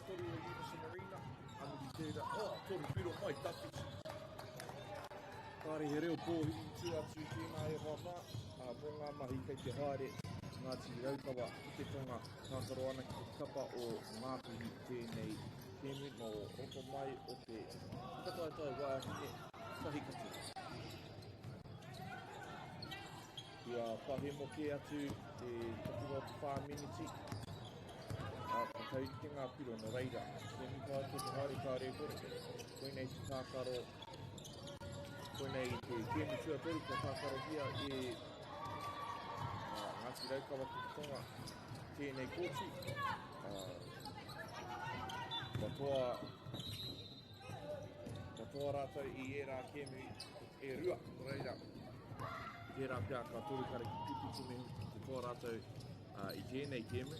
Rotorua Unison Marina, anu ki tērā, toru piro mai tawhiti. Kāre he reo pōhiri tū atu i tēnā e whawha, mō ngā mahi kei te haere, Ngāti Raukawa, i te tonga, tākaro ana ki te kapa o Ngāpuhi tēnei kēmu no roto mai o te whakataitai wāhine tahikati. Ia pahemo ke atu te takiwa te whāminiti, Patauri te ngā piro no reira, te mipa te haere kā re kore, koinei te tākaro, koinei te kēmu tuatoru ka tākaro hia e Ngāti Raukawa ki te tonga tēnei kōti. Katoa rātou i rā kēmu e rua, reira. Tērā pia ka torukare ki pipiti me te toa rātou i tēnei kēmu.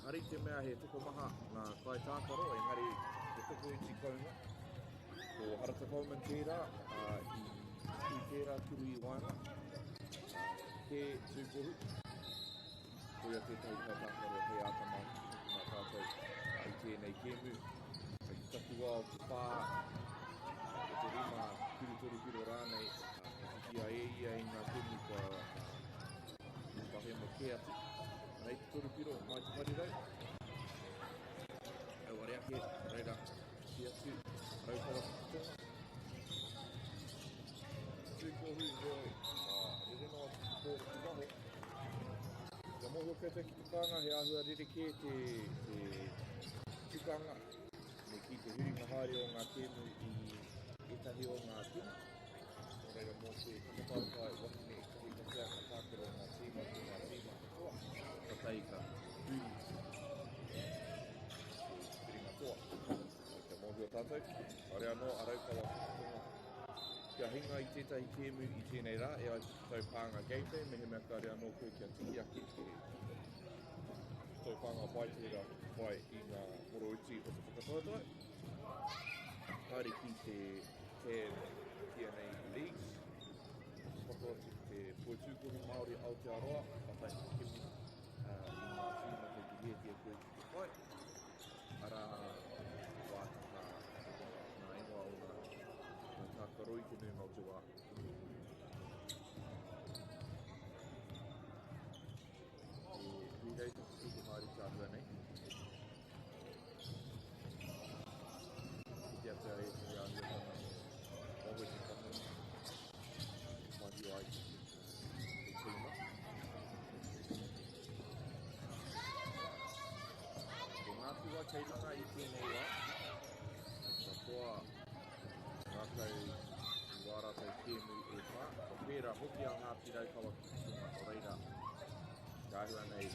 Hari te mea he toko maha ngā kai tākaro, engari he toko i ti kaunga. Ko harata kauman tērā i tērā turu i wāna. He tūpohu. Koia tētahi ka tākaro he ātama ngā tātou i tēnei kēmu. Ki taku wā o te pā, o te rima piro rānei, kia e ia i ngā kēmu ka whahema ke atu. Nei te torupiro, mai te harirau. Au areake, reira, ki atu, Raukawa ki te tonga. Tūkohu reo, e reno atu te kōra ki waho. Kia mohio koutou ki te kānga, he āhua rereke te tukanga. Me ki te huringa haere o ngā kēmu i etahi o ngā tūna. Reira mō te whakataukai wahine kahi ka tea ka tākero ngā tīma toa. Ka tei ka huri huringa toa. Kia mōhio tātou. Are anō a Raukawa ki te tonga. Kia hinga i tētahi kēmu i tēnei rā, e ai tau pānga gameplay, me he mea ka are anō koe kia tiki ake te tau pānga Paitūra whai i ngā moroiti o te whakatautai. Kāre ki te TNA Leagues, whakaoti te Poitūkohu Māori Aotearoa, whatai kiwi i ngā tīma kei te hietia koe ki te whai. Ara wātaka ngā ingoa o ngā tākaroi te nui mau te wā. Rei te kuku Māori tātua nei. Ki te atea e te rea ni tana wawe te kamera. Mahi ai te tīma. Ko ngāti wā teiranga i tēnei wā. Ka toa ngātai i wāratai kēmu e wā. Ko pērā hoki a Ngāti Raukawa ki te tonga o reira. Kāhua nei,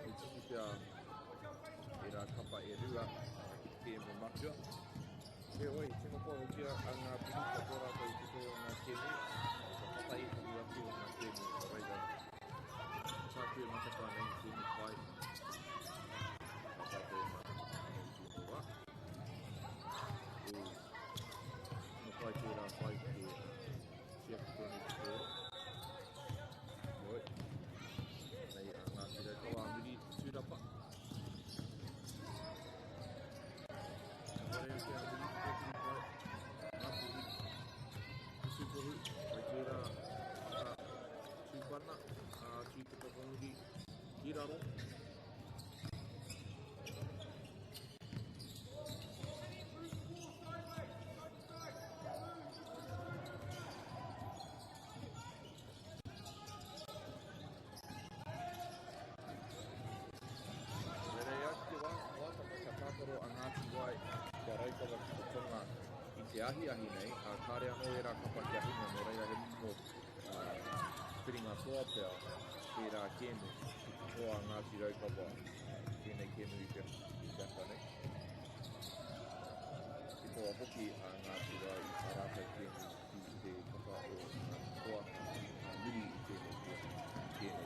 i tiki pia e rā kapa e rua ki te matua. He oi, tino poa hoki a ngā pirita tō rātou i te o ngā kēmu. Ka patai atu atu o ngā kēmu o reira. Tāku e mataka nei i kēmu pai. Tāku e mataka nei i kēmu wā. Tino pai tērā pai ki te siaki tēnei te kōra. Nei a Ngāti Raukawa miri te tūrapa. Whare o te amiri te tūrapa pai. Ngāpuhi. Tūkohu. Kai tērā tūpana. Tū te pakongi. Ki raro. Tākaro a Ngāti wai kia Raukawa ki te tonga i te ahi nei, kāre anō e rā kapa kia hinga no reira he mimo whiringa toa pēr ki rā kēmu ki te toa Ngāti Raukawa tēnei kēmu i te aka nei. Ki toa hoki a Ngāti wai i tā rātou kēmu ki te kapa o toa miri i tēnei kēmu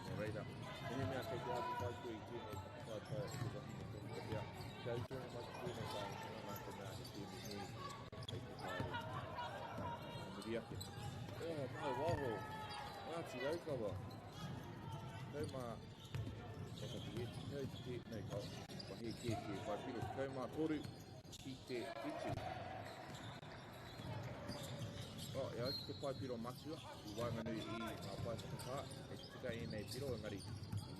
no reira. He mea kei te hapu pai koe i tēnei whakatautai o te wahine tonu ka pia. Kia utonga mai ki tēnei tāo tēnā nāko mea he tēnei nui kei te kāre muri ake. Mau waho, Ngāti Raukawa. Kau mā, whakati e, kau te nei kau. te whaipiro kaumā toru ki te titi. Ia ki te whaipiro matua, I wanganui I ngā whai whakatā, e tika e nei piro, engari I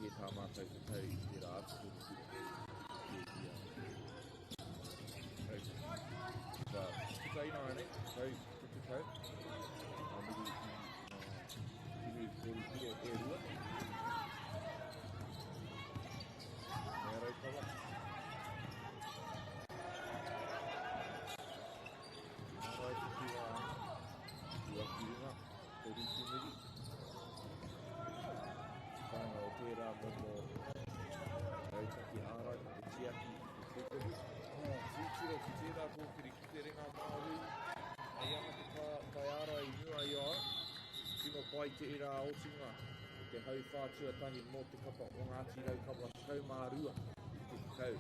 he tā mātou te tau I te rā atu tika ina ane, tau ki te tau, muri I toru piro e rua. Mea rau kawa. Mea rau te kiwa Kiringa, te riki miri. Whanga o tērā momo rautaki ārai, te tiaki, te tūkohu. Tūtiro ki tērā pōkiri ki te ringa Māori. Ai ana te kai ārai nua I aia. Tino pai tērā otinga. Te hau whātuatahi mō te kapa o Ngāti Raukapa kaumārua I te kau.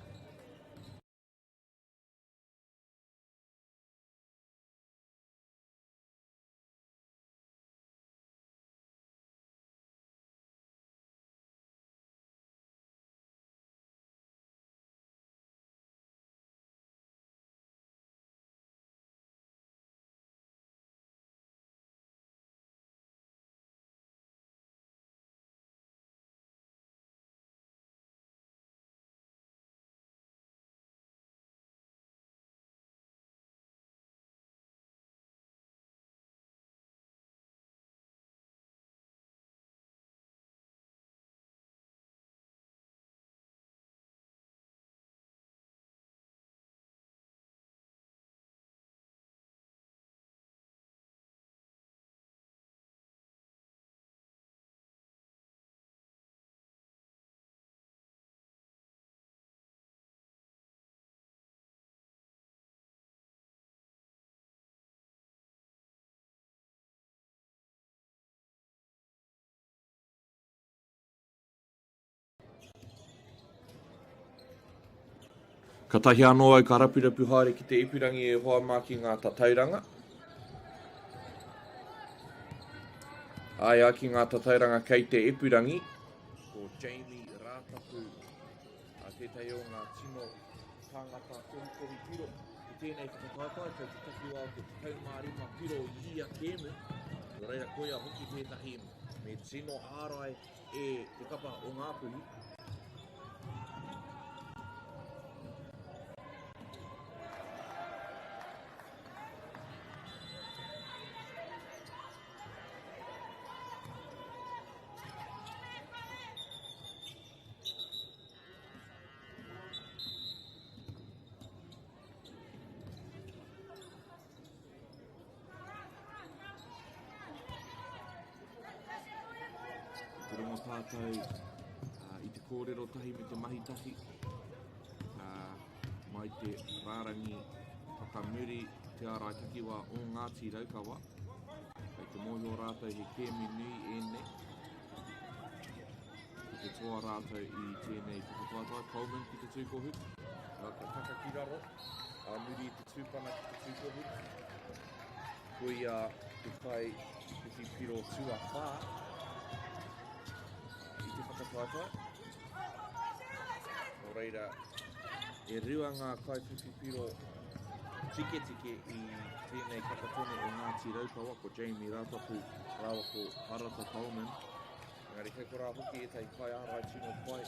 Ka tahi anō au ka rapirapu haere ki te ipurangi e hoa mā ki ngā tatauranga. Aia ki ngā tatauranga kei te ipurangi, ko Jamie Rātapu, tētai o ngā tino tāngata korikori piro. I tēnei whakataitai, kei te takiwā o te kaumārima piro I ia kēmu. Ko reira koia hoki tētahi me tino ārai e te kapa o ngā puhi. Rongo tātou I te kōrero tahi me te mahi tahi mai te rārangi whakamuri te ārai takiwa o Ngāti Raukawa. Kei te mōhio rātou he kēmi nui e nei. Ki te toa rātou I tēnei whakataitai, Coleman ki te tūkohu. Ka taka ki raro, muri te tūpana ki te tūkohu. Koia te whai te piro tua whā. I te whakataitai. Nō reira, e rua ngā kaiwhiwhi piro tike I tēnei kapatone o Ngāti Raukawa, ko Jamie Rātapu, rāwa ko Harata Coleman. Engari kei korā hoki e tai kai ārai tino pai,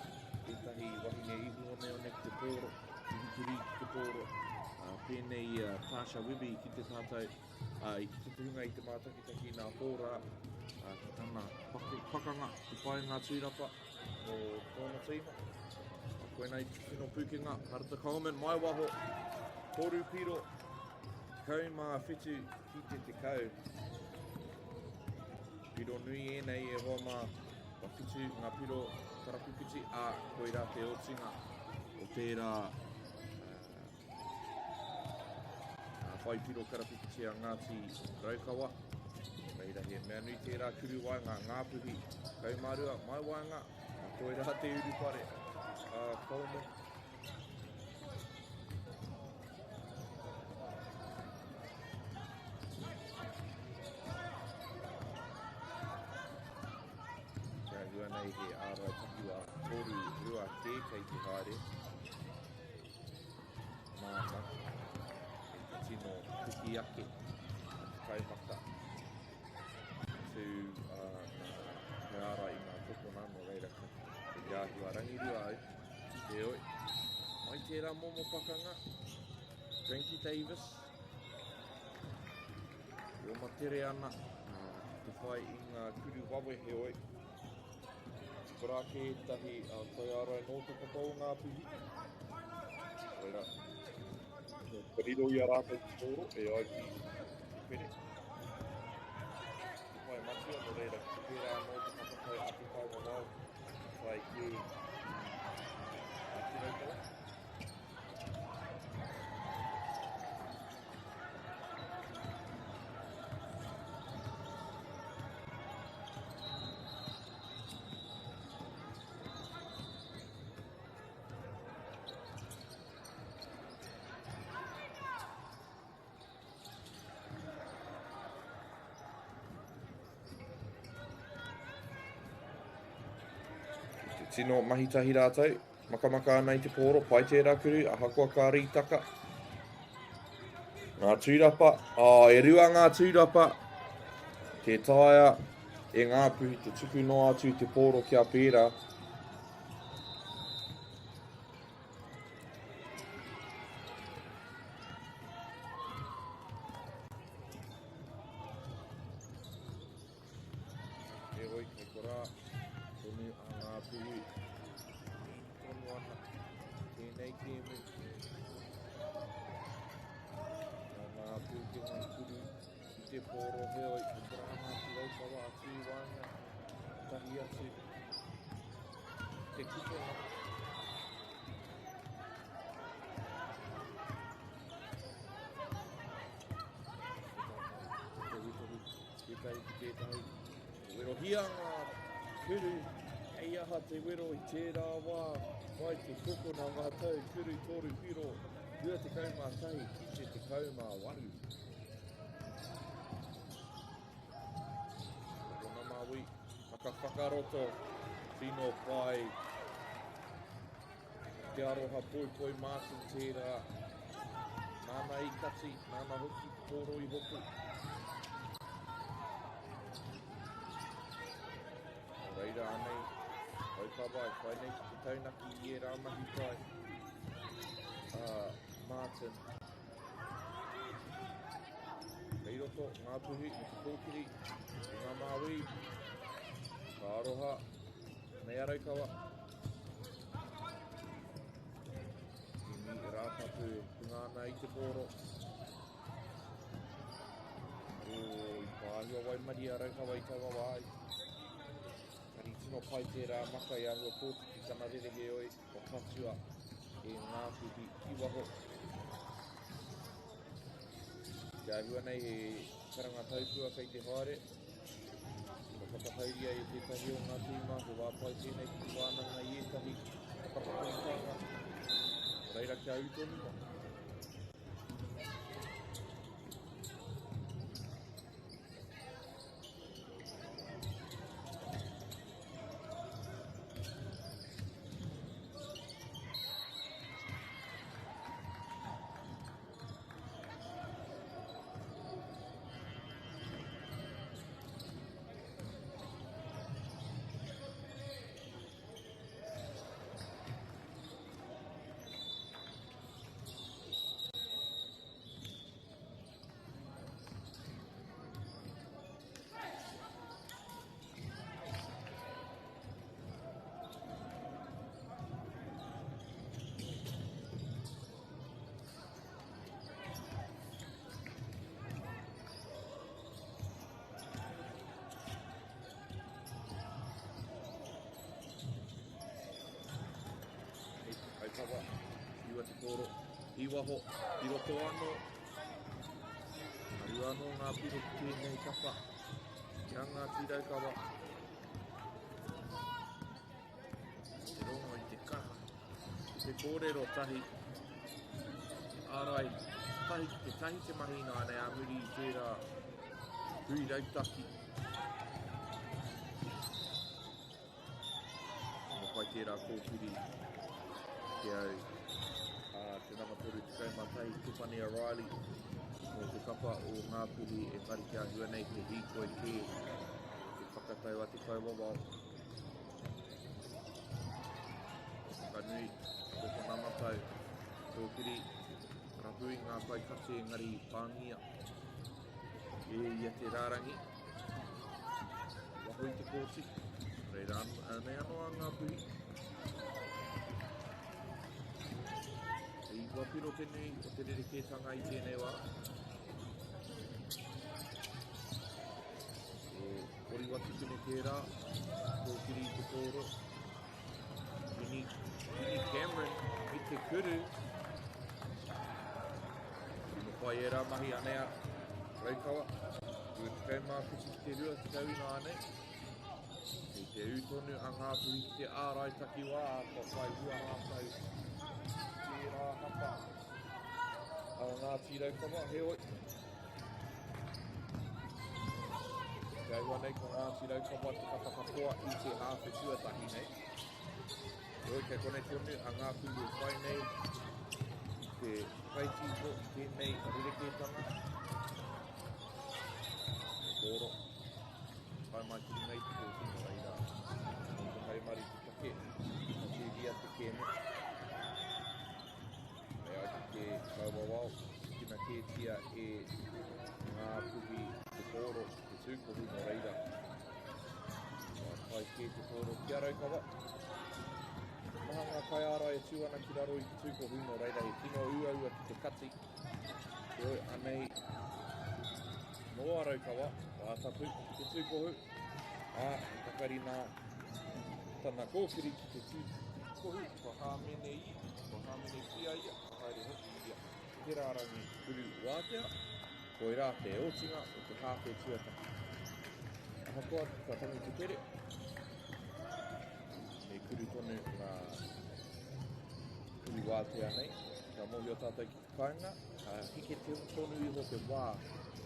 e tahi wahine ihu o neo nek te pōro, I hikuri ki te pōro, pēnei Tasha Wibi ki te tātou, I ki te tuhunga I te mātakitaki nā pōra, ki tāna pakanga, ki pai ngā tūrapa o tōna tīma. Koenei tino pūkenga, Harata Coleman, mai waho, toru piro, kaumā whitu ki te kau. Piro nui e nei e hoa mā whitu ngā piro karapupiti, koira te otinga o tērā whai piro karapupiti a Ngāti Raukawa. Reira he mea nui tērā kuru wainga ngā puhi kaumārua mai wainga, koira te urupare Coleman. Kia hua nei he ārai takiwa toru rua kē kei te haere. ki ake te kaimata to he ara I ngā tokonano reira te iāhua rangirua au te oi mai tērā momo pakanga Frankie Davis o matere ana te whai I ngā kuru wawe he oi Korake tahi koe aroe no te kapau ngā puhi reira Kariro I a rātou te tōro e ai ki pere Whai matua no reira ki pērā no te whakapai ake kai wawau whai ki ake rautau Tino mahitahi rātou, makamaka nei te pōro, pai tērā kuru, ahakoa kā rītaka. Ngā tūrapa, e rua ngā tūrapa, te taia, e ngā puhi, te tuku no atu te pōro kia pērā. E oi, kei korā, tonu a ngā puhi. Tonu ana, tēnei kēmu. Ngā puhi te ngā kuru, I te pōro heo, I te prāna, ki raukawa, atu wānga, tahi atu. Te kupona. Tētahi, wero hia ngā kuru, hei aha te wero I tērā wā, mai te kokona ngā tau, kuru toru whiro, hua te kaumā tahi, ki te kaumā waru. Kona maui, haka whakaroto, whino pai, te aroha poi Martin tērā, nāna I kati, nāna hoki, pōro I hoku. Reira anei, kaupapa e whai nei te taunaki I e rāmahi kai. Martin. Reiroto, ngā puhi, I te kōkiri, I ngā māui, ka aroha, nei araukawa. I mi rāpatu pungana I te pōro. I pāhua waimari araukawa I taua wāi. Kari tino pai tērā maka I ahua kōti ki kana rere he oi o patua e ngā puhi I waho. Te ahua nei he karanga taupua kei te haere. Ka whakahauria E tētahi o ngā tīma, he wāpai tēnei ki wānanga I ētahi whakapakotanga. Reira kia utonu. Kawa, iwa te koro, I waho, I roto anō. Aru anō ngā piro ki tēnei kapa, kia ngā tīraukawa. Te rongo I te kaha, te kōrero tahi, ārai, te tahi te mahina nei a muri I tērā hui rautaki. Mo pai tērā kōpiri. Te au, te namatoru te kaumātai, Tupani O'Reilly, o te kapa o ngā puri e whari kia hua nei te hiko i te whakatau a te kauwawa. Ka nui, tōko namatau, tōkiri, rahui ngā kai kate ngari pāngia. E ia te rārangi, waho i te kōti, reira anei anoa ngā puri. E i wapiro tenui o te rerekētanga i tēnei wā. Ori watu tene tērā, tōkiri i te kōro. Wini Cameron i te kuru. Ino pai e rā mahi anea Raikawa. Ua te kai mā kusi ki te rua te kau ina anei. Kei te utonu a ngā puri ki te ārai taki wā, ko whai hua hātau tērā hapa. A ngā tīraukama, he oi. Kei hua nei ko ngā tīraukama te kapakapoa i te hāwhi tuatahi nei. Oi, kei konei tonu a ngā puru e whai nei te whaitiko i tēnei rerekētanga. Kōro. Whai mai tiri nei te kōtino reira. Mo te haimari te take. A te ria te kēne. Mea ai te kauwawao. Kina kētia e ngā puhi te kōro. Te tūkohu no reira. Kai kē te kōro kia Raikawa. Maha ngā kai ara e tūana ki raro i te tūkohu no reira he tino ua ki te kati. Te oi anei noa Raikawa, rātapu ki te tūkohu. Kakari nā tana kōkiri ki te tūkohu. Ko hāmene i, ko hāmene kia ia, ko haere hoki ia. Te rārangi kuru wātea, ko i rā te otinga o te hāwhe tuataki. Ahakoa, ka tangi te pere. Me kuru tonu ngā kuri wātea nei. Ka mohi o tātou ki te kāinga. Ka hike te tonu iho te wā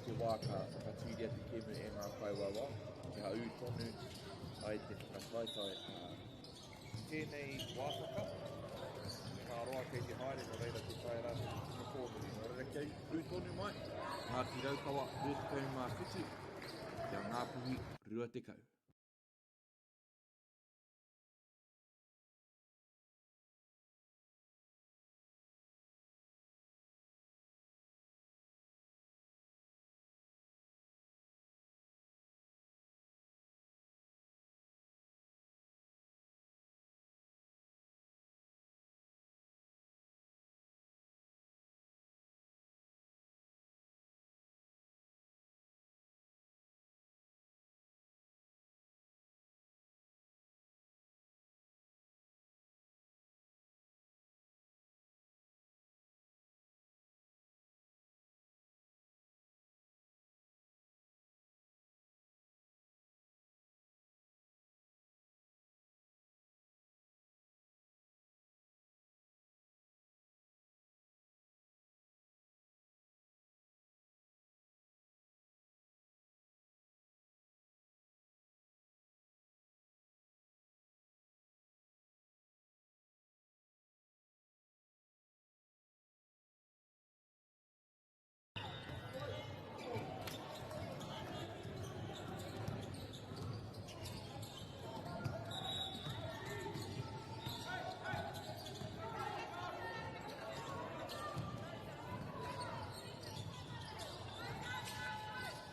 ka whakatūria te kemu e ngā kaiwawa. Te hau tonu ai te whakataitai tēnei wātaka. Me kā roa kei te haere no reira te kai rā te kōmuri. No reira kei tonu mai. Ngā tiraukawa rua te kau mā whitu. Kia ngā puhi rua te kau.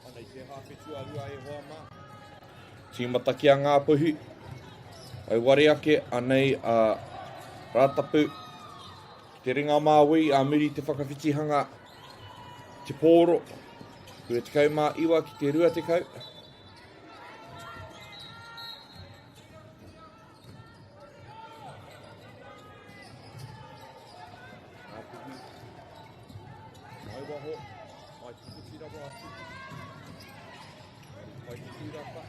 Anei te hāwhetu arua e hoa mā. Tīmata ki a ngā puhi. Ai ware ake anei rātapu. Te ringa māui a muri te whakawhitihanga. Te pōro. Rua te kau mā iwa ki te rua te kau. Ngā puhi. Mai waho. Mai tukiti rawa atu. Mai tuki raka.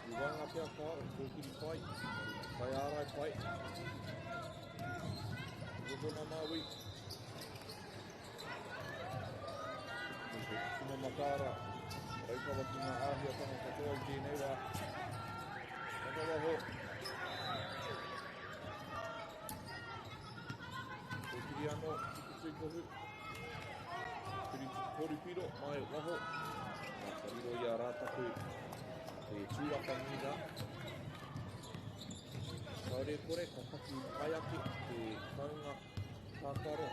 I wanga pia kā, o kōkiri pai. Kai ārai pai. Rokona māui. Tino makara. Raikawa ki ngā āhia tanga katoa i tēnei wā. Katoa ho. Kōkiri anō, tuku tūkohu. toru piro mai waho. Kariro ia rātaku te tūrapangira. Kaore kore, ka paki mai ake te taunga tākaro.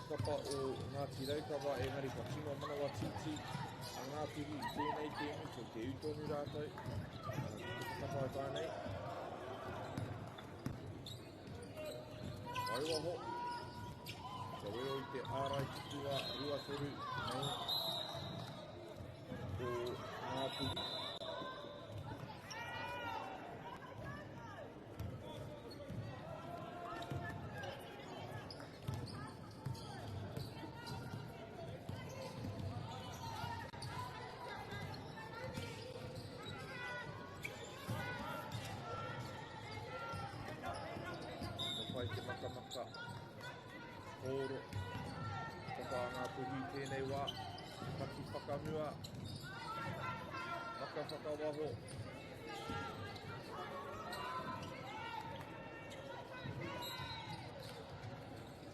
Kapa o Ngāti Rautawa, engari ka tino manawa titi a Ngātiri I tēnei tēnei, ko te utonu rātou. Te whakapai tānei. Ai waho. Ka wero I te ārai tutua rua toru nei o Ngātiri. Pai te makamaka horo kapa ngā puhi tēnei wā paki whakamua maka whakawaho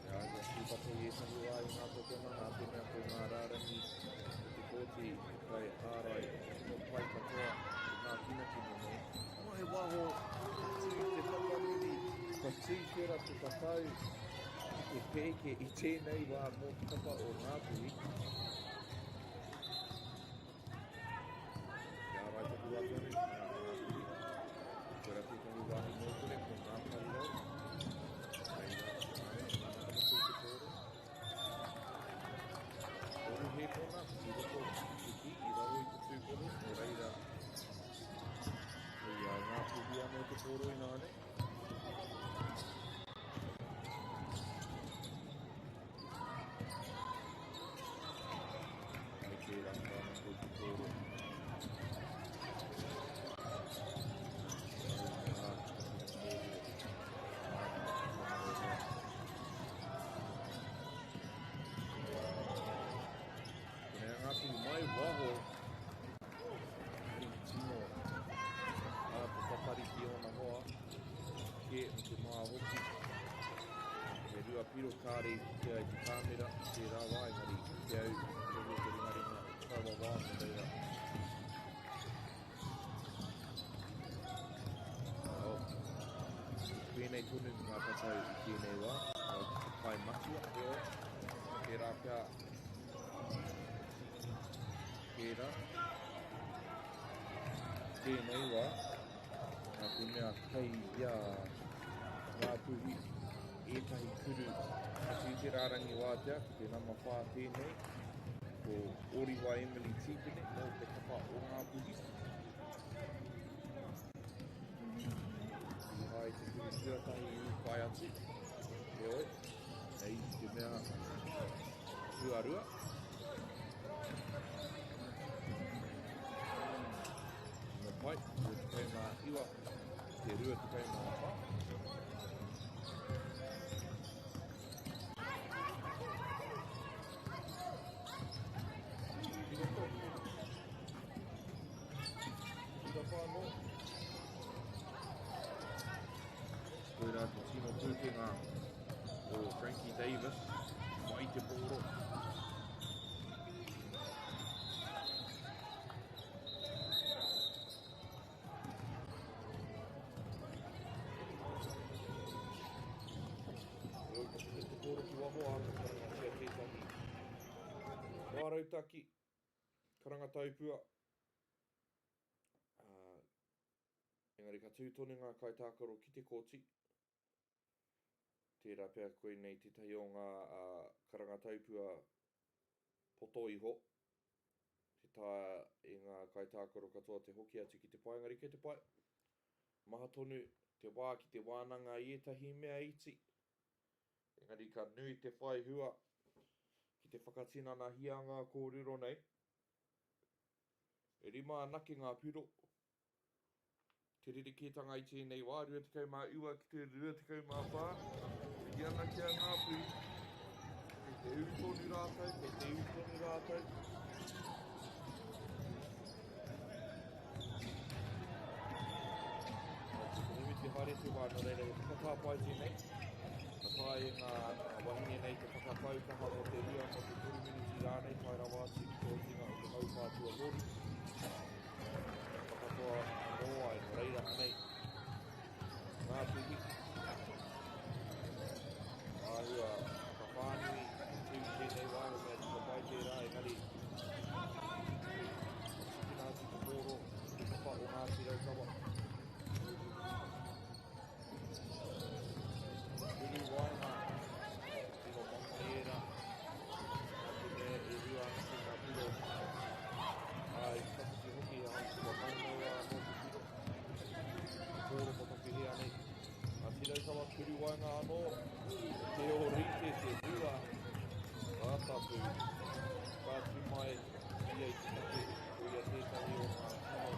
ia tūpato I tangu wā I ngā tokona nā tēnea ko ngā rārangi te kōti kai ārai no pai katoa ngā tinakina nei mai waho tū te whakamuri ka tīwhera te tatau te pēke I tēnei wā mō kapa o Ngāpuri. Kia rai taku atonu, Ngāpuri. Kura te tangu wāhi mōkore ko Ngāpari rau. Reira, nākama tū te kōre. Oru he kona, I roko te ki, I rau I te tūkoro, o reira. Ia Ngāpuri anō te kōro I nāne. Mai waho I tino a te papariki o na hoa ke o te maa hoki he rua piro kāre ki ai te kāmera te rā wai ngari te au tohu te ringaringa kawa wā no reira pēnei tonu ngā patau I tēnei wā te pai matua reo te rā pia Kēra, tēnei wā, nā te mea kai ia ngā puhi ētahi kuru atu te rārangi wātea, te nama whā tēnei, ko Oriwa Emily Tīpene, mō te kapa o ngā puhi. I hai te kuru tuatahi I whai atu, e oi, nei te mea tuarua. Pai, te kai mā iwa, te rua te kai mā wha. Tika whāno. Koira te tino pūkenga o Frankie Davis, mai te pōro. Wārautaki, karanga taupua. Engari ka tūtone ngā kaitākaro ki te kōti. Tērā pia koe nei te tahi o ngā karanga taupua poto iho. Te tā e ngā kaitākaro katoa te hoki atu ki te pai, engari ke te pai. Maha tonu te wā ki te wānanga I etahi mea iti. Engari ka nui te whai hua ki te whakatinana hianga kōrero nei. E rima anake ngā piro. Te rerekētanga I tēnei wā, rua te kaumā ua ki te rua te kaumā whā. Ki ana kia ngā pui. Ke te utonu rātou, ke te utonu rātou. Te haere te wāna reira e whakatāpai tēnei. Ka tae ngā wahine nei te whakapaukaha mo te ria mo te 3 minutes rānei, whai rawa ati ki tō tinga o te haupātua nori. Whakatoa noa e reira anei. Ngā tuhi. Āhua whakawhānui, tiu tēnei wāho mea tika pai tērā e ngari. Sikināti te mōro, te kapa o ngā tiraukawa. Turu wainga, tino mamaera, ngā te mea e rua ana te ngā piro. Ai, kapiti hoki e hantu wa maungaua mō te piro. Tōro mo toki hea nei. Ngā tiraukawa turu wainga anō, te o rite te rua. Ātapu, ka tu mai, ia i te take, o ia tētahi o ngā tino.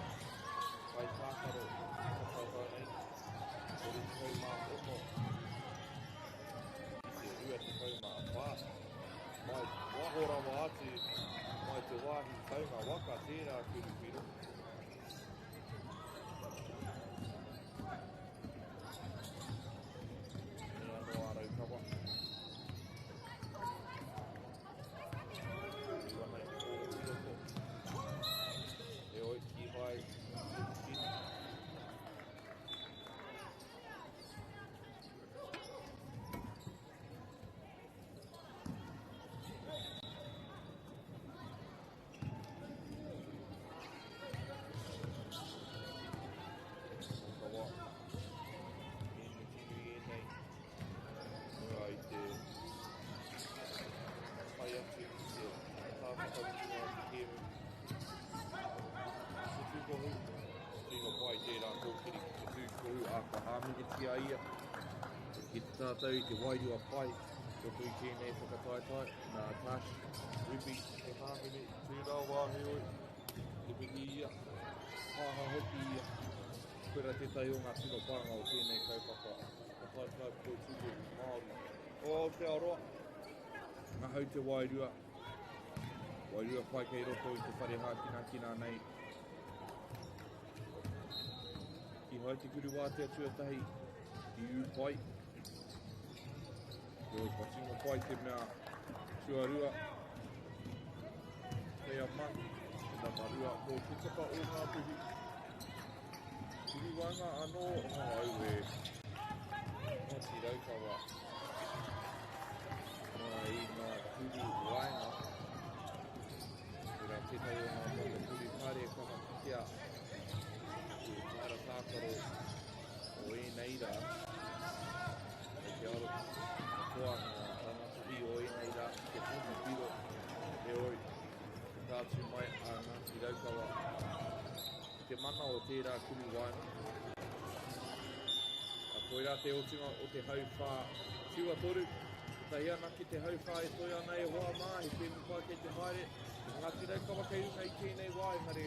Kai tākaro, ka tātau nei. O re tau mā ono. Rua te kaunga whā. Mai wahorawa atu, mai te wāhi kaunga waka tērā kurupiro. E anō ārau kawa. Rua nei kōro piroko. E oi ki vai, tini. Poitūkohu, tino pai tērā kōkiri ki Poitūkohu a ka hāmingitia ia. Ki te tātou i te wairua pai, tōku i tēnei whakataitai, nā tāshi, wipi, te hāmini, tūrā wāhi oi, te piki ia, hāha hoki ia. Kura te tai o ngā tino pānga o tēnei kaupapa, ka taitai Poitūkohu Māori o Aotearoa. Ngā hau te wairua, wairua pai kei roto i te whare hākina nei. Ki hai te kuru wātea tuatahi, ki u pai. Koi patinga pai te mea tuarua. Kei a mani, nā marua mō te kapa o ngā puhi. Kuru wanga anō, au e. Ngā tiraukawa. Ngā i ngā kuru wanga. Kura tetai o ngā mōna kuri pāre whakakitea. Ki tāra tākaro o e neira. E te aro katoa ngā tangatahi o e neira. Ke tōna piro e oi. Ke tātu mai a ngā tiraukawa. Te mana o tērā kuri waina. A koira te otinga o te hauwhā tua toru. Tai ana ki te hauwhā e toi ana e hoa mā, he pēmu pā kei te haere. Ngā tiraukawa kei unga i tēnei wā, engari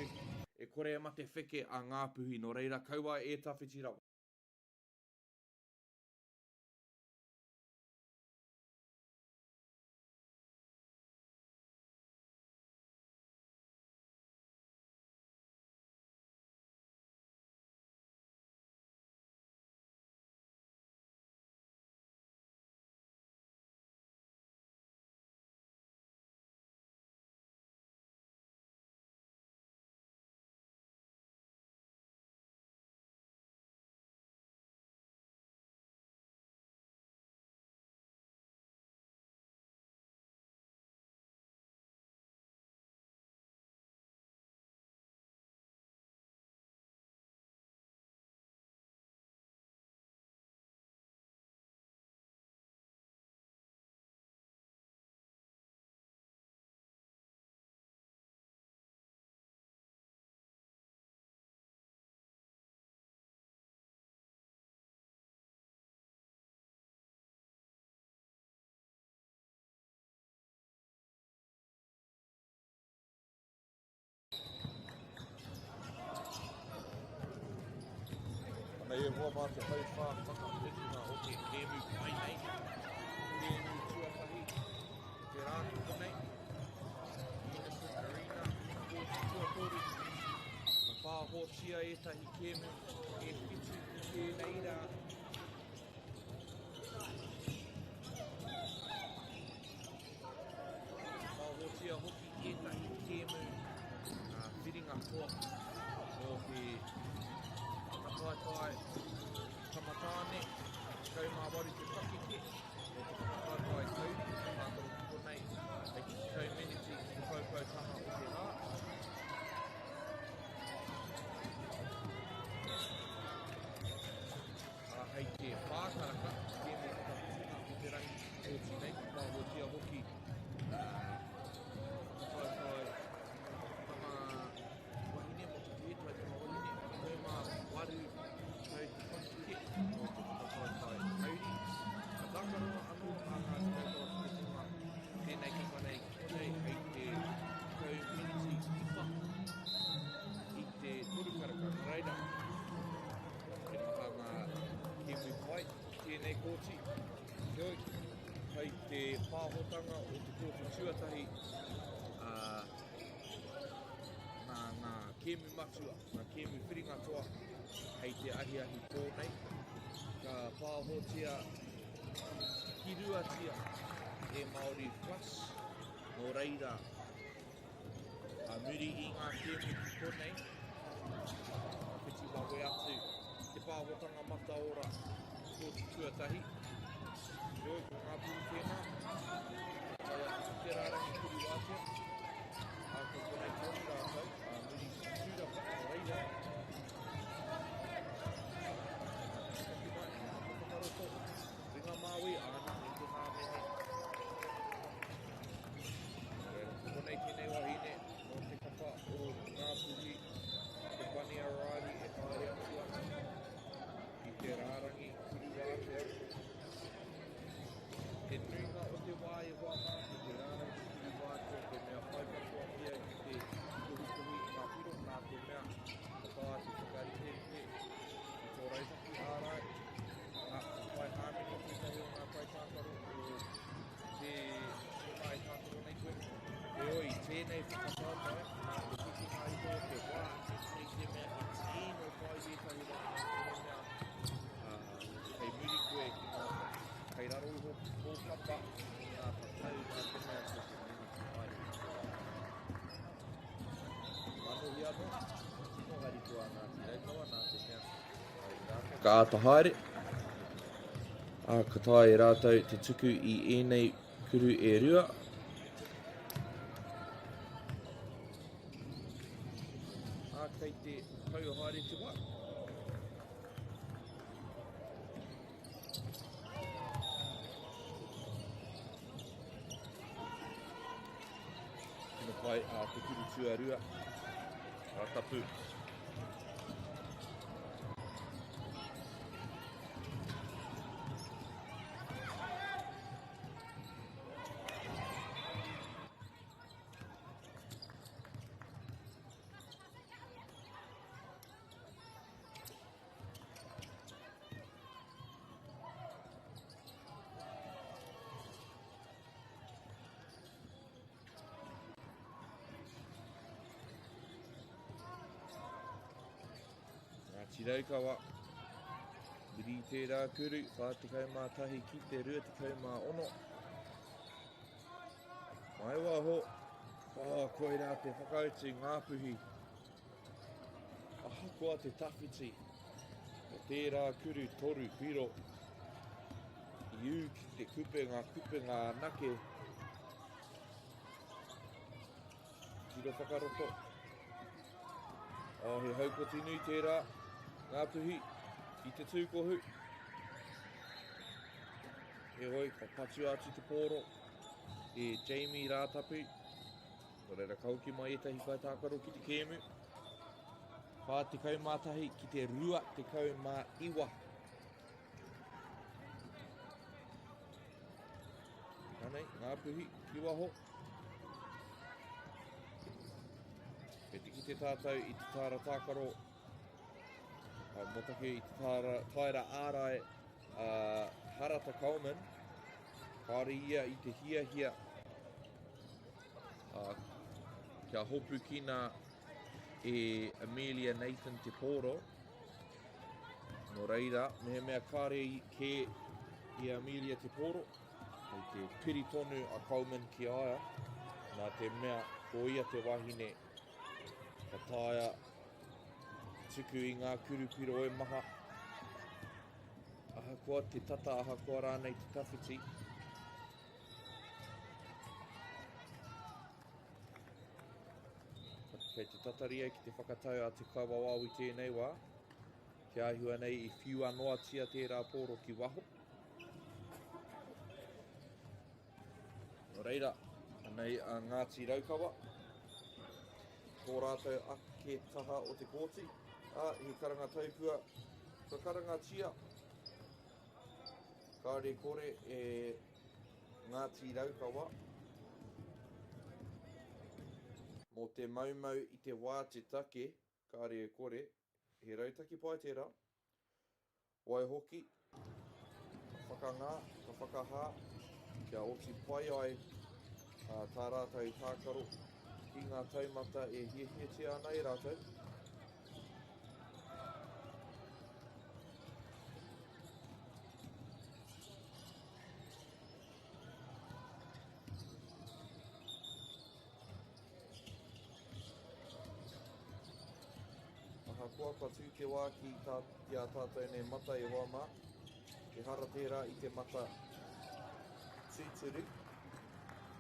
e kore ama te wheke a ngā puhi no reira. Kaua e tawhiti rawa. Nei e hoa mā te hauwhā whakaretina o te kēmu pai nei. Kēmu tuatahi, te rātuka nei. Innocent Arena, kōti tuatoru. Ka whāhotia e tahi kēmu, e whitu i tēnei rā. pāhoti nei, pāhotia hoki. Whakawhai, wahine mo te tai tama wahine, koe mā waru tai te whakike o te whakawhai hauri. Ka tākaroa anō a ngā tākaroa te tonga, tēnei ka whanei konei hei te community ipa i te torukaraka reira. E maha ngā Kiwi pai, tēnei kōti, kioi, hei te pāhotanga o te kōti tuatahi ngā kēmu matua, ngā kēmu whiringatoa, hei te ahi pōnei, ka pāhotia ki ruatia e Māori Plus, no reira, muri i ngā kēmu ki konei, whiti wawe atu, te pāhotanga mata ora, kōti tuatahi, Ioi, ko ngā pūru tēnā, kaua te rārangi kuru wātia, a ko konei tōni rātau, a muri tūrapa, reira. Whakaroto, ringa māui, āna i te hāmene. Ko konei tēnei wahine, no te kapa o ngā puhi, te pani arari e kāre atua, i te rārangi kuru wātia. Te nuinga o te wāe wāma, te rārangi kuru wātia, te mea whaipatoa pia ki te kuhukuhi i ngā piro, nā te mea whakawā te whakarite, i tō reitaki ārai, ngā whai hāmini te tahi o ngā tai tākaro o te tai tākaro nei koe. E oi, tēnei whakapātai, ngā te hiki ngā iho, te wā, nei te mea i tēno whai e tahi rā, ngā hei muri koe ki ngā kei raro iho pōpapa, ngā whakau ngā te mea ko te muri ki mai. Mano hi anō, tino hari kua ngā te reikawa, ngā te mea. Ka ata haere. Ka tae e rātou te tuku i ēnei kuru e rua. Kei te tau haere te wā. Tino pai a te kuru tuarua. Ratapu. Tiraukawa, muri tērā kuru, whātikau mā tahi ki te ruatikau mā ono. Mai waho, koe rā te whakautu ngā puhi. Ahakoa te tawhiti, o tērā kuru toru piro. Iu ki te kupe ngā nake. Tiro whakaroto. He haukoti nui tērā. Ngā puhi, ki te tūkohu. E hoi, ka patu atu te pōro. E Jamie rātapu. Ko reira kauki mai e tahi kai tākaro ki te kēmu. Whā te kaumātahi ki te rua te kaumā iwa. Nānei, ngā puhi, ki waho. E tiki te tātou i te tāra tākaro. Motake i te taira ārai Harata Coleman, kāre ia i te hiahia kia hopu kina e Amelia Nathan te pōro. No reira, mea kāre ke i Amelia te pōro, hei te piri tonu a Coleman ki aia, nā te mea ko ia te wahine ka taia tuku i ngā kurupiro e maha. Ahakoa te tata, ahakoa rānei te tawhiti. Kei te tataria ki te whakatau a te kawawau i tēnei wā. Te ahua nei i whiu anoa tia tērā pōro ki waho. Reira, anei a Ngāti Raukawa, tō rātou ake taha o te kōti, he karanga taupua, ka karanga tia, ka re kore e Ngāti Raukawa, mō te maumau i te wā te take, ka re kore, he rautaki pai tērā, wai hoki, ka whakangā, ka whakahā, kia oti pai ai tā rātou tākaro ki ngā taumata e hiehietia ana i rātou. Aha kua patu te wā ki a tātou nei mata e hoa mā, e hara tērā i te mata tūturu,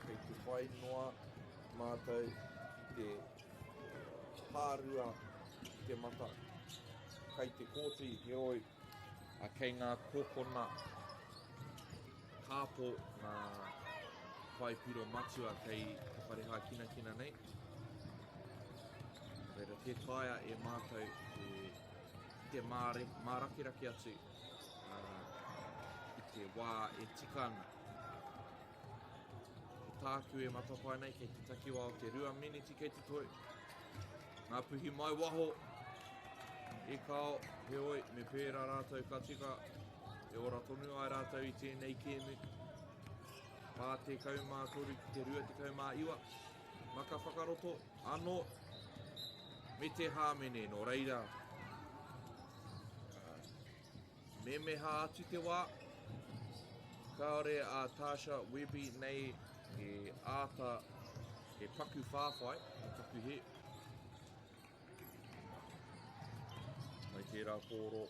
kei te whai noa mātou ki te hārua i te mata, kei te kōti he oi, kei ngā kōkona kāpō ngā whaipiro matua kei te whareha kina nei. Reira te taia e mātou te mārakiraki atu i te wā e tika ana. Tāku e matapai nei kei te takiwa o te 2 miniti kei te toi. Ngā puhi mai waho e kao he oi me pēra rātou ka tika e ora tonu ai rātou i tēnei kēmu. Pā te kaumā toru ki te rua te kaumā iwa. Maka whakaroto anō me te hāmene no reira. Me meha atu te wā. Kaore a Tasha Webby nei e āta e paku whāwhai, e paku he. Mai tērā kōro,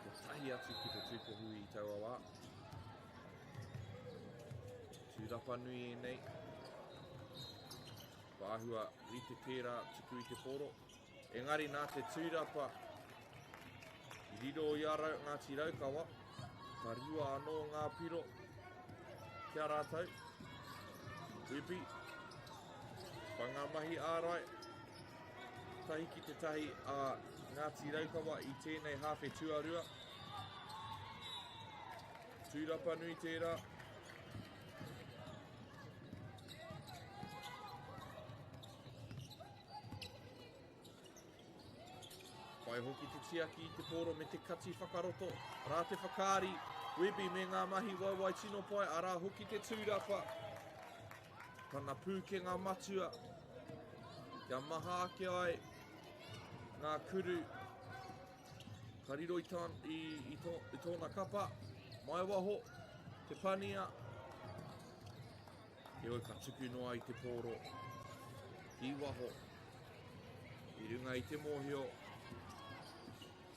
ko tahi atu ki te tūkohu i taua wā. Tūrapa nui e nei. Wāhua rite tērā tuku i te poro. Engari nā te tūrapa i riro i arau Ngāti Raukawa, ka rua anō ngā piro kia rātou. Webby, whanga mahi ārai, tahi ki te tahi a Ngāti Raukawa i tēnei hawhe tuarua. Tūrapa nui tērā. Whai hoki te tiaki i te poro me te kati whakaroto, rā te whakaari, Webby me ngā mahi waiwai tino pai, a rā hoki te tūrapa. Tana pūkenga matua, kia maha ake ai ngā kuru, ka riro i tōna kapa, mai waho, te pania. E oi ka tuku noa i te poro, i waho, i runga i te mōhio,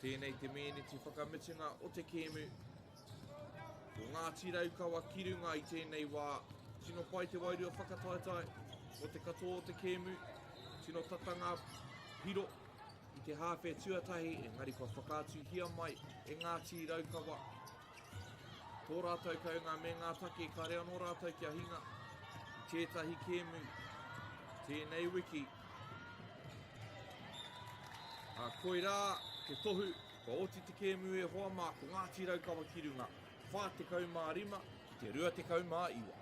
tēnei te meneti whakamitinga o te kēmu. O Ngāti Raukawa ki runga i tēnei wā. Tino pai te wairua whakataetai o te katoa o te kēmu. Tino tatanga hiro i te hawhe tuatahi. Engari kua whakātu hia mai e Ngāti Raukawa. Tō rātou kaunga me ngā take ka rea no rātou kia hinga. Tētahi kēmu. Tēnei wiki. A koi rā, ke tohu, ka oti te kēmu e hoa mā ko Ngāti Raukawa ki runga. Whā te kaumā rima, te rua te kaumā iwa.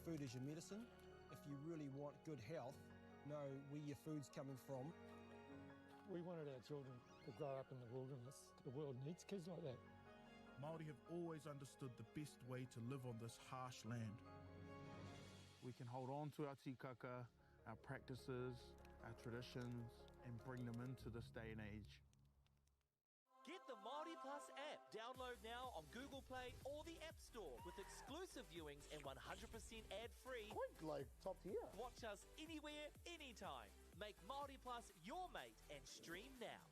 food is your medicine. If you really want good health, know where your food's coming from. We wanted our children to grow up in the wilderness. The world needs kids like that. Māori have always understood the best way to live on this harsh land. We can hold on to our tikaka, our practices, our traditions, and bring them into this day and age. Get the Māori Plus app. Download now on Google Play or the App Store with exclusive viewings and 100% ad-free. Quite like top tier. Watch us anywhere, anytime. Make Māori Plus your mate and stream now.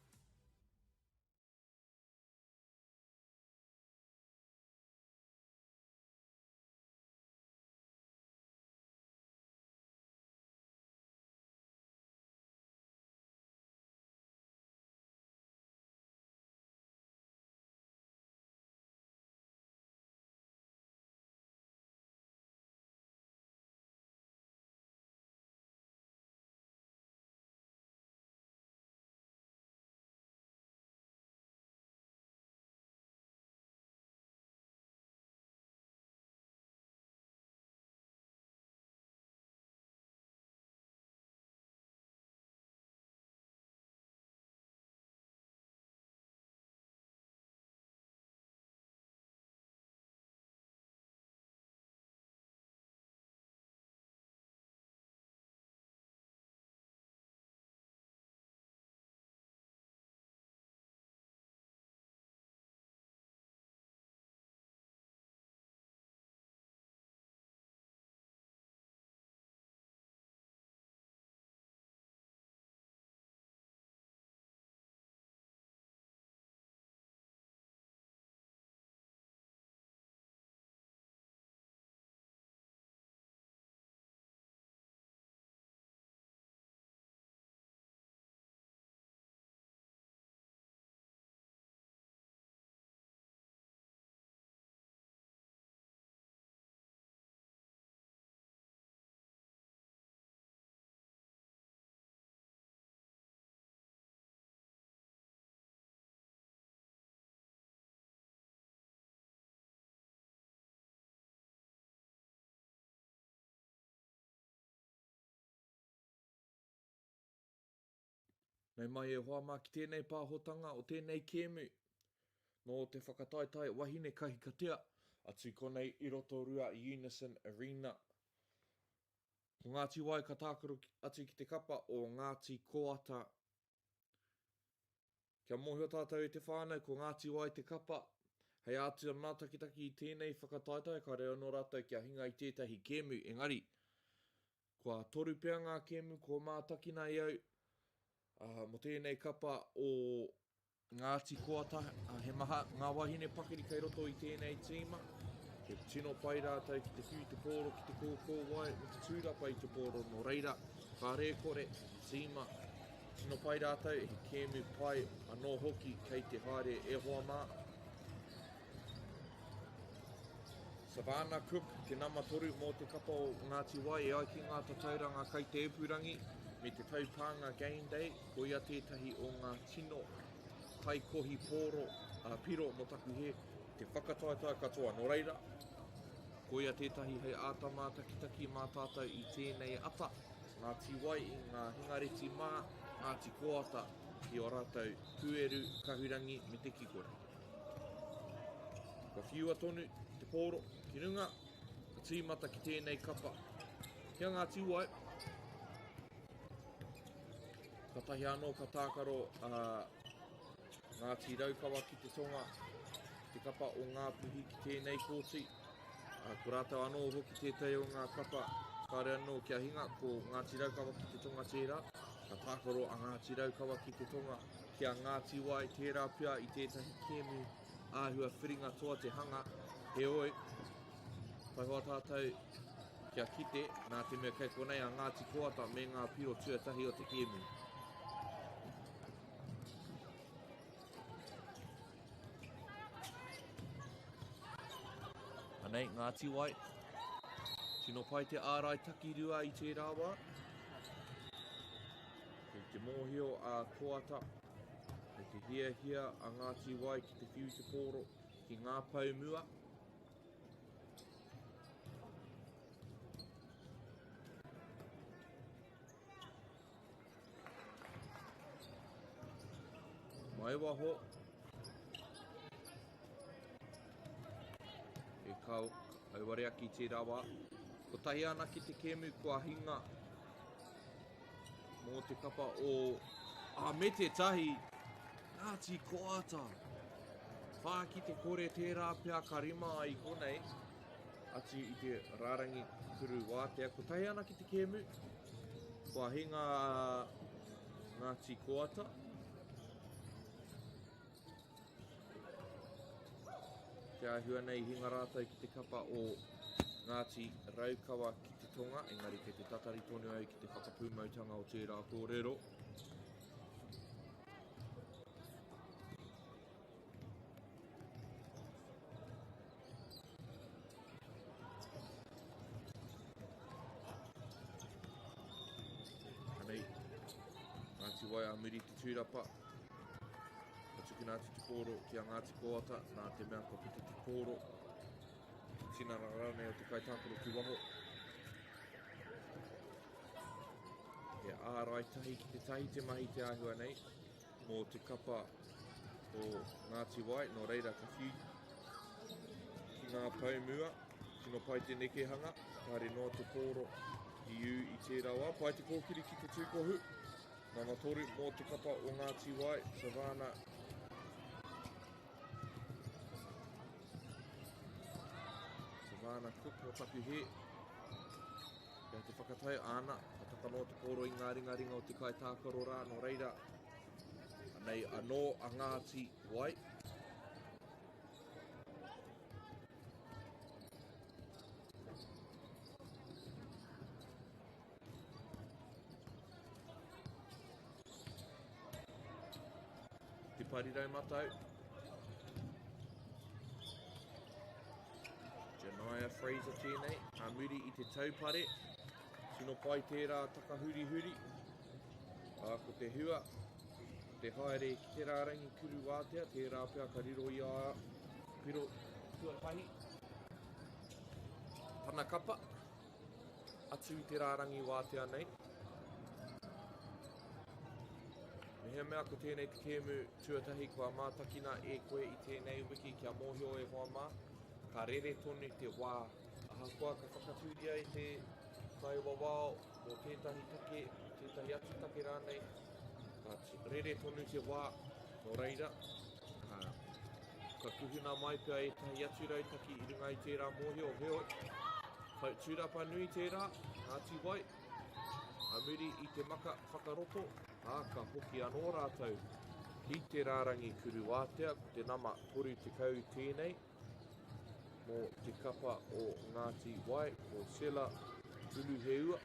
Nei mai e hoa mā ki tēnei pāhotanga o tēnei kēmu. Nō te whakataetai wahine kahikatea, atu konei I Rotorua I Unison Arena. Ko Ngāti Wai ka tākaro atu ki te kapa o Ngāti Koata. Kia mōhio tātou e te whānau ko Ngāti Wai te kapa. Hei atu mātakitaki I tēnei whakataetai, ka reo no rātou kia hinga I tētahi kēmu. Engari, kua toru pēr ngā kēmu ko mātakina I au. Mo tēnei kapa o Ngāti Koata, he maha ngā wahine pakiri kei roto I tēnei tīma. Ke tino pai rātou ki te whiu te pōro, ki te kōkō wai, mo te tūrapa I te pōro no reira. Ka rēkore, tīma, tino pai rātou, he kēmu pai anō hoki kei te haere e hoa mā. Savannah Cook, te nama toru mō te kapa o Ngāti Wai, e ai ki ngā tatauranga kei te epurangi, me te taupānga Game Day, ko ia tētahi o ngā tino taikohi pōro, piro mo taku he, te whakataetai katoa no reira. Ko ia tētahi hei ātama takitaki mā tātou I tēnei ata, Ngāti Wai I ngā hingareti mā, Ngāti Koata, ki o rātou pueru, kahurangi, me te kikore. Ka whiua tonu, te pōro, ki runga, ka tīmata ki tēnei kapa. Kia Ngāti Wai, ka tahi anō ka tākaro Ngāti Raukawa ki te tonga, te kapa o ngā puhi ki tēnei kōti. Ko rātou anō hoki tētai o ngā kapa, ka rea anō kia hinga ko Ngāti Raukawa ki te tonga tērā. Ka tākaro a Ngāti Raukawa ki te tonga, kia Ngāti Wai tērā pia I tētahi kēmu āhua whiringa toa te hanga. He oi, tai hoa tātou kia kite, nā te mea kei konei a Ngāti Koata me ngā piro tuatahi o te kēmu. Anei, Ngāti Wai, tino pai te ārai takirua I te rāwa. Kei te mōhio a Koata, kei te hia a Ngāti Wai ki te whiu te pōro, ki ngā paumua. Mai waho. E kau, auarea ki te rawa. Ko tahi ana ki te kēmu kua hinga mō te kapa o... me te tahi, Ngāti Koata. Whā ki te kore tērā pia karima i konei. Ati i te rārangi kuru wātea. Ko tahi ana ki te kēmu. Kua hinga Ngāti Koata. Te ahua nei hinga rātai ki te kapa o Ngāti Raukawa ki te tonga. Engari ke te tatari tonu au ki te whakapūmautanga o tērā kōrero. Ngāti wai a muri te tūrapa. Ka tuku Ngāti te kōro ki a Ngāti Koata, nā te mea ka pita te kōro. Tina rarane o te kaitākoro ki waho. He ārai tahi ki te tahi te mahi te ahua nei, mō te kapa o Ngāti wai, no reira ka whiu. Ki ngā paumua, tino pai te nekehanga, kāre noa te kōro i u i tērā wā. Pai te kōkiri ki te tūkohu. Nana toru mō te kapa o Ngāti wai, Savana. Savana Cook o taku he. Kia te whakatai ana, ka taka no te kōro i ngā ringa o te kaitākaro rā, no reira. Anei anō a Ngāti wai. Te parirau matau. Janaya Fraser tēnei, a muri i te taupare. Tino pai tērā takahuri huri. Ko te hua, te haere ki te rārangi kuru wātea, tērā pia ka riro i a piro tuatahi. Tana kapa, atu i te rārangi wātea nei. Mehea mea ko tēnei te kēmu tuatahi kua mātakina e koe i tēnei wiki kia mōhio e hoa mā. Ka rere tonu te wā. Ahakoa ka whakatūria i te tai wawao o tētahi take, tētahi atu take rānei. Ka rere tonu te wā no reira. Ka kuhuna mai pia e tahi atu rautaki i runga i tērā mōhio o heoi. Whai tūrapa nui tērā, Ngāti wai. Amuri i te maka whakaroto. Ka hoki anō rātou ki te rārangi kuru wātea, ko te nama toru te kau tēnei, mō te kapa o Ngāti wai, o Sela Ulu Heua.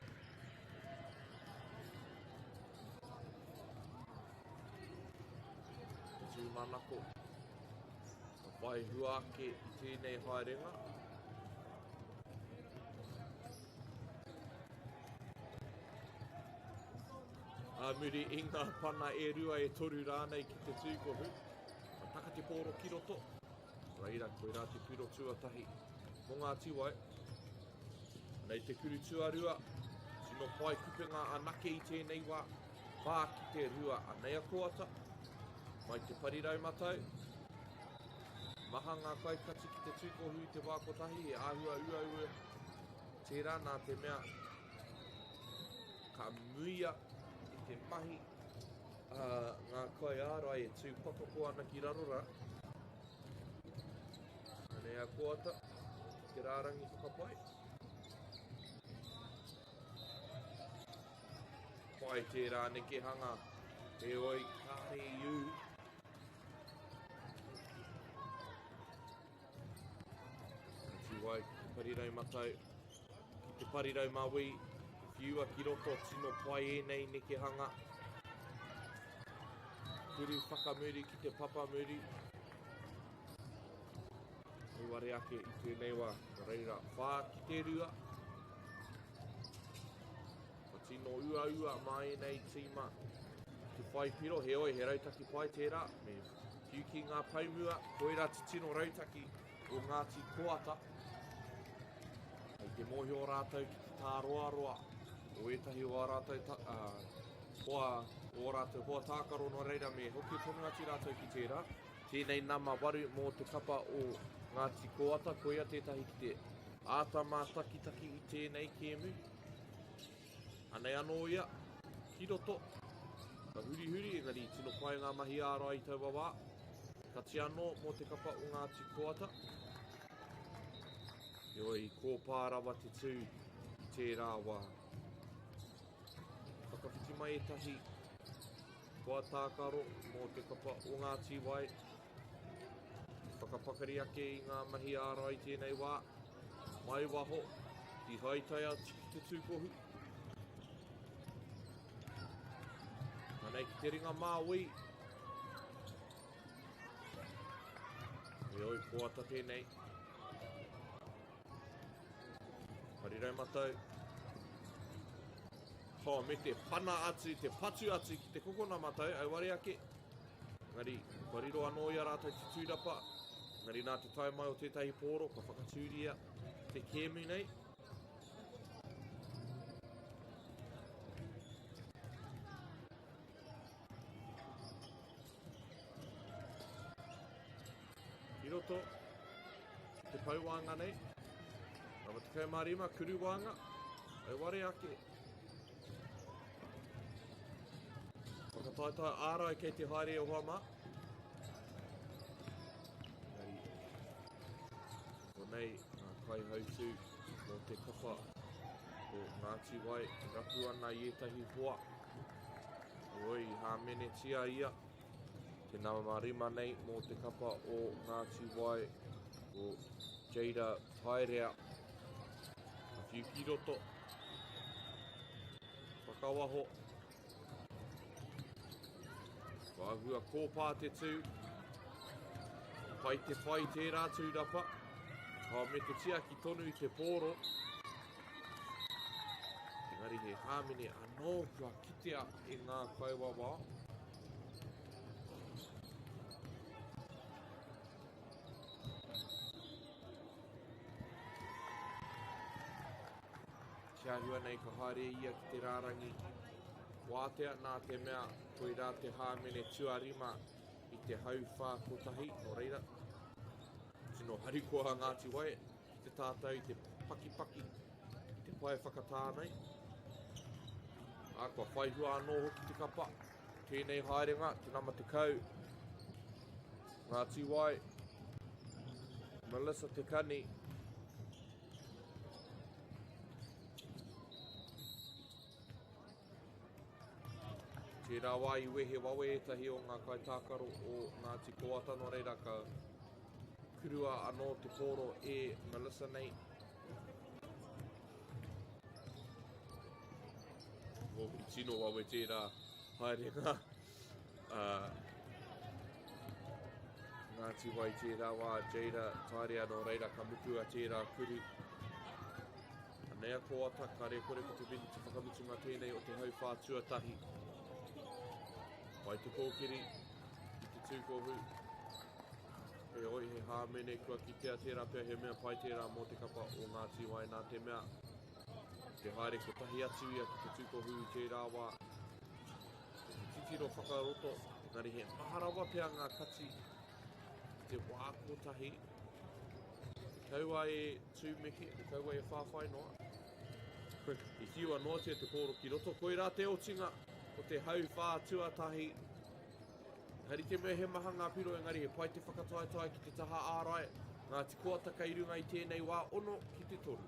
Te tūmanako, ka whai huake i tēnei haerenga. Muri i ngā pana e rua e toru rānei ki te tūkohu. Ka taka te pōro ki roto. Reira, koe rā te piro tuatahi mō Ngāti wai. Nei te kuru tuarua, tino pai kupenga anake i tēnei wā. Whā ki te rua anei a Koata. Mai te parirau matau. Maha ngā kaikati ki te tūkohu i te wākotahi, e āhua uaua. Tērā nā te mea ka muia te mahi ngā kai ārai e tū pakoko ana ki rarora. Nei a Koata, te rārangi whakapai. Pai tērā nekehanga, e oi kāre i u. Ngāti wai, te parirau matau, ki te parirau maui, whiua ki roto, tino pai e nei nekehanga. Kuru whakamuri ki te papamuri. Iware ake i tēnei wā, reira whā ki te rua. Ka tino ua mai nei tīma ki whai piro, he oi, he rautaki pai tērā. Me whiu ki ngā paumua, koera te tino rautaki o Ngāti Koata. Hei te mōhio rātou ki te tāroaroa. O etahi o rātou hoa o rātou hoa tākaro no reira me hoki tonu ati rātou ki tērā. Tēnei nama waru mō te kapa o Ngāti Koata, koia tētahi ki te ātama taki i tēnei kēmu. Anei anō ia, ki roto, ka huri, engari tino pai ngā mahi āroa i taua wā. Ka ti anō mō te kapa o Ngāti Koata. Ioi, kōpārawa te tū i tērā wā. Whakawhiti mai etahi kua tākaro mō te kapa o Ngāti Wai. Whakapakari ake i ngā mahi āroa i tēnei wā. Mai waho, i haitaia tiki te tūkohu. Anei ki te ringa māui. Ioi, Koata tēnei. Harirai matau. Me te pana atu, te patu atu ki te kokona matau, au ware ake. Ngari, wariro anō ia rātou te tūrapa. Ngari nā te taumai o tētahi pōro, ka whakatūria te kēmu nei. Ki roto, te pauwanga nei. Rawa te kaumārima, kuruwanga, au ware ake. Whakataitai ārai kei te haere o Hama. Ko nei, ngā kai hautū mō te kapa o Ngāti Wai, rapu ana i etahi hoa. Oi, hāmene tia ia. Te nama marima nei mō te kapa o Ngāti Wai o Jada Tairea. A whiu ki roto. Whakawaho. Wāhua kōpā te tū. Pai te whai tērā tūrapa. Hā me te tia ki tonu i te pōro. Engari he hāmene anō kua kitea e ngā kauawa. Kia hua nei ka haere ia ki te rārangi. Wātea nā te mea koe rā te hāmene tuarima i te hauwhā kotahi o reira. Tino harikoa Ngāti Wai ki te tātou i te paki, i te pai whakatānei. Kua whaihua anō hoki te kapa. Tēnei haerenga, te nama te kau. Ngāti Wai. Melissa te kani. Tērā wā i wehe wawe etahi o ngā kai tākaro o Ngāti Koata no reira ka kurua anō te pōro e Melissa nei. O i tino wawe tērā haerenga. Ngāti Wai tērā wā Jada Tairea no reira ka mutua tērā kuru. Anea Koata, ka rekore ko te vini te whakamutunga tēnei o te hauwhā tuatahi. Poitūkohu kiri ki te tūkohu. He oi he hāmene kua kitea tērā pia he mea pai tērā mō te kapa o Ngāti Wai nā te mea. Te haere ko tahi atu ia ki te tūkohu tērā wā. Titiro whakaroto, ngari he maharawa pia ngā kati te wā kotahi. Te kaua e tūmeke, te kaua e whāwhai noa. I hiua noa te pōro ki roto, koe rā te otinga. O te hauwhā tuatahi. Hari te mea he maha ngā piro engari he pai te whakataitai ki te taha ārai. Ngāti Koata kei runga i tēnei wā ono ki te toru.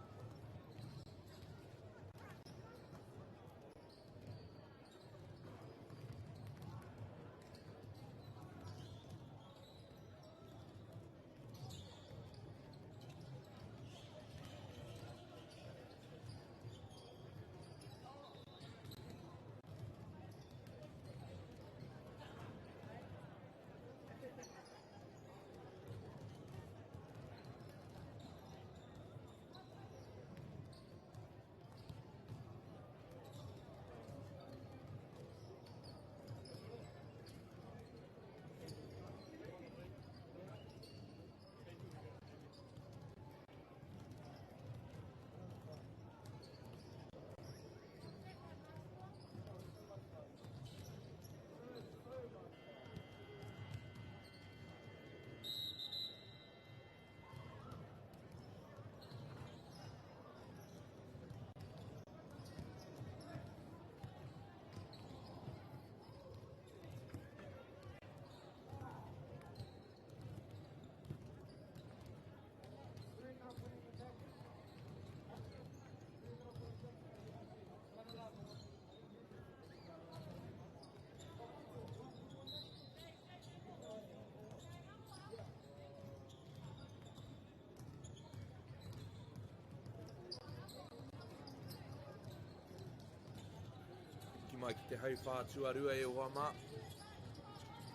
mai ki te hau whātuarua e hoa mā.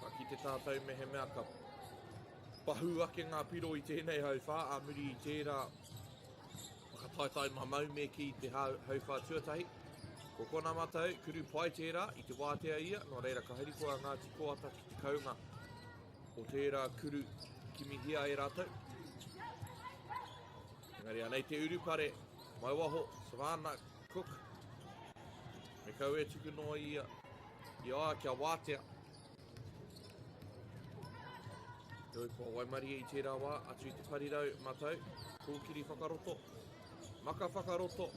Ka ki te tātou me he mea ka pahu ake ngā piro i tēnei hau whā, a muri i tērā whakataitai mamau me ki te hau whātuatahi. Ko kona matau, kuru pai tērā i te wātea ia, no reira ka harikoa Ngāti Koata ki te kaunga o tērā kuru kimihia e rātou. Engari anei te urupare, mai waho, Savannah Cook. Me kau e tuku noa i a kia wātea. Te oi kua waimari i tērā wā, atu i te parirau matau, kōkiri whakaroto, maka whakaroto,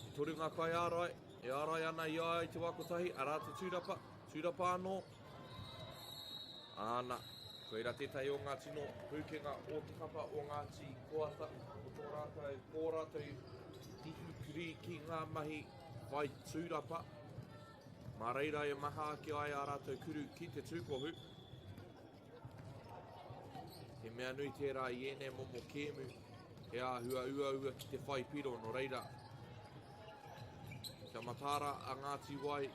i torunga kai ārai, e ārai ana i a i te wakotahi, arā te tūrapa anō. Āna, koeira tētai o ngā tino pūkenga o te kapa o Ngāti Koata, o tō rātou, kō rātou tihu kuri ki ngā mahi vai tūrapa. Mā reira e maha ake ai a rātou kuru ki te tūkohu. He mea nui tērā i ene momo kēmu, he āhua ua ki te whai piro no reira. Kia matara a Ngāti Wai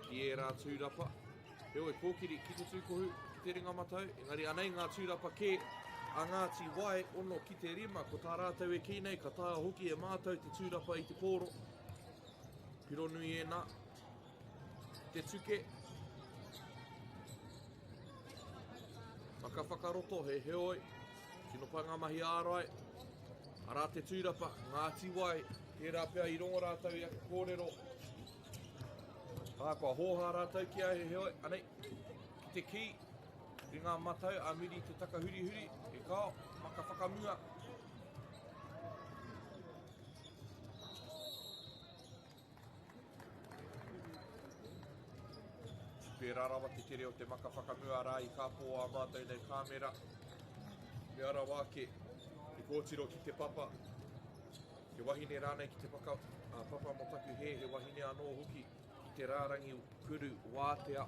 ki e rā tūrapa. He oi kōkiri ki te tūkohu, ki te ringa matau, engari anei ngā tūrapa ke a Ngāti Wai ono ki te rima, ko tā rātou e ki nei, ka tā hoki e mātou te tūrapa i te kōro. Piro nui e nā, te tuke. Maka whakaroto, he heoi, tino panga mahi ārai, arā te tūrapa, Ngāti Wai, tērā pia i rongo rātou i ake kōrero. Kua hoha rātou ki ai he heoi, anei, ki te ki, i ngā matau, a miri te takahuri-huri, e kao, maka whakamua. Pērā rawa te tere o te maka whakamua rā i kāpō a mātou nei kāmera. Me ara wāke, i kōtiro ki te papa. He wahine rānei ki te papa mo taku he wahine anō hoki. Te rārangi kuru wātea.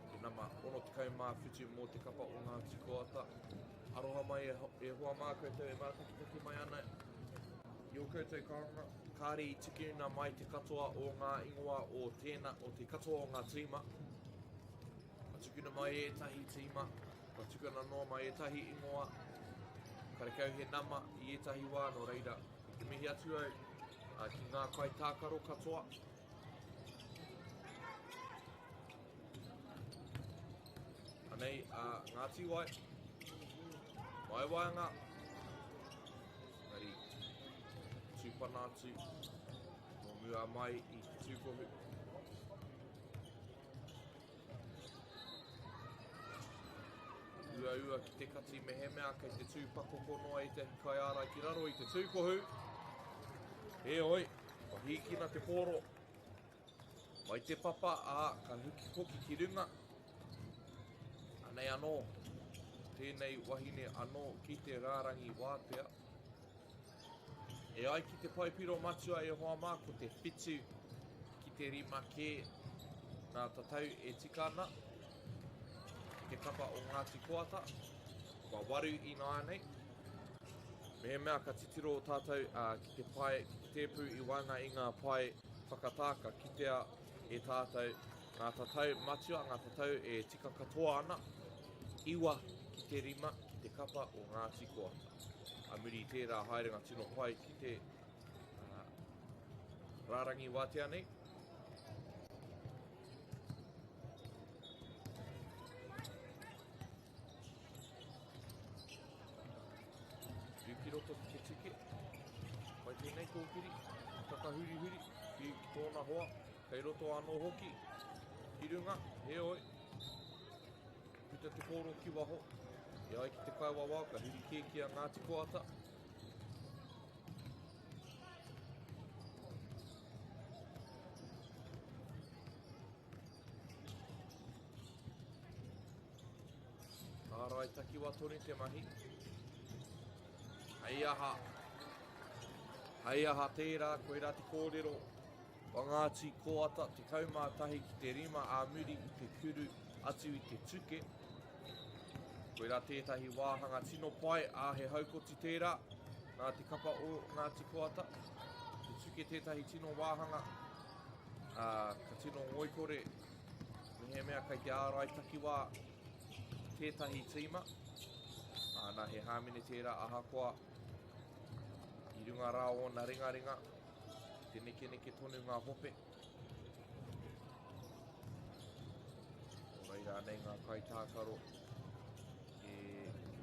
Te nama ono te kaumāwhitu mō te kapa o Ngāti Koata. Aroha mai e hoa mā koutou e mātakitaki mai ana. I o koutou kāinga, kāre i tukuna mai te katoa o ngā ingoa o tēnā, o te katoa o ngā tīma. Ka tukuna mai e tahi tīma, ka tukuna noa mai e tahi ingoa. Ka rekau he nama i e tahi wā no reira. Ke mihi atu au, ki ngā kai tākaro katoa. Anei, Ngāti Wai, mai waianga, ngari, tūpana atu, no mua mai i te tūkohu. Ua ki te kati mehe mea, kei te tūpako noa i te kai ārai ki raro i te tūkohu. E oi, ka hikina te pōro. Mai te papa, ka hoki ki runga. Anei anō, tēnei wahine anō ki te rārangi wātea. E ai ki te paipiro matua e hoa mā, ko te whitu ki te rima ke nā tatau e tikana. Ki te kapa o Ngāti Koata, kua waru i nānei. Me mea ka titiro o tātou ki te pai, ki te tepu i wanga i ngā pai whakatāka ki tea e tātou ngā tatau matua, ngā tatau e tika katoa ana. Iwa ki te rima, ki te kapa o Ngāti Koata. A muri tērā haerenga tino pai ki te rārangi wātea nei. Roto ki te tike, mai tēnei kōkiri, takahuri-huri, ki tōna hoa, kei roto anō hoki, ki runga, he oi, puta te kōro ki waho, e ai ki te kaiwawa, ka huri ke ki a Ngāti Koata. Ārai takiwa toni te mahi. Hei aha tērā, koe rā te kōrero wa Ngāti Koata, te kaumātahi ki te rima a muri i te kuru atu i te tuke. Koe rā tētahi wāhanga tino pai a he haukoti tērā, nā te kapa o Ngāti Koata. Te tuke tētahi tino wāhanga, ka tino ngoikore, me he mea kai te ārai takiwā tētahi tīma. Nā he hāmene tērā ahakoa, I runga rā o nā ringa, te neke tonu ngā hope. O reira nei ngā kai tākaro, e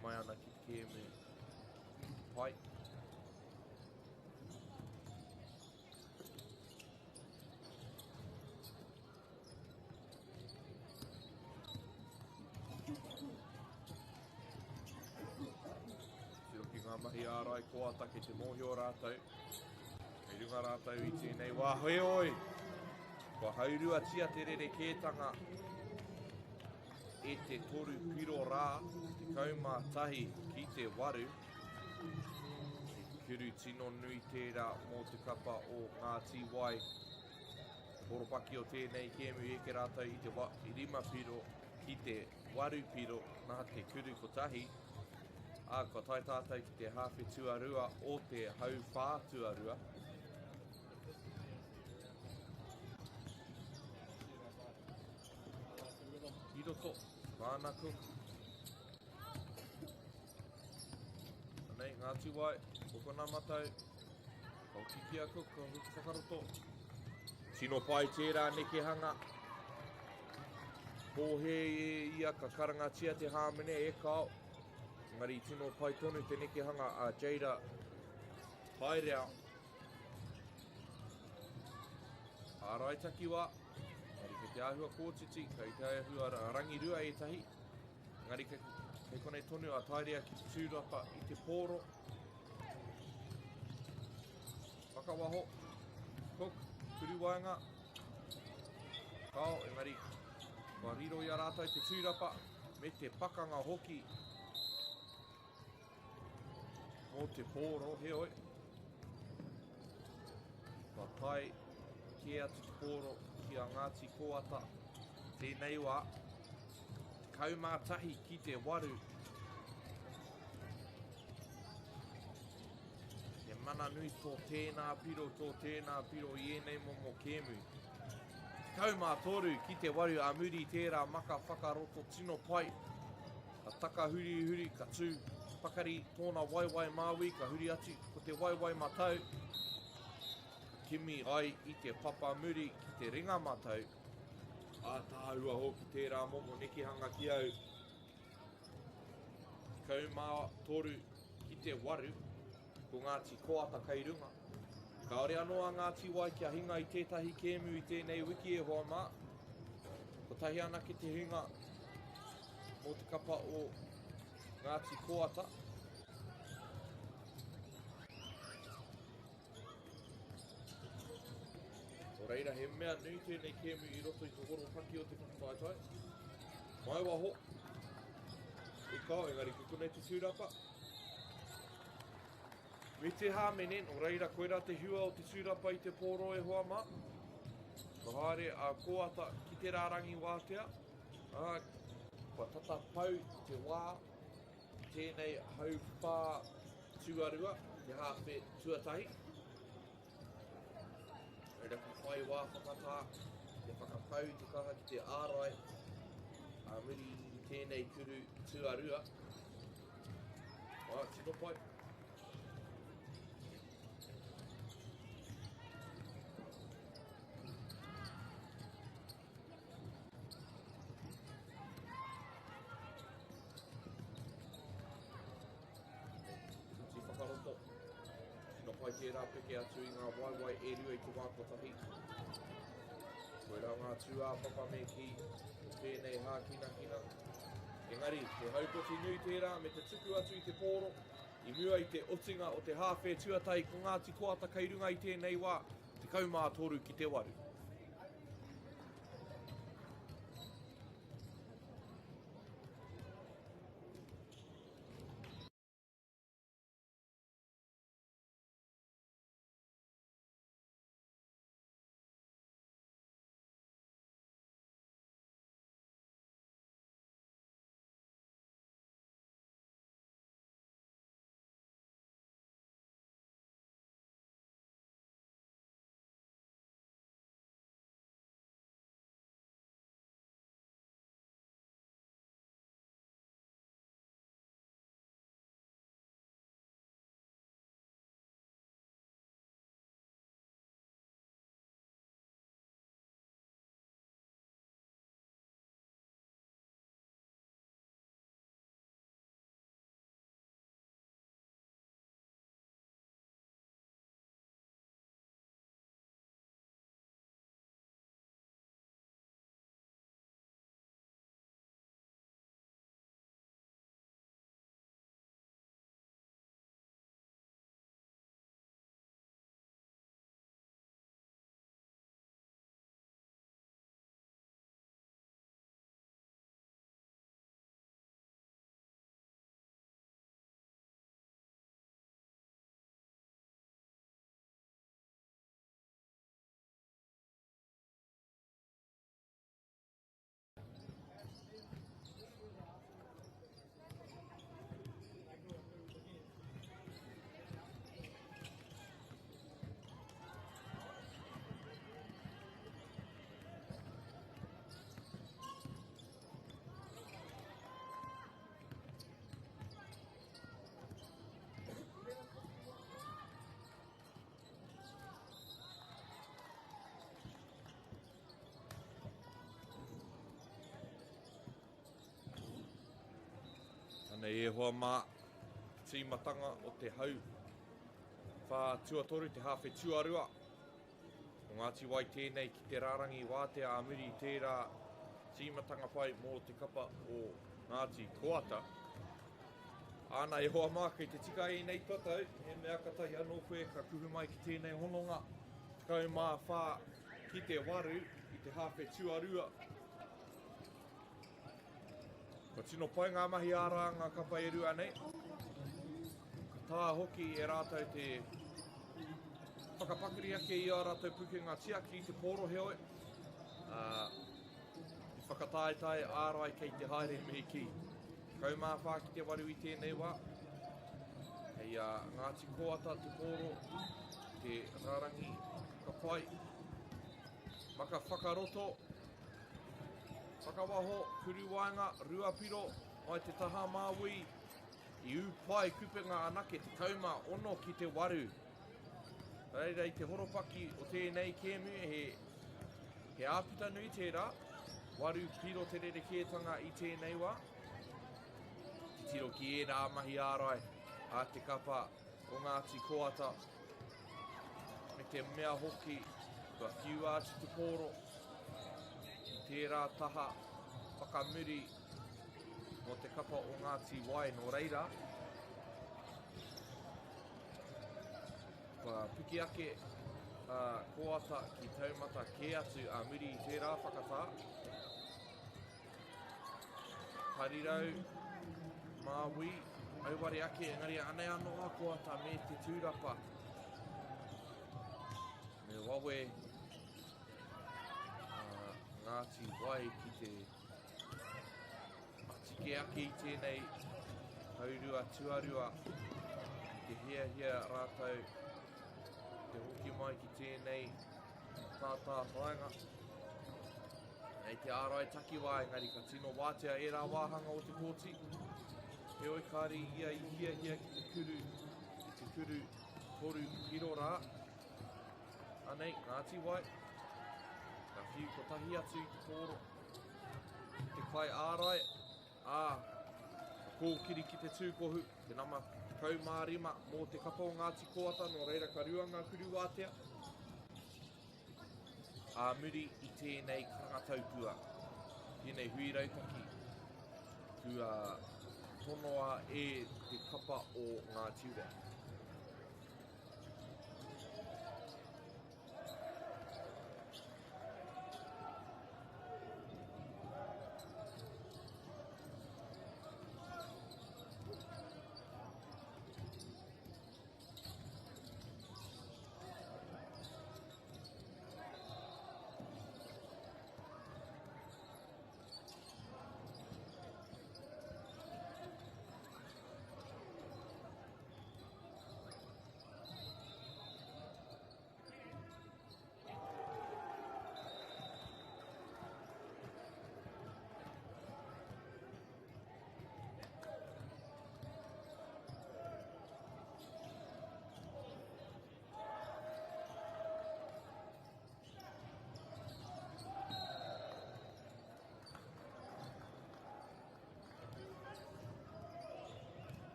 mai ana ki te kēmu pai. Mahi ārai koata ki te mōhio rātau. Hei runga rātau I tēnei wā hoi oi. Kua haurua tia te rere kētanga e te toru piro rā, te kaumātahi ki te waru. Te kuru tino nui tērā mō te kapa o Ngāti Wai. Horopaki o tēnei kēmu eke rātau I rima piro ki te waru piro nā te kuru kotahi. Ko tai tātai ki te hawhi tuarua o te hauwhā tuarua. I roto, whānaku. Nei, Ngāti Wai, kokona matau. Kau kiki aku, kau huki whakaroto. Tino pai tērā nekehanga. Pōhe ia ka karangatia te hāmene e kao. Ngari tino pai tonu te nekehanga a Jada Tairea. Ārai takiwā, ngari ke te āhua kōtiti, kei te āhua rangirua e tahi. Ngari kei konei tonu a Tairea ki te tūrapa I te pōro. Whakawaho, kuk, kuruwainga. Kao, engari, kua riro I a rātai te tūrapa, me te pakanga hoki. O te pōro, he oi. Ka tai ki atu te pōro ki a Ngāti Koata. Tēnei wā, te kaumātahi ki te waru. Te mana nui tō tēnā piro I enei momo kēmu. Te kaumātoru ki te waru a muri tērā maka whakaroto tino pai. Ka taka huri ka tū. Pakari tōna waiwai māui, ka huri atu ko te waiwai matau. Kimi ai I te papa muri ki te ringa matau. Tāhua hoki tērā momo nekehanga ki au. Kaumā toru ki te waru, ko Ngāti Koata kei runga. Kaore anoa Ngāti Wai kia hinga I tētahi kēmu I tēnei wiki e hoa mā. Ko tahi ana ki te hinga mō te kapa o Ngāti Koata. O reira, he mea nui tēnei kēmu I roto I te horopaki o te whakataitai. Mai waho. E kao, engari ki konei te tūrapa. Me te hāmenen, o reira, koera te hua o te tūrapa I te pōro e hoa mā. Ko haere a Koata ki te rārangi wātea. Kua tata pau te wā. Tēnei hauwhā tuarua, te hawhe tuatahi. Reira ka whai wā whakatā, te whakapau te kaha ki te ārai. A muri tēnei kuru tuarua. Tino pai. Pai tērā peke atu I ngā waiwai e rua I te wākotahi. Koera ngā tūā papa me ki o tēnei hākina. Engari, te haukoti nui tērā me te tuku atu I te pōro. I mua I te utinga o te hāwhe tuatai ko Ngāti Koata kei runga I tēnei wā. Te kaumātoru ki te waru. Ana e hoa mā tīmatanga o te hau wha tuatoru te hawhe tuarua. O Ngāti Wai tēnei ki te rārangi wātea a muri tērā tīmatanga pai mō te kapa o Ngāti Koata. Ana e hoa mā kei te tika i nei tatau, he mea katahi anō koe ka kuhu mai ki tēnei hononga. Kau mā whā ki te waru i te hawhe tuarua. Ka tino pai ngā mahi ārā ngā kapa e rua nei. Ka tā hoki e rātou te whakapakuri ake i a rātou pukenga tia ki te pōro heoi. I whakatāetai ārai kei te haere mihi ki. Kau mā whā ki te waru i tēnei wā. Hei Ngāti Koata te pōro, te rarangi ka pai. Maka whakaroto, whakawaho, kuruwainga, ruapiro, mai te taha māui, i upai kupenga anake te kauma ono ki te waru. Reira i te horopaki o tēnei kēmu he āpita nui tērā, waru piro te rerekētanga i tēnei wā. Te tiro ki e rā mahi ārai a te kapa o Ngāti Koata. Me te mea hoki, kua whiu āti te pōro, i tērā taha whakamuri mo te kapa o Ngāti Wai no reira. Kua piki ake Koata ki taumata ke atu a muri i tērā whakatā. Harirau, māui, auware ake, engari anei anoa Koata me te tūrapa. Me wawe Ngāti Wai ki te atike ake i tēnei haurua tuarua. Te hia rātou, te hoki mai ki tēnei tātā whainga. Nei te ārai takiwā, engari ka tino wātea e rā wāhanga o te kōti. He oi kāri ia i hia ki te kuru toru piro rā. Anei, Ngāti Wai, ka whiu kotahi atu i te pōro. Te kai ārai, ka kōkiri ki te tūkohu, te nama kaumārima mō te kapa o Ngāti Koata, no reira ka rua ngā kuru wātea. A muri i tēnei karangataupua, tēnei hui rautaki, kua tonoa e te kapa o Ngāti Ure.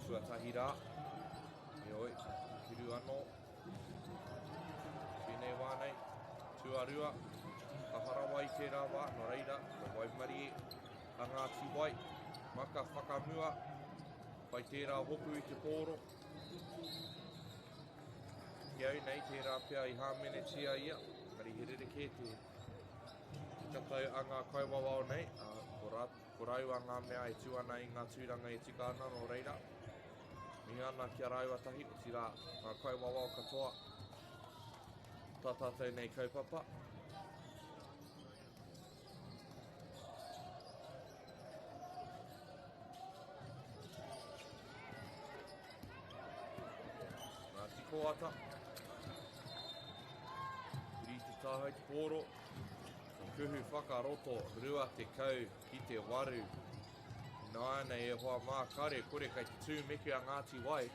Tuatahi rā, e oi, kiru anō, tēnei wānei, tuarua, ka harawai tērā wā, no reira, ka waimari a Ngāti Wai, maka whakamua, pai tērā hopu i te pōro. Ki au nei, tērā pia i hāmene tia ia, kari he rereke te katau a ngā kaiwawao nei, ko rau a ngā mea e tuana i ngā tūranga e tika ana no reira. Mi ana kia rau atahi, o tira ngā kaiwawao katoa. Tā tātou nei kaupapa. Ngāti Koata. Kuri te tāhau te pōro. Ka kuhu whakaroto rua te kau ki te waru. Nā nei e hoa mā kare kore kai te tūmeke a Ngāti Wai.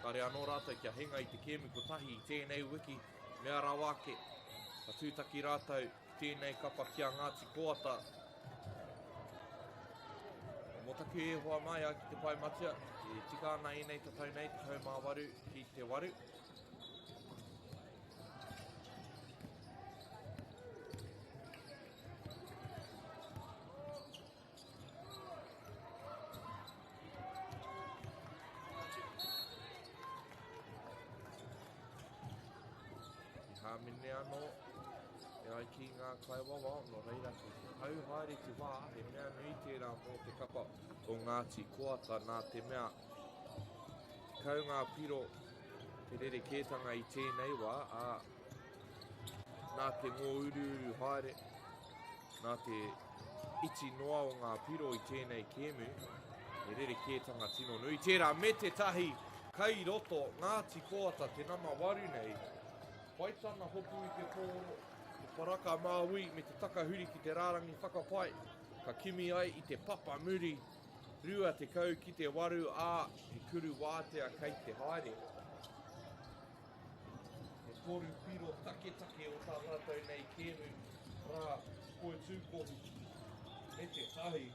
Kare anō rātou kia henga i te kēmu kotahi i tēnei wiki. Mea rawake, ka tūtaki rātou ki tēnei kapa ki a Ngāti Koata. Motaku e hoa mai a ki te pai matia. E tika ana i nei tatau nei te kaumā waru ki te waru. Hāmene anō, e ai ki ngā kaiwawa, no reira ki te hau haere te wā, he mea nui tērā mō te kapa o Ngāti Koata nā te mea. Te kau ngā piro, te rere kētanga i tēnei wā, nā te ngō uru haere, nā te iti noa o ngā piro i tēnei kēmu, e rere kētanga tino nui tērā me te tahi, kai roto, Ngāti Koata, te nama waru nei, Waitana hopu i te kōro, te paraka māui me te takahuri ki te rārangi whakapai. Ka kimi ai i te papa muri, rua te kau ki te waru he kuru wātea kei te haere. He toru piro take o tā rātou nei kēmu rā Poitūkohu me te tahi.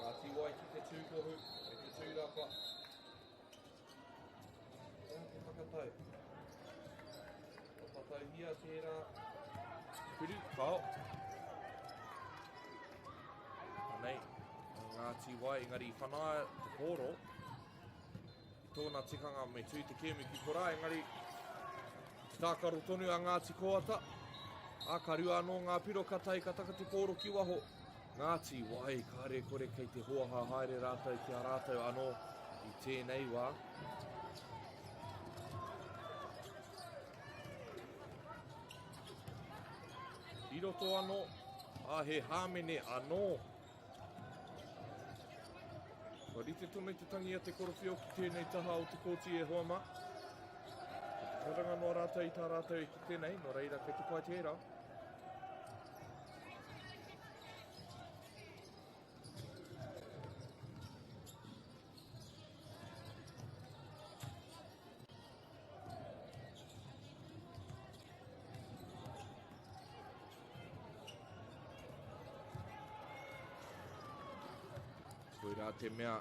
Ngāti Wai ki te tūkohu, me te tūrapa. Te whakatau. Whakatau hia tērā. Kuru, kao. Nei, Ngāti Wai, engari whanaia te kōro. Tōna tikanga me tū te kēmu ki korā, engari te tākaro tonu a Ngāti Koata. Ka rua anō ngā piro katai ka taka te kōro ki waho. Ngāti Wai, kare kore kei te hoaha haere rātou ki a rātou anō i tēnei wā. I roto anō, he hāmene anō. Ka rite tonu te tangi a te korowhio ki tēnei taha o te kōti e hoa mā. Te karanga no rātou i tā rātou i ki tēnei, no reira kei te pai tērā. Koe rā te mea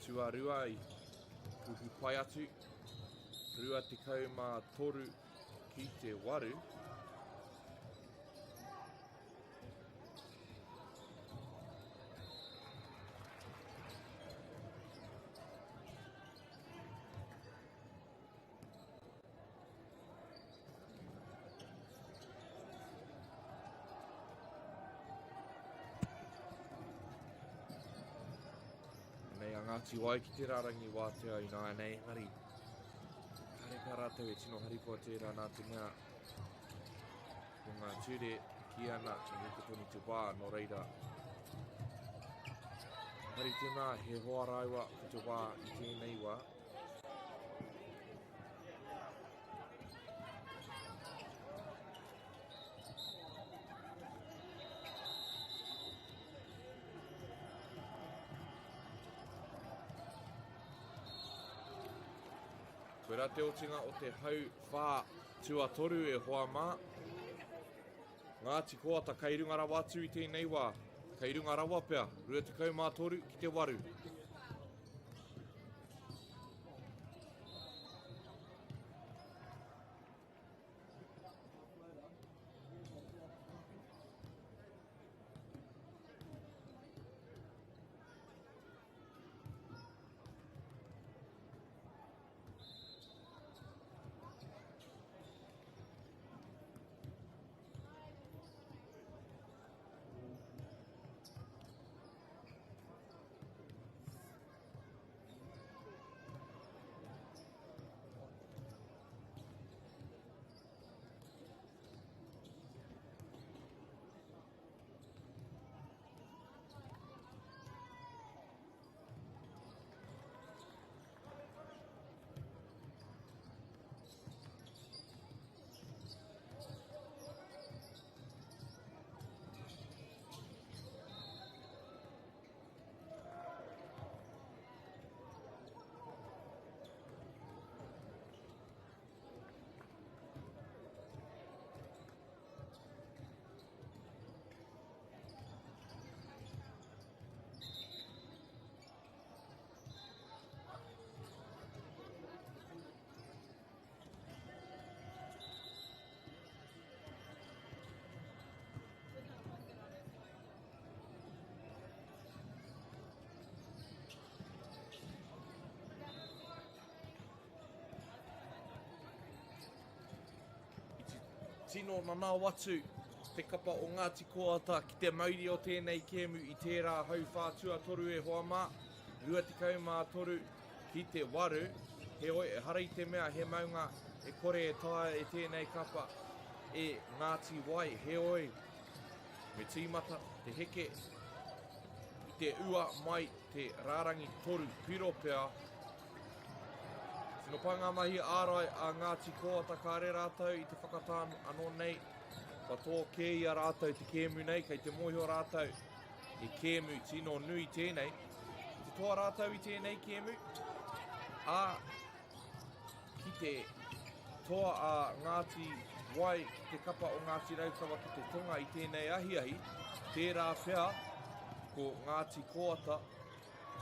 tuarua i kuhu pai atu, rua te kaumā toru ki te waru. Nei a Ngāti Wai ki te rārangi wātea i nā nei, engari kare ka rātou e tino harikoa tērā nā te mea ko ngā ture ki ana e heke toni te wā no reira. Hari te mea he hoa raiwa ki te wā i tēnei wā. Koe rā te otinga o te hau whā tuatoru e hoa mā. Ngāti Koata kei runga rawa atu i tēnei wā. Kei runga rawa pea, rua te kaumā toru ki te waru. tino na nā watu te kapa o Ngāti Koata ki te mauri o tēnei kēmu i tērā hau whātua toru e hoa mā, 23 ki te waru, he oi e hara i te mea he maunga e kore e tae e tēnei kapa e Ngāti Wai, he oi me tīmata te heke i te ua mai te rārangi toru piro pea. Tino panga mahi ārai a Ngāti Koata ka re rātou i te whakatānu anō nei, pa tō kē ia rātou te kēmu nei, kei te mohio rātou e kēmu tino nui tēnei. Te toa rātou i tēnei kēmu, a ki te toa a Ngāti Wai, ki te kapa o Ngāti Raukawa ki te tonga i tēnei ahiahi, tērā pea ko Ngāti Koata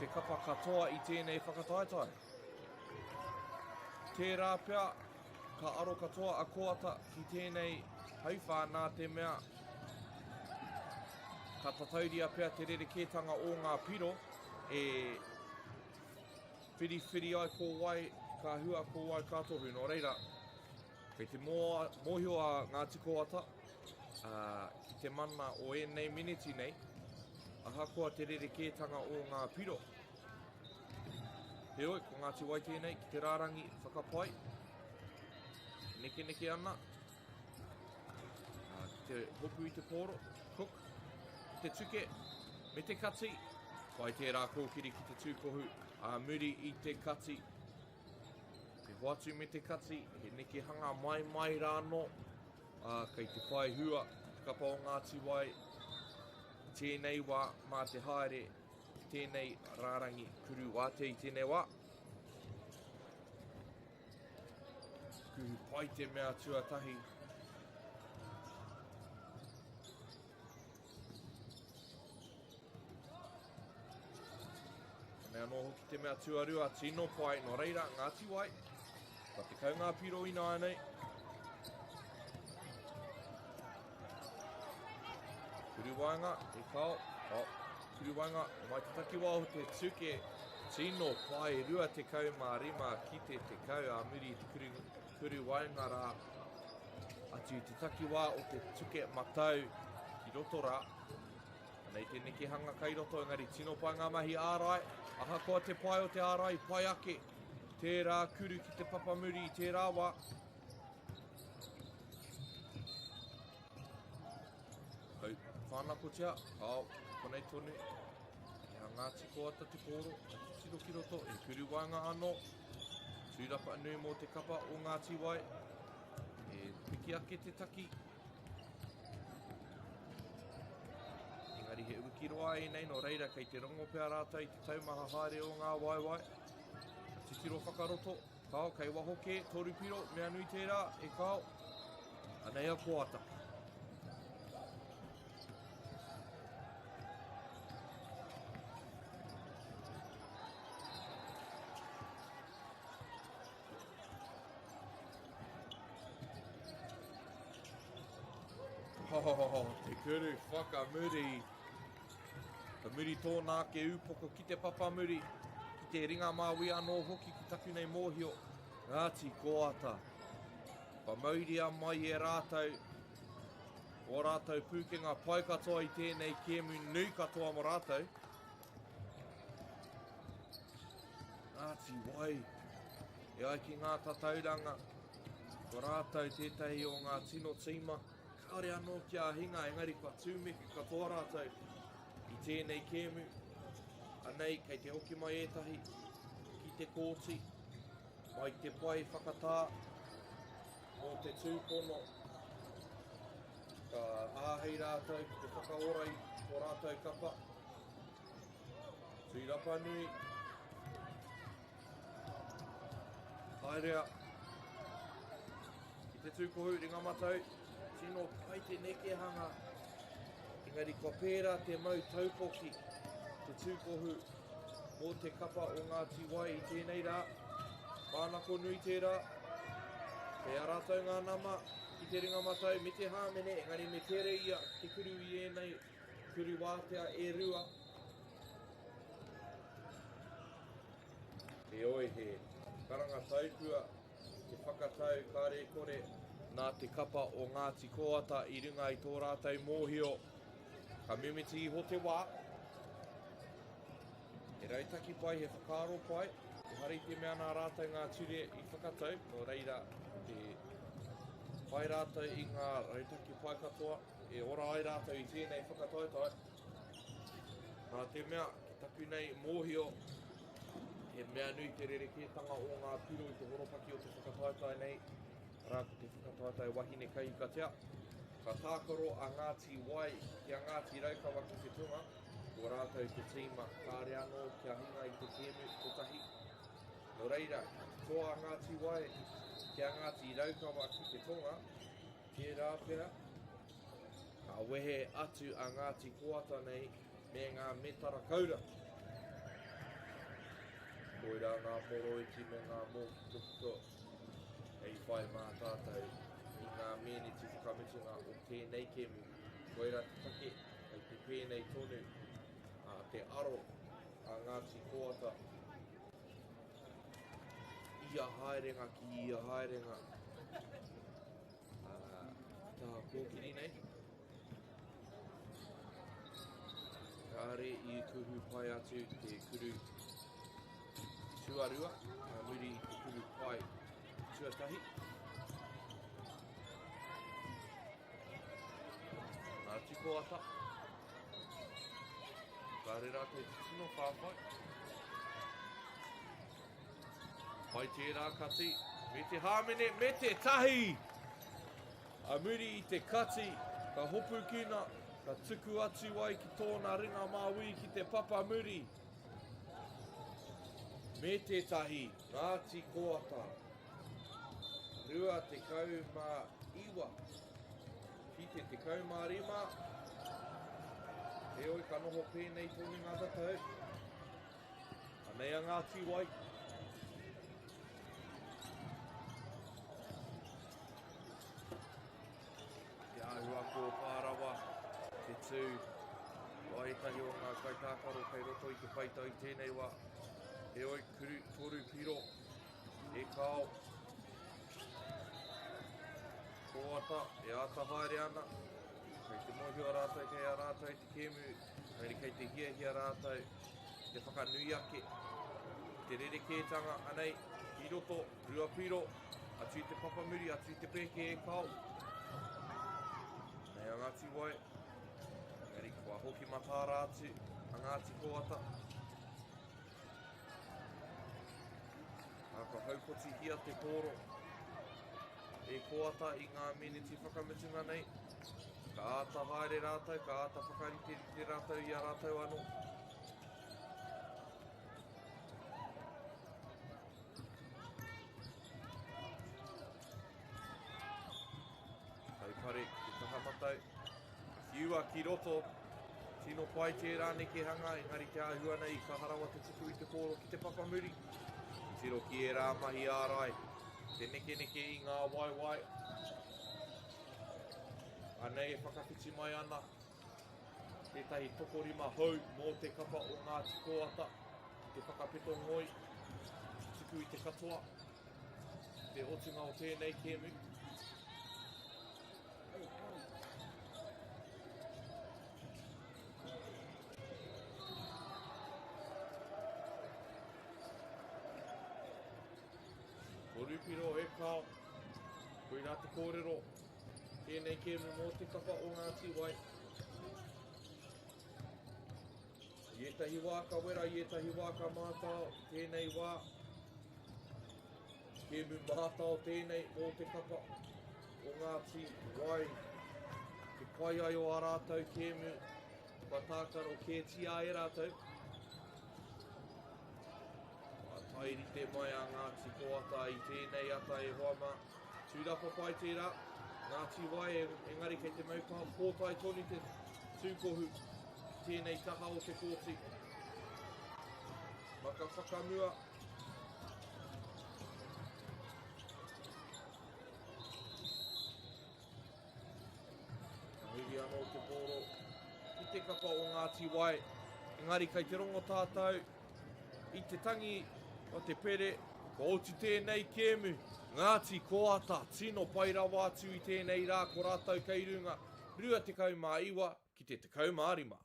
te kapa katoa i tēnei whakataetai. Tērā pea ka aro katoa a Koata ki tēnei hauwha nā te mea ka tatauria pea te rerekētanga o ngā piro e whiri ai ko wai, ka hua ko wai katohu no reira. Kei te mōhio a Ngāti Koata, ki te mana o enei miniti nei, ahakoa te rerekētanga o ngā piro. He oi, ko Ngāti Wai tēnei, ki te rārangi whakapai, neke ana, ki te hopu i te pōro, cook, ki te tuke, me te kati, wai tērā kōkiri ki te tūkohu, muri i te kati, te hoatu me te kati, he neke hanga mai rāno, kei te whai hua, te kapa o Ngāti Wai, tēnei wā mā te haere, tēnei rārangi kuru wāte i tēnei wā. Kuru pai te mea tuatahi. Nea no hoki te mea tuarua, tino pai no reira, Ngāti Wai. Ka te kaunga piro ina anei. Kuruwainga, e kao. Kuruwainga, mai te takiwa o te tuke. Tino pai rua te kaumārima ki te kau a muri te kuruwainga rā. Atu te takiwa o te tuke matau ki Rotorua. Nei te neke hanga kai roto, engari tino pai ngā mahi ārai. Ahakoa te pai o te ārai, pai ake. Tērā kuru ki te papamuri i tērā wā. Hau, whānakotia, hau, konei tonu. Ia Ngāti Koata te kōro, a te tiro ki roto, e kuruwainga anō. Tūrapa nui mō te kapa o Ngāti Wai. E piki ake te taki. Engari he ukiroa e nei no reira kei te rongo pēr rātou i te taumaha haere o ngā waiwai. Te tiro whakaroto, kao, kei wahoke, toru piro, mea nui tērā, e kao, anei a Koata. Te kuru whakamuri. Ka muri tōnā ke upoko ki te papamuri. Te ringa māwi anō hoki ki taku nei mōhio, Ngāti Koata. Pa mauria mai e rātou, o rātou pūkenga pai katoa i tēnei kēmu nui katoa mo rātou. Ngāti Wai, e ai ki ngā tatauranga, ko rātou tētahi o ngā tino tīma, kaore anō kia hinga, engari kua tūmeku katoa rātou i tēnei kēmu. Anei, kei te hoki mai etahi, ki te kōti, mai te pai whakatā, o te tūpono, ka āhei rātou, ki te whakaorai, o rātou kapa. Tūrapa nui. Haerea. Ki te tūkohu ringa matau, tino pai te neke hanga. Engari kua pērā te mau taupoki. Te tūkohu mō te kapa o Ngāti Wai i tēnei rā. Pānako nui tērā. Pea rātou ngā nama i te ringa matau me te hāmene, engari me tere ia te kuru i enei, kuru wātea e rua. He oi he karanga taupua, te whakatau kāre kore nā te kapa o Ngāti Koata I runga I tō rātou mōhio. Ka mimiti I ho te wā. E raitaki pai, he whakaaro pai. E harite mea nā rātou ngā ture I whakatau. No reira, te pai rātou I ngā raitaki pai katoa. E ora ai rātou I tēnei whakatautai. Nā te mea, ki taku nei mōhio, he mea nui te rerekētanga o ngā piro I te horopaki o te whakatautai nei. Rā ko te whakatautai wahine kahikatea. Ka tākaro a Ngāti Wai ki a Ngāti Raukawa ki te tunga. Ko rātou te tīma kāre anō kia hinga I te kēmu kotahi. No reira, ki toa a Ngāti Wai ki a Ngāti Raukawa ki te tunga. Te rāpera. Ka wehe atu a Ngāti Koata nei me ngā metara kaura. Koira ngā moroiti me ngā mōkitukuto. Hei whai mā tātou I ngā meneti whakamitunga o tēnei kēmu. Koira te take, hei te pēnei tonu, te aro a Ngāti Koata. Ia haerenga ki ia haerenga. Tā kōkiri nei. Kāre I kuhu pai atu te kuru tuarua, muri I te kuru pai tuatahi. Ngāti Koata. Kāre rātou te tino whāwhai. Pai tērā kati, me te hāmene, me te tahi. A muri I te kati, ka hopu kina, ka tuku atu ai ki tōna ringa māui ki te papa muri. Me te tahi, Ngāti Koata. Rua te kau mā iwa. Ki te kau mā rima. He oi ka noho pēnei tōni ngā tatau. Anei a Ngāti Wai. Te āhua ko Pārawa. Te tū, wai tahi o ngā kaitākaro kei roto I te paitau I tēnei wā. He oi kuru toru piro, e kāo. Koata, e āta haere ana. Kei te mohio rātou kei a rātou I te kēmu. Kei kei te hia rātou, te whakanui ake. Te rerekētanga anei, I roto, rua piro. Atu I te papamuri, atu I te pēke e kāo. Nei a Ngāti Wai. Ngari kua hoki matāra atu a Ngāti Koata. Ka haupoti hia te kōro. E Koata I ngā meneti whakamitunga nei. Ka āta haere rātou, ka āta whakarite te rātou I a rātou anō. Taupare ki te tahamatau. Whiua ki roto, tino pai tērā neke hanga, engari te āhua nei ka harawa te tuku I te kōro ki te papamuri. Tiro ki e rā mahi ārai, te neke I ngā waiwai. Anei e whakawhiti mai ana, tētahi tokorima hau mō te kapa o Ngāti Koata, te whakapeto ngoi, tuku I te katoa, te otunga o tēnei kēmu. Torupiro e kāo, koe rā te kōrero, tēnei kēmu mō te kapa o Ngāti Wai. Ietahi wā ka wera, ietahi wā ka mātao, tēnei wā. Kēmu mātao tēnei mō te kapa o Ngāti Wai. Te pai ai o a rātou kēmu, ka tākaro kē tia e rātou. Hairite mai a Ngāti Koata I tēnei ata e hoama. Tūrapa pai tērā, Ngāti Wai engari kei te maupā pōtai toni te tūkohu. Tēnei taha o te kōti. Maka whakamua. Hiri anō te pōro. Ki te kapa o Ngāti Wai. Engari kei te rongo tātou. I te tangi o te pere, Ko oti tēnei kēmu, Ngāti koata, tino pai rawa atu i tēnei rā ko rātou kei runga, rua tekau mā iwa ki te tekau mā rima.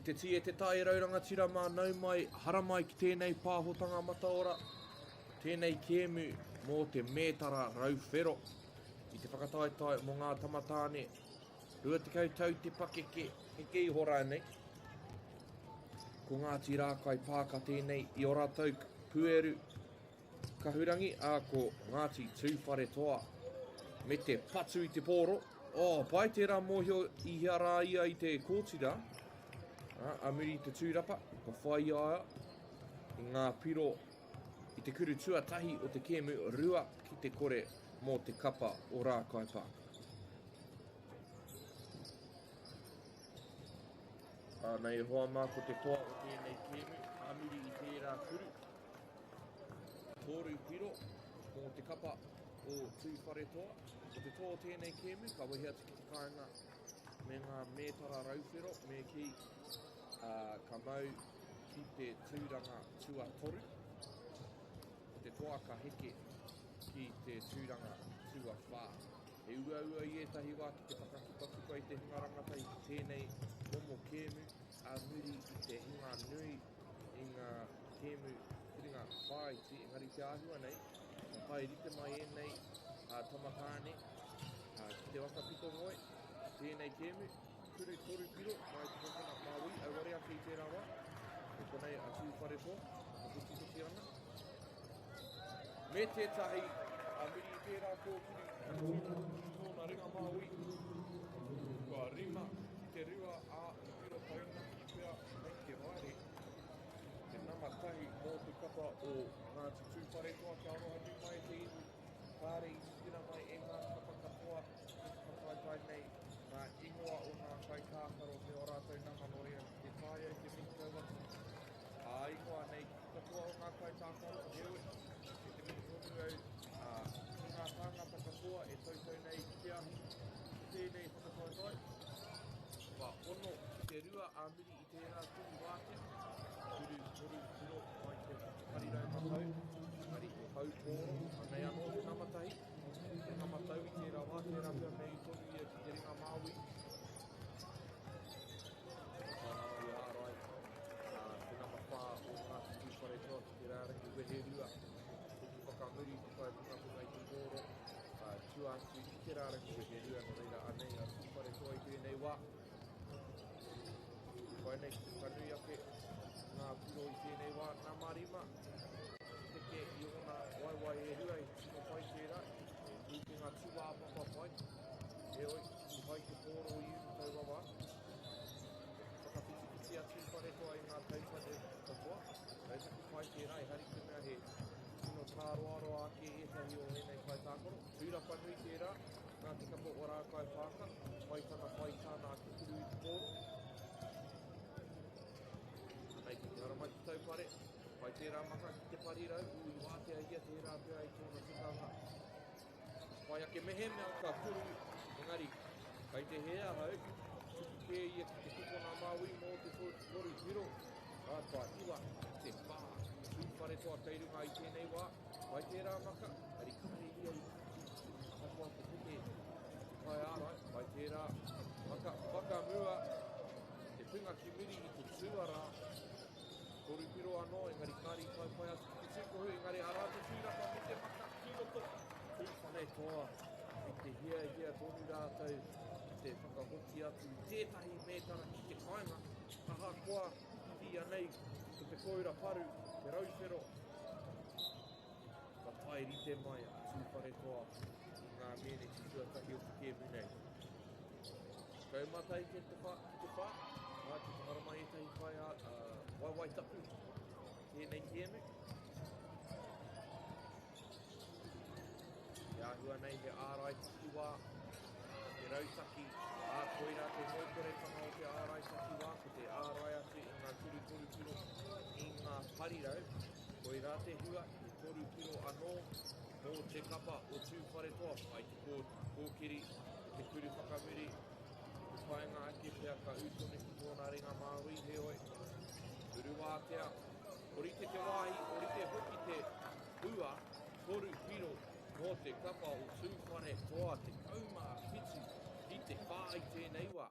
te tie te tai rauranga tira mā nau mai, hara mai ki tēnei pāhotanga mataora, tēnei kēmu mō te mētara rauwhero. I te whakataetai mō ngā tamatāne, rua te kautau te pakeke, e kei hora nei. Ko Ngāti Rākai pāka tēnei i ora tau pueru kahurangi, a ko Ngāti Tūwhare toa. Me te patu i te pōro, pai tērā mōhio i hiara ia i te kōtira, a muri i te tūrapa, ka whai aia, i ngā piro i te kuru tuatahi o te kēmu rua ki te kore mō te kapa o Rākai pāka. Nei hoa mā ko te toa o tēnei kēmu, a muri i tērā kuru. Tōru piro mō te kapa o Tūwhare toa. O te toa o tēnei kēmu, ka wahia te ki te kāinga me ngā mētara rauwhero, me ki ka mau ki te tūranga tua toru. O te toa ka heke ki te tūranga tua whā. E ua i etahi wā ki te whakakipatuka i te hinga rangatai ki tēnei momo kēmu, a muri i te hinga nui i ngā kēmu whiringa whāiti, engari te āhua nei, ka pai rite mai e nei tamatāne, ki te wakapito ngoi, tēnei kēmu, kuru toru piro, mai te hongona Māui, au ware ake i tērā wā, e konei a Tūwhare toa, a puti ana. Me tētahi, a muri i tērā kōkiri, tōna ringa Māui, kua rima te rua a piro paina i pia nei te waere, te namatahi mō te kapa o Ngāti Tūwhare toa, kia aroha ni mai te iwi, pāre i tira mai e ngā kapa katoa, whakaitai nei, ngā ingoa o ngā kai kākaro me o rātou namanoria, te tāia i te minkau atu. A ingoa nei katoa o ngā kai kākaro, hewe, e te minkonu au, i ngā tāngata katoa e tautau nei ki ahi, tēnei whakataitai. Wa ono ki te rua a muri i tērā tū wātea, kuru toru piro mai te whakarau matau, ari te haupōro, anei anō te namatahi, te namatau i tērā wā, tērā pia me i tonu ia ki te ringa Māui. Whanau i ārai, te namawhā o Ngāti Tūwhare toa ki te rārangi wehe rua, hoki whakamuri ki whai pungapunga i te kōro, tuātu i te rārangi wehe rua, no reira anei a Tūwhare toa i tēnei wā. Whai nei ki te whanui ake, ngā piro i tēnei wā, nā marima, teke i ona waiwai e rua i tino pai tērā, i te ngā tūwā papa pai, e oi, i hai te pōro i unu tau wawa, whakapiti atu whare toa i ngā taupane katoa, rei taku pai tērā, i hari te mea he tino tāroaro ake etahi o enei kai tākoro, tūrapa nui tērā, ngā te kapa o Rākai pāka, waitana whai tāna ki kuru i te pōro, nei ki te haramai te taupare, pai tērā maka ki te parirau, ui wātea ia tērā pia i tōna tukanga. Pai ake mehe mea ka kuru, engari, kai te hea hau, tuku kē ia ki te kukona Māui mō te toru piro, rātua iwa, te whā, Tūwhare toa teirunga i tēnei wā, pai tērā maka, ari kare ia i hapua te puke, te kai ārai, pai tērā maka, whakamua, te punga ki muri i te tūara, toru piro anō, engari kāri pai atu ki te tūkohu, engari arātu tūrapa me te maka ki roto. Tūwhare toa, i te hia tonu rātou, i te whakahoti atu, tētahi mētara ki te kāinga, aha koa, ki anei, ko te koira paru, te rauwhero. Ka tai rite mai a Tūwhare toa, i ngā mene ki tuatahi o te kēmu nei. Kaumata i te whā, ki te haramai e tahi whai waiwai tapu, tēnei kēmu. Te āhua nei he ārai taki wā, te rautaki, a koira te mōkoretanga o te ārai taki wā, ko te ārai atu i ngā turu toru piro, i ngā parirau, koira te hua, te toru piro anō, mō te kapa o Tūwhare toa, ai te kōkiri, te kuru whakamuri, te whaenga ake pia ka utone ki tōna ringa Māui, he oi. Uru wātea, orite te wāhi, orite hoki te hua, toru piro, mō te kapa o Tūwhare toa, te kaumā whitu, ki te whā i tēnei wā.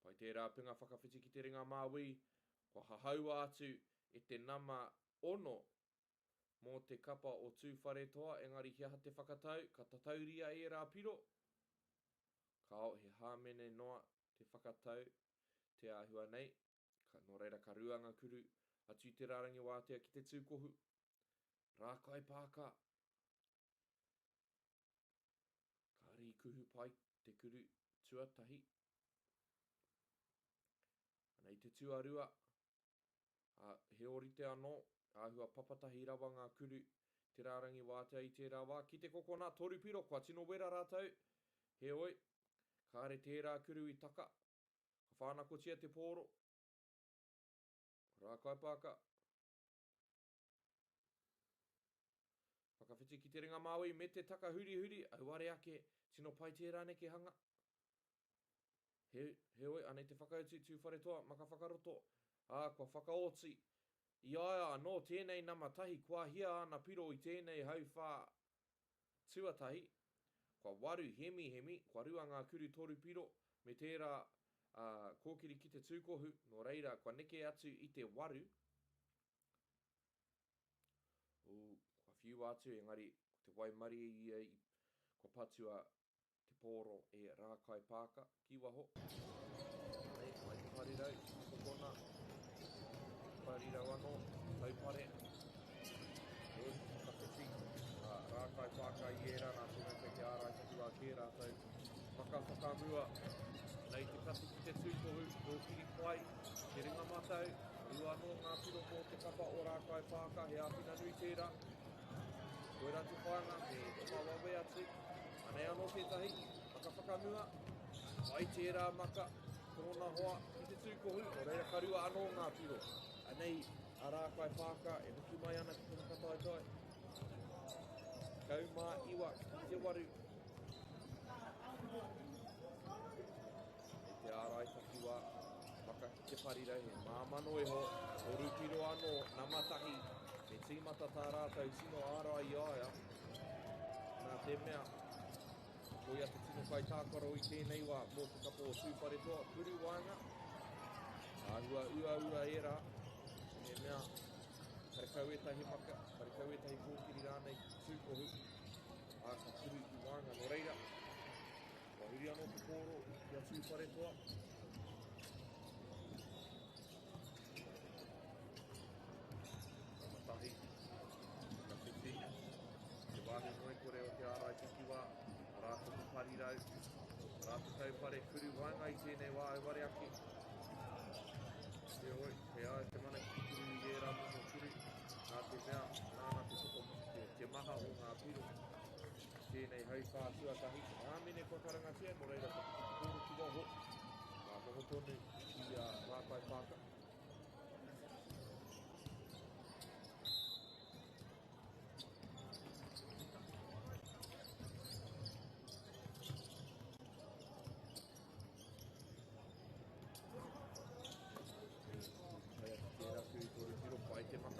Pai tērā pinga whakawhiti ki te ringa māui, ko hahaua atu e te nama ono mō te kapa o tūwhare toa, engari hiaha te whakatau, ka tatauria e rā piro. Ka o he hāmene noa te whakatau, te āhua nei, no reira ka ruanga kuru atu te rarangi wātea ki te tūkohu. Rākai pāka. Ka rī kuhu pai te kuru tuatahi. Nei te tuarua, he orite anō, āhua papatahi rawa ngā kuru te rārangi wātea i tērā wā. Ki te kokona toru piro, kua tino wera rātau. He oi, kāre tērā kuru i taka. Ka whānakotia te pōro. Rākai pāka. Whakawhiti ki te ringa māui me te taka huri huri, au are ake, tino pai tērā neki hanga. He oi, anei te whakautu tūwhare toa, maka whakaroto, kua whakaoti. I aia anō tēnei nama tahi, kua hia ana piro i tēnei hauwhā tuatahi. Kua waru hemi, kua rua ngā kuru toru piro, me tērā kōkiri ki te tūkohu, no reira, kua neke atu i te waru. Kua whiu atu, engari, te waimari i kua patua te pōro e rākai pāka, ki waho. Nei, mai te parirau, kokona, parirau anō, taupare. Whakawhiti, rākai pāka i era, nā tūnei te ki ārai tatua kē rātou. Whakamua, nei te kati ki te tūkohu, kōkiri pai, te ringa matau, rua anō ngā piro mō te kapa o rākai pāka, he āpina nui tērā. Koera te whaanga, he mawawe atu, anei anō tētahi, whakamua, ai tērā maka, korona hoa, ki te tūkohu, o reira karua anō ngā piro. Anei, a rākai pāka, e hoki mai ana ki tōna kataetai. Kau mā iwa, ki te waru. E te ārai takiwa, whaka ki te parirau, he māmano e ho, o rupiro anō, namatahi, me tīmata tā rātou, sino ārai i aia. Nā te mea, koia te tino kai tākaro i tēnei wā, mō te kapo o tūwhare toa, kuru wānga. Āhua ua era, me mea, karekau etahi maka, karekau etahi kōkiri rānei tūkohu, ka kuru i wānga no reira. Kua huri anō te pōro, kia tūwhare toa. Kamatahi, whakawhiti, te wāhi moe kore o te ārai takiwa, rātuku parirau, rātukau pare kuru wānga i tēnei wā auware ake. Te oi, te ai, te mana ki kuru i era mono kuru, nā te mea, nāna te tuko, te maha o ngā piro. Tēnei hauwhā tuatahi, āmene kua karangatia, no reira ka kōru ki waho, nā moho tonu i rākai pāka.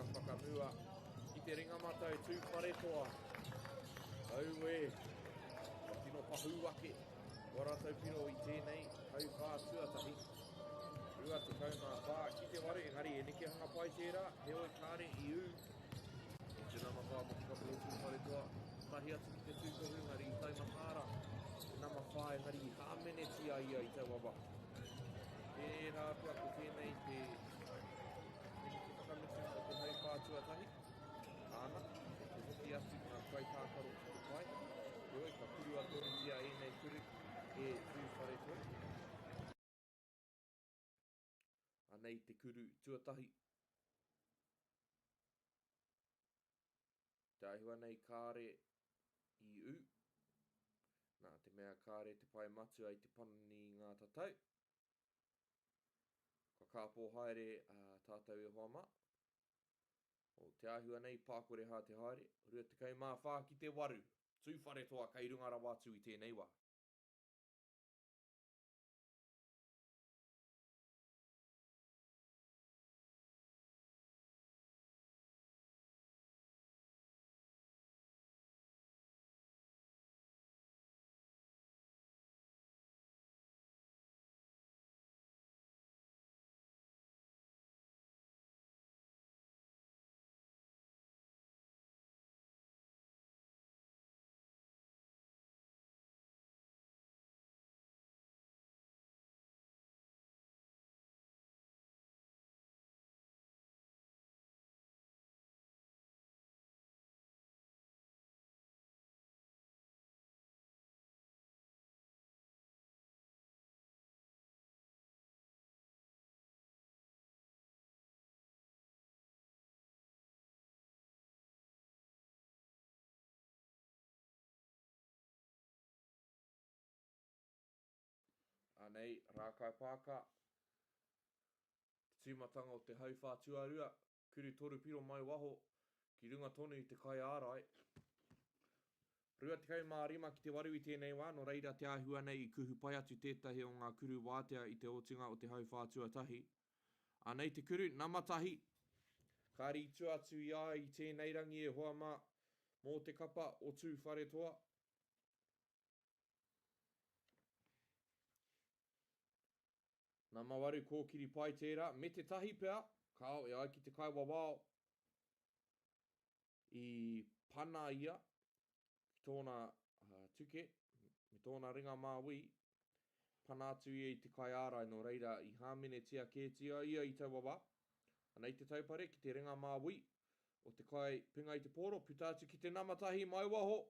Whakamua, ki te ringa matau tūwhare toa. Au e, ka tino pahu wake, o rātou piro i tēnei hauwhā tuatahi. Rua te kaumā whā ki te waru, engari e neke hanga pai tērā, he oi kāre i u. E te nama whā mo te kapo o tūwhare toa, tahi atu ki te tūkohu, engari i taimahara. Te nama whā, engari i hāmene tia ia i tau awa. Tērā tua ko tēnei te tuatahi, āna, te hoki atu ngā kai tākaro ki te pai, te oi, ka kuru atoni tia e nei kuru e tūwhare toi. Anei te kuru tuatahi. Te aihua nei kāre i u, nā te mea kāre te pai matu ai te panani ngā tatau. Ka kāpō haere tātou e hoa mā. O te āhua nei pākore hā te haere, rua te kaumā whā ki te waru, tūwhare toa kai rungara wātu i tēnei wā. Anei, rākai pāka, te tūmatanga o te hauwhā tuarua, kuru toru piro mai waho, ki runga tonu i te kai ārai. Rua te kau mā rima ki te waru i tēnei wā, no reira te āhua nei i kuhu pai atu tētahi o ngā kuru wātea i te otinga o te hauwhā tuatahi. Anei te kuru, namatahi, ka rītu atu ia i tēnei rangi e hoa mā mō te kapa o tū whare toa. Nā mawaru kōkiri pai tērā, me te tahi pēr, kao e ai ki te kai wawao i pana ia, ki tōna tuke, me tōna ringa māwi, pana atu ia i te kai ārai no reira i hāmene tia kētia ia i tau wawa. Anei te taupare ki te ringa māwi, o te kai pinga i te poro, puta atu ki te namatahi mai waho.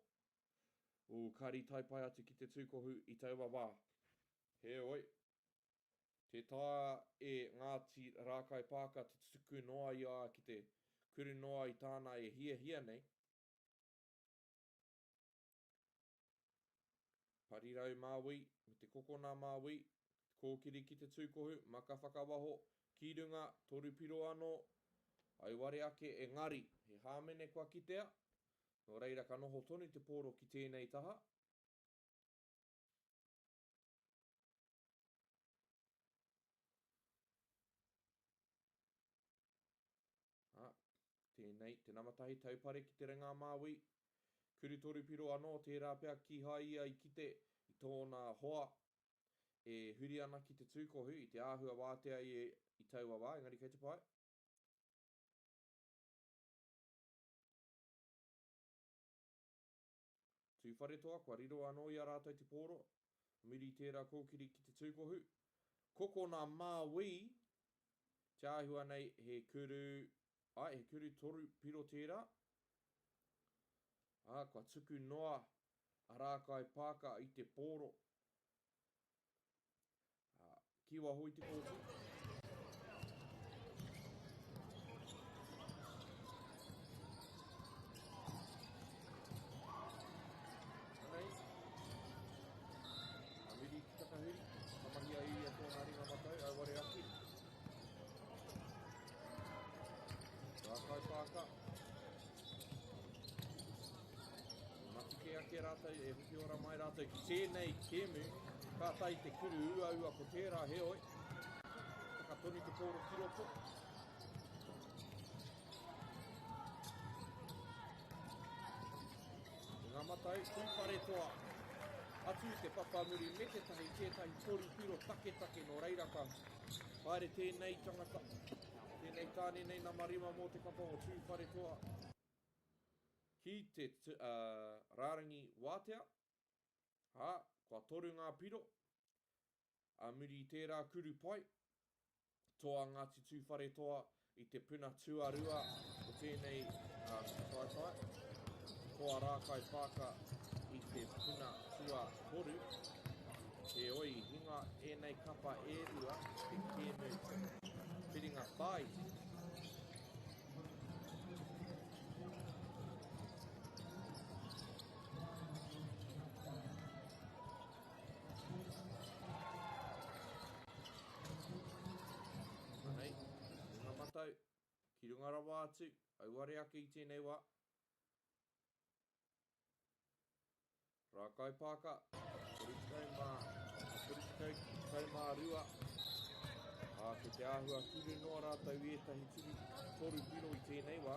Kari taipai atu ki te tūkohu i tau wawa. He oi. Te tā e Ngāti Rākai Pāka te tuku noa ia ki te kuru noa i tāna e hia nei. Parirau māwi, me te kokona māwi, kōkiri ki te tūkohu, maka whakawaho, ki runga, toru piro anō, ai ware ake e ngari, he hāmene kua kitea, no reira ka noho tonu te pōro ki tēnei taha. Tēnei, te namatahi taupare ki te ringa māwi, kuru toru piro anō, tērā pēr ki hai ia i kite i tōna hoa e huri ana ki te tūkohu i te āhua wātea i tau wawa, engari kei te pai. Tūwhare toa, kua riro anō i a rātou te pōro, muri tērā kōkiri ki te tūkohu. Kokona māwi, te āhua nei he kuru toru piro tērā. Kua tuku noa a Rākai Pāka i te pōro. Kiwa hui te kōtu. Anei. Amiri ki takahuri. Tamahia i a tōna ringa matau, au ware aki. Rākai Pāka. Matike ake rātou, e huki ora mai rātou ki tēnei kēmu, ka tai te kuru ua ko tērā he oi. Takatoni te pōro kiroko. Ngā matai, tūwhare toa. Atu te papamuri me te tahi, tētahi toru piro take no reira ka. Haere tēnei tangata. Tēnei tāne nei nā marima mō te kapa o tūwhare toa. Ki te rārangi wātea, kua toru ngā piro, muri tērā kuru pai, toa Ngāti tūwhare toa i te puna tuarua o tēnei taipai, toa Rākai Pāka i te puna tua toru, he oi hinga enei kapa e rua, te kēmu whiringa pai. Ki runga rawa atu, au ware ake i tēnei wā. Rākai Pāka, Poitūkohu Māori Aotearoa. Ke te āhua kuru noa rātau ētahi turu toru piro i tēnei wā.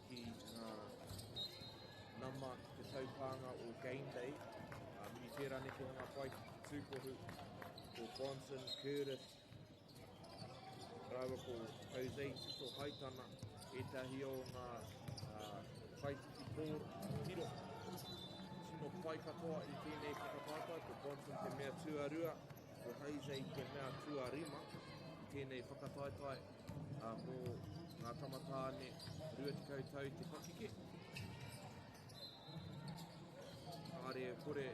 Ki ngā nama ki te taupānga o Game Day. Muri tērā ne te hanga pai ki te tūkohu o Bronson, Curtis, rawa ko Jose Tito Haitana, etahi o ngā whaitiki pōro, tino pai katoa i tēnei whakapāpai, ko Bronson te mea tuarua, ko Jose te mea tuarima, i tēnei whakataitai mō ngā tamatāne rua te kautau te pakike. Kāre kore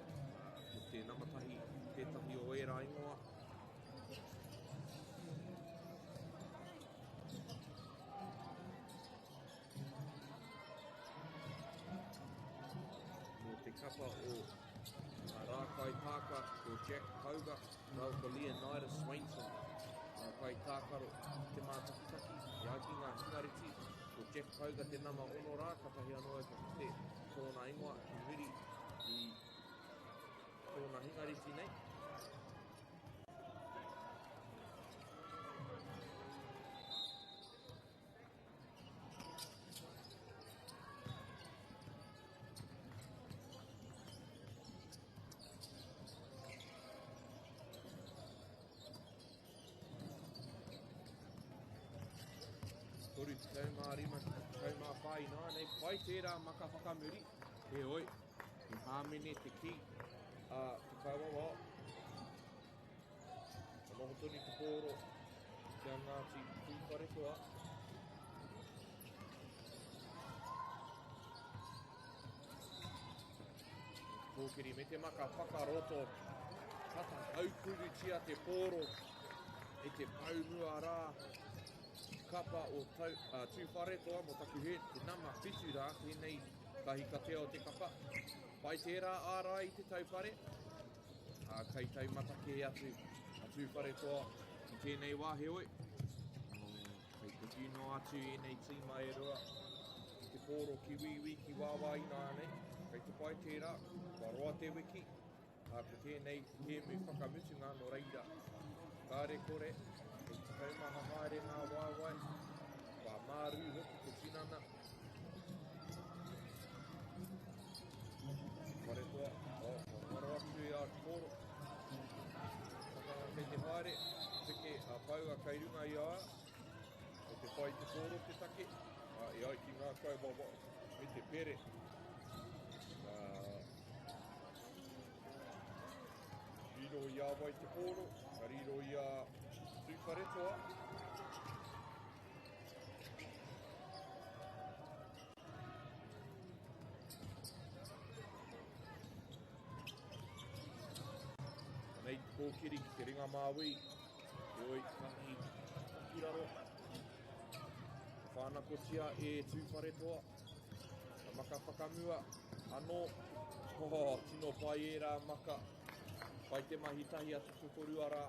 ko te te namatahi, tētahi o era ingoa. Mō te kapa o Rākai Pāka ko Jack Hauga, rau ko Leonidas Swainson. Rākai tākaro te mātakitaki, i aki ngā hingareti, ko Jack Hauga te nama ono rā, katahi anō e ka kite tōna ingoa ki miri i tōna hingareti nei. Toru te kaumārima, kaumā whai nā, nei pai tērā maka whakamuri, he oi, i hāmene te ki, te kauawa. Noho toni te pōro, te Ngāti Tūwharetoa. Tōkiri me te maka whakaroto, tata haupuru tia te pōro, e te paumua rā, kapa o Tūwharetoa mo taku he, te nama whitu rā, tēnei kahi ka te o te kapa. Pai tērā ārā i te taupare, kei taumata ke atu a Tūwharetoa i tēnei wāhe oi. Kei te tino atu i nei tīma e rua, i te pōro ki wiwi ki wāwā i nā nei. Kei te pai tērā, ka roa te wiki, ko tēnei tēmu whakamutunga no reira. Kāre kore, kei te kaumaha haere ngā wāwai, wā māru hoki te tinana. Wharetoa, wharo atu e ātu pōro. Whakanga kei te haere, teke a pau a kairunga i āa, o te pai te pōro te take, i ai ki ngā kauwawa, me te pere. Riro i āwai te pōro, ka riro i a Tūwharetoa. Nei te kōkiri ki te ringa māui, e oi kahi kiraro. Whānakotia e Tūwharetoa, ka maka whakamua anō, tino pai e rā maka, pai te mahi tahi atu tutorua rā,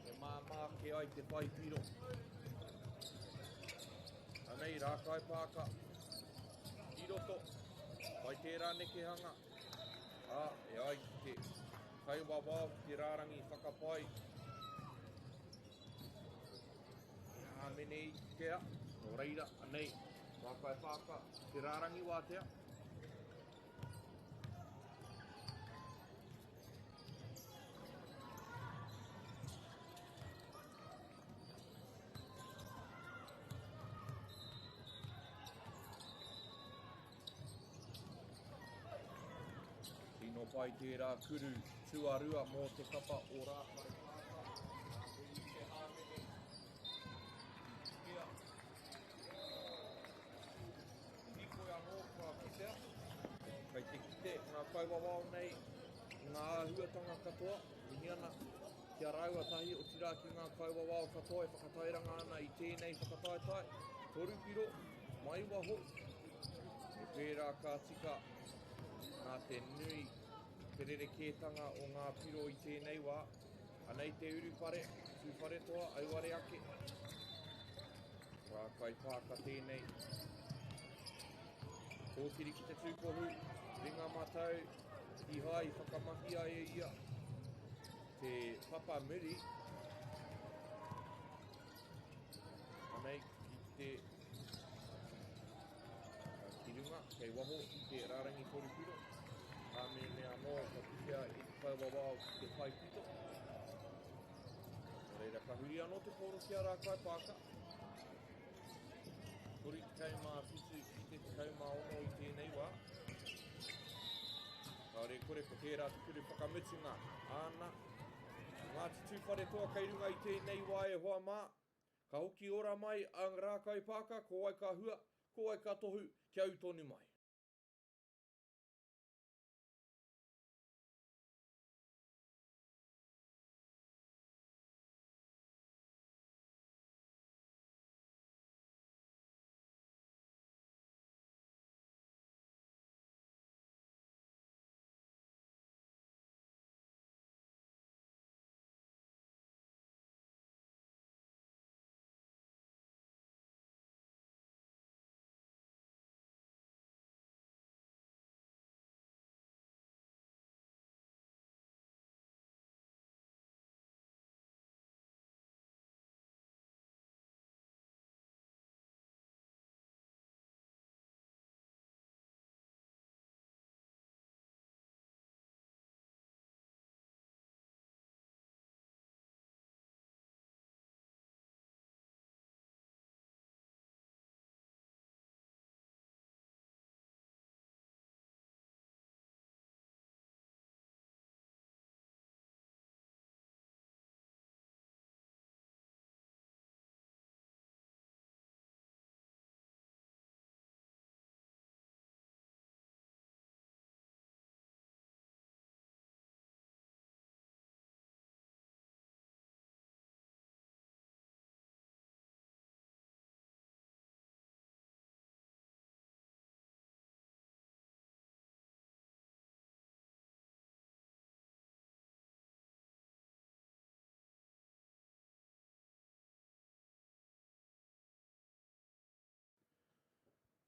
e māmā ke ai te pai piro. Anei, Rākai Pāka, i roto, pai tērā neke hanga, e ai te kauwawa te rārangi whakapai. E hāmene i tea, no reira, anei, Rākai Pāka, te rārangi wā tea. Tino pai tērā kuru tuarua mō te kapa o Rākai Pāka. I te hāmene. Kia. Tikoe anō kua kitea. Kei te kite ngā kauwawao nei, ngā huatanga katoa. Mihiana, kia raua tahi o tira ki ngā kauwawao katoa e whakatairanga ana i tēnei whakataetai. Torupiro, mai waho. E pērā ka tika nā te nui pererekētanga o ngā piro i tēnei wā. Anei te urupare, Tūwharetoa, auare ake. Rākai Pāka tēnei. Kōkiri ki te tūkohu, ringa matau, i hai whakamahia e ia. Te papa muri. Anei ki te kirunga, kei waho i te rārangi torupiro. Hāmene anō, ka pihea i te kauwawao ki te pai pito. Reira ka huri anō te pōro ki a Rākai Pāka. Kori te kaumā whitu ki te kaumā ono i tēnei wā. Kāre kore ko tērā te kuru whakamutunga. Āna, Ngāti Tūwharetoa kei runga i tēnei wā e hoa mā. Ka hoki ora mai a Rākai Pāka, ko ai ka hua, ko ai ka tohu, kia utonu mai.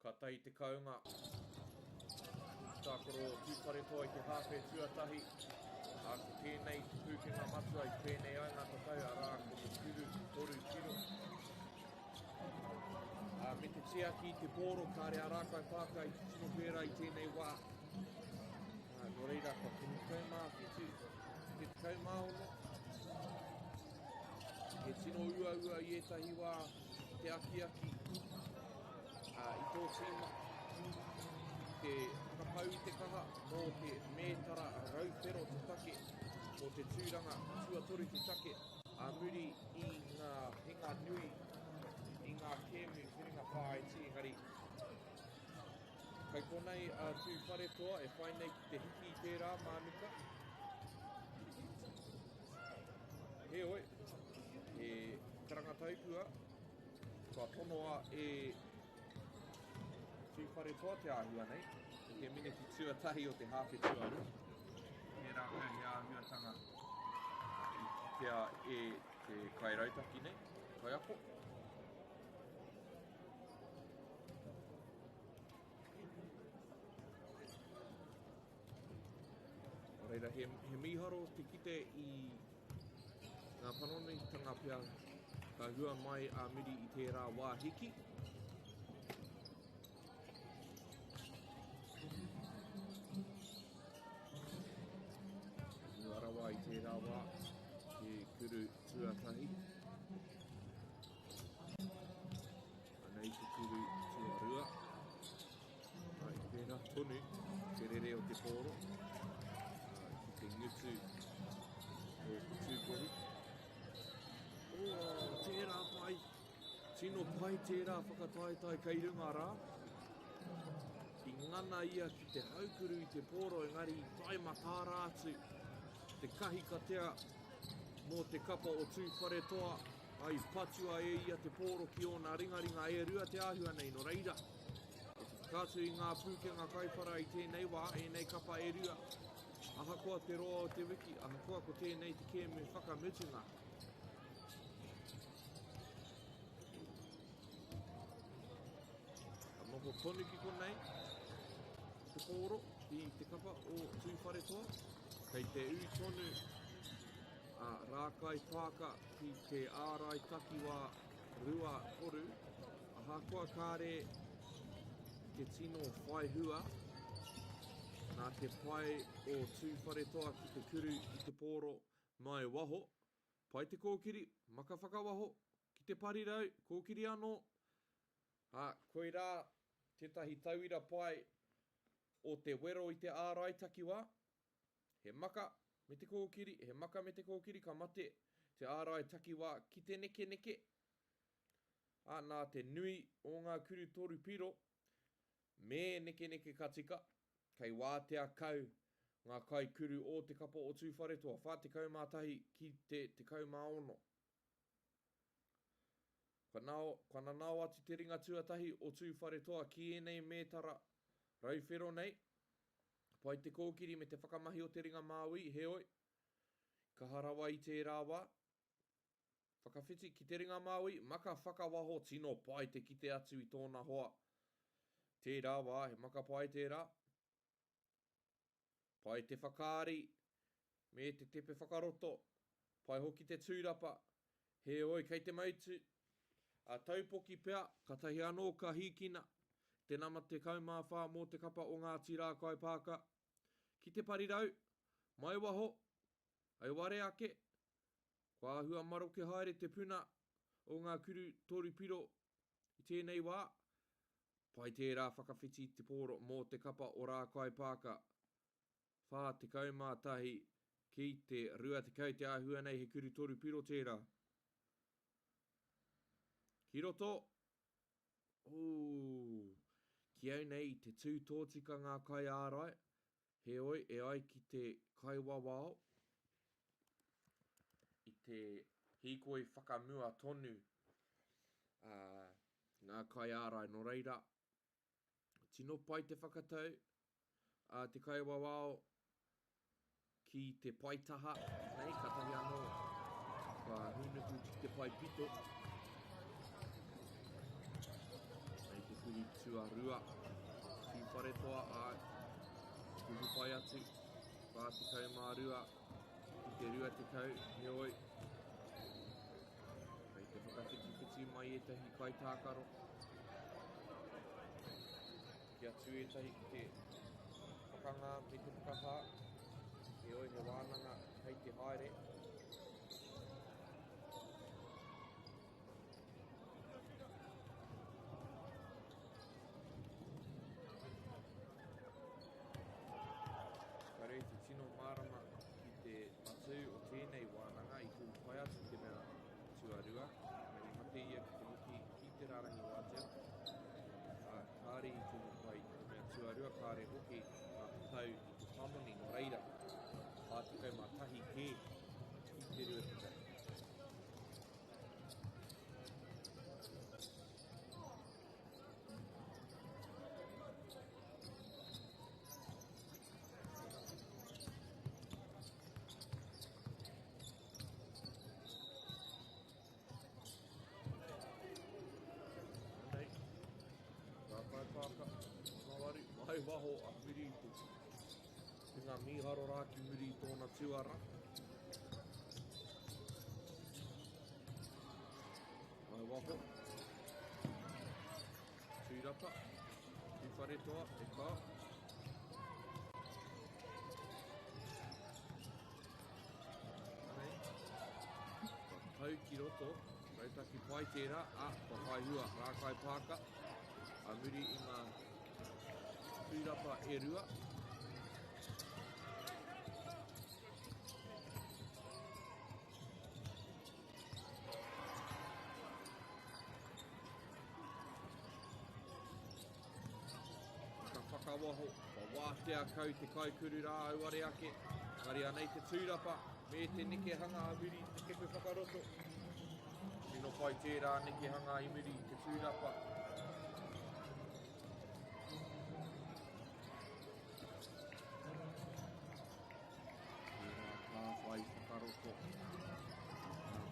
Ka tai te kaunga. Tākoro tūwhare toa i te hāwhe tuatahi. A ko tēnei te pūkenga matua i pēnei ai ngā tatau a rā ko te kuru toru piro. Me te tiaki te pōro kāre a rākai pāka i te tino pēra i tēnei wā. Nō reira ka kunu kaumā whitu te kaumā ono. He tino ua i etahi wā te aki. I tō tīma. Te whakapau i te kaha mō te mētara rauwhero te take mō te tūranga tuatoru te take a muri i ngā hinga nui i ngā kēmu whiringa whāiti engari kai konei a tū whare toa e whai nei ki te hiki i tērā mānuka he oi e karanga taupua kua tonoa e tū whare toa te āhua nei te miniti tuatahi o te hāwhe tuaru. He rā kai he āhuatanga i kitea e te kairautaki nei, kai ako. Reira, he miharo te kite i ngā panonitanga pia ka hua mai a miri i tērā wā hiki. I tērā wā, te kuru tuatahi. Anei te kuru tuarua. Ai, pērā tonu, te rere o te pōro. Ki te ngutu o Poitūkohu. Tērā pai. Tino pai tērā whakataetai kei runga rā. I ngana ia ki te haukuru i te pōro, engari i taima tāra atu. Te kahi katea mō te kapa o tūwhare toa ai patua e ia te pōro ki o nā ringaringa e rua te āhua nei no reira. O te whakātu i ngā pūkenga kaipara i tēnei wā e nei kapa e rua. Ahakoa te roa o te wiki, ahakoa ko tēnei te kēmu whakamutunga. Noho tonu ki konei, te pōro i te kapa o tūwhare toa. Kei te tonu rākai pāka ki te ārai takiwa rua toru, ahakoa kāre te tino whaihua, nā te pai o tūwhare toa ki te kuru i te pōro mai waho, pai te kōkiri, maka whakawaho, ki te parirau, kōkiri anō, koe rā tētahi tauira pai o te wero i te ārai takiwa, he maka me te kōkiri, ka mate te ārai takiwa ki te neke. Nā te nui o ngā kuru toru piro, me neke ka tika, kei wātea kau ngā kai kuru o te kapa o tūwhare toa, whā te kaumātahi ki te kaumaono. Kana nāo atu te ringa tuatahi o tūwhare toa ki enei mētara rauwhero nei, pai te kōkiri me te whakamahi o te ringa Māui, heoi. Ka harawa i tērā wā. Whakawhiti ki te ringa Māui, maka whakawaho tino pai te kite atu i tōna hoa. Tērā wā, he maka pai tērā. Pai te whakaari, me te tepe whakaroto. Pai hoki te tūrapa. Heoi, kei te mautu. Taupoki pea, ka tahi anō ka hikina. Te nama te kaumāwha mō te kapa o ngā tira kai pāka. Ki te parirau, mai waho, ai ware ake, kua ahua maroke haere te puna o ngā kuru toru piro i tēnei wā. Pai tērā whakawhiti te pōro mō te kapa o rā kai pāka. Whā te kaumātahi ki te rua te kau te āhua nei he kuru toru piro tērā. Ki roto, ki au nei te tūtōtika ngā kai ārai, heoi e ai ki te kai wawao, i te hikoi whakamua tonu ngā kai ārai no reira. Tino pai te whakatau, te kai wawao ki te paitaha, nei katahi anō, ka hunuku ki te pai pito. Nei te kuri tuarua. Ki whare toa a tuhu pai atu. Wha te kau mā rua. Ki te rua te kau, he oi. Kei te whakawhiti mai e tahi kaitākaro. Ki atu e tahi ki te whakanga me te whakawha. He oi he wānanga hei te haere. Kare te tino marama ki te matu o tēnei wānanga I tū pai atu te mea tuarua. Mei mate ia ki te muki ki te rarangi wātea. Kāre I tū pai te mea tuarua, kāre hoki a tau I te whamoni no reira. Pātikau mā tahi kē ki te rua te kau. Pāka, mawari, mai waho a muri I te ngā miharo rā ki muri I tōna tuara. Mai waho. Tūrapa, tūwhare toa, e kā. Nei. Tau ki roto, rautaki pai tērā, pa pai hua, rākai pāka. A muri I ngā tūrapa e rua. Ka whakawaho, pa wātea kau te kaikuru rā auare ake. Ngari anei te tūrapa, me te neke hanga a muri te kepu whakaroto. Tino pai tērā neke hanga I muri te tūrapa. Whai whakaroto.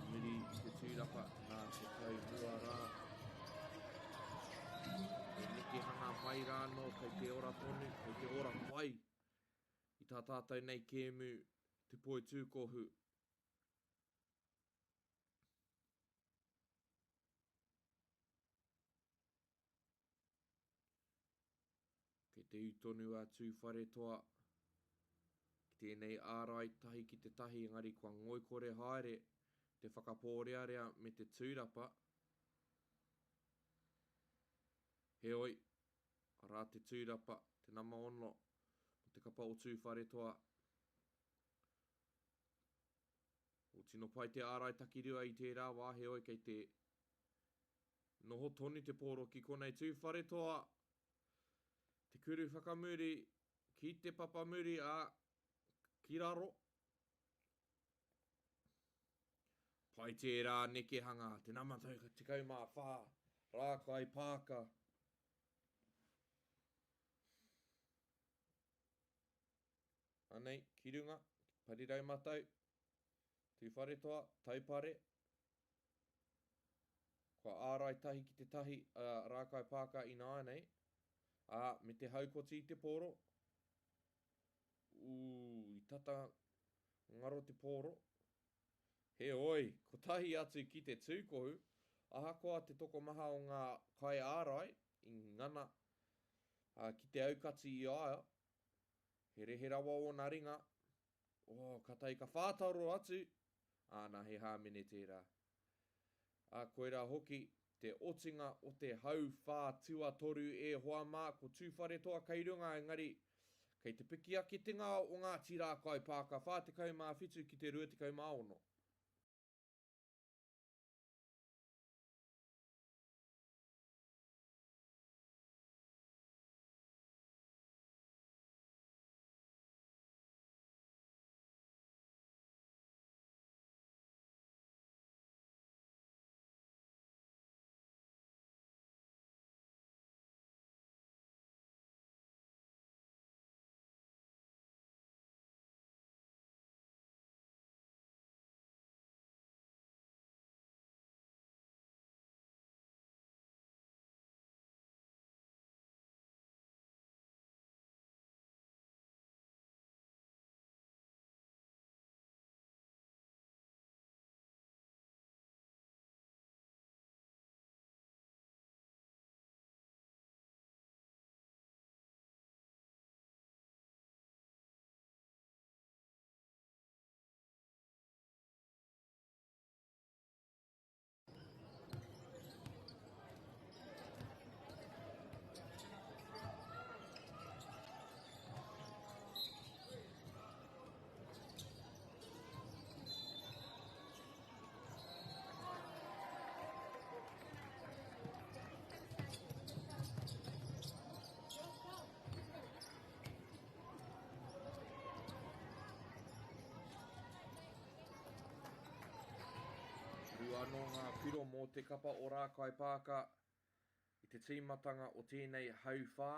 Muri I te tūrapa, nā te kau mua rā. E neke hanga mai rāno, kei te ora tonu, kei te ora whai. I tā tātou nei kēmu, te Poitūkohu. Kei te utonu a tūwhare toa. Tēnei ārai tahi ki te tahi, engari kua ngoikore haere te whakapōrearea me te tūrapa. He oi, rā te tūrapa, te nama ono, o te kapa o tūwhare toa. O tino pai te ārai takirua I tērā wā, he oi kei te noho toni te pōro ki konei tūwhare toa. Te kuru whakamuri ki te papamuri a ki raro. Pai tērā neke hanga, te namatau te kau mā whā, rākai pāka. Anei, ki runga, parirau matau, tūwhare toa, taupare. Kua ārai tahi ki te tahi, rākai pāka I nā nei. Me te haukoti I te pōro. I tata ngaro te pōro. He oi, ko tahi atu ki te tūkohu, ahakoa te toko maha o ngā kai ārai, I ngana ki te aukati I aia. He rehe rawa o nā ringa. Ka tai ka whātaro atu. Nā he hāmene tērā. Koera hoki, te otinga o te hau whā tua toru e hoa mā, ko tūwhare toa kei runga, engari, kei te piki ake te ngā o ngā tira kai pāka, whā te kau mā whitu ki te rua te kau mā ono. anō ngā piro mō te kapa o rā kai pāka i te tīmatanga o tēnei hauwhā.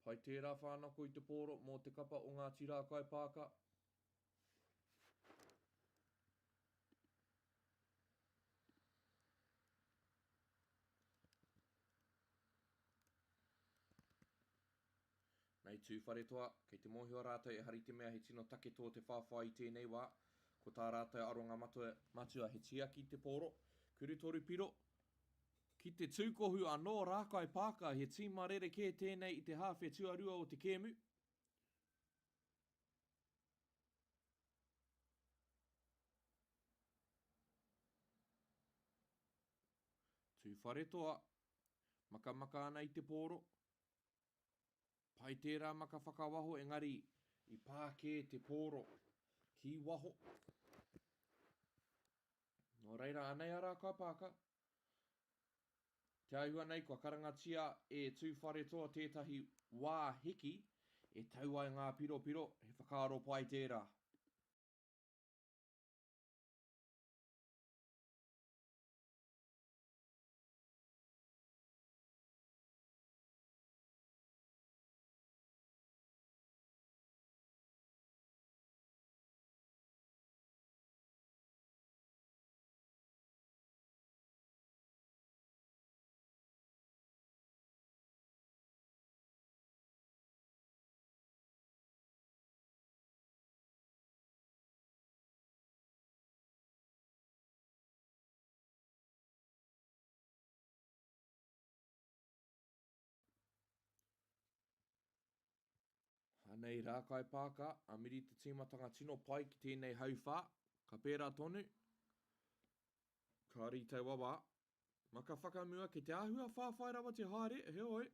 Pai tērā whānako i te pōro mō te kapa o ngā tira kai pāka. Nei tū wharetoa, kei te mōhio rātou e hari te mea he tino take tō te whawhai i tēnei wā. Ko tā rātou aronga matua he tia ki te pōro. Kuri toru piro. Ki te tūkohu anō rākai pāka he tīma rereke tēnei i te hāwhe tuarua o te kēmu. Tū wharetoa. Maka ana i te pōro. Pai tērā maka whakawaho engari i pāke te pōro ki waho. Nō reira anei ara kai pāka. Te aihua nei kua karangatia e tū wharetoa tētahi wā hiki e tau ai ngā piro he whakaaro pai tērā. Nei rā kai pāka, amiri te tīmatanga tino pai ki tēnei hauwhā, ka pērā tonu, ka rītau wawa, maka whakamua ki te āhua whāwhai rawa te haere, heoi.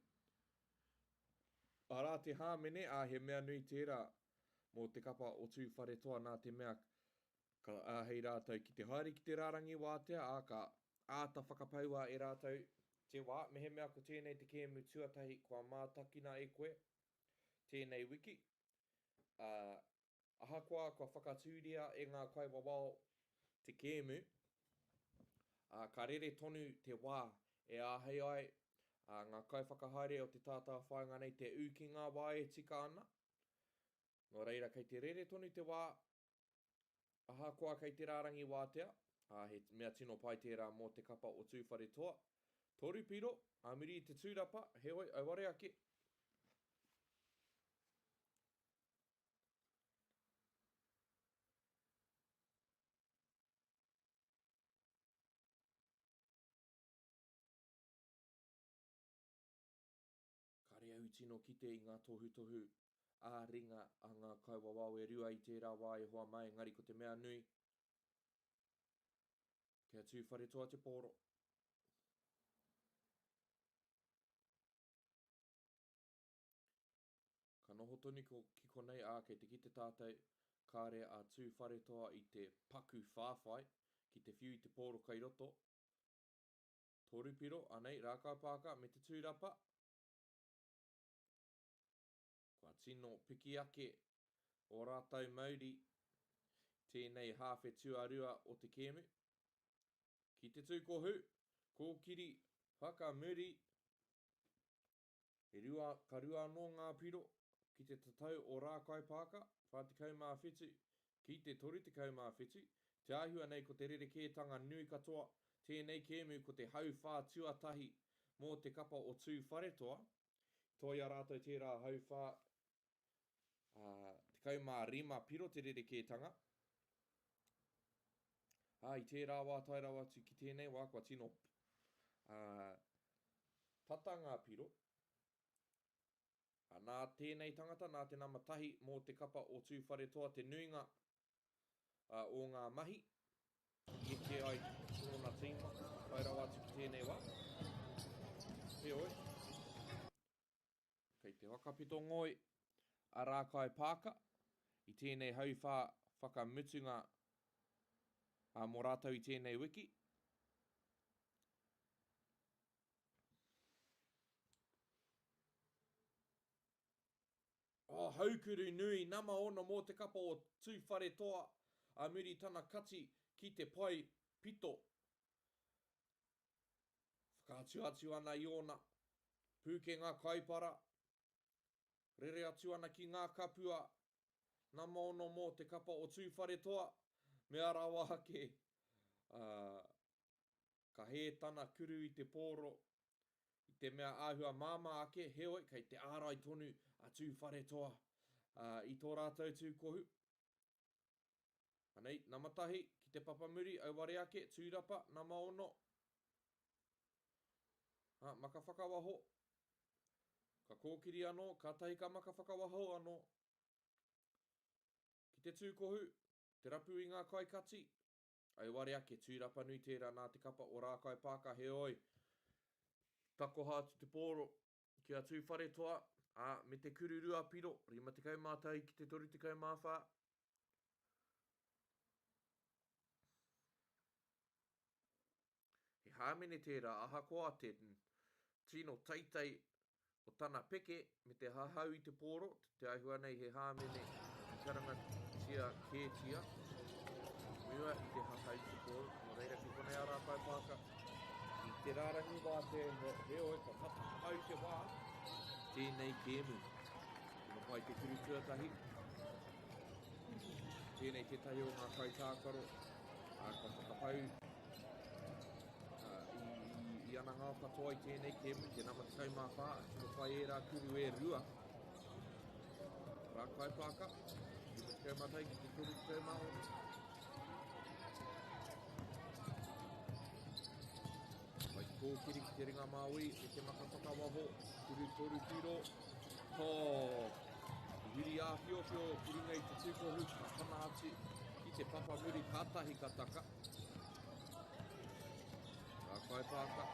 Arā te hāmene, he mea nui tērā mō te kapa o tū wharetoa nā te mea ka hei rātou ki te haere ki te rārangi wātea, ka āta whakapaua e rātou te wā, mehe mea ko tēnei te kēmu tuatahi kua mātakina e koe. Tēnei wiki. Ahakoa kua whakatūria e ngā kai wawao te kēmu. Ka rere tonu te wā e āhei ai. Ngā kai whakahaere o te tātā whainga nei te u ki ngā wā e tika ana. Nō reira kei te rere tonu te wā. Ahakoa kei te rārangi wātea. He mea tino pai tērā mō te kapa o tū wharetoa. Toru piro, amiri te tūrapa, heoi, auare ake. Au tino kite i ngā tohu ringa a ngā kaiwawao e rua i tērā wā e hoa mai, ngari ko te mea nui. Kia tū wharetoa te pōro. Ka noho tonu ki konei kei te kite tātou, kāre a tū wharetoa i te paku whāwhai, ki te whiu i te pōro kai roto. Toru piro, anei, rākai pāka, me te tūrapa. Tino piki ake o rātou mauri tēnei hāwhe tuarua o te kēmu. Ki te tūkohu, kōkiri, whakamuri, ka rua anō ngā piro ki te tatau o rā kai pāka, whātikau mā whetu, ki te toru te kau mā whetu, te āhua nei ko te rerekētanga nui katoa, tēnei kēmu ko te hauwhā tuatahi mō te kapa o tū wharetoa. Toia rātou tērā hauwhā, te kau mā rima piro te rerekētanga. I tērā wā tairawa atu ki tēnei wā kua tino tata ngā piro. Nā tēnei tangata, nā te nama tahi mō te kapa o tū wharetoa, te nuinga o ngā mahi. I ke ai tōna tīma, tairawa atu ki tēnei wā. Heoi. Kei te whakapito ngoi. A rākai pāka, i tēnei hauwhā whakamutunga mō rātou i tēnei wiki. haukuru nui nama ono mō te kapa o tūwhare toa a muri tana kati ki te pai pito. Whakaatu atu ana i ona, pūke ngā kaipara, rere atu ana ki ngā kapua, nama ono mō te kapa o tūwhare toa, mea rawa ke ka he tana kuru i te pōro, i te mea āhua māma ake, heoi, kei te ārai tonu a tūwhare toa i tō rātou tūkohu. Anei, namatahi, ki te papamuri, auware ake, tūrapa, nama ono. Maka whakawaho. Ka kōkiri anō, ka tahi ka maka whakawaho anō. Ki te tūkohu, te rapu i ngā kaikati, auware ake, tūrapa nui tērā nā te kapa o rā kaipāka, heoi. Takoha atu te pōro, ki a tūwhare toa, me te kururua piro, 50 mātai ki te 30 māwha. He hāmene tērā ahakoa te tino taitei o tana peke me te hahau i te pōro, te aihua nei he hāmene i karanga tia kētia. Mua i te hahau i te pōro, mō reira ki konei ara kaipāka. I te rārangi wā te reo e ka hau te wā, tēnei kēmu. Ina pai te kuru tuatahi. Tēnei te tahi o ngā kaitākaro, ka whakapau i ana ngā katoa i tēnei kēmu, te nama te kaumāwha, tino pai e rā kuru e rua. Rā kaipāka, i te kaumātai ki te kuru kaumāori. Kōkiri ki te ringa Māui, e te maka whakawaho, kuru toru piro, tō, hiri a whiowhio, kuri ngai te tūkohu, ka hana atu, ki te papamuri kātahi kataka. Ka kaipāka.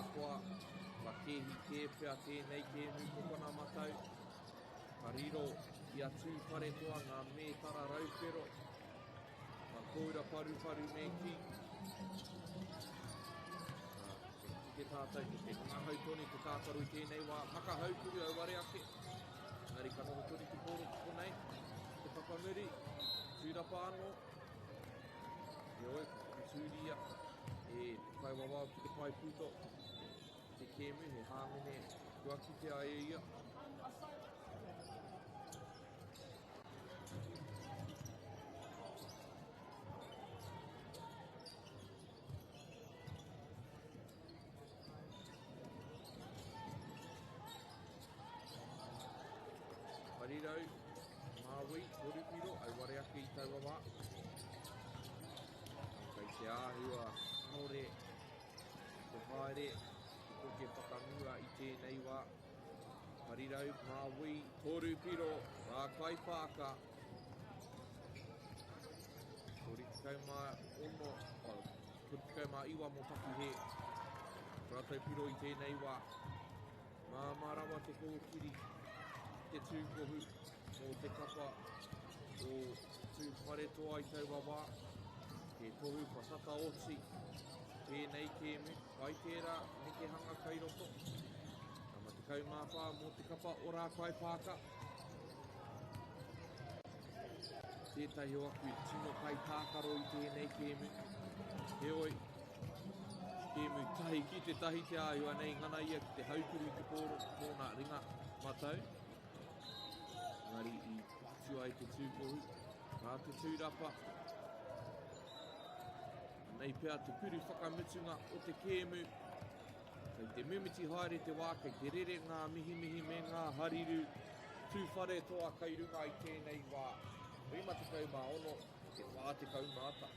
Ākoa, ka kehi kēpea tēnei kēmu kokona matau, ka riro i a tūwhare toa ngā mētara raupero, ka koura paru me ki, te tātou ki te ngahau toni te tākaru i tēnei wā maka haukuru auware ake. Ngari ka noho toni te pōro ki konei, te papamuri, tūrapa anō. Heoi, ka tūria, e kai wawao ki te pai puto, te kēmu, he hāmene, kua ki te ae ia. Parirau, Māui, Torupiro, auware ake i taua wā. Kei te āhua, nore, te haere, ko te whakanua i tēnei wā. Parirau, Māui, Torupiro, rā kaipāka. 31 mō taki he. Rātou piro i tēnei wā. Mā rawa te kōkiri. Te tūkohu o te kapa o tūwhare toa i taua wā. He tohu ka tata oti, tēnei kēmu, pai tērā, me te hanga kairoto. Nama te kaumāwha mō te kapa o rā kaipāka. Tētahi o aku tino kai tākaro i tēnei kēmu. Heoi, kēmu tahi ki te tahi te āhua nei ngana ia ki te haukuru i te pōro, tōna ringa matau. Ngari i patu ai te tūkohu, rā te tūrapa. Nei pēr te kuru whakamutunga o te kēmu. Kei te mumiti haere te wā, kei te rere ngā mihi me ngā hariru. Tūwhare toa kai runga i tēnei wā. 50 māono, te wā te kaumāta.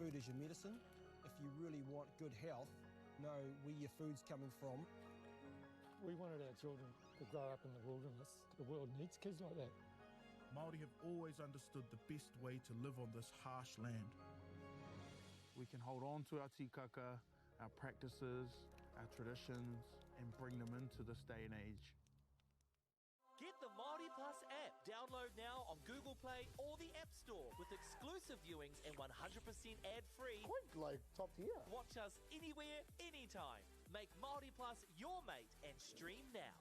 food is your medicine. If you really want good health, know where your food's coming from. We wanted our children to grow up in the wilderness. The world needs kids like that. Māori have always understood the best way to live on this harsh land. We can hold on to our tikaka, our practices, our traditions, and bring them into this day and age. Get the Māori Plus app. Download now on Google Play or the App Store with exclusive viewings and 100% ad-free. Quite like top tier. Watch us anywhere, anytime. Make Māori Plus your mate and stream now.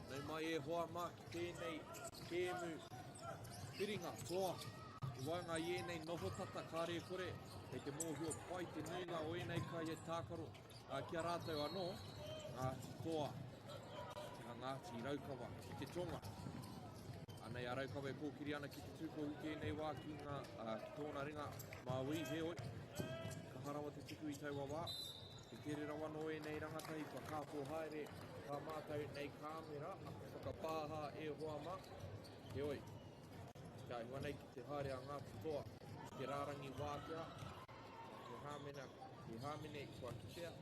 Nei mai e hoa mā ki tēnei kēmu whiringa toa. I wainga i enei noho tata kāre kore, kei te mōhio pai te nuinga o enei kai e tākaro kia rātou anō, Ngāti toa, Ngāti raukawa ki te tonga. Anei a raukawa e kōkiri ana ki te tūkohu tēnei wā ki tōna ringa Māui heoi. Ka harawa te tuku i taua wā. Te tere rawa no e nei rangatai, ka kāpō haere, ka mātau nei kāmera, whakapāha e hoa mā. He oi, kia iwa nei ki te haere a Ngāti toa, te rārangi wātea, te hāmene i kua kitea.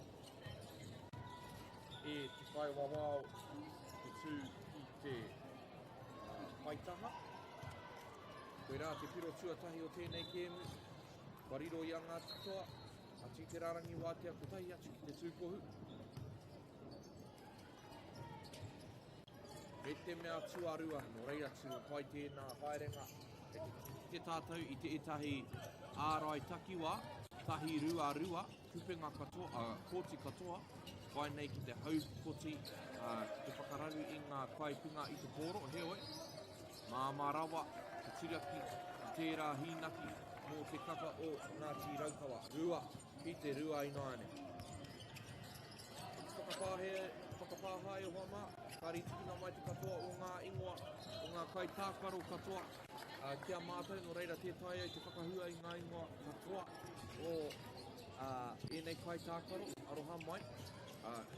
E te whai wawao, te tū ki te paitaha. Koe rā te piro tuatahi o tēnei kēmu, wariro i a Ngāti toa, ati te rārangi wātea ko tahi atu ki te tūkohu. Me te mea tuarua, no reira tu o pai tēnā haerenga, te tātou i te etahi ārai takiwa, tahi rua rua, kupenga katoa, koti katoa, whai nei ki te haukoti, te whakararu i ngā kaipinga i te pōro, heoi, mā rawa, te tiraki, te tērā hinaki, mō te kapa o Ngāti Raukawa, rua, ki te rua inaane. Whakapāhae o hama, kāri tukuna mai te katoa o ngā ingoa, o ngā kai tākaro katoa, kia mātou no reira tētai ai te whakahua i ngā ingoa katoa o enei kai tākaro, aroha mai.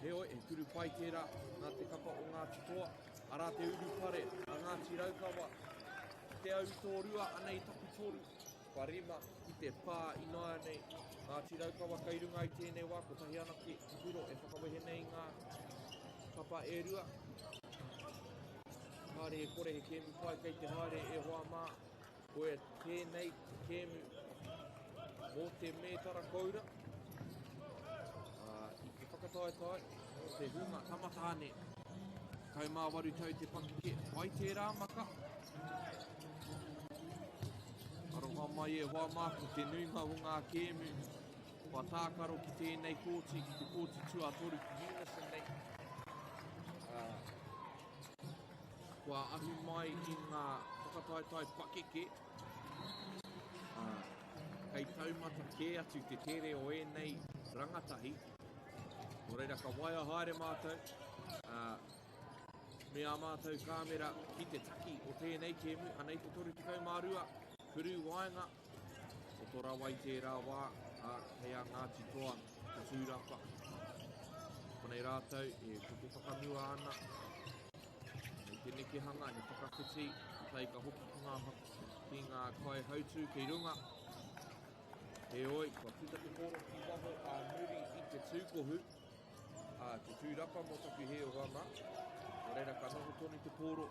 Heoi, e kuru pai tērā nā te kapa o Ngāti toa, arā te uru pare a Ngāti Raukawa, te au tō rua anei tapu tōru, wharima ki te pā inoa nei ngā tiraukawa kai runga i tēnei wā, ko tahi ana ki piro e whakawehe nei ngā papa e rua. Hare e kore he kēmu pai kei te haere e hoa mā, koe tēnei te kēmu mō te mētara koura. I te whakataetai, mō te hunga tamatāne, kai mā waru tau te pakike, wai te rāmaka. Aroha mai e hoa mā ko te nunga o ngā kēmu, kua tākaro ki tēnei kōti, ki te kōti tuatoru ki unison nei. Kua ahu mai i ngā whakataetai pakeke, kei taumata kē atu te tere o enei rangatahi. Nō reira ka waia haere mātou, mea mātou kāmera ki te taki o tēnei kēmu, anei te toru tikau mārua, kuru waenga, o tora wai tērā wā, hei a Ngāti Toa, te tūrapa. Konei rātou, e kuku whakamua ana, nei te nekehanga, ne whakawhiti, tai ka hoki ki ngā kai hautū kei runga. He oi, kua puta te koro ki waho a muri i te tūkohu, te tūrapa mo taku he o wama. Nō reira ka noho tonu te koro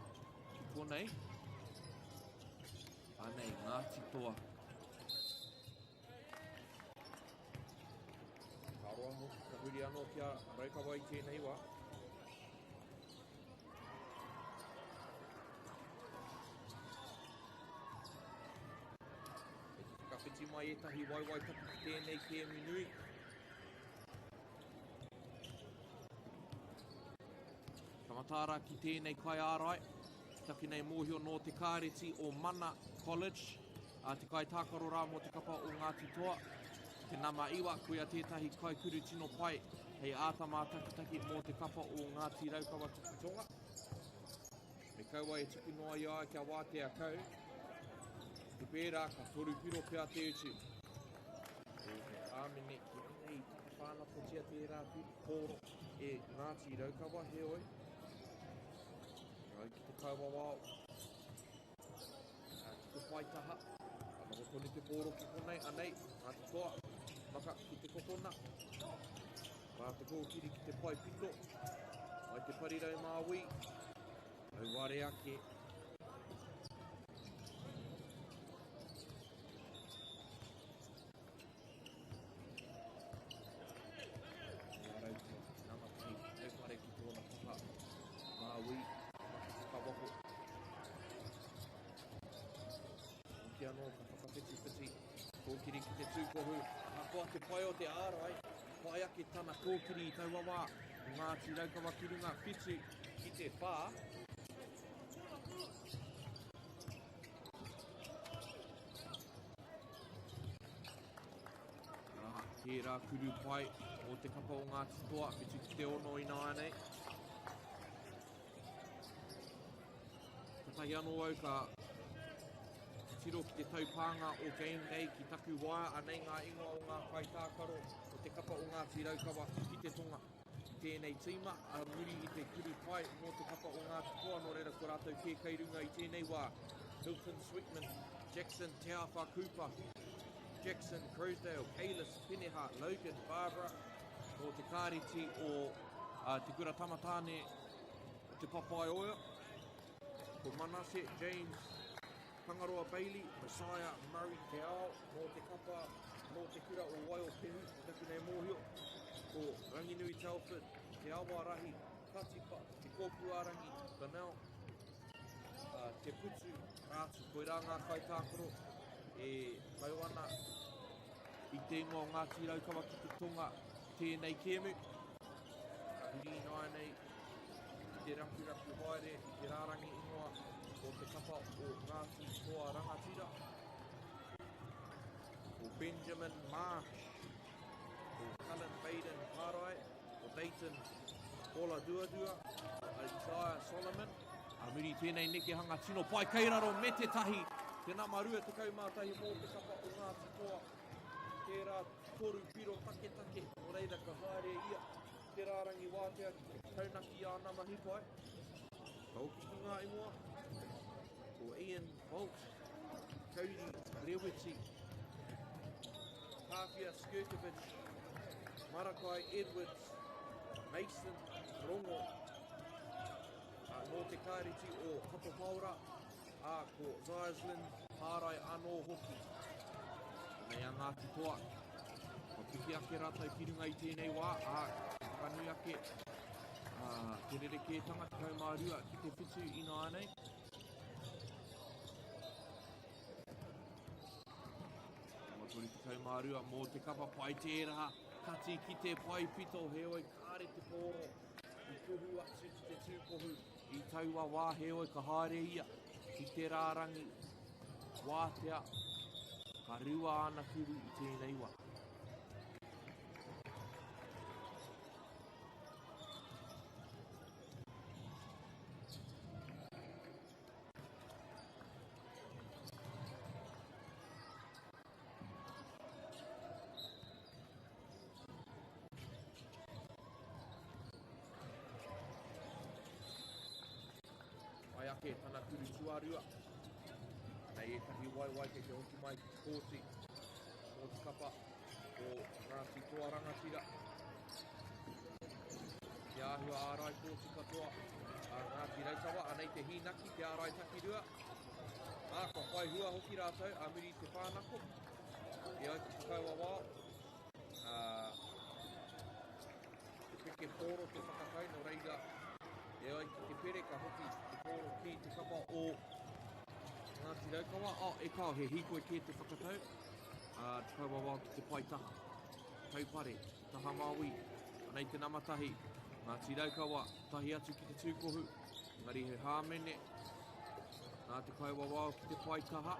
ki konei. Anei, Ngāti Toa. Ka roa mo, ka huri anō kia reikawa i tēnei wā. Ka whiti mai e tahi waiwai tapu ki tēnei kēmu nui. Tamatāra ki tēnei kai ārai. Taki nei mōhio no te kāreti o Mana College. Te kai tākaro rā mo te kapa o Ngāti Toa. Te nama iwa kuia tētahi kai kuru tino pai. Hei ātama takitaki mo te kapa o Ngāti Raukawa Tukutonga. Me kaua e tuku noa ia kia wātea kau. Te pērā ka toru piro pia te utu. O he āmene ki nei taka whānapotia tērā pōro e Ngāti Raukawa he oi. Ai ki te kaua wāo. Ki te paitaha. Anoho tonu te pōro ki konei anei. Ngāti Toa. Maka ki te kokona. Rā te kōkiri ki te pai pito. Ai te parirau māui. Au ware ake. Anō ka whakawhiti kōkiri ki te tūkohu. Koa te pai o te ārai, pai ake tana kōkiri i taua wā. Ngāti Raukawa ki runga whitu ki te whā. Tērā kuru pai o te kapa o Ngāti Toa, whitu ki te ono i nānei. Tahi anō au ka tiro ki te taupānga o Game Day ki taku waia anei ngā ingoa o ngā kaitākaro o te kapa o Ngāti Raukawa ki te tonga ki tēnei tīma, a muri i te kuru pai mō te kapa o Ngāti Toa. Nō reira ko rātou kē kei runga i tēnei wā. Hilton Sweetman, Jackson Teawha Cooper, Jackson Crosdale, Kaylis Pineha, Logan Barbara, o te kāreti o te kura tamatāne o te papai oia, ko Manase James Pangaroa Bailey, Messiah Murray Te Ao, mō te kapa, mō te kura o Waio Pehu, taku nei mōhio, ko Ranginui Telford, Te Awa Rahi, Katipa, Te Kōpuarangi, Banel, Te Putu, Rātu, koe rā ngā kaitākaro, e kaiwana i te ingoa o Ngāti Raukawa ki te tonga tēnei kēmu. Huri nai nei, i te raku haere, i te rārangi ingoa, o te kapa o Ngāti Toa Rangatira, o Benjamin Marsh, o Cullen Baden Parai, o Dayton Kola Duadua, o Isaiah Solomon. A muri tēnei nekehanga tino pai keiraro me te tahi, te namarua te kaumātahi mō te kapa o Ngāti Toa. Tērā toru piro take, o reira ka haere ia, te rārangi wātea ki te taunaki a namahi pai. Ka oki ki ngā ingoa. Ian Bolt, Cody Lewity, Skirkovich, Marakai Edwards, Mason Rongo, no te kairiti o Hapopaura, ko Zaisland, Harai anō hoki. Nei a Ngāti Toa, ko piki ake rātai kirunga I tēnei wā, whakanui ake, te rereke tangata kaumārua ki te whitu ino anei. Tori te kaumārua mō te kapa pai tērā, kati ki te pai pito, heoi kāre te pōro, I kuhu atu ki te tūpohu, I taua wā heoi ka haere ia, ki te rārangi, wātea, ka rua ana kuru I tēnei wā. Ai ake tana kuru tuarua. Nei e tahi waiwai ke hoki mai ki kōti. Mō te kapa o Ngāti Toa rangatira. Te āhua ārai kōti katoa. Ngāti Rautawa, anei te hinaki, te ārai takirua. Ko whai hua hoki rātou, a muri te whānako. E ai te whakaua wā. Te peke pōro te whakakai no reira. E ai te pere ka hoki te pōro ki te kapa o Ngāti Raukawa. E kao he hikoe ki te whakatau. Te kaua wā ki te paitaha. Taupare, taha Māui. Anei te namatahi. Ngāti Raukawa, tahi atu ki te tūkohu. Ngari he hāmene. Nā te kaua wā ki te paitaha.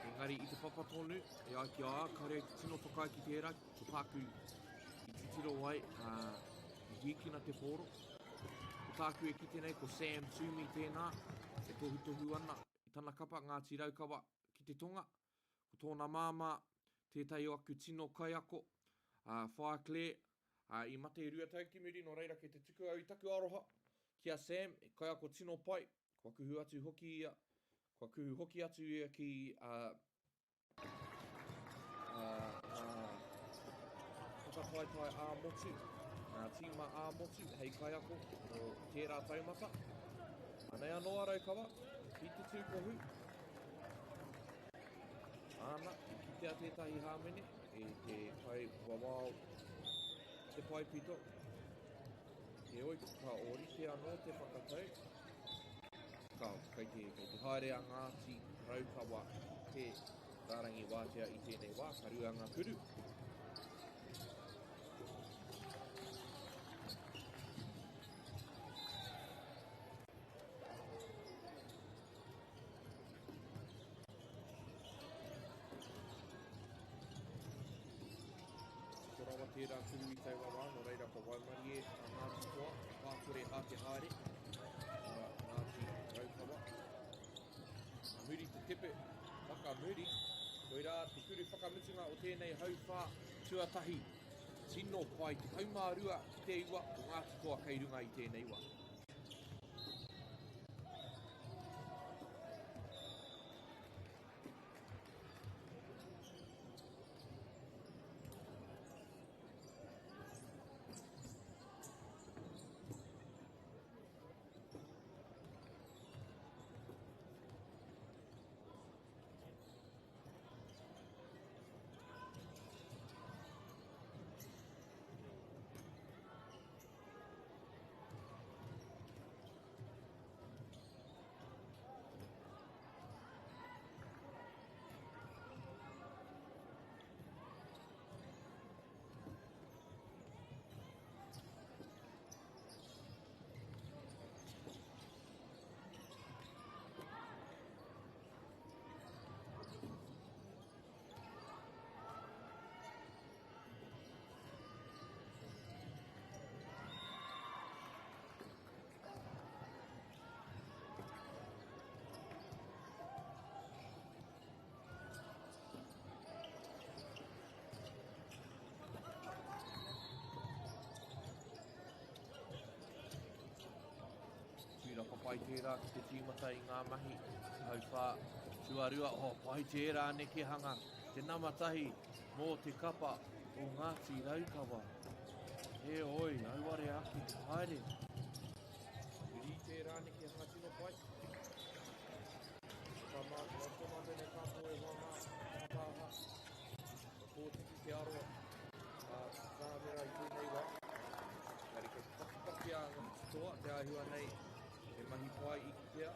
Engari I te papatonu. E ai ki a kare te tino whakai ki tērā. Te pāku I titiro wai. I hikina te pōro. Ko tāku e ki tēnei ko Sam Tūmi tēnā. E tohu ana I tana kapa Ngāti Raukawa ki te tonga. Ko tōna māma tētai o aku tino kaiako. Whaakle. I mate I rua taukimuri no reira ke te tuku au I taku aroha. Kia Sam, e kaiako tino pai. Kua kuhu atu hoki ia. Kua kuhu hoki atu ia ki whakataitai ā motu. Tīma ā motu, hei kaiako, o tērā taumata. Anei anō Raukawa, ki te tūkohu. Ana, I kitea tētahi hāmene, e te kai wawao, te pai pito. E oi, ka orite anō te whakatau. Kei te haere a Ngāti Raukawa, te rārangi wātea I tēnei wā, ka ruanga kuru. Torawa tērā kuru I tau wā, no reira ka waimari e a Ngāti Toa, pākore a te haere, Ngāti Raukawa. Muri te tepe, whakamuri, koirā te kuru whakamutunga o tēnei hauwhā tuatahi. Tino pai te kaumārua ki te iwa o Ngāti Toa kei runga I tēnei wā. Rapa pai tērā ki te tīmata I ngā mahi. Hauwhā tuarua, pai tērā ne ke hanga. te namatahi mō te kapa o Ngāti Raukawa. E oi, auare ake, haere. Iri te rāne ki hanga tino pai. Ka mamene ka poe wanga, whakaha. Ko tiki te aroa. Tāmera I tēnei wā. Kari kei pakipaki a Ngāti toa, te ahua nei. E mahi pai I ki tea.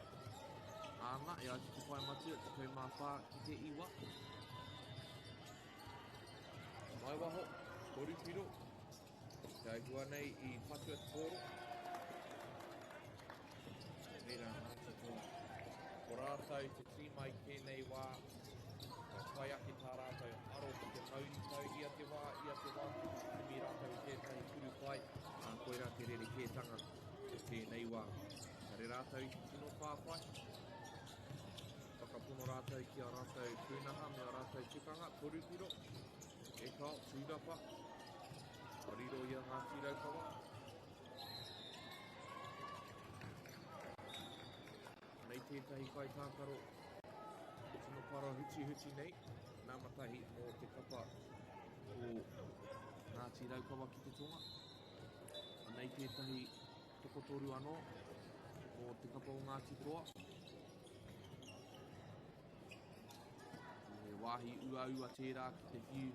Anga, e ati te pai matua, te kei mawha ki te iwa. Mai waho, korupiro. Te ahua nei I patua te koro. Reira Ngāti toa. Ko rātau te tīmai tēnei wā. Ka whai ake tā rātau aro ki te mauri tau ia te wā. Te mi rātau I tētahi kuru pai. Koira te rere kētanga o tēnei wā. Ka re rātau I te tino whāwhai. Whakapono rātau ki a rātau pūnaha me a rātau tikanga, korupiro. E kao, tūrapa. Wariro ia Ngāti Raukawa. Nei tētahi kai tākaro. Tino para huti nei. Nā matahi mō te kapa o Ngāti Raukawa ki te tonga. Nei tētahi tokotoru anō o te kapa o Ngāti toa. E wāhi ua tērā ki te whiu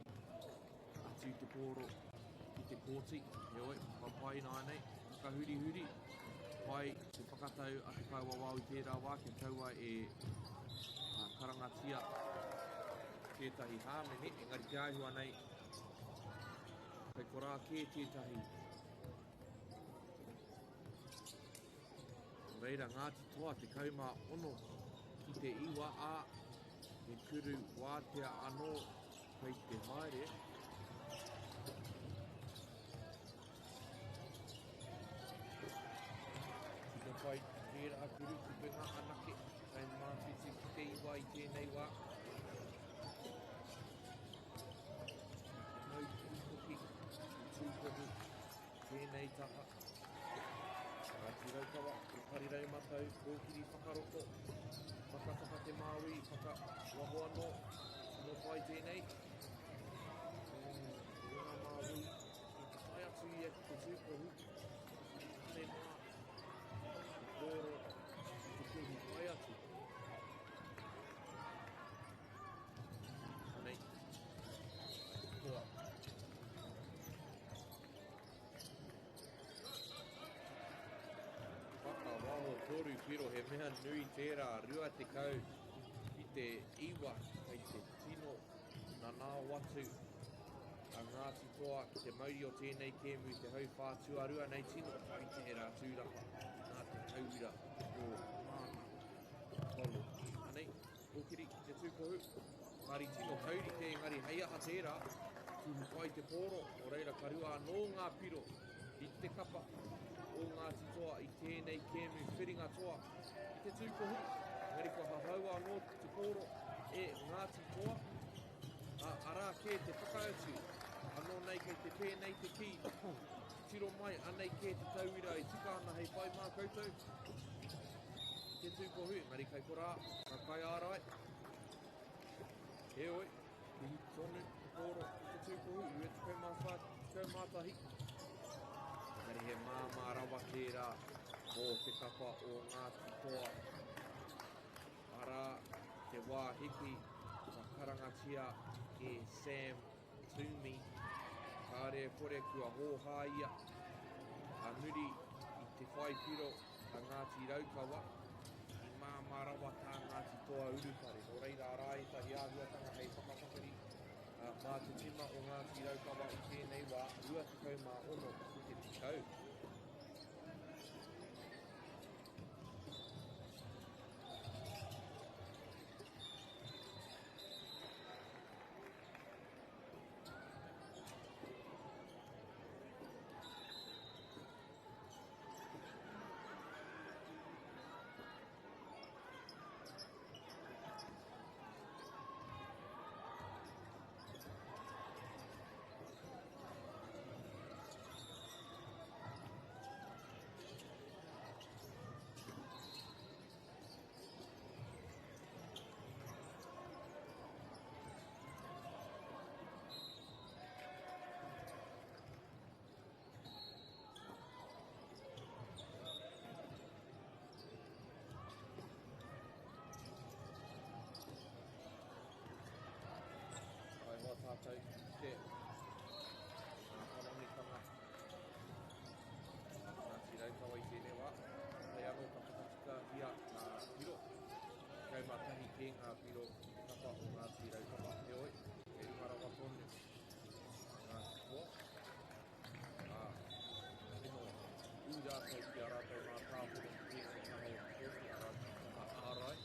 atu te pōro ki te kōti. E oi, papai nā nei, whakahuri. Pai te whakatau a te kauawau I tērā wā, ke taua e karangatia tētahi hāmene, engari te aihua nei, kei korā kē tētahi. Reira Ngāti toa te kaumā ono ki te iwa a he kuru wātea anō kei te haere. Tino pai tērā kuru ki pinga anake, kei mātiti ki te iwa I tēnei wā. Nau tūkoki, tūkohu, tēnei taha. Ngāti Raukawa, I parirau matau, kōkiri whakaroko, whakataka te Māui, whakawaho anō, tino pai tēnei. Runga Māui, I te whai atu ia ki te tūkohu, tēnei mā, te kōro, te kuhu whai atu. Nei, toa. Whakawaho toru piro he mea nui tērā rua te kau ki te iwa kei te tino nanā watu a Ngāti toa ki te mauri o tēnei kēmu te hau whātua rua nei tino i tērā tūrapa nā te hauira o mana tolo. Anei, kōkiri ki te tūkohu, ngari tino kauri te engari hei aha tērā tuhu pai te pōro o reira karua nō ngā piro I te kapa o Ngāti toa I tēnei kēmu whiringa toa I te tūkohu. Ngari ko hahaua anō te pōro e Ngāti toa. Arā kē te whakaatu. Anō nei kei te pēnei te ki. Tiro mai anei kē te tauira I tika ana hei pai mā koutou. Te tūkohu, ngari kei korā, ka kai ārai. E oi, ki tonu te pōro I te tūkohu, ue te kaumāwha, kaumātahi. Ngari he māmā rawa tērā mō te kapa o Ngāti toa. Arā te wāhiki ka karangatia e Sam Toomey. Kāre kore kua hōhāia. A muri I te whai piro a Ngāti Raukawa. I māmā rawa tā Ngāti toa urupare. Nō reira rāi tahi āhuatanga hei whakapakari. Mā te tima o Ngāti Raukawa I tēnei wā, rua te kaumā ono ki te tikau. rātou te whanamitanga. Ngāti raukawa I tēnei wā. Hei anō ka whakatika hia ngā piro. Kau matahi ki ngā piro te kapa o Ngāti raukawa te oi. E runga rawa tonu. Ngāti toa. Eno ui rātou ki a rātou ngā tāpuro ki tēnei taha o tōni a rātou taha ārai.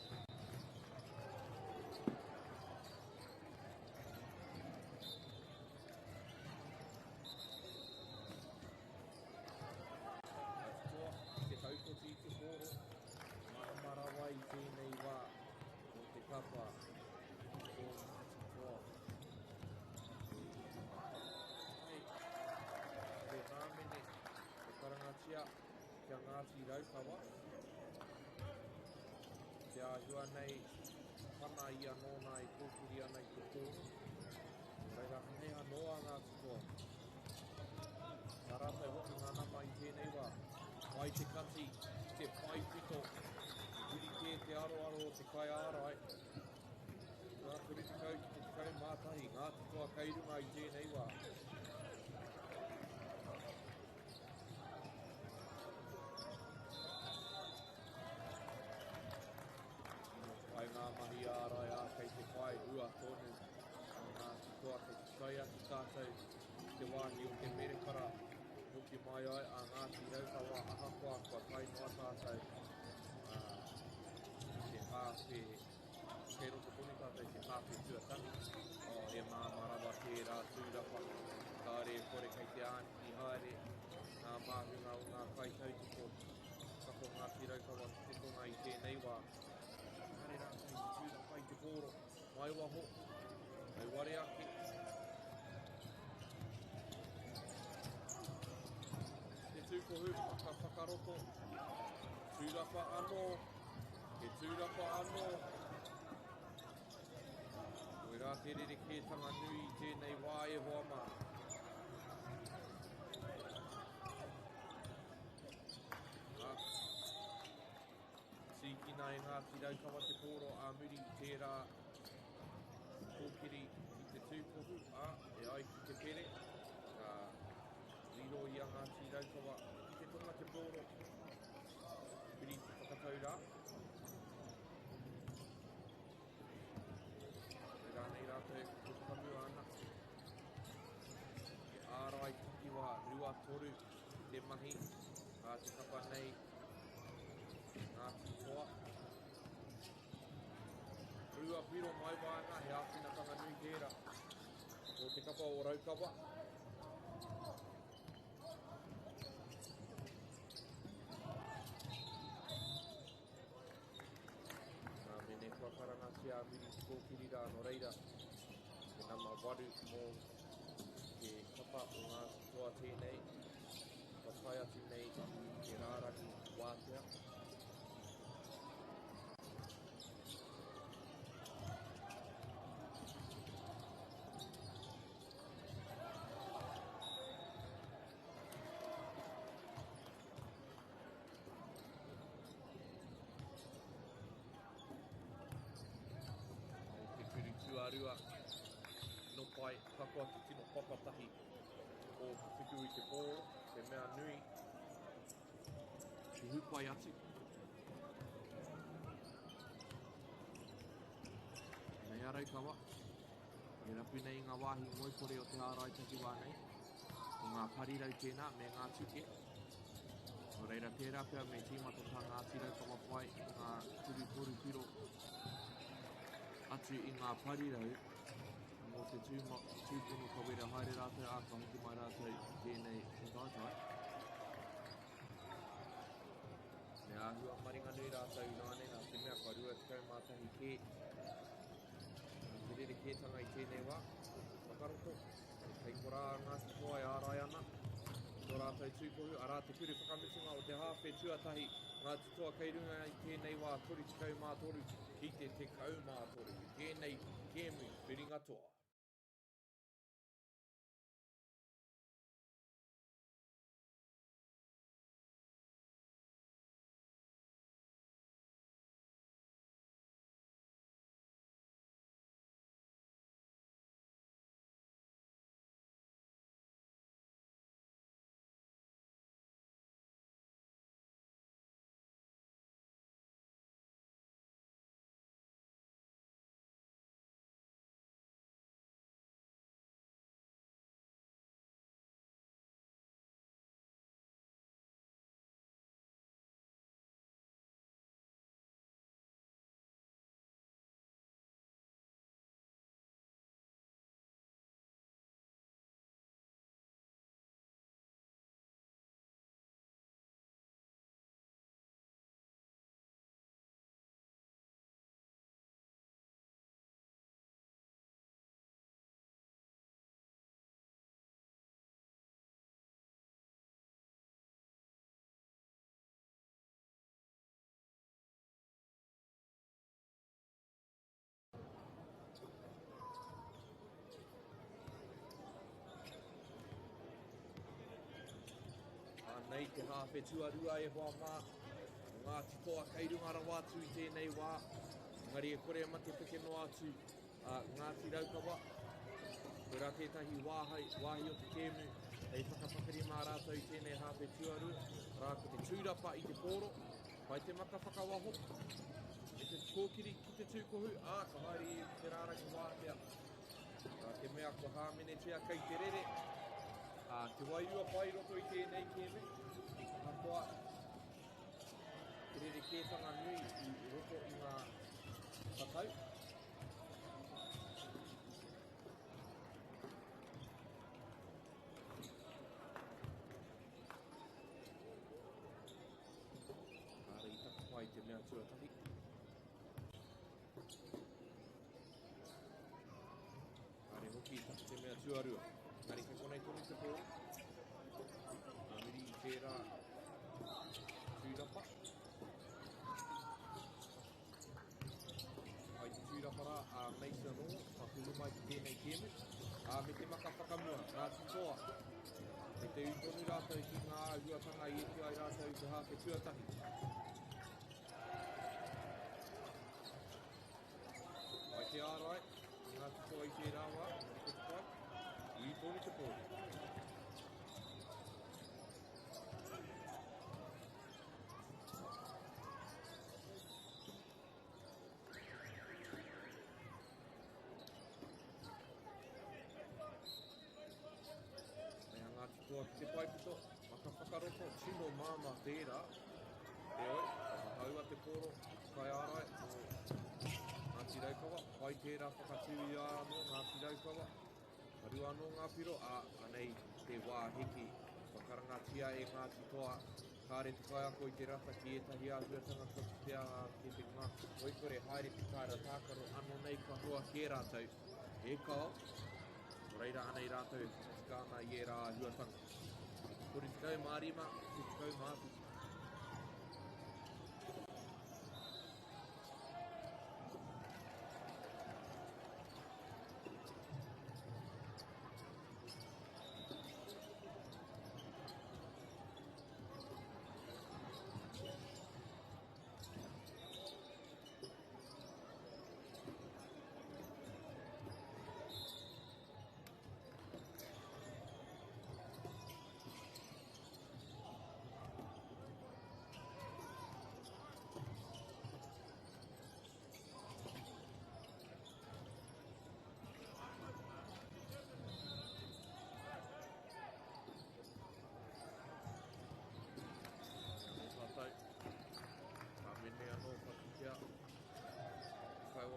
Kaukoti te koro, maramarawa I tēnei wā, o te kapa, o Ngāti toa. Hei, te rāmene, te karangatia, kia Ngāti raukawa. Te āhua nei, pana I anō nā I kōpuri ana I te koro. Reira, hei anoa Ngāti toa. Tā rātai hoki ngā nama I tēnei wā. Mai te kati, te whaipito, te te aroaro o te kai ārai. Ngā turitikau ki te tikau mātahi, Ngāti toa kairunga I tēnei wā. Kai ngā mahi ārai ā kei te whai ua tonu. Ngāti toa kei te kai atu tātou, te wāhi o te merekara. Hoki mai ai a Ngāti raukawa ahakoa kua kai noa tātou te hāwhe kei roto tonu tātou te hāwhe tuatahi e māmarawa tērā tūrapa kā re kore kei te āniki haere ngā māhunga o ngā kai tautiko kako Ngāti raukawa te tonga I tēnei wā hare rā kei te tūrapa I te koro mai waho mai ware ake tūkohu, ka whakaroto, tūrapa anō, ke tūrapa anō. Koe rā te rerekētanga nui I tēnei wā e hoa mā. Tīkina e Ngāti raukawa te koro a muri I tērā kōkiri I te tūkohu, e ai ki te pere. Riro I a Ngāti raukawa ki te tonga te pōro. Piri te whakatau rā. E rānei rātou e kukamu ana. Ke ārai tiki wā rua toru te mahi. A te kapa nei Ngāti toa. Rua piro mai wānga he āwhina kanga nui tērā. O te kapa o raukawa. Karangatia miri kōkiri rā no reira te nama waru mō te kapa o Ngāti toa tēnei ka whai atu nei I te rārangi wātea Tuarua, no pai, kakoa ki tino papatahi o whiku I te pōro, te mea nui, ki hupai atu. Nei a raukawa, e rapu nei ngā wāhi moipore o te ārai taki wānei, o ngā parirau tēnā me ngā tuke. O reira tērā pia me tīmata tā Ngāti raukawa whai, ngā turu toru piro, atu I ngā parirau mō te tūpono ka wera haere rātou a ka hoki mai rātou tēnei whakaitai. Me āhua maringa nui rātou nāne nā te mea ka rua te kaumātahi kē. Te rerekētanga I tēnei wā, whakaroto, kei korā Ngāti toa e ārai ana. Tō rātou tūkohu, a rā te kuru whakamutunga o te hāwhe tuatahi Ngāti toa kei runga I tēnei wā tori te kaumātoru ki te kaumātoru. Tēnei kēmu, whiringa toa. hawhetuarua e hoa mā. Ngā titoa kairunga rawa atu I tēnei wā. Ngari e kore ma te whekeno atu ngā tiraukawa. Kura tētahi wāhi o te kēmu. Hei whakapakari mā rātou I tēnei hawhetuarua. Rā ko te tūrapa I te pōro. Pai te maka whakawaho. E te kōkiri ki te tūkohu. Ka haere I te rārangi wātea. Te mea ko hāmene tia kei te rere. Te waiua pai roto I tēnei kēme. Koa te rere kētanga nui I roto I ngā tatau. Kāre I taka pai te mea tuatahi. Kāre hoki I taka te mea tuarua. Kāre ke konei tonu te pō. Nāmiri I tērā tūrapa. Ai te tūrapa rā meisa no, whakuru mai te tēnei kēme. Me te maka whakamua, ngā titoa. Me te utonu rātou ki ngā huatanga I etu ai rātou te hāwhe tuatahi. Ai te ārai, ngā titoa I tērā wā, te pai. I tonu te pōri. Toa ki te paipito, maka whakaroto, tino māma tērā. Te oi, haua te pōro, kai ārai, ngā tiraukawa, pai tērā whakatūi anō, ngā tiraukawa. Haru anō ngā piro, anei te wā heki, whakarangatia e ngā titoa, kāre te kai ako I te rata ki etahi āhuatanga ko te ki te ngā oikore haere te kāra tākaro anō nei ka hoa kē rātou. E kao, reira anei rātou e whakatikana I e rā huatanga. Kore tikau mārima, te tikau mātu.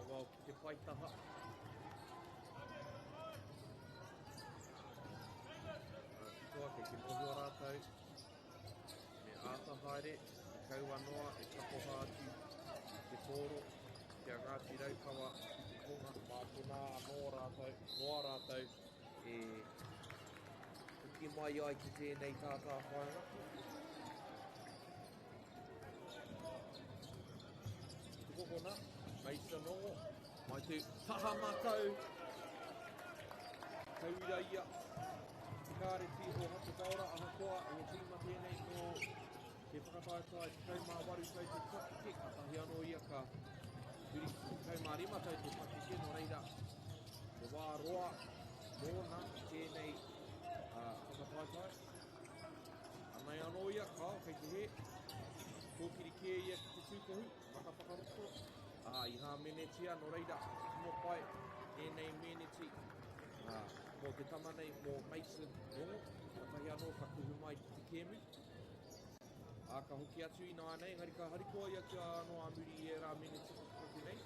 Wau ki te paitaha. Titoa kei te mohua rātou. Me ātahaere, e kaua noa, e kapoha atu, te pōro, kia ngā tiraukawa, te konga, māpuna anō rātou, noa rātou, e tuki mai ai ki tēnei tātā whainga. Tukokona. Meisa nongo, mai te taha mātau. Kaura ia, te kāre ti o hake taora, ahakoa, o tīma tēnei no te whakataetai, te kaumā waru tau te whakike, ka tahi anō ia ka huri kaumā rima tau te whakike, no reira, te wā roa, mōna, tēnei whakataetai. Anei anō ia, kao, kei te he, kōkiri kē ia ki te tūkohu, maka whakaroto. I hā menetia, no reira, mo pai, tēnei meneti, mō te tamanei, mō Mason nongo, katahi anō ka kuhu mai ki te kēmu. Ka hoki atu I nā nei, ngari ka harikoa ia kia anō amuri I e rā meneti kaki nei.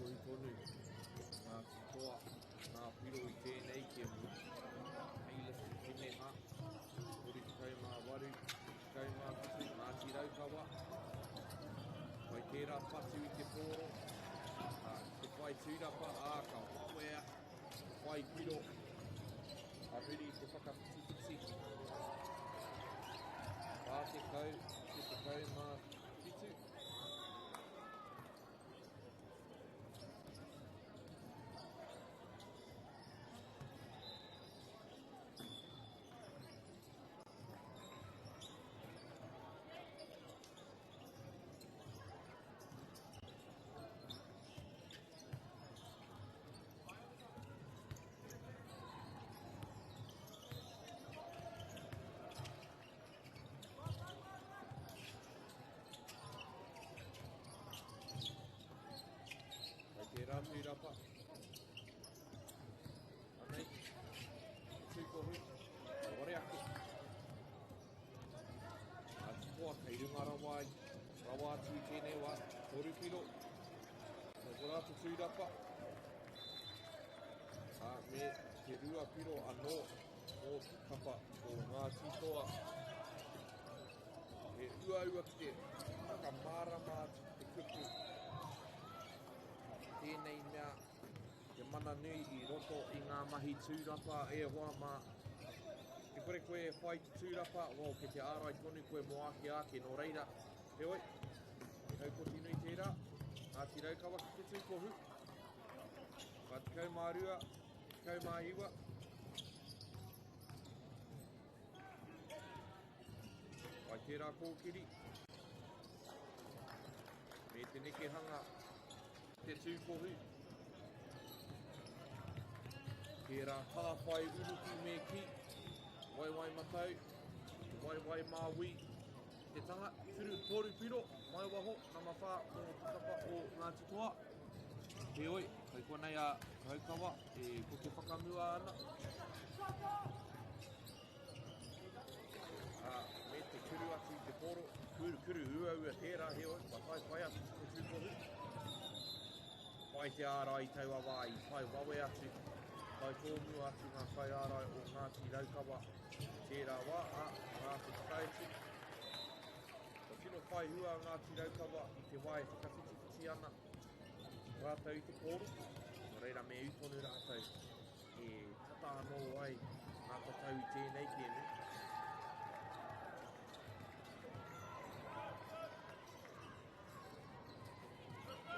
Tohi tonu, ngā titoa, ngā piro I tēnei kēmu. Eilas ki tēne hā, kore te kaumā waru, te kaumā patu, ngā tiraukawa. Pai tērā patu I te pōro, te whai whai tūrapa ka hawea, whai piro, a riri te whakawhiti. Pā te kau mā whitu. Tūrapa. Anei, Poitūkohu, ore ake. Atoa, kei runga rawa atu I tēnei wā, 3 kilo. Ko rātu tūrapa. Me te rua piro anō o kapa o ngā tūtoa. E ua ki te whakamārama atu te kupu. Tēnei mea, te mana nui I roto I ngā mahi tūrapa e hoa mā. Te kore koe whai te tūrapa, wau ke te ārai tonu koe mo ake no reira. Te oi, te haupoti nui tērā, Ngāti Raukawa ki te tūkohu. Ka te kau mā rua, te kau mā iwa. Wai tērā kōkiri. Me te nekehanga te tūkohu. Tērā tāwhai uruki me ki. Wai matau. Wai māwi. Te taha, toru piro, mai waho, na mawha o tukapa o Ngāti Toa. Te oi, kai kua nei a Raukawa, ko te whakamua ana. Me te kuru atu te poro, kuru ua tērā he oi, whai atu te tūkohu. Wai te ārai taua wā I whai wawe atu, whai tōmu atu ngā whai ārai o Ngāti Raukawa. Tērā wā, ngā te whakaitu. Ko tino whai hua Ngāti Raukawa I te wai whakawhiti ana. Rātau I te pōro, no reira me utonu rātau. E tata anō ai ngā tatau I tēnei kēmu.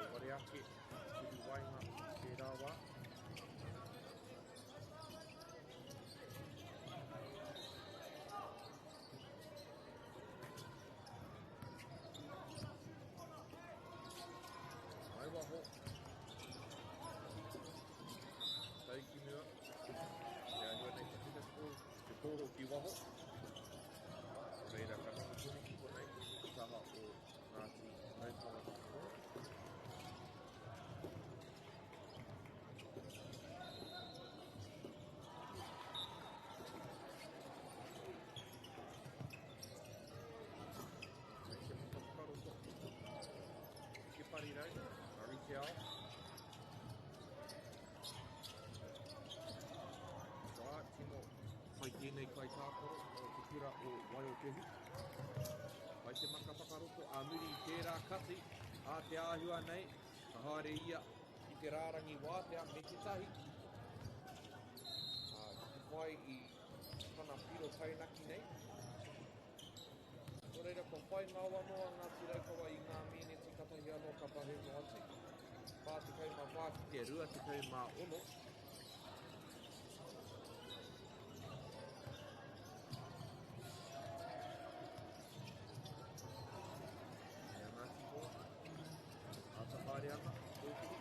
E ware ake, kuru wainga tērā wā. Mai waho. Taiki mua. Te anua nei te pōro ki waho. Reira ka nukutuni ki konei. Taha o Ngāti Raukawa ki pōro. Parirau, Ngari Te Ao. Wā, tino whai tēnei kai tāporo o te kura o Waiokehu. Wai te maka whakaroto a muri I tērā kati, a te āhua nei, ka haere ia I te rārangi wātea me te tahi. Ki whai I tana piro tainaki nei. Ko reira ko whai ngā wanoa Ngāti Raukawa I ngā mene te katahi anō ka pahe no atu. Pā te kau mā wā ki te rua, te kau mā ono. Nea Ngāti Toa. Ata haere ana, tōkiri,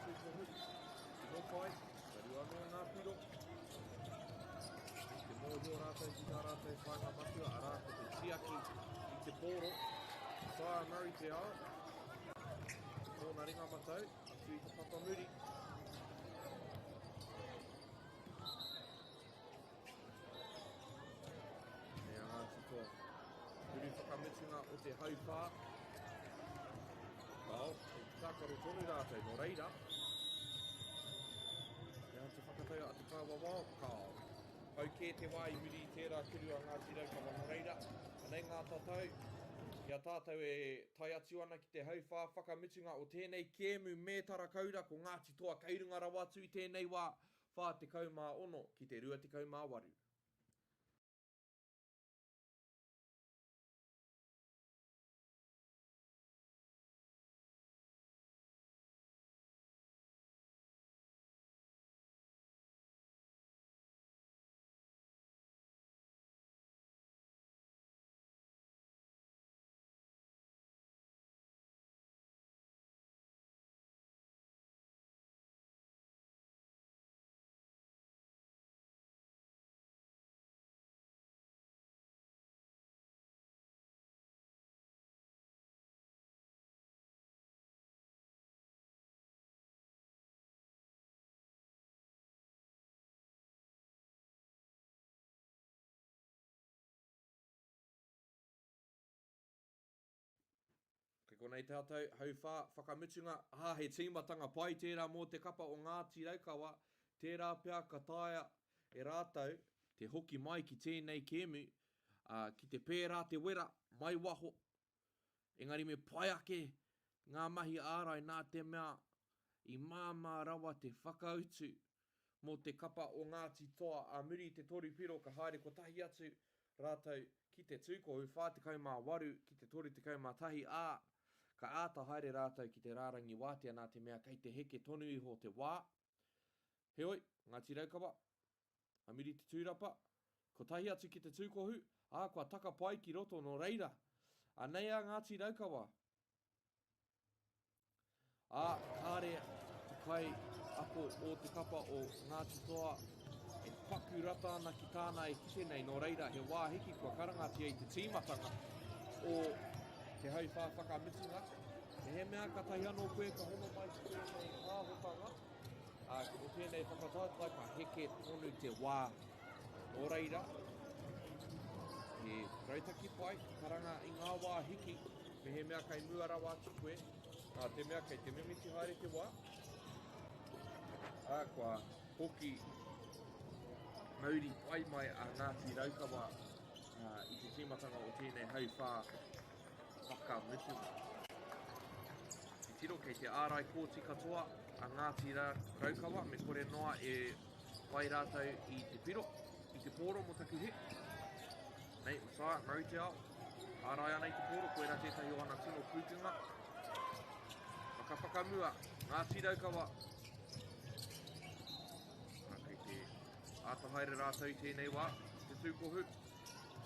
tūkohu. Tino whai, taru anō ngā piro. Te mōhio rātou ki tā rātou whainga matua, a rātou te tiaki I te pōro. Whā Ngari Te Ao. Tōna ringa matau, atu I te whakamuri. Nea Ngāti Toa. Kuru whakamitunga o te haupā. Kao, e te tākaro tonu rātou no reira. Nea te whakatau a te kāwa wā, kao. Hau kē te wā I muri I tērā kuru a Ngāti Raukawa no reira. Anei ngā tātou, Kia tātou e tai atu ana ki te hauwha whakamutunga o tēnei kēmu mētara kaura ko Ngāti Toa Kairunga rawa atu i tēnei wā 46 ki te 28. Konei tātou, hauwha, whakamutunga, he tīmatanga pai tērā mō te kapa o Ngāti Raukawa, tērā pia ka taia e rātou, te hoki mai ki tēnei kēmu, ki te pērā te wera, mai waho, engari me pai ake, ngā mahi ārai nā te mea, i māmā rawa te whakautu, mō te kapa o Ngāti Toa, a muri te tori piro, ka haere ko tahi atu, rātou, ki te tūkohu, 48, ki te tori 31, ka āta haere rātou ki te rārangi wātea nā te mea kei te heke tonu iho te wā. Heoi, Ngāti Raukawa, amiri te tūrapa, ko tahi atu ki te tūkohu, kua taka pai ki roto no reira. Anei a Ngāti Raukawa. Kāre te kai ako o te kapa o Ngāti Toa, e paku rata ana ki tāna e kite nei no reira, he wāhiki kua karangati ei te tīmatanga o te hauwha whakamutunga. E he mea ka tahi anō koe ka hono mai ki tēnei āhotanga. Ko tēnei whakatautai ka heke tonu te wā. Nō reira, he rautaki pai, karanga i ngā wā hiki, me he mea kai mua rawa atu koe, te mea kai te mimiti haere te wā. Kua hoki mauri pai mai a Ngāti Raukawa i te tīmatanga o tēnei hauwha whakamutunga. I tiro kei te ārai kōti katoa a Ngāti Raukawa, me kore noa e pai rātou i te piro, i te pōro mo taku he. Nei, masa, ngau te ao, ārai ana i te pōro, koe rā tētahi o ana tino pūtunga. Whakawhakamua, Ngāti Raukawa. Kei te ātahaere rātou i tēnei wā, te tūkohu.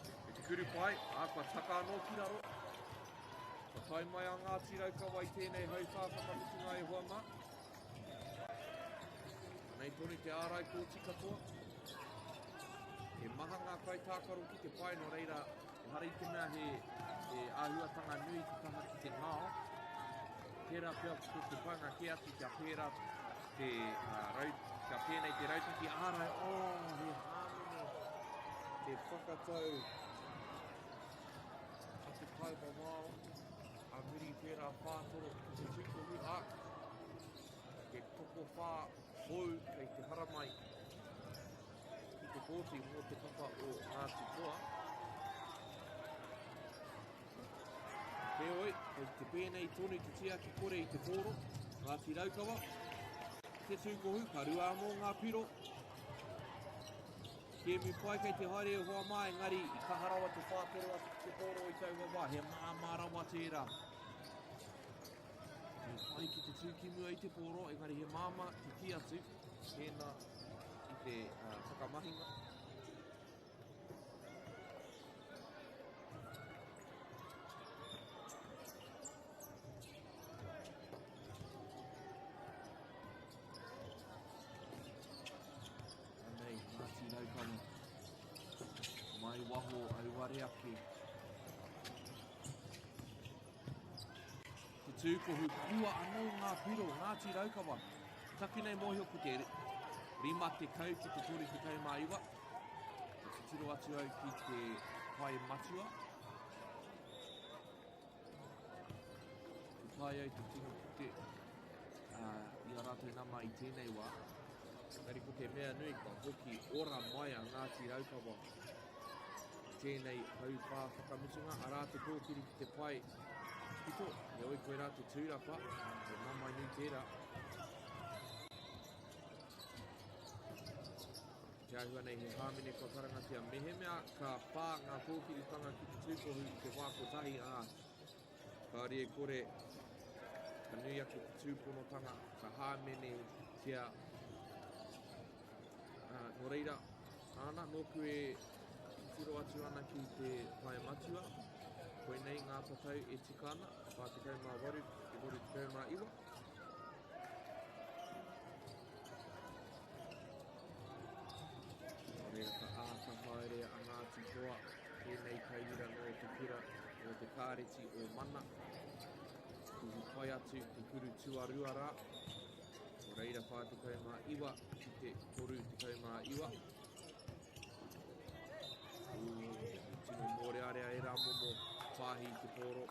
E te kuru pai, kua taka anō ki raro. Ka tai mai a Ngāti Raukawa i tēnei hauwha whakamutunga e hoa mā. Nei tonu te ārai kōti katoa. He maha ngā kai tākaro ki te pai no reira, e hara i te mea he āhuatanga nui ki taha ki te ngāo. Tērā pia ko te pai ngā ke atu kia pērā kia pēnei te rautaki ārai. He hāmene, te whakatau, a te kaipa wāo. A muri pērā whātoro ki te tūkohu ke toko whā hou kei te haramai ki te kōti mō te kapa o Ngāti Toa. Heoi, kei te pēnei tonu te tia ki kore i te pōro, Ngāti Raukawa. Te tūkohu, ka rua mō ngā piro. Kēmu pai kei te haere e hoa mai, engari i ka harawa te whātoro atu ki te pōro i taua wā, he māmārawa tērā. He pai ki te tūkimua i te pōro, engari he māma te ki atu, tēnā i te whakamahinga. Anei, Ngāti Raukawa, mai waho auare ake. Te tūkohu kua anō ngā piro, Ngāti Raukawa. Taki nei mōhio ko te rima te kau ki te tori te kaumaiwa. Te tiro atu au ki te pai matua. Te pai au te tino pute i a rātou nama i tēnei wā. Engari ko te mea nui ka hoki ora mai a Ngāti Raukawa. tēnei hau whā whakamitunga, arā te kōkiri ki te pai pito, e oi koe rā te tūrapa, e mamai nui tērā. Te ahua nei he hāmene kua karangatia, me he mea ka pā ngā kōkiri panga ki te tūkohu i te wākotahi kāre e kore ka nui ake te tūponotanga, ka hāmene tia no reira, ana, nōku e tiro atu ana ki te whae matua, koe nei ngā tatau e tika ana, whā te kaumā waru, e waru te kaumā iwa. Nō reira ka āta haere a Ngāti Toa, tēnei kaira no te pira o te kāreti o mana, kuhu pai atu te kuru tuarua rā, nō reira whā te kaumā iwa, ki te toru te kaumā iwa. Tino mōrearea e rā momo whāhi te pōro.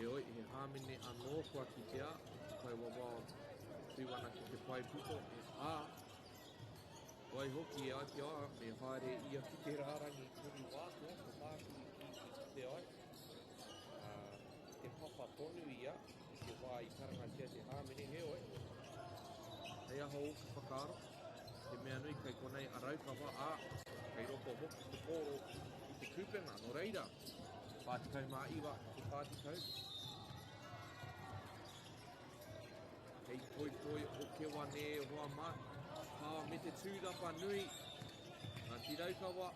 E oi, he hāmene anō kua ki te ā, kai wawao tūwana ki te pai puto, e ā, wai hoki e ake ā, me haere ia ki te rārangi kuri wātua, ko mākiri ki te ai. Te papa tonu ia, te wā i karangatia te hāmene he oi. Hei aho o ki whakaaro, te mea nui kai konei a raukapa a, kei roko hoki te pōro i te kupenga, no reira. Whātikau mā iwa, te whātikau. Kei toi toi o ke wane hoa mā, pāwa me te tūrapa nui, ngā ti raukawa,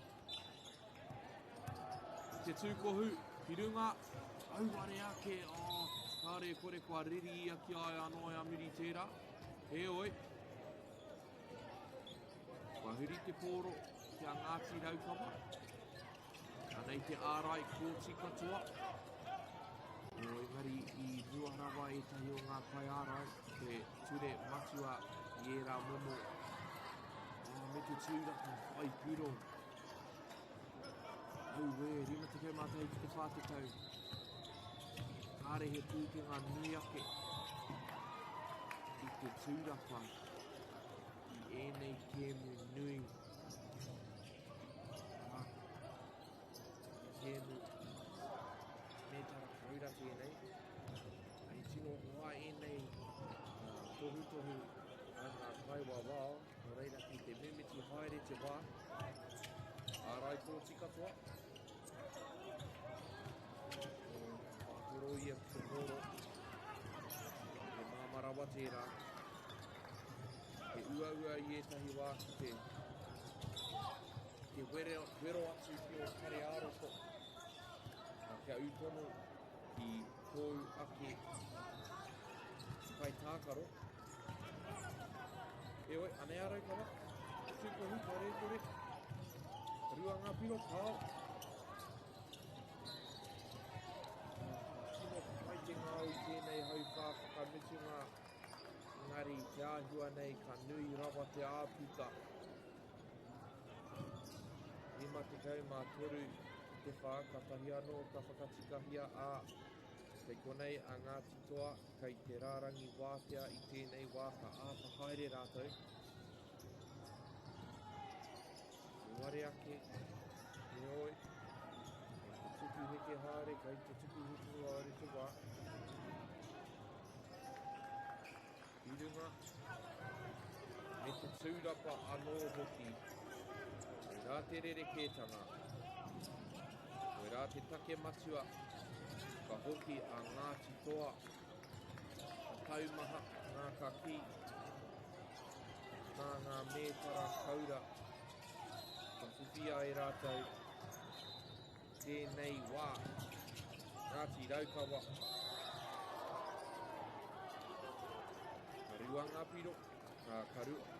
te tūkohu, pirunga, auare ake, kāre kore kua riri ia ki ai anō e amiri tērā, he oi. Kua huri te pōro ki a Ngāti Raukawa. Anei te ārai kōti katoa. O engari i ruarawa e tahi o ngā kai ārai, te ture matua i e rā momo. Me te tūraka whai piro. Au we, rima te kaumātai ki te whātekau. Kāre he pūkenga nui ake. I te tūrapa. Enei kēmu nui. Kēmu mētara kaura tēnei. Ai tino hoa enei tohu a ngā kaiwa wao. Nō reira ki te mimiti haere te wā. Ārai kōti katoa. Whakuro ia ki te pōro. Te māmarawa tērā. He ua i etahi wā ki te wero atu ki o kare āroko. Kia utono i kou ake kai tākaro. E oi, ane a raukawa. Tūkohu, kare kore. Rua ngā piro pāo. Tino kai te ngāu i tēnei hau whā whakamitunga. Ngari te āhua nei ka nui rawa te āputa. Rima te kaumā toru te whā, ka tahi anō, ka whakatikahia ā. Kei konei a Ngāti Toa, kei te rārangi wātea i tēnei wā ka āta haere rātou. Ware ake, e oi. Kei te tuku heke haere, kei te tuku heke haere te wā. Irunga, me te tūrapa anō hoki, koe rā te rerekētanga, koe rā te take matua, ka hoki a Ngāti Toa, ka taumaha, ngā kaki, ngā mētara kaura, ka whiwhia e rātou, tēnei wā, Ngāti Raukawa, Karua ngā piro,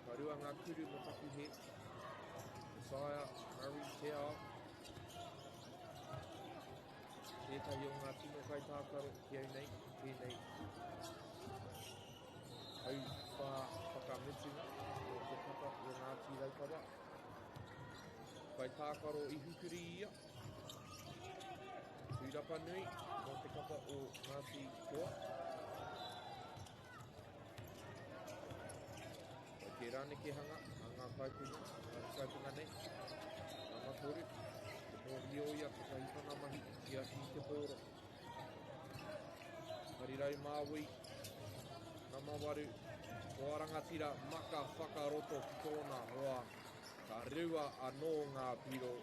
karua ngā kuru mo taku he, Messiah, Murray, te ao. Tētahi o ngā tino kai tākaro ki au nei, tēnei. Hau whā whakamitunga, o te papa o Ngāti Raukawa. Kai tākaro i hukuri ia. Tūrapa nui, mo te kapa o Ngāti Toa. Ke rāne ke hanga, a ngā kaupunga nei. Ngā Matore, te mōri o ia kakahipana mahi, ia ki te pōro. Harirai māui, ngā mawaru, o arangatira maka whakaroto ki tōna hoa. Ka rewa anō ngā piro,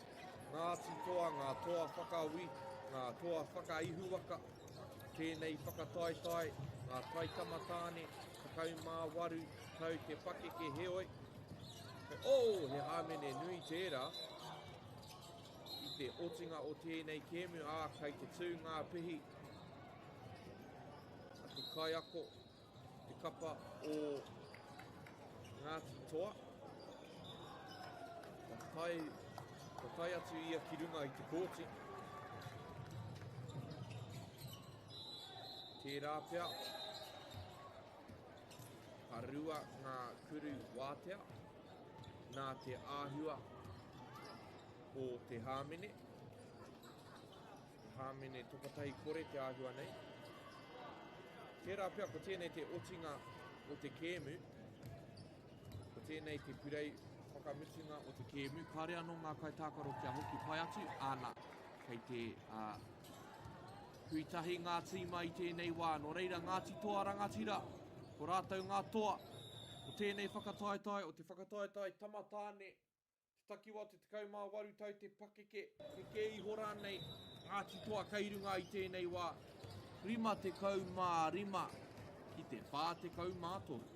ngā titoa, ngā toa whakawi, ngā toa whakaihuaka, tēnei whakataitai, ngā taitamatāne, kakau māwaru, tau te pakeke heoi. He hāmene nui tērā, i te otinga o tēnei kēmu, kai te tū ngā pihi, a te kaiako, te kapa o ngā titoa, ka tai atu ia ki runga i te kōti. Tērā pia, ka rua ngā kuru wātea, nā te āhua o te hāmene. Hāmene tokatahi kore te āhua nei. Tērā pia ko tēnei te otinga o te kēmu, ko tēnei te purei whakamutunga o te kēmu. Kāre anō ngā kaitākaro kia hoki pai atu, āna kei te huitahi ngā tīma i tēnei wā. Nō reira ngāti toa rangatira, ko rātou ngā toa, o tēnei whakataitai, o te whakataitai tamatāne, te takiwa te tekau mā waru tau te pakeke, te kei hora nei, ngāti toa kairunga i tēnei wā. Rima te kau mā rima, ki te whā te kau mā toru.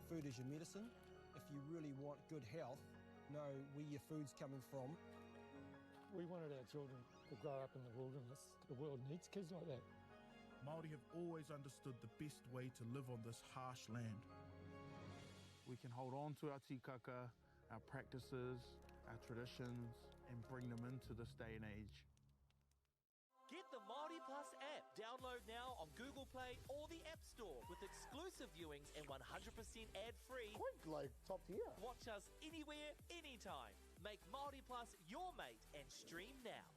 food is your medicine. If you really want good health, know where your food's coming from. We wanted our children to grow up in the wilderness. The world needs kids like that. Māori have always understood the best way to live on this harsh land. We can hold on to our tikaka, our practices, our traditions, and bring them into this day and age. Get the Māori Plus app. Download now on Google Play or the App Store with exclusive viewings and 100% ad-free. Quite like top tier. Watch us anywhere, anytime. Make Māori Plus your mate and stream now.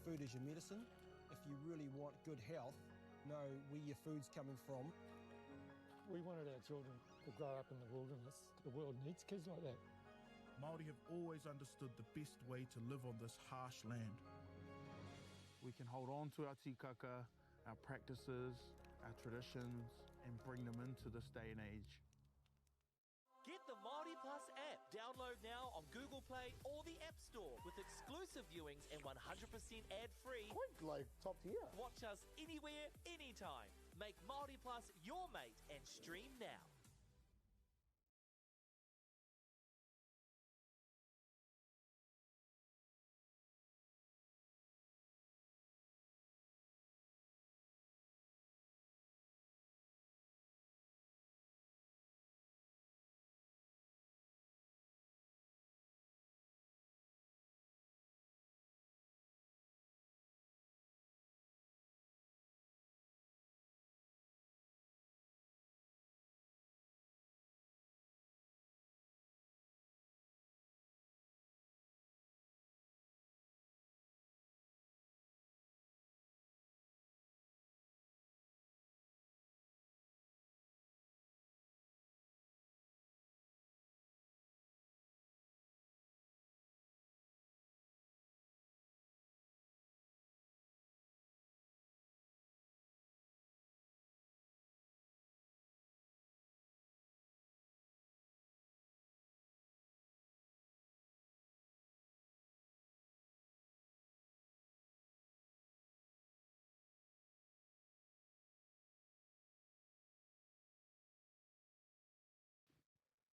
food is your medicine. If you really want good health, know where your food's coming from. We wanted our children to grow up in the wilderness. The world needs kids like that. Māori have always understood the best way to live on this harsh land. We can hold on to our tikaka, our practices, our traditions, and bring them into this day and age. Get the Māori Plus app. Download now on Google Play or the App Store with exclusive viewings and 100% ad-free. Quite like top tier. Watch us anywhere, anytime. Make Māori Plus your mate and stream now.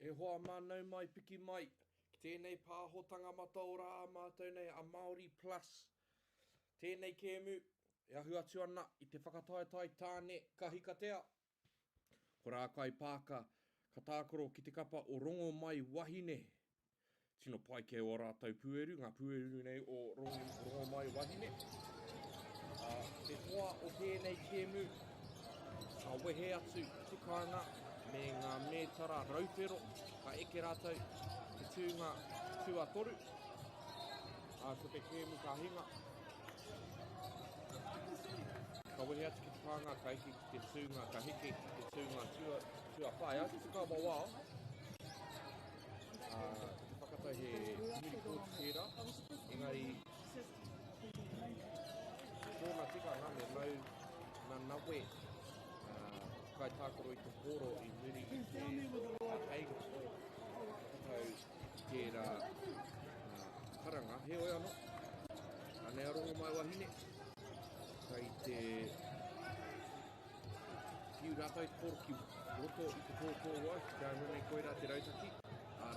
E hoa mānau mai piki mai, ki tēnei pāhotanga mataora a mātou nei a Māori Plus. Tēnei kēmu, e ahu atu ana i te whakataetai tāne kahikatea. Ko rā kai pāka, ka tākoro ki te kapa o rongo mai wahine. Tino pai ke o rātou pueru, ngā pueru nei o rongo mai wahine. Te toa o tēnei kēmu, ka wehe atu ki te kāinga, me ngā mētara raupero, ka eke rātou te tūnga tuatoru. Ko te kēmu ka hinga. Ka wehe atu ki te kāinga, ka eke ki te tūnga ka heke, ki te tūnga tuawhai. Ake te kāma wao. Te whakatai he muri kōtu tērā. Engari, tōna tikanga me mau na nawe kai tākoro i te poro i muri i te heiga whakatau tērā karanga. He oi anō, anei arongo mai wahine, kai te kiu rātai te poro ki roto i te Poitūkohu ai, ki te anonei koe rā te rautaki.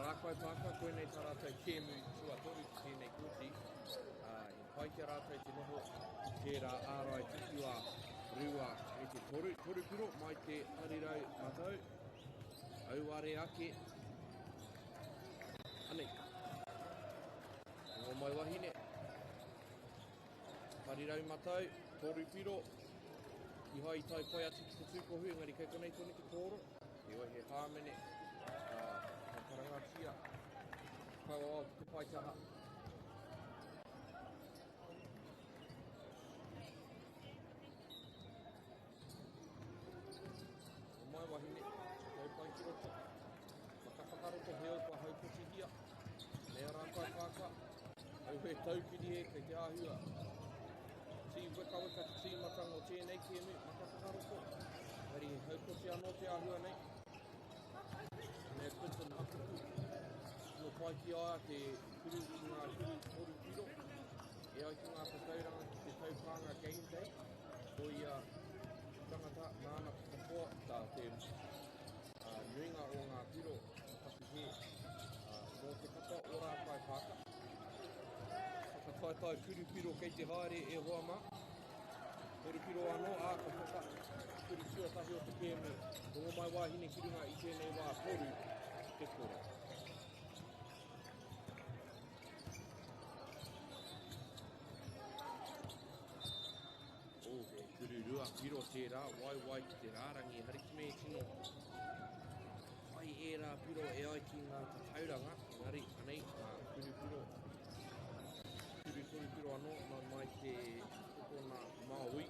Rākai pāka, koe nei tā rātai kēmu tuatoru ki tēnei kōti. I pai kia rātai te noho tērā ārai tikiwa rua e te torupiro mai te harirau matau. Auare ake. Anei. Ngō mai wahine. Harirau matau, torupiro. I hai tai pai atu ki te tūkohu, engari kei konei tōne te kōro. He oi he hāmene. Ka karangatia. Kaua au te pai taha. Wahine, kei pai ki roto. Whakawhakaroto heo kua haupoti hia. Nea rākai pāka. Au he taupiri he kei te āhua. Tī weka te tīmatanga o tēnei kēmu, whakawhakaroto. Heri he haupoti anō te āhua nei. Nea Quinton Hakuku. No pai ki aia te kuru i ngā kuru piro. E ai ki ngā whakauranga ki te taupanga Game Day. Ko ia tangata nāna whakapoa tā te nuinga o ngā piro whakapihe mō te kapa o rā kai pāka. Whakataitai kurupiro kei te haere e hoa mā. Kurupiro anō ka whaka kuru tuatahi o te kēmu. Rongo mai wāhine kirunga i tēnei wā poru te kora. Rua piro tērā, wai ki te rārangi harikime tino. Whai e rā piro e ai ki ngā tauranga, ngari anei ngā kuru piro anō, nā mai te tōna Māui.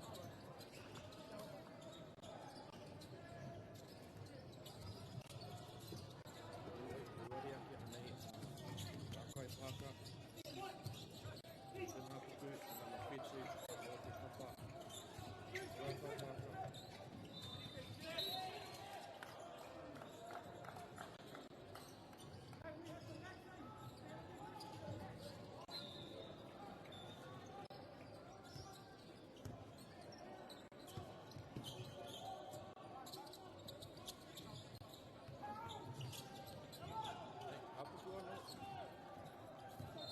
Ruari ake anei, Rakai Pāka. Tēnā puku, nā whetu, o te kapa. Rakai Pāka.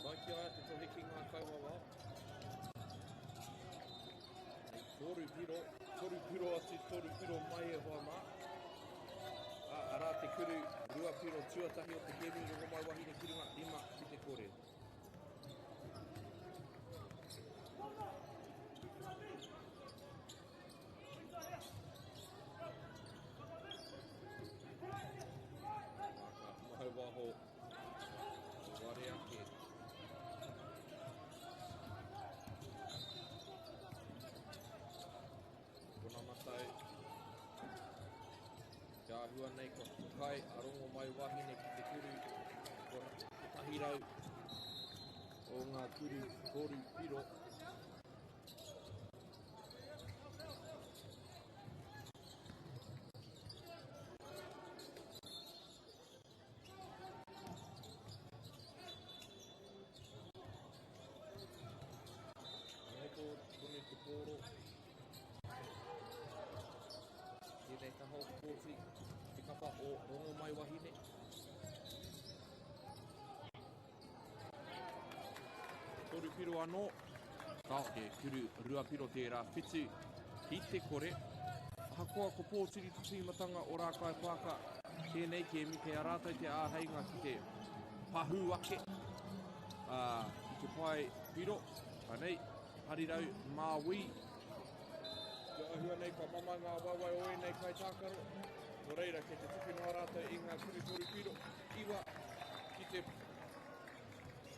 Mai ki aia te tohe ki ngā kauawa. Toru piro atu, toru piro mai e hoa mā. Arā te kuru, rua piro tuatahi o te kemi, rongo mai wahine kirunga, 5 ki te kore. Mahau waho, ware ake. Kona matai. Kia hua nei ko kai arongo mai wahine ki te kuru. Kona te tahirau o ngā kuru toru piro. Kone te pōro. Tēnei taho kōti, te kapa o rongo mai wahine. Toru piro anō. Ka te kuru rua piro te rā whitu ki te kore. Hakoa ko pōtiri tusimatanga o Rakai Pāka. Tēnei ke mi te arātai te āheinga ki te pahu ake. I te pai piro. Anei. Harirau Māui. Te ahua nei ka mama ngā waiwai oe nei kai tākaro. Nō reira, kei te tuki noa rātou i ngā kuru toru piro. Iwa ki te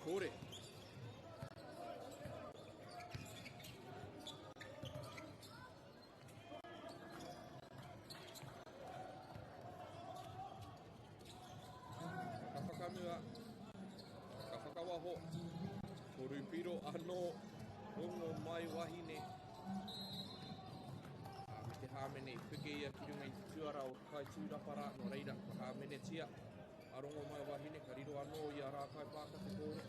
kore. Ka whakamua. Ka whakawaho. Toru piro anō. Rongo mai wahine. Me te hāmene whike ia ki runga i te tuara o kai tūrapara no reira. Ka hāmene tia. Arongo mai wahine ka riro anō i a Rakai Pāka te kōro.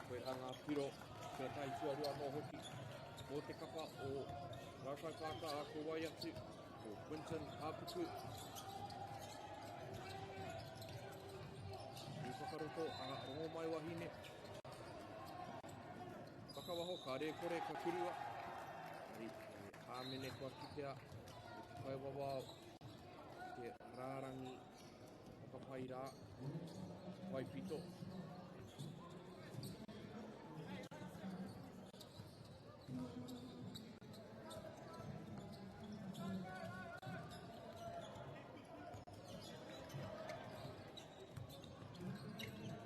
Koe ranga piro, kia tai tuarua no hoki. Mō te kapa o Rakai Pāka a ko wai atu, o Quinton Hapuku. I whakaroto a rongo mai wahine. Whakawaho ka re kore ka kurua. Ari hāmene kua kitea, i te kai wawao, te rārangi, whakapai rā, wai pito.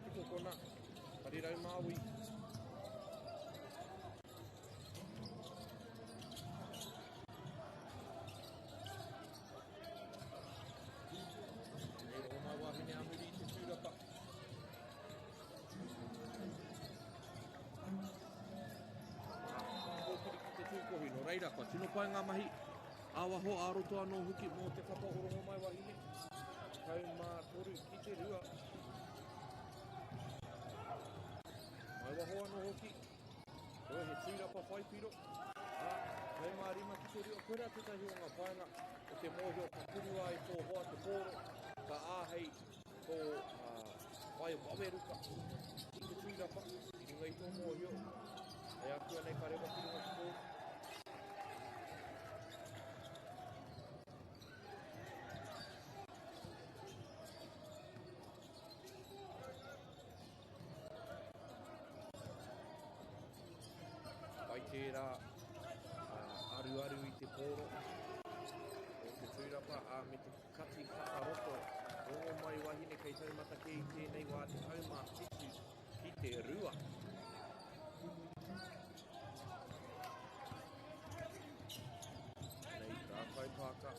Tiko kona, harirau Māui. Nei rongo mai wahine amuri i te tūrapa. Kōpiri ki te tūkohi no reira, kua tino pai ngā mahi. Awaho āroto anō huki mō te kapa o rongo mai wahine. Kau mā toru ki te rua. Mai waho anō hoki. Koe he tūrapa whaipiro. Hei marima ki te rua, koe rā tētahi o ngā paenga o te mōhio ka kurua i tō hoa te pōro, ka āhei tō whai waweruka i te tūrapa, i runga i tō mōhio, hei akua nei ka rewa ki runga te pōro. Pai tērā aru i te pōro o te tūrapa me te kati whakaroto rongo mai wahine kei taumata ki tēnei wā te taumā titu ki te rua. Nei rā kaipāka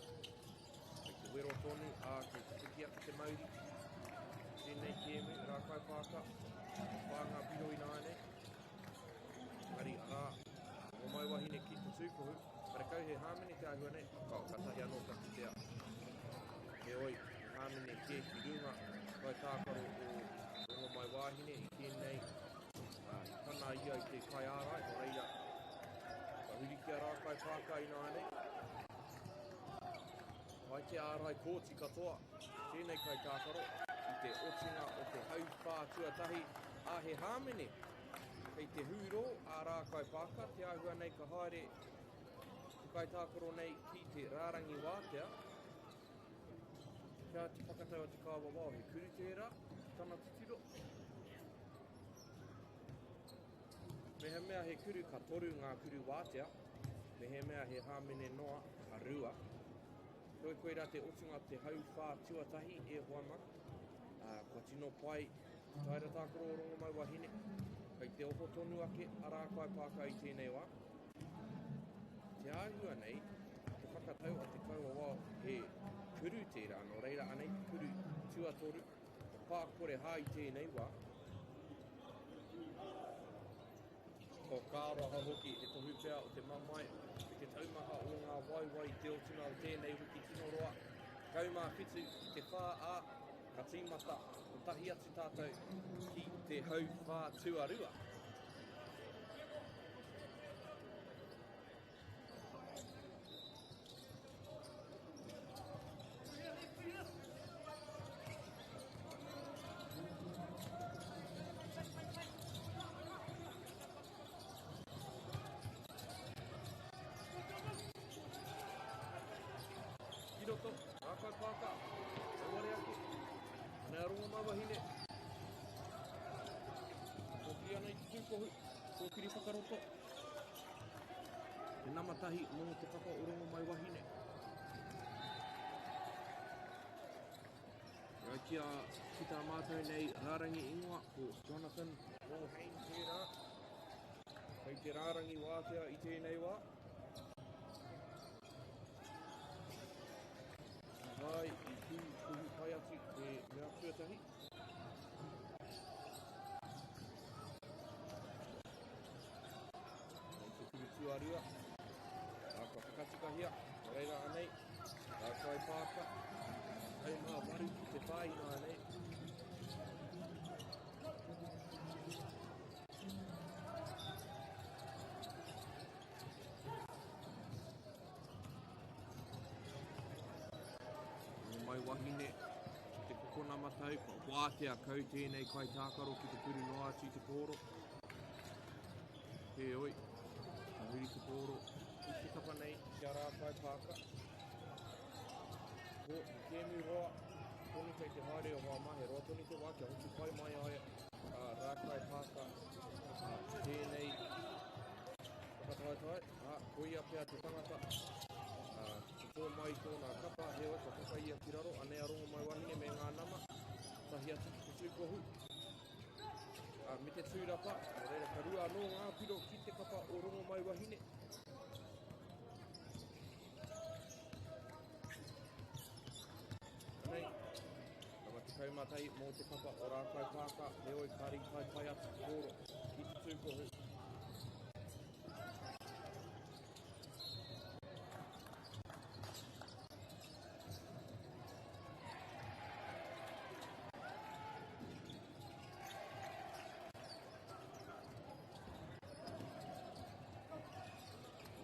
kei te wero tonu kei te tiki atu te mauri tēnei kēmu rā kaipāka whāngā piro i nāne Mari rā o mai wahine ki te tūkohu, pare kau he hāmene te ahua nei, kau katahi anō ka ki tea. He oi, hāmene ke ki runga, kai tākaro o rongo mai wahine i tēnei pana ia i te kai ārai, o reira. Ka huri kia rā kai pāka i nāne. Vai te ārai kōti katoa, tēnei kai tākaro, i te otinga o te hauwhā tuatahi a he hāmene. Kei te hūro, ā rā kai pāka, te ahua nei ka haere te kai tākaro nei ki te rārangi wātea. Kia te whakatau a te kāwa wao, he kuru tērā, tana titiro. Me he mea he kuru ka toru ngā kuru wātea, me he mea he hāmene noa ka rua. Koe koe rā te otunga te hauwhā tuatahi e hoama, kua tino pai, te taira tākaro o rongo mai wahine. Kei te oho tonu ake a rā kai pāka i tēnei wā. Te āhua nei, te whakatau a te kaua wā he kuru tērā, no reira anei kuru tuatoru, ka pākore hā i tēnei wā. Ko kāroha hoki e tohu pēr o te mamai, i te taumaha o ngā waiwai te otuna o tēnei hoki tino roa. Kaumā whitu i te whā ā, ka tīmata o tahi atu tātou ki te hauwhā tuarua. Ki roto, rā kai pāka, eware ake, anea rongo mai wahine. Kōkiri ana i te tūkohu, kōkiri whakaroto. Te namatahi mō te kapa o rongo mai wahine. Rai kia kita mātou nei rārangi ingoa ko Jonathan Rohain tērā. Kei te rārangi wātea i tēnei wā. Vai i tūkohu pai atu te mea tuatahi. Tuarua, rā ka whakatikahia, reira anei, rā kai pāka, hei mā waru ki te whāina anei. O mai wahine, ki te kokona matau, ka wātea kau tēnei kai tākaro ki te kuru noa atu i te pōro. He oi. Huri te pōro, i te kapa nei, kia rā kai pāka. Ko, kēmu roa, tonu kei te haere o wā mahe, roa tonu te wā, kia hoki pai mai ai rā kai pāka. Tēnei, whakataitai, koia pēr te tangata. Te tō mai tōna kapa, he oi, ka kapa ia ki raro, anea rongo mai wahine me ngā nama. Tahi atu ki te tūkohu. Me te tūrapa, reira ka rua anō ngā piro ki te kapa o rongo mai wahine. Nei, nama te kaumatai mō te kapa o rā kai pāka, he oi kāri kai pai atu te kōro ki te tūkohu.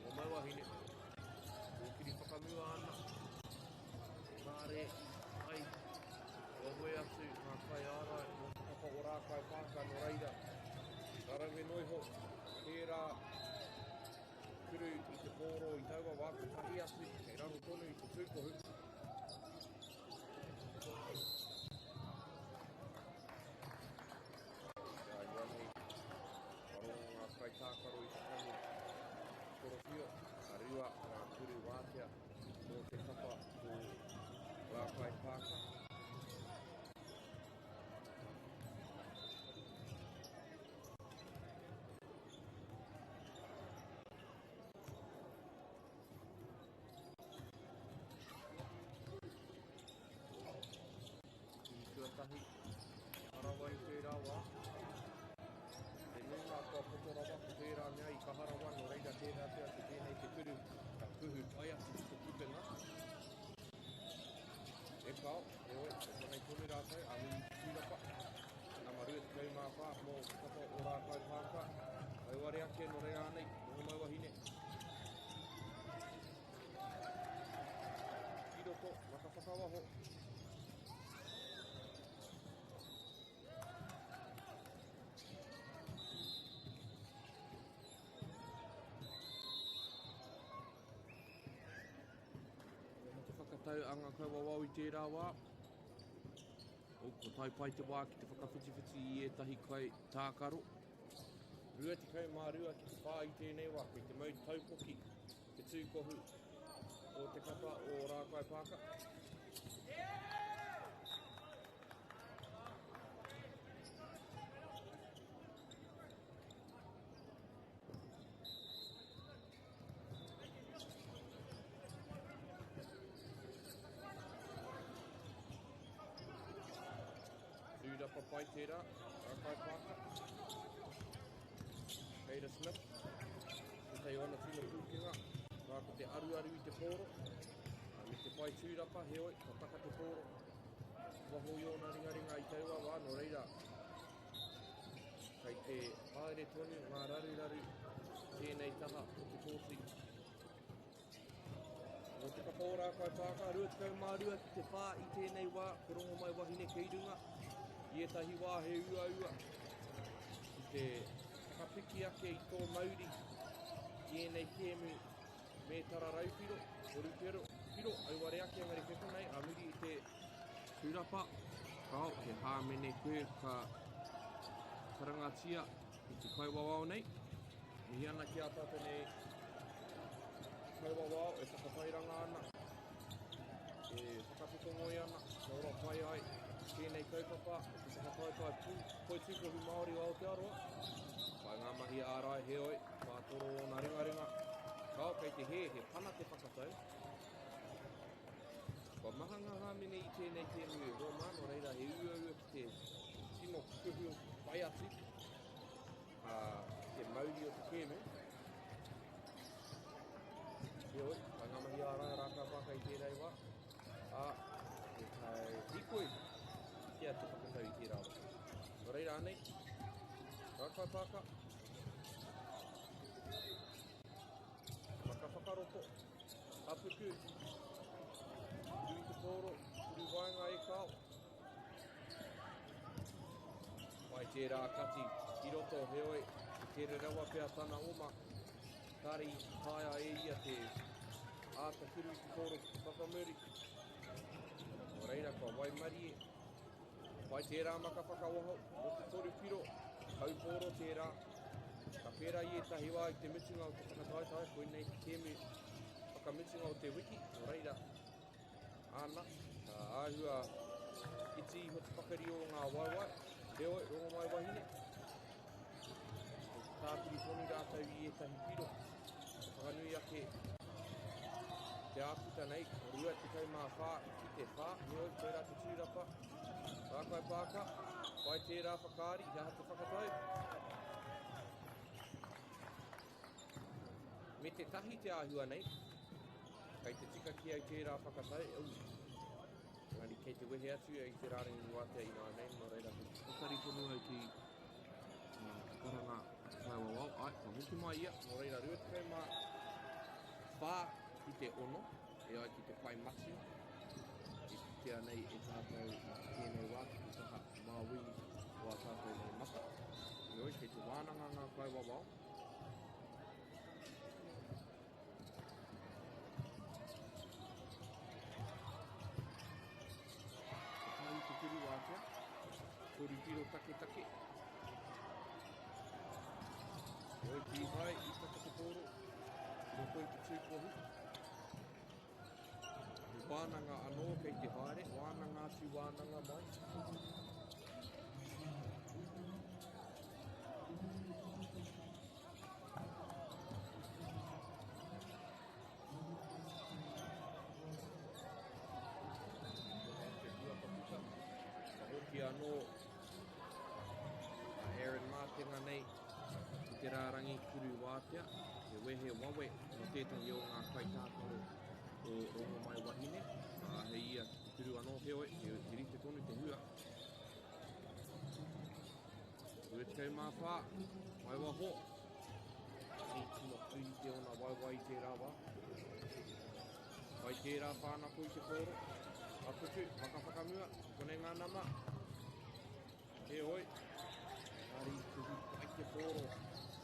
O mai wahine. kai pāka no reira. Rarange noiho, tērā kuru i te pōro i taua wāka tahi atu, kei raro tonu i te tūkohu. Ai rangi, waro ngā kai tākaro i te kanu korofio, a riwa ngā kuru wātea mō te kapa o rā kai pāka. Tuatahi, harawa i tērā wā. Te nunga kua potorawa ko tērā mea i ka harawa no reira tērā te tēnei te kuru ka kuhu pai atu te pukenga. E kao, e oi, e konei tonu rātou, a mui tūrapa. Nā marua te kau mā whā mō kapa o rā kai pāka. Ai ware ake no rea nei, no mai wahine. Kiroko, maka whakawaho. Tau anga kai wawau i tērā wā. O, ko tai pai te wā ki te whakawhitiwhiti i etahi kai tākaro. Rua te kau mā rua ki te whā i tēnei wā, kei te mau taupoki, te tūkohu o te kapa o rā kai pāka. Tūrapa pai tērā, rā kai pāka. Keira Smith, te tei ona tūna pūkenga, rā ko te aru i te pōro. Me te pai tūrapa, he oi, ka taka te pōro. Waho i ona ringaringa i taua wā, no reira. Kei te haere tonu, ngā raru, tēnei taha o te tōti. O te kapa o rā kai pāka, rua te kau mā rua ki te whā i tēnei wā, korongo mai wahine kei runga. I etahi wā he ua. I te kapiki ake i tō mauri, i enei kēmu me tara raupiro, oru piro, au ware ake angari whekonei, a muri i te tūrapa, kao, he hāmene koe ka karangatia i te kaiwawao nei. Mihi ana ki a tata nei kaiwawao e whakapairanga ana, e whakaputongoi ana, ka ora pai ai, tēnei kaupapa, e te whakatautai Poitūkohu Māori Aotearoa. Pai ngā mahi ārai he oi, mātoro o nā ringaringa. Kao kei te he pana te whakatau. Kua mahanga hāmene i tēnei tēnu e Roma, no reira he ua ki te timo kuhu pai atu. Te mauri o te kēmu. He oi, pai ngā mahi ārai rāka pāka i tēnei wā. E kai hikoi. Kia te whakatau i tērā wā. No reira anei, rākai pāka. Maka whakaroko, apuku, kuru i te pōro, kuru wainga e kao. Pai tērā kati, i roto he oi, tere rawa pēr tana oma. Tari tāia e ia te āta kuru i te pōro whakamuri. No reira kua waimari e. Pai tērā maka whakawaho, o te toru piro, kaupōro tērā. Ka pēra i etahi wā i te mitunga o te whakataitai, koinei te kēmu whakamitunga o te wiki, no reira. Ana, ka āhua iti ho te whakari o ngā waiwai, te oi, rongo mai wahine. Tāpiri tonu rātau i etahi piro, whakanui ake te āputa nei, rua te kau mā whā, ki te whā, ne oi, koe rā te tūrapa. Rākai pāka, pai tērā whakaari, hea te whakatau. Me te tahi te āhua nei, kei te tika ki au tērā whakatau. Ngari kei te wehe atu i te rāringi wātea i nā nei, no reira te whakari tonu au ki karanga kaiwawau. Ai, ka muki mai ia, no reira rua te kau mā whā ki te ono, e ai ki te pai mati. Tia nei e tātou tēnei wā ki taha mā wingi Wā tātou nei mata. Ioi, kei te wānanga ngā kai wawao. Tahi te kuru wātea. Kuri piro take. Ioi, ki mai, i taka te pōro. Ko koe te tūkohu. Te wānanga anō kei te haere. Wānanga atu wānanga mai. Ki anō a Aaron Mātenga nei i te rārangi kuru wātea, te wehe wawe no tētahi o ngā kaitākaro o rongo mai wahine. He ia ki te kuru anō heoi, he rite tonu te hua. Uetikau mā whā, mai waho. Ni tino tui te ona waiwai i te rāwa. Wai te rā whānako i te kōro. Akutu, whakawhakamua, kone ngā nama. He oi, nari tuhi pai te pōro,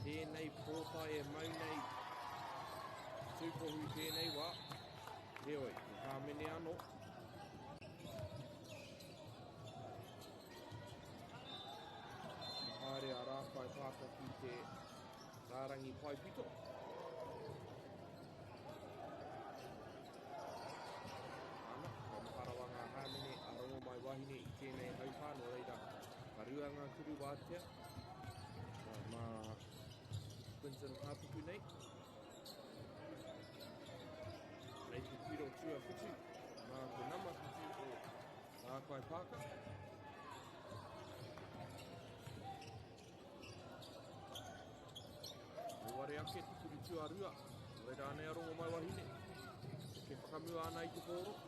tēnei pōta e mau nei, tūkohu tēnei wā. He oi, te kāmene anō. Haere a rākai pāka ki te rārangi paipito. Wahine i tēnei haupāno reira karua ngā kuru wātea mā Quinton Hāpuku nei. Nei te piro tua whitu mā te nama whitu o Rākai Pāka. Ware ake te kuru tua rua, reira anei arongo mai wahine. Ke whakamua ana i te pōro.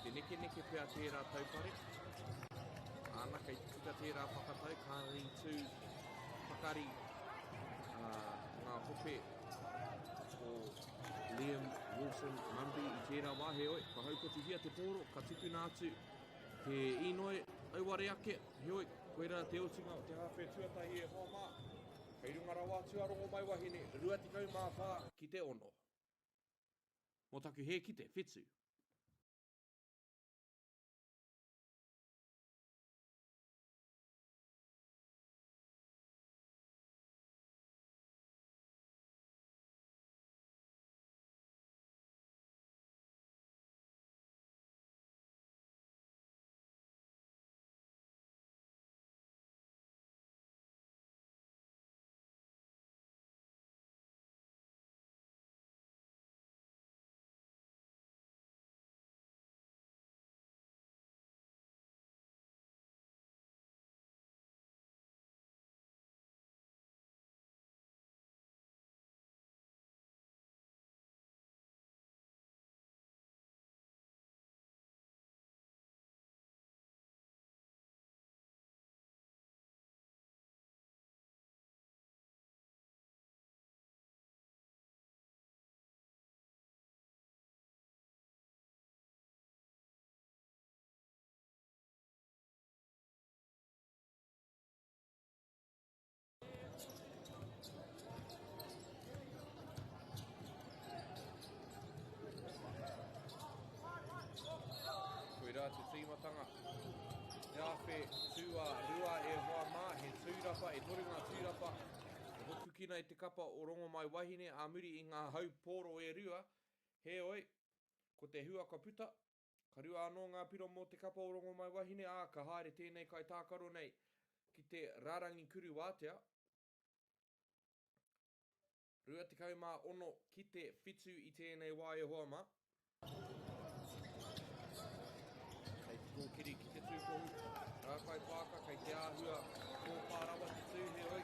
Te neke pēr tērā taupare. Ana kei te tika tērā whakatau, kāri tū whakari ngā hope o Liam Wilson Mumby i tērā wāhe oi. Ka haukoti hia te pōro, ka tuku nātu te inoe auare ake. He oi, koera te otinga o te hawhē tuatahi e hoa mā. Kei rungara wā tuarongo mai wahine, rua tikau mā whā ki te ono. Mō taku he ki te whetū. Te tīmatanga. E awhi tua rua e hoa mā, he tūrapa, e toru ngā tūrapa. E hoku kina i te kapa o rongo mai wahine, a muri i ngā hau pōro e rua. He oi, ko te hua ka puta. Ka rua anō ngā piro mō te kapa o rongo mai wahine, ka haere tēnei kai tākaro nei ki te rārangi kuru wātea. Rua tikau mā ono ki te whitu i tēnei wā e hoa mā. Kōkiri ki te tūkohu, Rākai Pāka, kei te āhua, kō pārawa te tū he oi.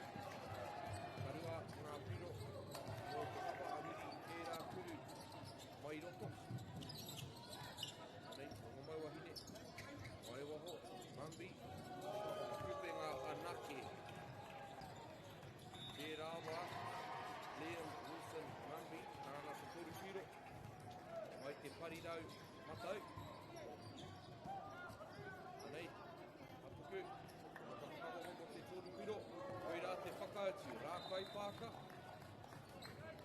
Karua ngā piro, o te kapa amiri i tērā kuru, mai roto. Nei, ongo mai wahine, mai waho, Mumby, kupe ngā anake. Tērā wā, Liam Wilson Mumby, nāna te toru piro, mai te parirau matau. kai pāka.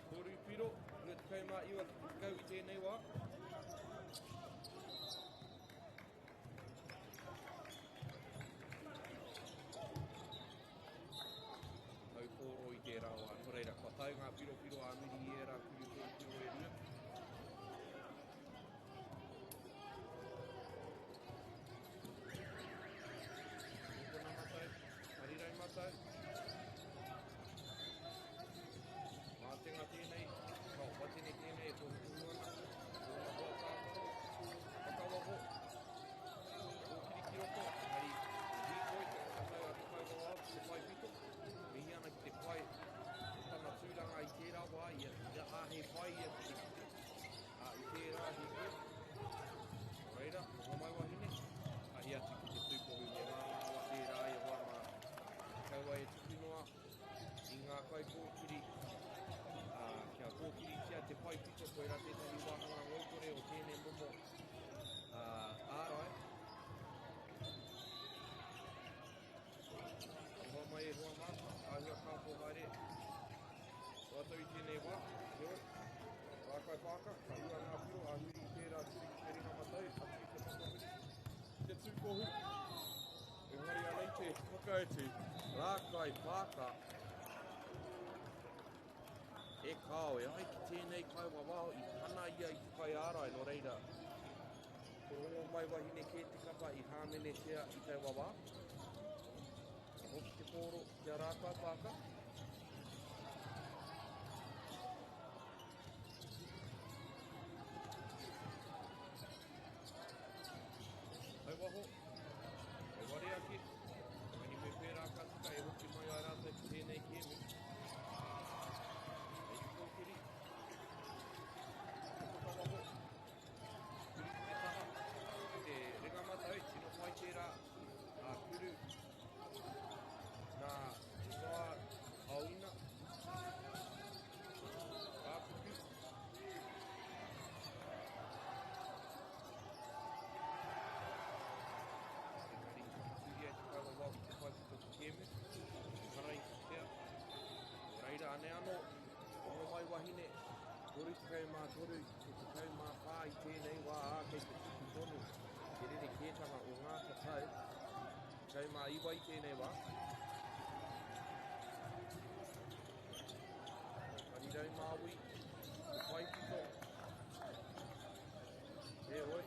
Toru piro, ua te kaimā iwa ki te kau i tēnei wā. Tau kōro i te rāua, no reira, kua tau ngā piro a miri i e rā kuri toru piro e rua. Mokona matau, harirai matau. Mātenga tēnei, kau watene tēnei e toru tunuana. Tōna hoa tātaro, whakawaho. Kōkiri ki roko, hari hīkoi, te whakatau a te kaiwa wā, te whai pito. Mihi ana ki te whai, tana tūranga i tērā wā, ia āhe whai ia ki te i tērā hīkoi. Reira, moha mai wahine, ahi atu ki te tūpohu me ngā wā tērā e wā ngā kaua e tukunoa, i ngā kai kōkiri, kia kōkiri tia te whai pito koe rā tētahi wāhanga ngoikore o tēnei momo ārai. Hoa mai e hoa māta, āhua kāpō haere. Wātau i tēnei wā, heoi, rākai pāka, ka ua ngā piro, āhuri i tērā turi ki te ringa matau, atu i te whakahuri. Te tūkohu, e ngari anei te whakautu, rākai pāka, e kāoe, ai ki tēnei kai wawao, i pana ia i te kai ārai no reira. Ko rongo mai wahine kē te kapa i hāmene tea i tai wawa. Ka hoki te kōro kia rākai pāka. Hai waho, e ware ake, mani me pērā katika e hoki mai ai rātai ki tēnei kēmi. Hei te kōkiri. Te whakawaho. Kuri ki te taha. Te ringa matau, tino mai tērā kuru nā wā auina. Kāpuku. Engari, tūria te kaua wā ki te whaipito ki kēmu. Harai ki tea. Reira ane anō, ono mai wahine, toru te kaumā toru, te kaumā whā i tēnei wā ākei te tuku tonu. Te rere kētanga o ngā tatau, te kaumā iwa i tēnei wā. Karirau māui, te whaipito. E oi,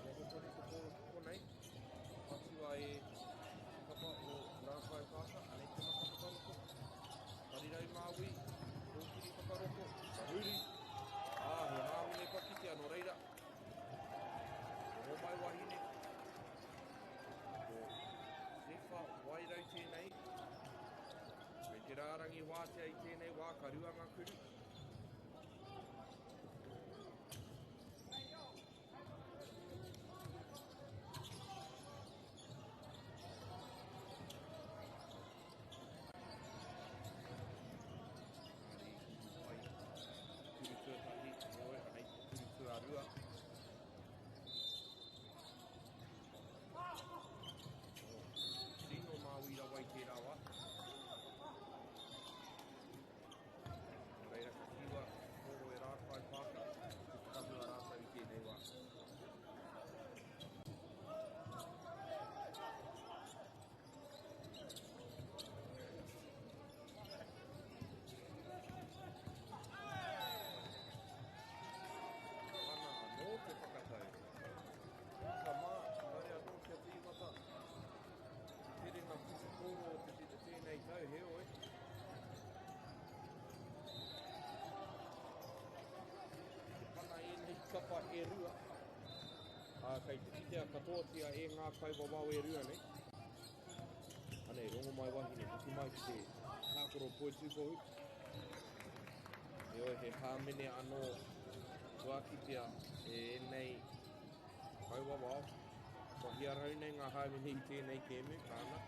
waho kore te kōro tuko nei. Patua e kapa o rākai pāka, anei te makapakaroko. Karirau māui, kōkiri whakaroko, ka huri. He hāmene pakitea no reira. Ho mai wahine. Ko rewha wairau tēnei. Kei te rārangi wātea i tēnei wā ka ruanga kuru. Tino māui rawa i tērā wā. Reira ka kiwa, kōro e rākai pāka, te whakamua rātau i tēnei wā. Ana anō te whakatau. Ka mā, tare anō kia tīmata. Te ringa whisi kōro o te tēnei tau, he oi. Te pana e nei kapa e rua. Kei te kitea katoatia e ngā kai wawao e rua nei. Anei, rongo mai wahine, hoki mai ki te tākoro Poitūkohu. E oi, he hāmene anō tuakitea e nei kai wawao. Ko hia rau nei ngā hāmene i tēnei kēmu, kāna.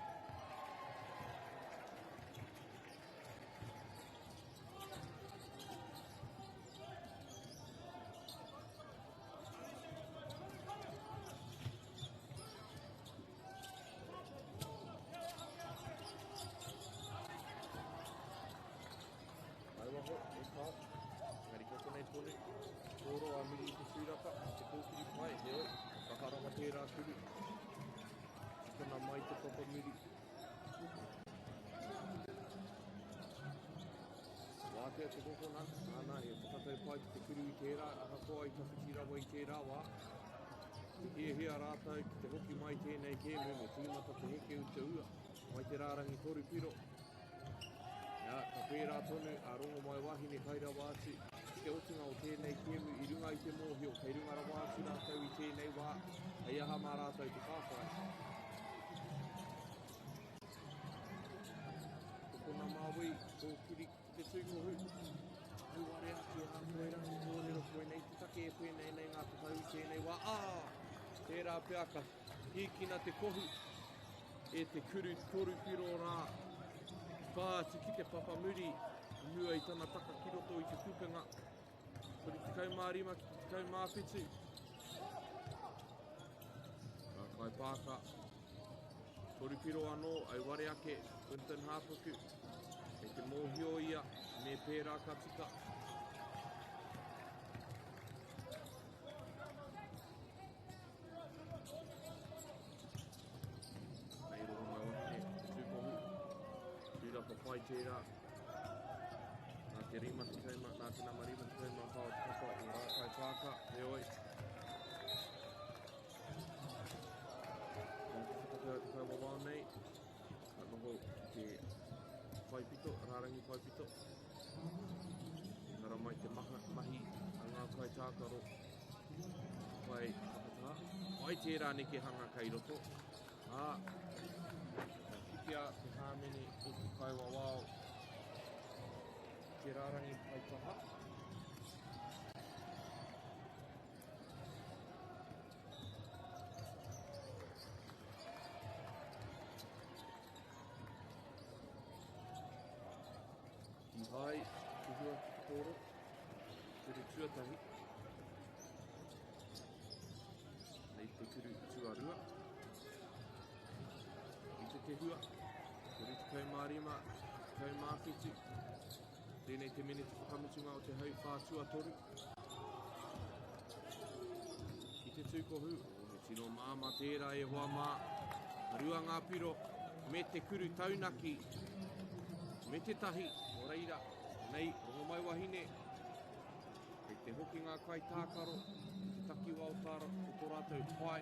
te kokona, ana he whakatau pai ki te kuru i tērā, ahakoa i tawhiti rawa i tērā wā. Te hea rātau ki te hoki mai tēnei kēmu, me tīmata te heke u te ua, mai te rārangi toru piro. Ia, ka pērā tonu, a rongo mai wahine kai rawa atu, ki te otunga o tēnei kēmu i runga i te mōhio, kei runga rawa atu rātau i tēnei wā, hei aha mā rātau te whāwhai. Kokona māwei, tō kiri ki te tūkohu. Ai ware atu e hākoe rangi kōrero koe nei te take e pēnei nei ngā tatau i tēnei wā. Tērā pēa ka hīkina te kohu e te kuru toru piro rā. Pāti ki te papamuri, nua i tana taka ki roto i te kupenga. Kuri te kaumārima ki te kaumāwhitu. Ka kai pāka. Toru piro anō, ai ware ake, Quinton Hāpuku. E te mōhio ia, me pērā ka tika. Nei roho mai wahine, te tūkohu. Tūrapa pai tērā. Nā te rima te kaima, nā te nama rima te kaima whao te kapa, o rā kai pāka, he oi. Nā te whakatau te kaima wā nei. Ka noho te paipito, rārangi paipito. Nara mai te mahi a ngā kai tākaro. Kai whakatā. Ai tērā neke hanga kai roto. Kikia te hāmene o te kai wawao. Te rārangi paitaha. Hai, te hua ki te koro, te tuatahi. Nei te kuru tuarua. I te hua, kuru te kaumārima, te kaumāwhitu. Tēnei te mene te whakamutunga o te hau whātua toru. I te tūkohu, me tino māma tērā e hoa mā. Arua ngā piro, me te kuru taunaki, me te tahi. Reira, nei, rongo mai wahine. Kei te hoki ngā kai tākaro, te taki wautāra, o tō rātou pai.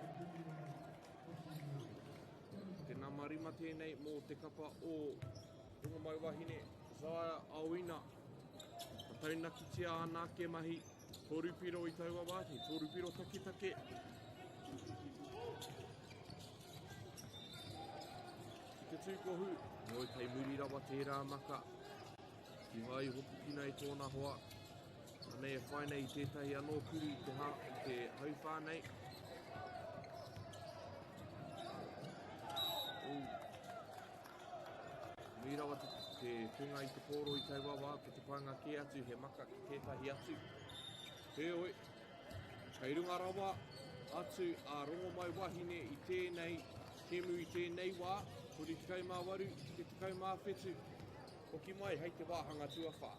Te namarima tēnei mō te kapa o rongo mai wahine, Zaya Awina. Ka taunaki tia ana ke mahi, toru piro i taua wāhi, toru piro take take. Ki te tūkohu, noi kei muri rawa tērā maka. Ki vai hoki kina i tōna hoa. Anei e whainei i tētahi anō kuri i te hauwhānei. Nui rawa te hunga i te pōro i taua wā, ko te pānga ke atu, he maka ki tētahi atu. He oi, kei runga rawa atu a rongo mai wahine i tēnei, kemu i tēnei wā, kuri te kaumāwaru, te kaumāwhetu. Hoki mai, hei te wāhanga tuawha.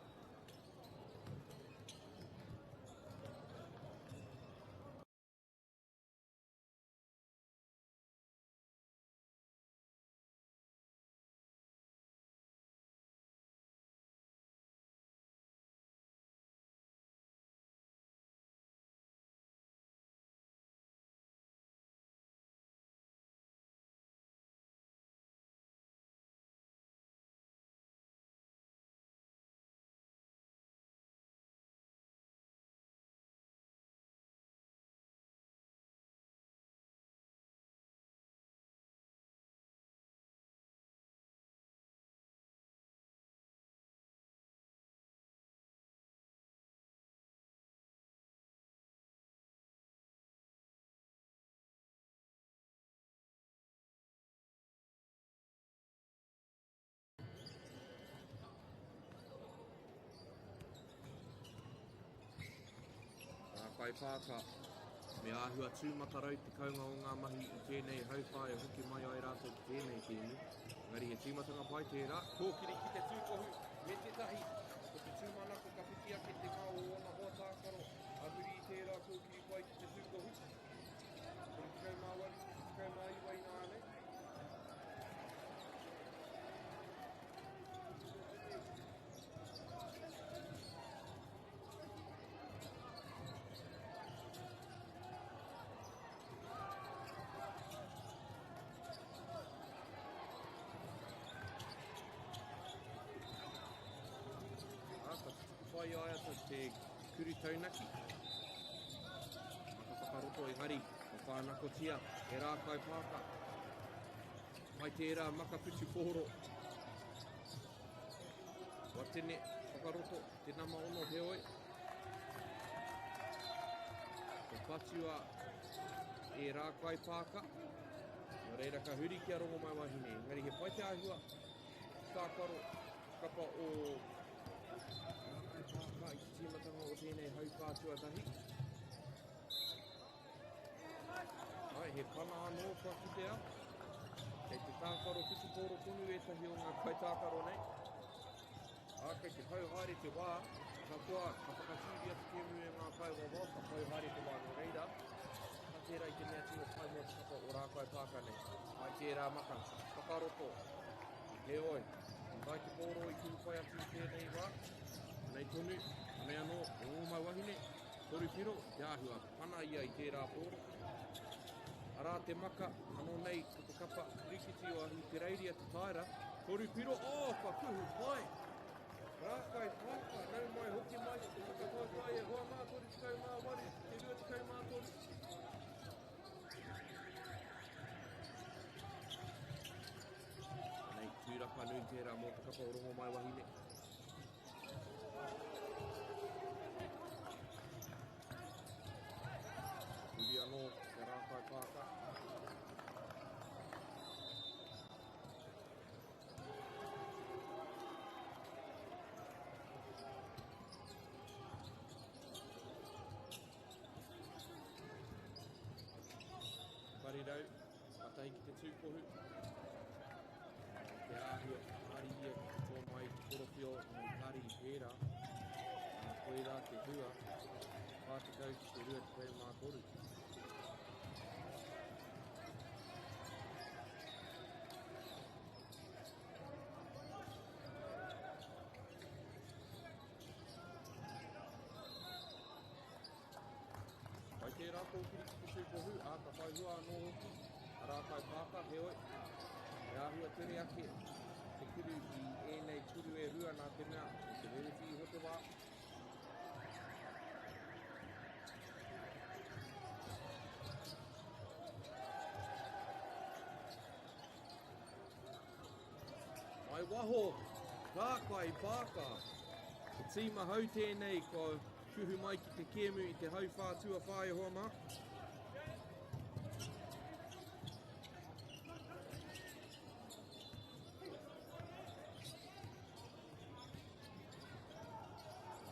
Kai pāka, me āhua tūmatarau te kaunga o ngā mahi i tēnei hauwhae hoki mai ai rātou ki tēnei tēnu. Ngari he tūmatanga pai tērā. Kōkiri ki te tūkohu, me te tahi. Ko te tūmanako ka piti ake te ngā o ona hoa tākaro. Ahuri i tērā kōkiri pai ki te tūkohu. Kuri te kaumāwari, te kaumāiwai nāne. mai ai ata te kuri taunaki. Maka whakaroto engari, o whānakotia, e rā kai pāka. Mai tērā maka Poitūkohu. Wa tene whakaroto, te nama ono heoi. Ko patua e rā kai pāka. Nā reira ka huri kia rongo mai wahine. Engari he pai te ahua, tākaro, kapa o rā kai pāka i te tīmatanga o tēnei hau pātua tahi. Ai, he pana anō kua ki te ao. Kei te tākaro Poitūkohu tonu e tahi o ngā kai tākaro nei. Kei te hau haere te wā, ka kua ka whakatūri atu te mu e ngā kai wawa, ka hau haere te wā no reira. Ka tērā i te mea tino kai mua kapa o rā kai pāka nei. Ai tērā maka, whakaroto, he oi. Mai te pōro i kurupai atu tēnei wā. Nei tonu, nei anō, o mai wahine, toru piro, te āhua, pana ia i tērā pōro. Arā te maka, anō nei, ka kapa rikiti o ahi te reiria te taira. Toru piro, ka kuhu pai. Rā kai pāka, nau mai hoki mai, te whakatautai e hoa mātori tikau mā wari, te rua tikau mātori. Nei, tūrapa nui tērā mō te kapa o rongo mai wahine. Turi anō, te rā kai pāka. Parirau, atahi ki te tūkohu. Te āhua, hari ia tō mai te korowhio mai kari i pērā. Nā koe rā te hua, pātikau ki te rua te koe mā koru. Kai te rātou kiri ki te tūkohu, ka whai hua anō hoki, a rā kai pāka, he oi. E āhua tere ake, te kuru i ēnei kuru e rua nā te mea, te reweti i hote wā. Mai waho, kā kai pāka. Te tīma hau tēnei, ko kuhu mai ki te kēmu i te hau whātua whāia hoa mā.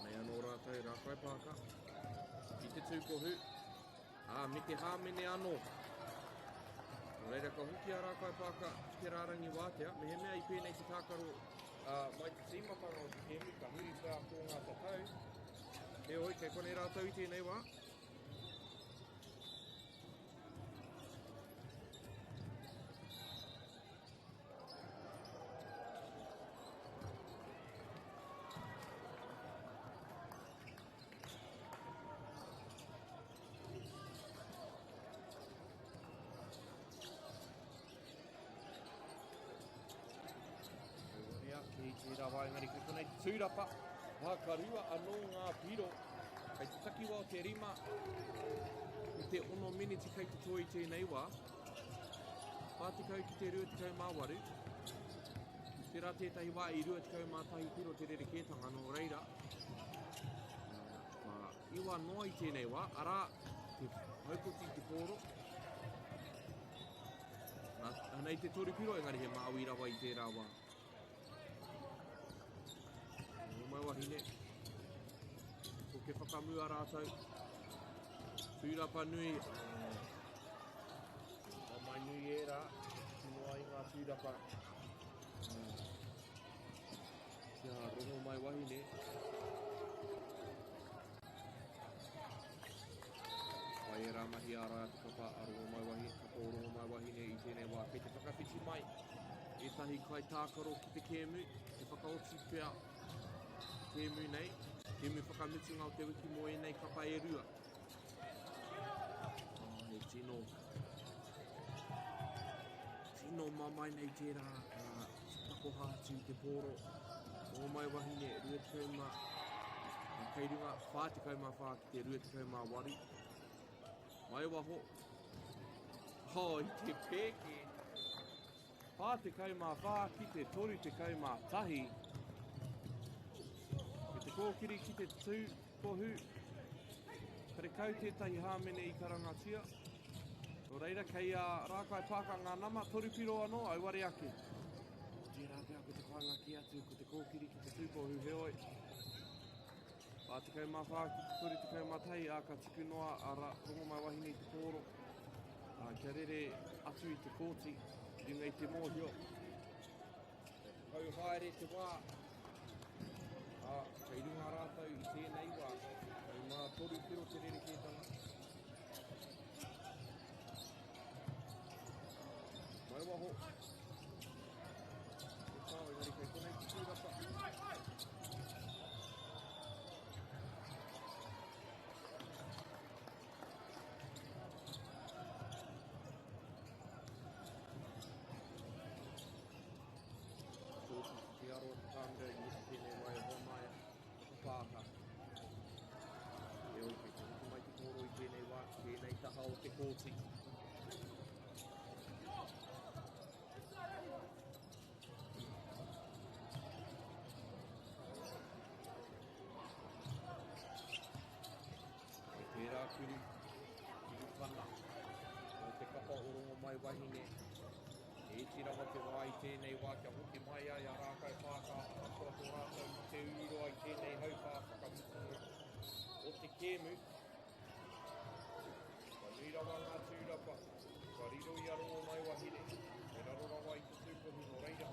Nei anō rātou rā kai pāka. Ki te tūkohu. Me te hāmene anō. Nō reira ka huki a rā kai pāka ki te rārangi wātea. Me he mea i pēnei te tākaro mai te tīmapanga o te kēmu, ka huri pā ko ngā tatau. He oi, kei kone rātou i tēnei wā. Kei te rawa engari, kei konei te tūrapa. Whakarua anō ngā piro. Kei te takiwa o te rima. I te 1 miniti kei te toi tēnei wā. Pātikau ki te 2 māwaru. Te rā tētahi wā i 2 mātahi piro te rerekētanga nō reira. Iwa noa i tēnei wā. Arā, te haupoti te pōro. Nei te toru piro engari he māui rawa i tērā wā. Mai wahine, ko ke whakamua rātou, tūrapa nui, mai nui e rā, tino ai ngā tūrapa, kia rongo mai wahine, pai e rā mahi a rā te kapa a rongo mai wahine, kapa o rongo mai wahine i tēnei wā, kei te whakawhiti mai, e tahi kai tākaro ki te kēmu, te whakaoti pēa, kēmu nei, kēmu whakamutunga o te wiki mo e nei kapa e rua. He tino. Tino mamai nei tērā, tako hātu te pōro. O mai wahine, 2 kei runga whātekau mā whā ki te ruatekau mā wari. Mai waho. Hoi te pēke. Whātekau mā whā ki te toru tekau mā tahi. Ki te kōkiri ki te tū kohu. Kare kau tētahi hāmene i karangatia. Nō reira, kei a rākai pāka ngā nama toripiro anō, auare ake. Tērā pēr ko te whanga ki atu, ko te kōkiri ki te tūkohu heoi. Pātekau mā whā ki te tori tekau mā tahi, a ka tuku noa a rongo mai wahine i te kōro. Kia rere atu i te kōti, ringa i te mōhio. Kau haere te wā. Kei runga rātau i tēnei wā. Kei mā toripiro te rere kētanga. Mai waho. E tāo, engari kei konei te tūrapa. Tōki te aroa te tāmira i iti tēnei wai hoa mai. Pāka. E oi kei te mai te kōro i tēnei wā, tēnei taha o te kōti. Tērā kuru pana o te kapa o rongo mai wahine. E tirawa te wā i tēnei wā kia hoki mai ai a rākau pāka atua tō rātou i te uroa i tēnei haupā whakamutungu o te kēmu. Ka nui rawa ngā tūrapa, ka riro i a rongo mai wahine. E raro rawa i te tūkohu no reira.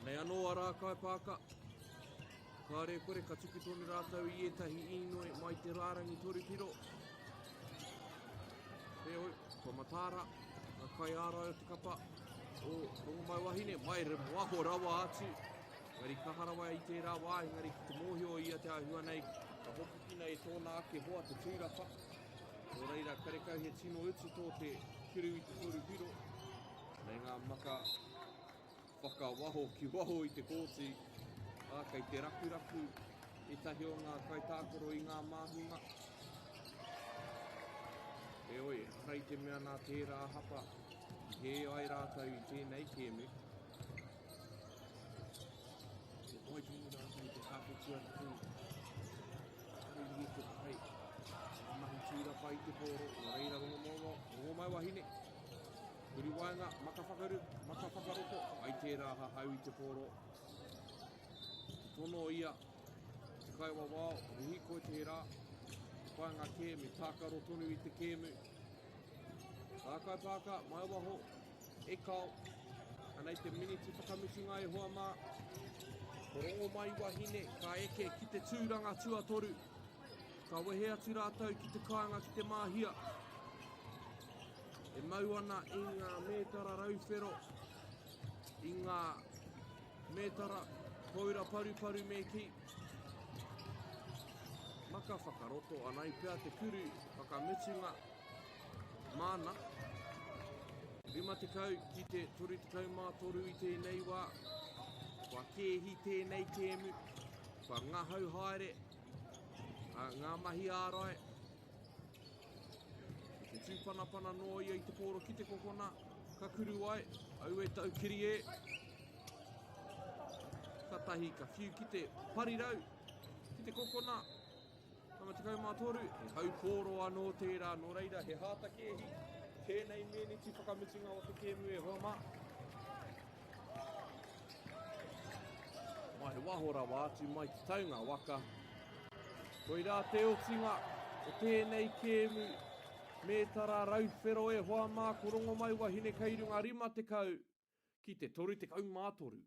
Nei anō a rākau pāka. Ka re kore ka tuku tonu rātou i etahi inoi mai te rārangi toripiro. He oi, ko Matara, a kai ārai o te kapa o rongo mai wahine, mai re waho rawa atu. Ngari kaharawa i tērā wā, ngari ki te mōhio i a te ahua nei, ka hopukina e tōna ake hoa te tūrapa. Nō reira, kare kau he tino utu tō te kuru i te toripiro. Nei ngā maka whakawaho ki waho i te kōti. Kei te rakuraku e tahi o ngā kaitākoro i ngā māhunga. E oi, rei te mea nā tērā hapa i he ai rātau i tēnei kēmu. E oi tūnu rātau i te kāwhetua tū. Aruri e te pai. Mahi tūrapa i te pōro, o reira rongo mai wahine. Kuri waenga, maka whakaroko, ai tērā hahau i te pōro. Tono ia, te kaiwa wao, rihi koe tērā, whae ngā kēmu, tākaro tonu i te kēmu. Rākai pāka, mai waho, e kao, anei te miniti whakamutunga e hoa mā. Ko rongo mai wahine, ka eke ki te tūranga tuatoru. Ka wehe atu rātou ki te kāinga ki te māhia. E mau ana i ngā mētara rauwhero, i ngā mētara koira paru me ki. Maka whakaroto anai pia te kuru whakamutunga mana. Rima te kau ki te toru te kau mā toru i tēnei wā. Kua kēhi tēnei kēmu. Kua ngahau haere. Ngā mahi ārai. Te tūpanapana noa ia i te pōro ki te kokona. Ka kuru ai. Au e tau kiri e. Tahi ka whiu ki te parirau, ki te kokona, kama te kau mātoru, he hau pōro anō tērā, nō reira, he hāta kēhi, tēnei meneti whakamutunga o te kēmu e hoa mā. Mai waho rawa atu mai te taunga waka. Koirā te otinga o tēnei kēmu, mētara rauwhero e hoa mā, ko rongo mai wahine kei runga rima te kau, ki te toru te kau mātoru.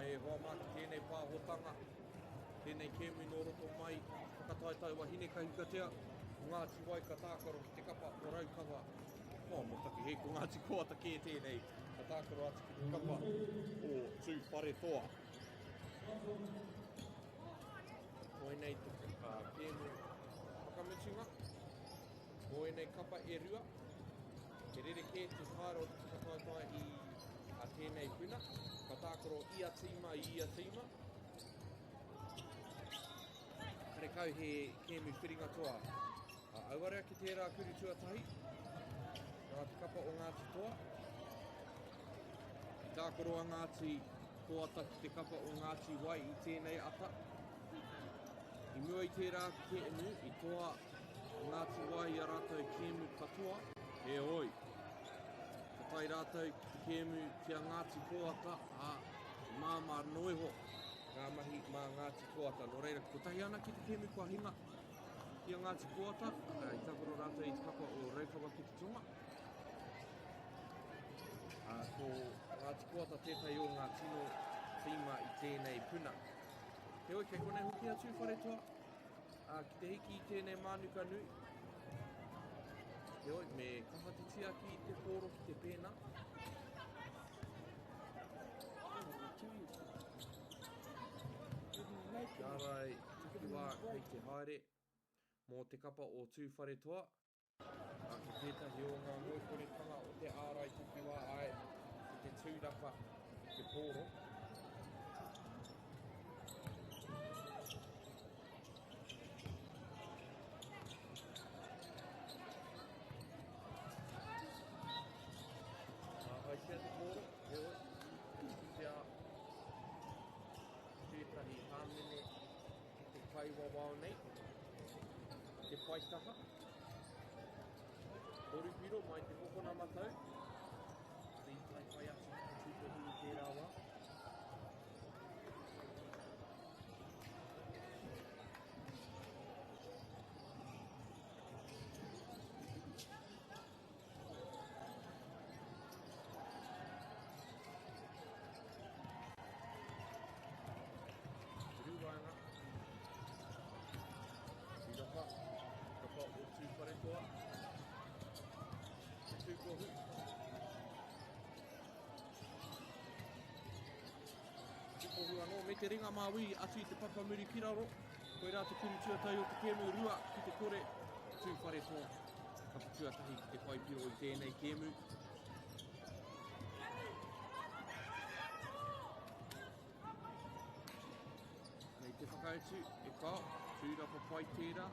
e hoa mā ki tēnei pāhotanga, tēnei kēmui no roto mai, whakataitai wa hine ka hikatea, Ngāti wai ka tākaro ki te kapa o raukawa. Mo taki he ko Ngāti Koata kē tēnei, ka tākaro atu ki te kapa o tū whare toa. Koenei te kēmui whakamutunga, koenei kapa e rua, he rereke te whaero te whakataitai I tēnei puna, ka tākaro ia tīma. Kare kau he kēmui whiringa toa. Auarea ki tērā kuri tuatahi, nā te kapa o Ngāti toa. I tākaro a Ngāti Koata ki te kapa o Ngāti wai I tēnei ata. I mua I tērā kēmu, I toa Ngāti wai a rātou kēmu katoa, he oi. Ka tai rātou ki te kēmu ki a Ngāti Koata a māma noiho ngā mahi mā Ngāti Koata. Nō reira, ko tahi ana ki te kēmu kua hinga ki a Ngāti Koata, I tākaro rātou I te kapa o Raukawa ki te tonga. Ko Ngāti Koata tētai o ngā tino tīma I tēnei puna. He oi, kei konei hoki atu whare toa, ki te hiki I tēnei mānuka nui. He oi, me kahatitia ki te pōro ki te pēna. Kia rai, tuki wā kei te haere. Mō te kapa o tūwhare toa, ki tētahi o ngā ngoikoretanga o te ārai tuki wā ai ki te tūrapa ki te pōro. Hai sia te pōro, he oi, ki tētahi hāmene ki te kaiwa wao nei. Te paitaka, Horupiro mai te hokona matau, te I tai pai atu ki te tūtohu I tērā wā. Ruwainga, Tirapa, kapa o tūwhare toa, Poitūkohu. Poitūkohu anō, me te ringa māui atu I te papamuri kiraro, koe rā te kuri tuatai o te kēmu rua ki te kore tūwhare toa. Kapa tuatahi ki te whaipio I tēnei kēmu. Nei te whakautu, e kao, tūrapa pai tērā,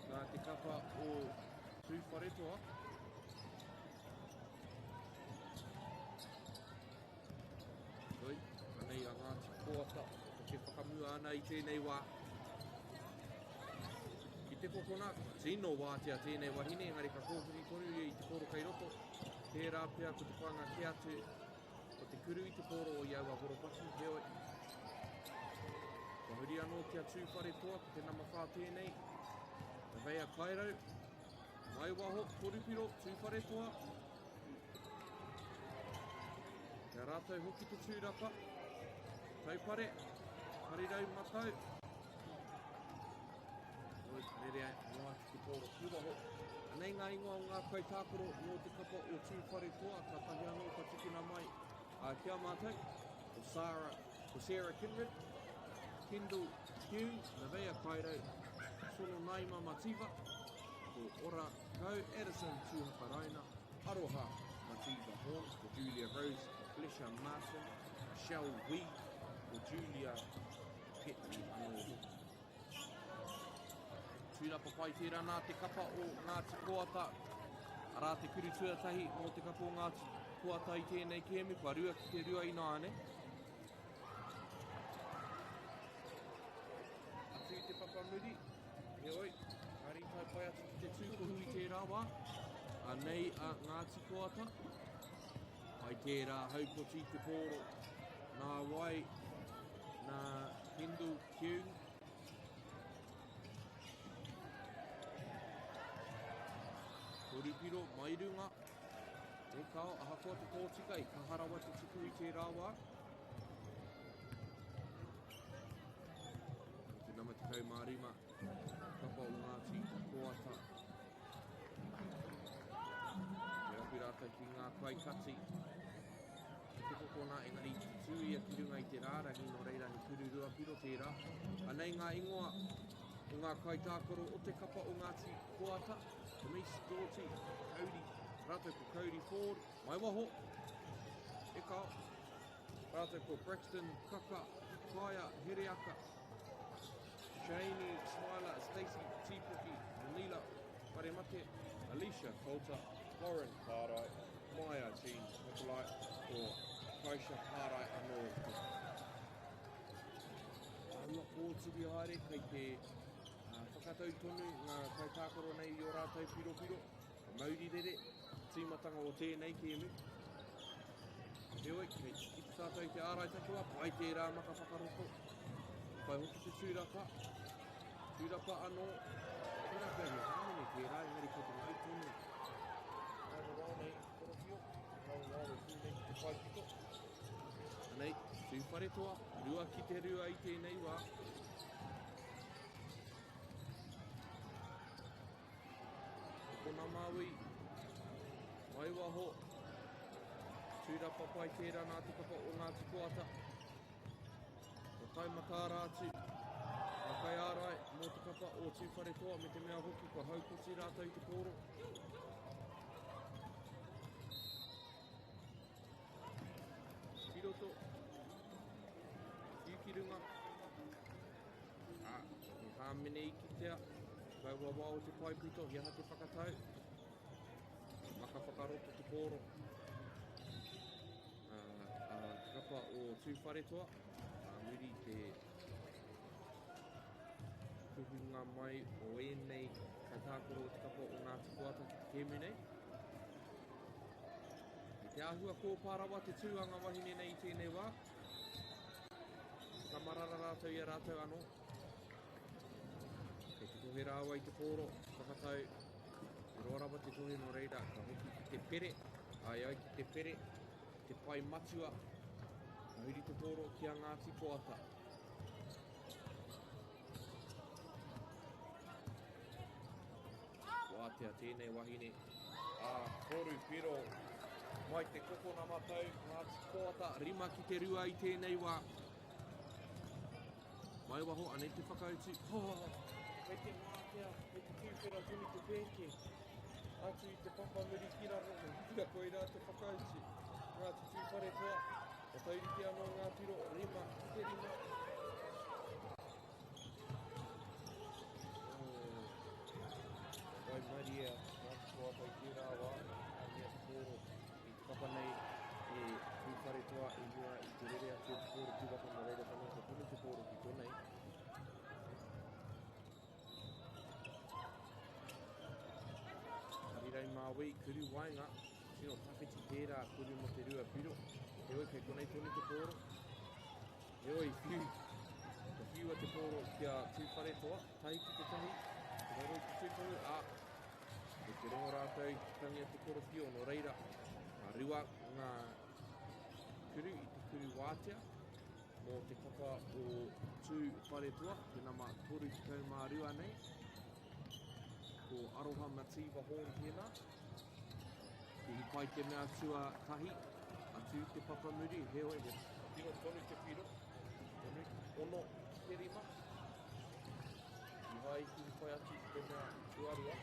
nā te kapa o tūwhare toa. Oi, anei a Ngāti Koata, ke whakamua ana I tēnei wā. Ki te kokona, tino wātea tēnei wahine, engari ka kōpuri tonu I te pōro kei roto. Tērā pia ko te whanga ki atu, ko te kuru I te pōro o iau a horopaki, he oi. Ka huri anō kia tūwhare toa, ko te nama whā tēnei. Ka whea kairau, mai waho, Horupiro, tūwhare toa. Kia rātou hoki te tūrapa, taupare, harirau matau. Oi, rere noa ki te pōro kiwaho. Anei ngā ingoa o ngā kaitākoro no te kapa o tūwhare toa, ka tahi anō ka tukuna mai. Kia mātou, o Sarah Kinred, Kendall Hugh, Navea Kairau, Sono Naima Mativa, ko Ora Kau, Edison Tuhaparaina, Aroha Mativa Horn, ko Julia Rose, Felicia Martin, Michelle Wee, ko Julia Petri anō. Tūrapa pai tērā nā te kapa o Ngāti Koata, arā te kuru tuatahi mō te kapa o Ngāti Koata I tēnei kēmu, kua rua ki te rua I nāne. Atu te papamuri, he oi, kari tai pai atu ki te tūkohu I tērā wā, anei a Ngāti Koata, ai tērā haupoti te pōro, nā wai, nā Kendall Hugh, Horupiro, Mairunga, e kao, aha koa te tōtika I ka harawa te tuku I tērā wā. kati. Te kokona engari tui a kirunga I te rārangi no reira he kuru rua piro tērā. Anei ngā ingoa o ngā kaitākoro o te kapa o Ngāti Koata, o Misi Dōti, Kauri, rātou ko Kauri Ford, mai waho, e kao, rātou ko Braxton, Kaka, Kaya, Hereaka, Shani, Smiler, Stacey, Tipuki, Manila, Paremate, Alicia, Colta, Lauren, Pārai, Maya, Jean, Nikolai, o Kaisha, Pārai, anō. Anō pōtiri haere, kei te whakatau tonu ngā kaitākoro nei I o rātou piro, mauri rere, tīmatanga o tēnei kēmu. Heoi, kei I te tātou te ārai tatua, pai tērā maka whakaroko, pai hoki te tūrapa anō, tērā kia he hāmene tērā, engari ko te ngau tonu. Ngāra rānei, korokio, ngāra tūnei ki te paipito. Anei, tūwhare toa, rua ki te rua I tēnei wā. Kona Māui, mai waho, tūrapa pai tērā nā te kapa o Ngāti Koata. O tai makārātu, a kai ārai mō te kapa o tūwhare toa me te mea hoki kua haukoti rātou I te kōro. Piroto, Tiukirunga, he hāmene I ki tea, kai wawa o te paipito, hiaha te whakatau, maka whakaroto te kōro. Te kapa o tūwhare toa, muri te kuhunga mai o enei kaitākoro o te kapa o Ngāti Koata ki te kēmu nei. I te āhua kōpārawa te tūanga wahine nei I tēnei wā. Ka marara rātou I a rātou anō. Kei te tohe rāua I te kōro, whakatau, te roarawa te tohe no reira, ka hoki ki te pere, ai ki te pere, te pai matua, ka huri te kōro ki a Ngāti Koata. Wātea tēnei wahine, koru piro, mai te kokona matau, Ngāti Koata, rima ki te rua I tēnei wā. Mai waho, anei te whakautu, hei te mātea, hei te tūwhera tunu te pēke, atu I te papa muri kiraro, kia koe rā te whakautu, Ngāti tūwhare toa, o tauriki anō ngā piro, rima, ki te rima. Wai Maria, Ngāti Koata I tērā wā, ania te kōro, I te kapa nei, e tūwhare toa, I mua I te rere atu te kōro tūwaka no reira whanau, ka tunu te kōro ki tōnei. Rei Māui, kuru wainga, tino tawhiti tērā kuru mo te rua piro. Heoi, kei konei tonu te kōro. Heoi, whiu. Ka whiu a te kōro kia tūwhare toa, tahi ki te tahi. Te raro ki tūtahu, e te rongo rātou ki tangi a te kōro whiu no reira. Ngā rua ngā kuru I te kuru wātea, mō te kapa o tūwhare toa, te nama toru ki tau mā rua nei. Ko aroha mativa hōn tēnā. Ki pai te mea tua tahi, atu te papa muri, heoi he. Tino tonu te piro, tonu ono te rima. I hai ki pai atu te mea tuarua.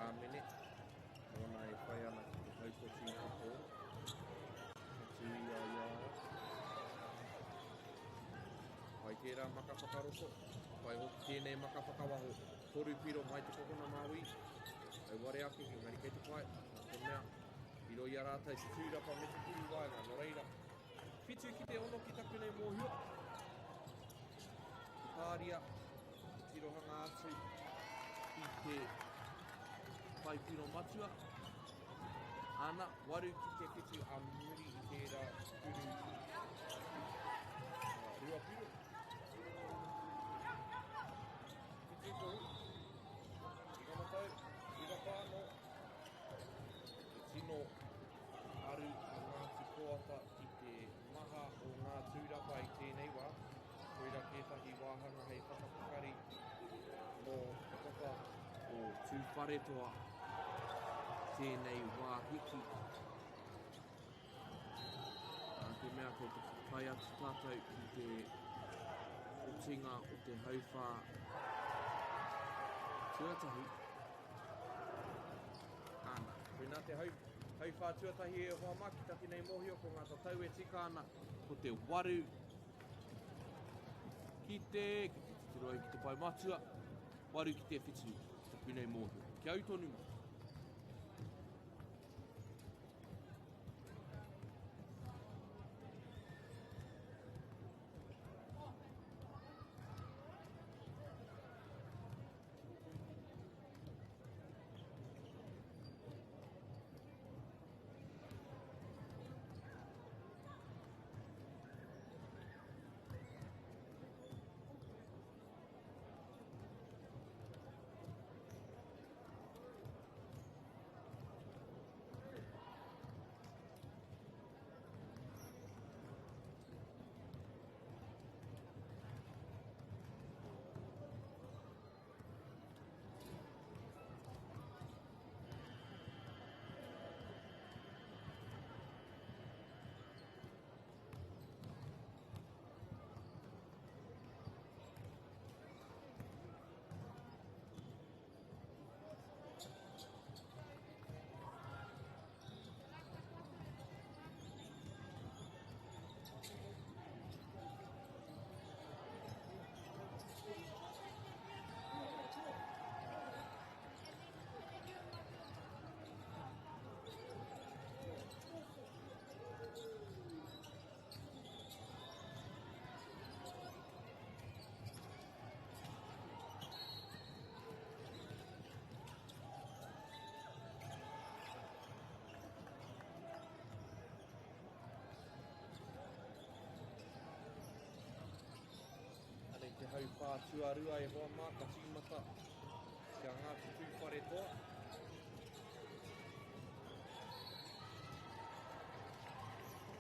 Āmene, ona e whai ana ki te haukoti I te kōro. Atu ia ia. Pai tērā maka whakaroko, pai hoki tēnei maka whakawaho, toru piro mai te kokona Māui, ai ware ake ki ngari kei te pai, te mea, piro I a rātai te tūrapa me te kuru wainga, no reira. Whitu ki te ono ki taku nei mōhua, te pāria, te tirohanga atu, I te pai piro matua, ana, waru ki te whitu a muri I tērā kuru rua piro. Poitūkohu, I kamatau, I rapāno, e tino aru a Ngāti Koata I te maha o ngā tūrapa I tēnei wā, koira kētahi wāhanga hei whakapakari tūwhare toa tēnei wā hiki. Te mea kei te whai atu tātou ki te otinga o te hauwhā tuatahi. Ana, koina te hauwhā tuatahi e hoa maki taki nei mohio ko ngā tatau e tika ana ko te waru ki te titiroi ki te pai matua, waru ki te whitu taki nei mohio. Kia au tonu mai. Te hauwhā tuarua e hoa mā ka tīmata kia ngā te tūwhare toa.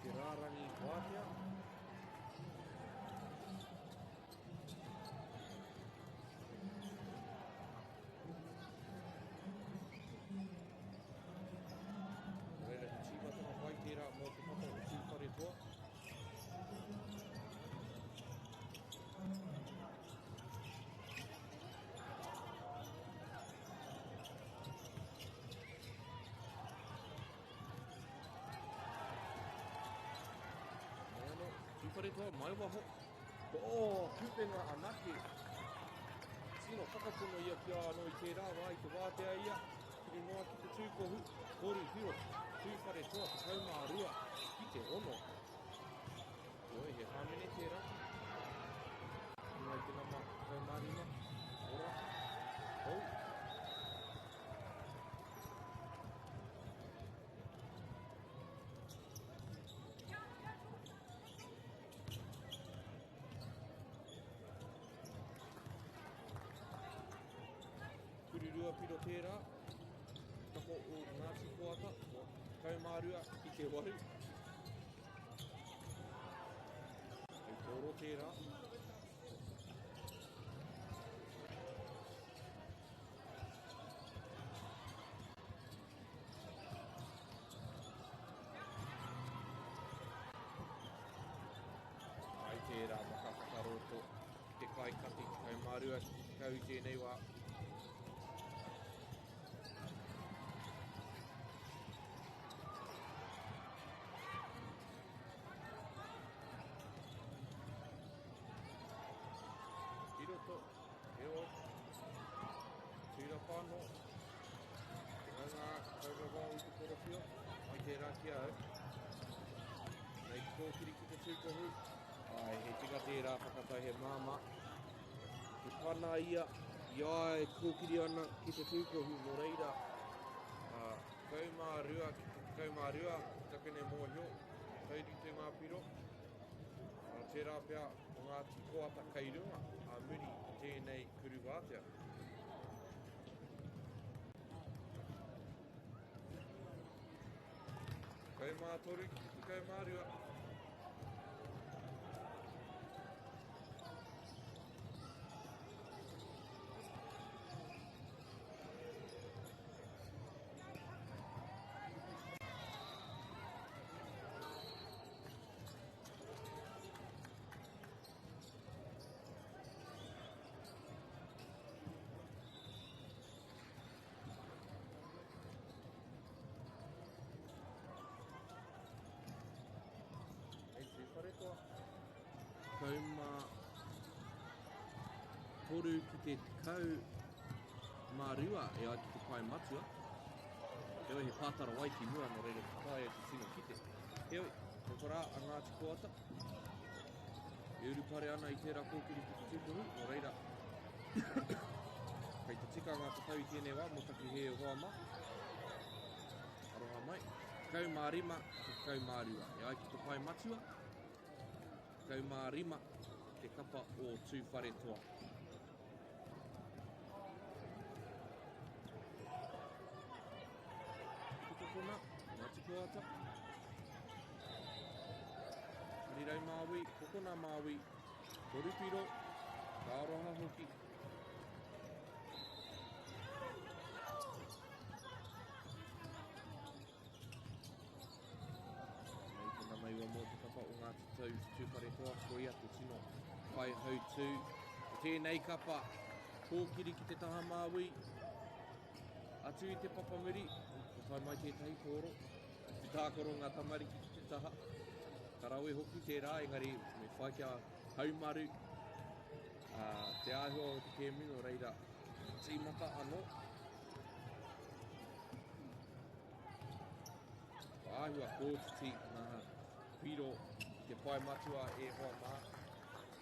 Te rārangi wātea. Reira te tīmata na wai tērā mō te papa o tūwhare toa. Whare toa mai waho. Kupenga anake. Sino whakapono ia kia anō i tērā wā i te wātea ia. Kiri noa ki te tūkohu. Kori hiro. Tūwhare toa te kaumā rua. Ki te ono. Oi, he hāmene tērā. Ngai te nama kaumā rima. Ora. Hou. Kururua piro tērā, tako o Ngāti Koata, kaumārua i te waru. Hei toro tērā. Ai tērā maka whakaroto ki te kaikati kaumārua ki te kau tēnei wā. Kiroto, eo, tira whāno, te ngā kaurawā i te korowhio, ai tērā ki au. Nei kōkiri ki te tūkohu, ai he tika tērā whakatai he māma. Te pana ia, ia e kōkiri ana ki te tūkohu no reira. Kaumārua ki te kaumārua, ki takene mōhio, tairi te ngā piro. Tērā pia o Ngāti Koata kairunga, a muri tēnei kuru wātea. Kaumātoru ki te kaumārua. toru ki te kau mā riwa e ai ki te pai matua. Heoi he pātara wai ki mua no reira ki pai e te tino kite. Heoi, tokora a Ngāti Koata. E urupare ana i tērā kōkiri ki te tūkohu, no reira. Kei te tika ngā tatau i tēnei wā, mo taki he o hoa mā. Aroha mai. Kau mā rima, kau mā riwa. E ai ki te pai matua. Kau mā rima, te kapa o tūwhare toa. Kona, Ngāti Koata. Harirau māwi, kokona māwi, torupiro, ka aroha hoki. Nei tana mai wa mō te kapa o Ngāti Tau tūwhare toa, koia te tino pai hau tū. Tēnei kapa, kōkiri ki te taha māwi, atu i te papamuri, whai mai tētahi kōro, te tākoro ngā tamari ki te taha. Ka rawe hoki tērā, engari me whai kia haumaru. Te āhua o te kēmu o reira tīmata anō. Āhua kōtiti ngā piro te pai matua e hoa mā.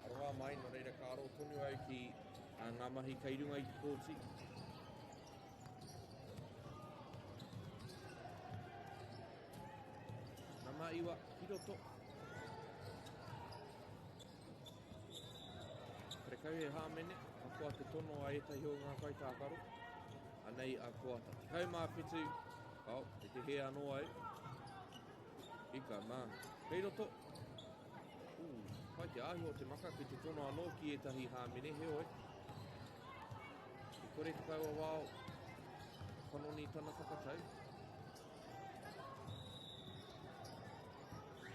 Aroha mai no reira ka aro tonu au ki ngā mahi kairunga i te kōti. Iwa, hiroto. Kare kau he hāmene, a koa te tono a etahi o ngā kaitākaro. Anei a koata. Te kau mā whetū, kau, e te he anō au. Ika mā. Kei roto. Pai te āhua o te maka ki te tono anō ki etahi hāmene, he oi. E kore te kau a wāo, whanoni tana whakatau.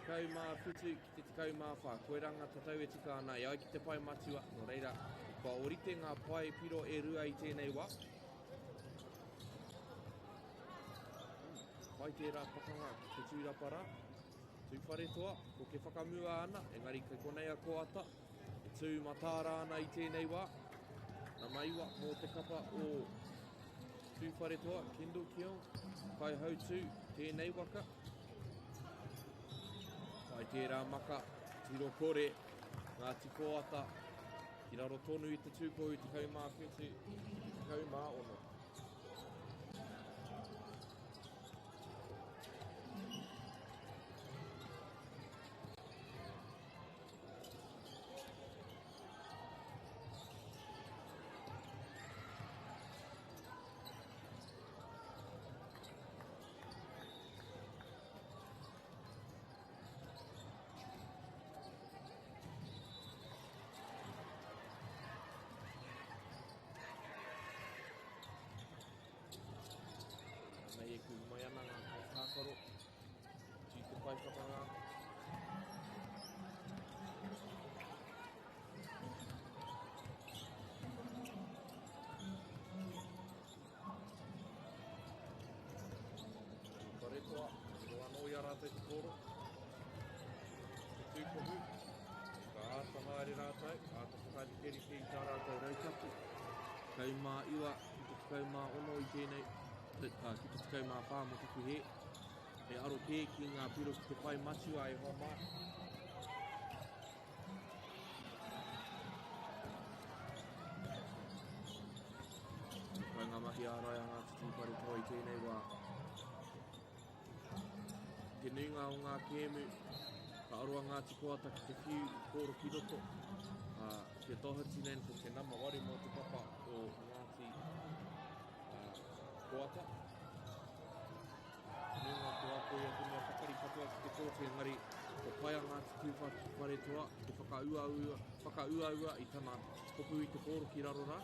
Kau mā whitu ki te kau mā whā. Koe ranga tatau e tika ana i ai ki te pai matua. No reira, kua orite ngā pai piro e rua i tēnei wā. Pai tērā pakanga ki te tūrapara. Tūwhare toa, ko ke whakamua ana. Engari kai konei a koata. E tū matāra ana i tēnei wā. Nā maiwa mō te kapa o tūwhare toa. Kendo kiong. Kai hau tū tēnei waka. Pai tērā maka, tiro kore, Ngāti Koata, ki raro tonu i te tūkohu, te kau mā whetu, te kau mā ono. Nei e ku mai ana ngā tākaro, tī te pai whakanga. Paretoa, ro anō i a rātou te kōro. Te tūkohu, ka āta haere rātou, āta whakaari keri ki tā rātou raukatu. Kau mā iwa, ki te kau mā ono i tēnei. Ki te tikau mā whā mo tuku he. E aro kē ki ngā piro ki te pai matua e hoa mā. Kai ngā mahi ārai a ngā tūwhare toa i tēnei wā. Te nunga o ngā kēmu, ka aroa Ngāti Koata ki te whiu kōro ki roto. Te tohati nen ko te nama wari mo te papa o Ngāti Koata. Nunga te apoi a tēnei whakari katoa ki te kōte ngari ko pai a Ngāti tūwhare toa te whakauaua i tana hopu i te kōro ki raro rā.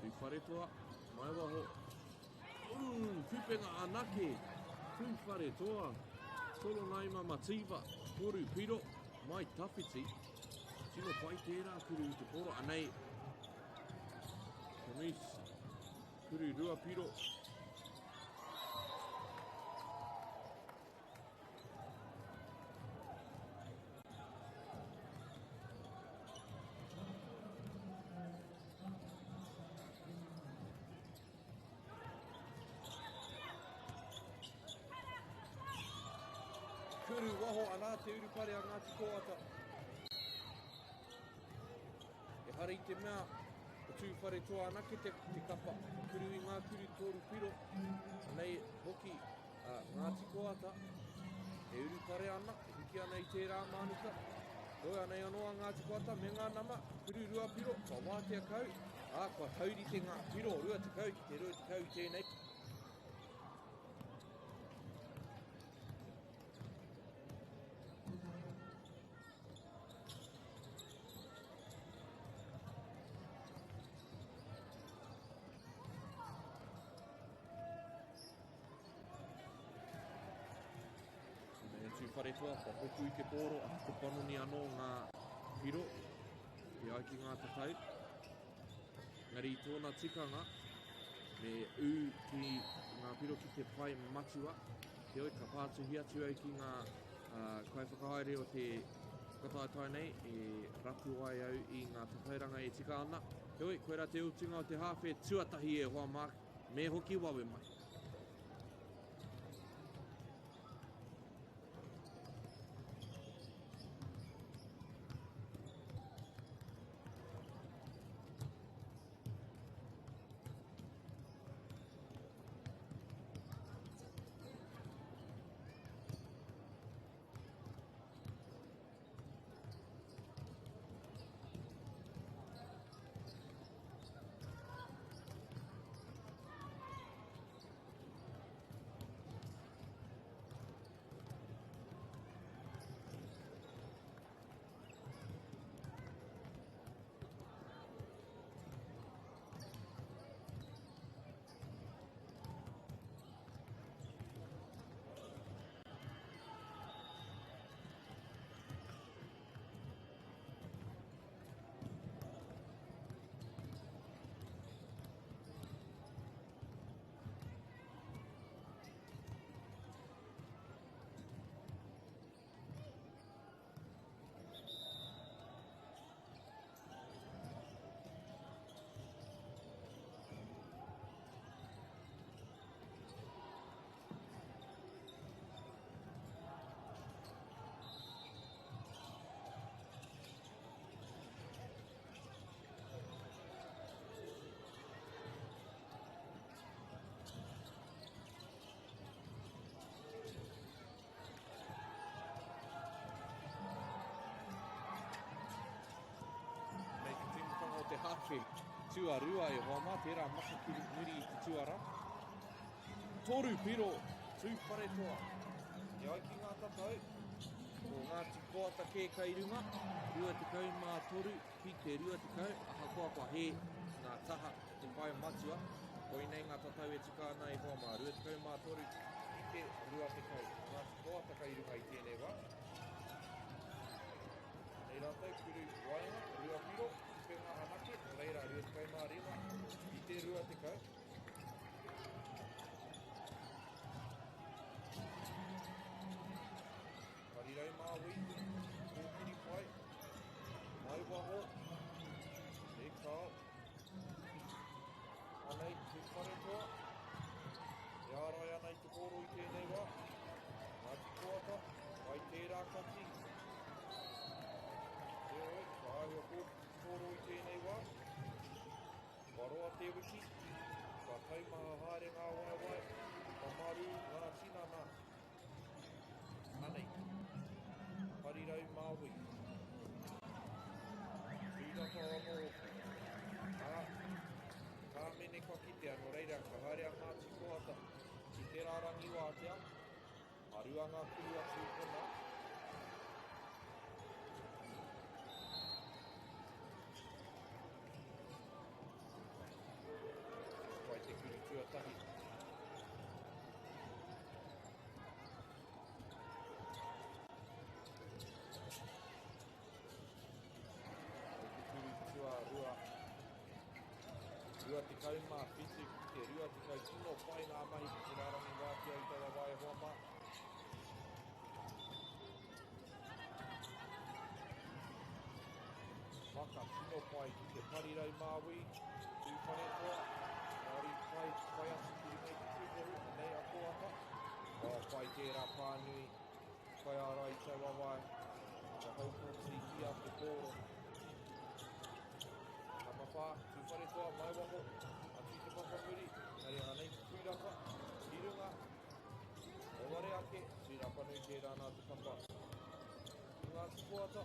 Tūwhare toa, mai waho. Tūpenga anake, tūwhare toa. Tolo nai mama tīwa, koru piro, mai tawhiti. Tino pai tērā kuru i te kōro, anei. Kamis, kuru rua piro. Turu waho ana te urupare a Ngāti Koata. E hara i te mea, o tūwhare toa anake te kapa, kuru i ngā kuru toru piro. Nei hoki Ngāti Koata, e urupare ana, e hiki ana i tērā manuka. Hoi anei anoa Ngāti Koata, me ngā nama, kuru rua piro, kua wātea kau. Kua tauri te ngā piro, rua te kau, ki te rua te kau i tēnei. Whare toa, ka hoku i te pōro, a te panoni anō ngā piro, te ai ki ngā tatau. Ngari i tōna tikanga, me ū ki ngā piro ki te pai matua, te oi ka pātuhi atu ai ki ngā kaiwhakahaere o te whakataetai nei, e rapu ai au i ngā tatauranga e tika ana. Te oi, koera te utunga o te hawhe tuatahi e hoa māk, me hoki wawe mai. Hawhi tuarua e hoa mā, tērā makakiri muri i te tuara. Toru piro, tū whare toa. E ai ki ngā tatau, ko Ngāti Koata kē kai runga, rua te kau mā toru, ki te rua te kau, aha koa he ngā taha te pai matua. Koi nei ngā tatau e tika ana e hoa mā, rua te kau mā toru, ki te rua te kau. Ngāti Koata kai runga i tēnei wā. Nei rātou, kuru wainga, rua piro, ngā anake, o reira rua te kau mā rewa, i te rua te kau. Karirau mā ui, kōkiri pai, mai waho, e kao. Anei, te whare toa, e ārai ana i te kōro i tēnei wā, Ngāti Koata, vai tērā kati. Te oi, ka aihua kōro i tēnei wā, waroa te wiki, ka taumaha haere ngā waiwai, ka maru ngā tinana. Anei, harirau māui. Tūrapa anō, ka mene kwa kitea no reira, ka haere a Ngāti Koata, ki te rārangi wātea, arua ngā kuru atu kona. Wai te kuru tuatahi. Rua te kau mā whitu, te rua te kau tino pai ngā mahi ki te rārangi wātia i tawa wāe hoa mā. Whaka tino pai ki te parirau māui, tū whare toa, Māori pai atu ki rungai ki tūkohu, nei a koata. Pai tērā pānui, kai ara I tau awai. Ka haupoti ki a te kōro. Ka mawha, tūwhare toa mai waho. A tui te papamuri, nari anei te tuirapa. Hirunga. Eware ake, tui rapa nui te rāna te kapa. I ngā tupuata.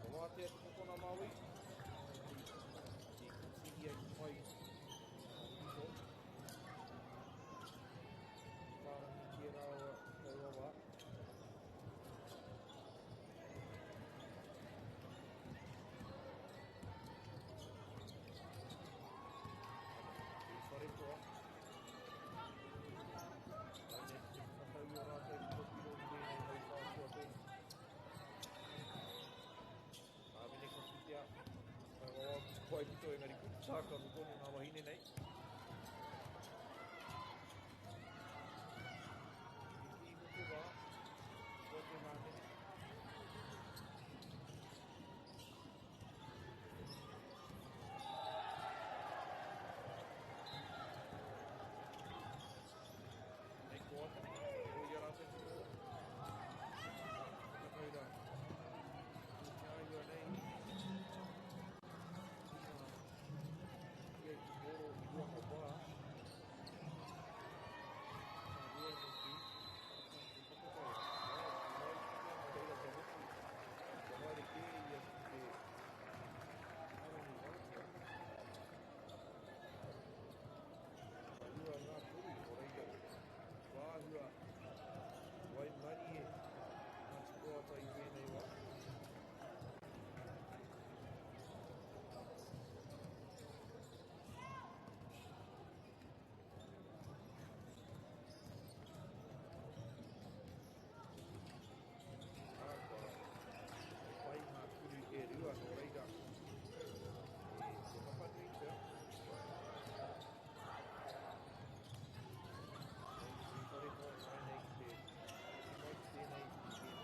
Ka wātea te kokona maui. I kuti ai te whai. Piso. Whārangi ki rāua tau awa. Tūwhare toa. Aine te whakau o rātou ki toki rō tēnei hau whātua tēnei. Āmene ka whitia. Ka wawa koe pito engari kutu tāka rukonu nā wahine nei. Ki huku wā. Koe te mānene. Nei kōata, o ia rātou te kōro. Whakaura, ki te aihua nei. Ia te kōro I rua mo wā. Ka rua mo ki. Whakatau. Mai ki te reira te hoki. Ka haere kē ia ki te arangi wātia. Ka rua ngā turu o reira. Wāhua, wai mari e, ngā tukoata I tēnei wā. Ākora, e whai ngā turu e rua no reira. E te mapanui tia. Tūwhare toa mai nei ki te mai ki tēnei I tēnei.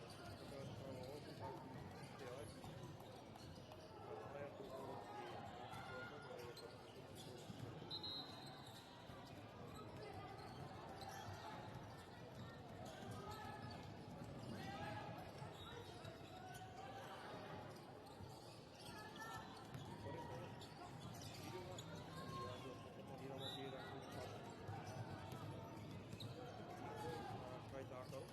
Ka whakatawa o te mau ki te ai. Ka mai atu o te tuata mai e ka tuku. Tūwhare toa. Hirunga. Ia rua whakatari rawa tērā ki te pātu. Iko ngā kai tākau.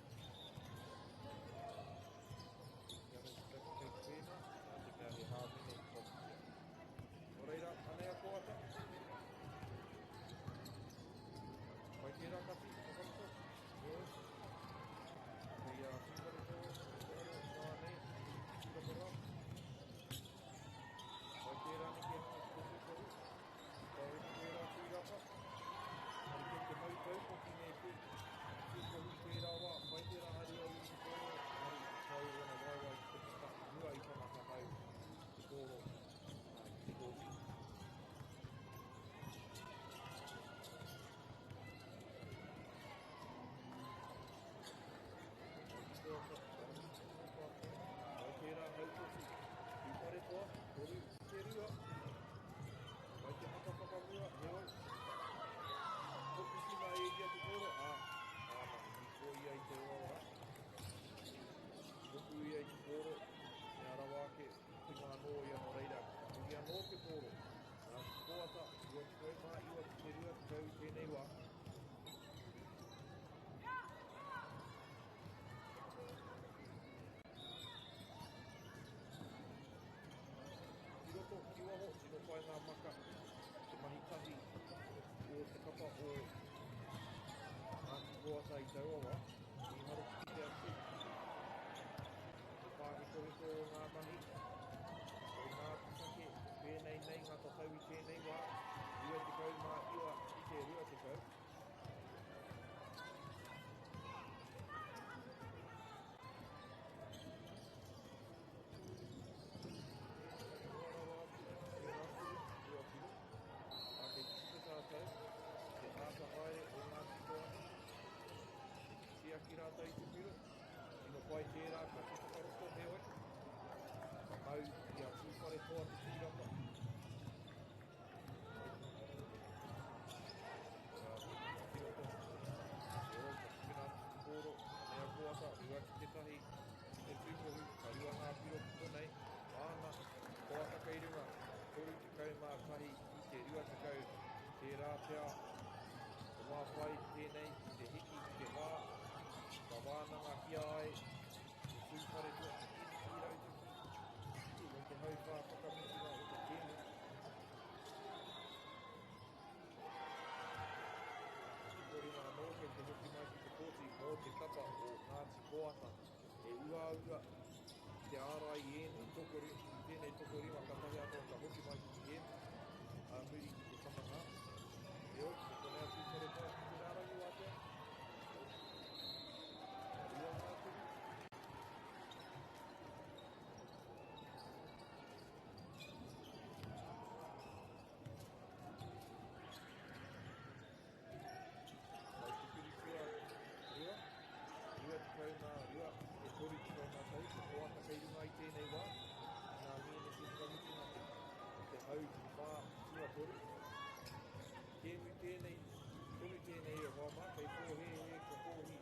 Ia rau te kei pēna, nā te mea he hāmene I tokia. O reira, anea kōata. Pai tērā kati, whakarito. Oi. Kei a tūwhare toa, tūwhare, nā nei, tūwhara. Pai tērā ni ke hanga Poitūkohu. Ka hoki tērā tūrapa. Ari kei te mautau ko ki nei Poitūkohu tērā wā. Pai tērā hari o I te kōro. Ari kau ona waiwai ki te pita. Mua I tamata hau te kōro. Ki te kōti. Tōka, pai tērā haupoti. Tūwhare toa, toru te rua. Pai te haka whakamua, he oi. Hoki tina e ia te kōro. Āma, I ko ia I te ora. Hoku ia I te kōro. Me ara wāke, ki ngā nō ia no reira. Hoki a nō te kōro. Nā te kōata, ua te koe mā iwa ki te rua, te kau I tēnei wā. Ki roto, ki waho, tino whai ngā maka. Te mahi tahi o te kapa o ngā kōata I tau awa. I haro ki te atu. Te pāhiko o ngā mahi. O ngā tukake, pēnei nei ngā tatau I tēnei wā. Ua te kau mā iwa I te rua te kau. Ki rātou I te piro. Tino pai tērā ka te whakaroto he oi. Ka mau I a tūwhare toa te tīrapa. pia, te whawhai tēnei, te hiki, te wā, ka wānanga ki ai, te tūwhare tua, i rau te ki, o te hauwha whakamitinga o te kēmu. Kori ngā nō, kei te hoki mai ki te kōti, mō te kapa o Ngāti Koata, e ua te ārai i ēnei tokori, i tēnei tokori ma ka tahi ato ka hoki mai ki te kēmu, a muri ki te whamanga. E o, te kone atu whare toa ki te rārangi o atea. Ua ngā turi. Mai te kuri tua rua, rua te kau ngā rua, e tori te kau ngā tau, te koata kei runga i tēnei wā, ngā mene te whakamuti ngā te hau ki te whā tua tori. Kēmu tēnei, tonu tēnei e wāma, kei pōhe ka pōhi,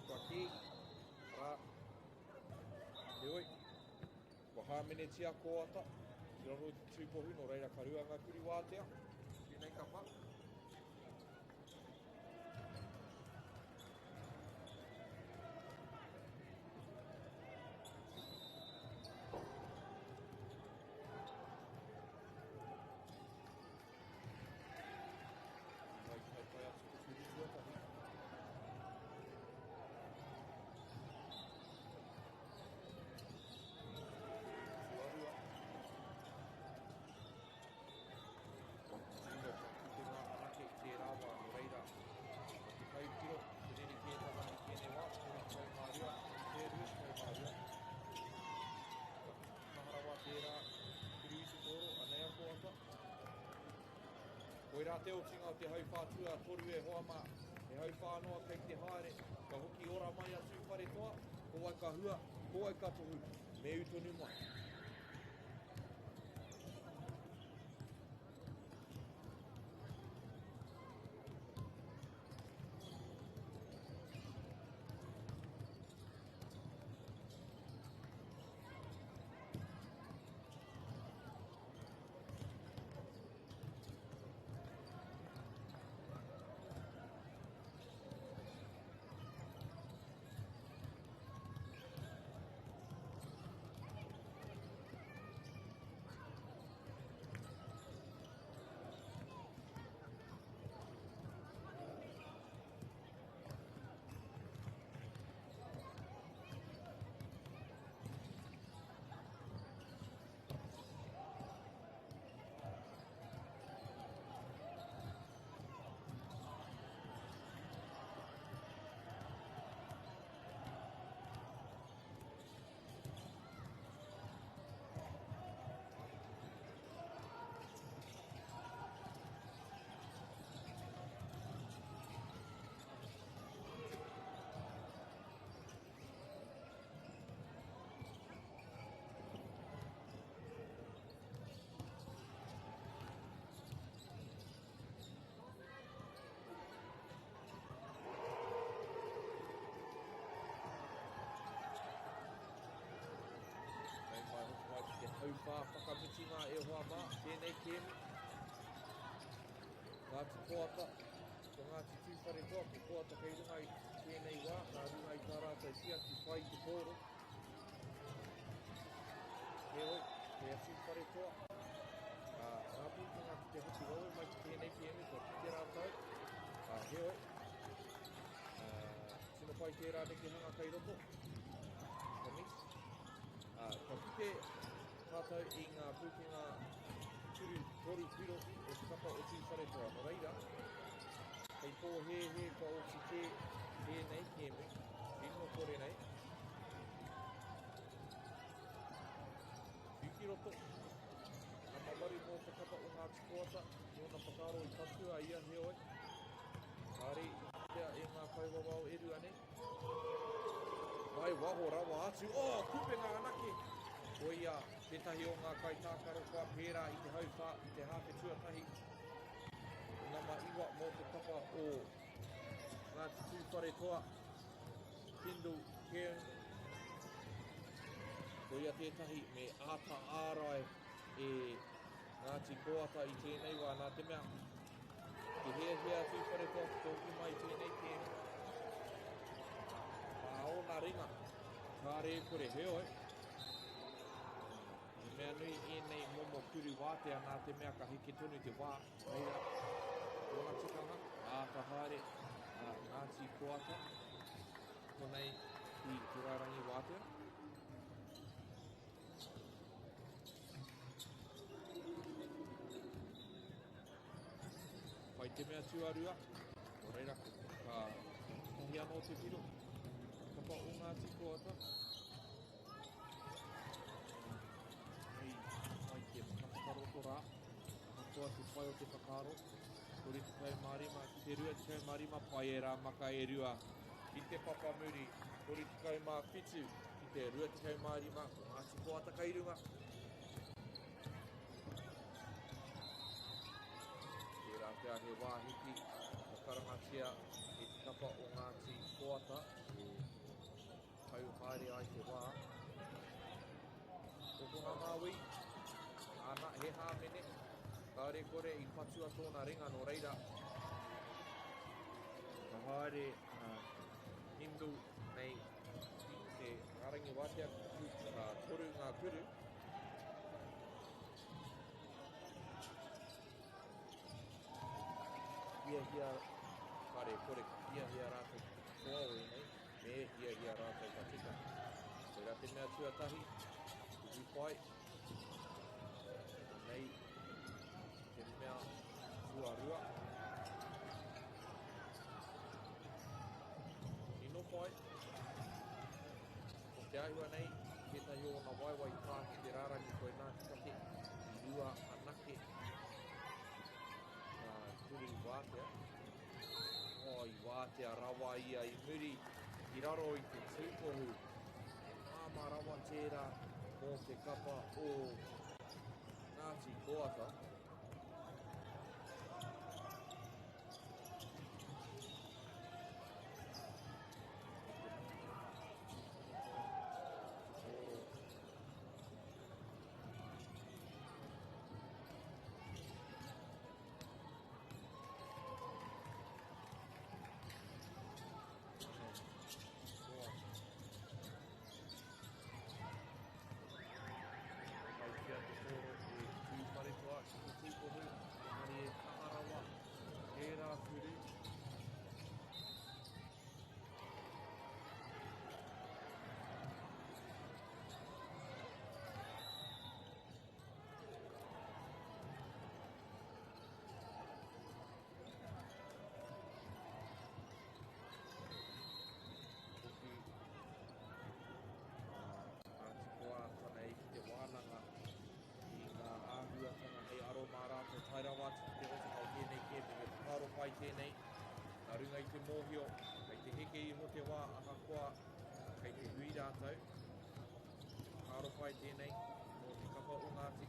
ka kē, rā. Te oi, ko hāmene tia koata, ki raro te tūpohu, no reira ka ruanga kuri wātea, tēnei ka wha. Koe rā te otinga o te hauwhātua toru e hoa mā, e hauwhānoa kei te haere, ka hoki ora mai atu whare toa, ko ai ka hua, ko ai ka tohu, me utonu mai. Hauwha whakamutinga e hoa mā, tēnei kēmu. Ngāti Koata, ko Ngāti Tūwhare toa, ko Koata kei runga i tēnei wā, nā runga i tā rātai tia ki whai te kōro. He oi, he a Tūwhare toa. Ngā pūtunga ki te hoki rau mai ki tēnei kēmu, ko ki te rātau. He oi, tino pai tērā neke hanga kei roto. Komis. Ka ki te tātou i ngā pūkinga toru piro o te kapa o Tūwhare toa. No reira, kei pō he ka o ki te tēnei kēmu, rino kore nei. Whiki roto, ngā mawari mō te kapa o Ngāti Koata, mō ngā whakaro i patua ia he oi. Kāre, tia e ngā kauwawao eru ane. Mai waho rawa atu, kupenga anake! O ia, tētahi o ngā kai tākaro kua pērā i te hauwha, i te hāwhe tuatahi. Ngā ma iwa mō te kapa o Ngāti Tūwhare toa, Kindle Cairn. Ko ia tētahi me āta ārai e Ngāti Koata i tēnei wā nā te mea. Te te hea tūwhare tōki mai tēnei kēmu. Ona ringa, kāre kore heo e. E mea nui e nei momo kuri wātea nā te mea ka heke tonu te wā. Reira, ona tikanga, ka haere Ngāti Koata. Konei ki te rairangi wātea. Pai te mea tuarua, o reira, ka tahi anō te piro. Kapa o Ngāti Koata. Mai te whakaroto rā. Ahakoa te whai o te whakaro. Kore te kai marima, ki te rua te kai marima, pai e rā maka e rua. Ki te papamuri, kore te kai mā whitu, ki te rua te kai marima, ko Ngāti Koata kai runga. Te rā pia he wāhiki, ka karangatia e te kapa o Ngāti Koata. Hau haere ai te wā. Tokona Māui, ana he hāmene, kāre kore i patua tōna ringa no reira. Ka haere hindu nei i te arangi wātea ka toru ngā kuru. Hia kāre kore hia rātou koa o nei. Me hia rātou ka tika. Koira te mea tuatahi, uhi whai. Nei, te mea tuarua. Ino whai. Ko te ahua nei, tētahi o na waiwai tā ki te rārangi koe nā tikake. I rua anake. Turi wātea. I wātea rawa ia I muri. I raro I te tūpohu, āma rawa tērā mō te kapa o Ngāti Koata. Tairawa te oto hau tēnei ke te whakaro pai tēnei. Nā runga I te mōhio, kei te heke I mo te wā ahakoa, kei te hui rātou. Whakaro pai tēnei, mō te kapa o Ngāti.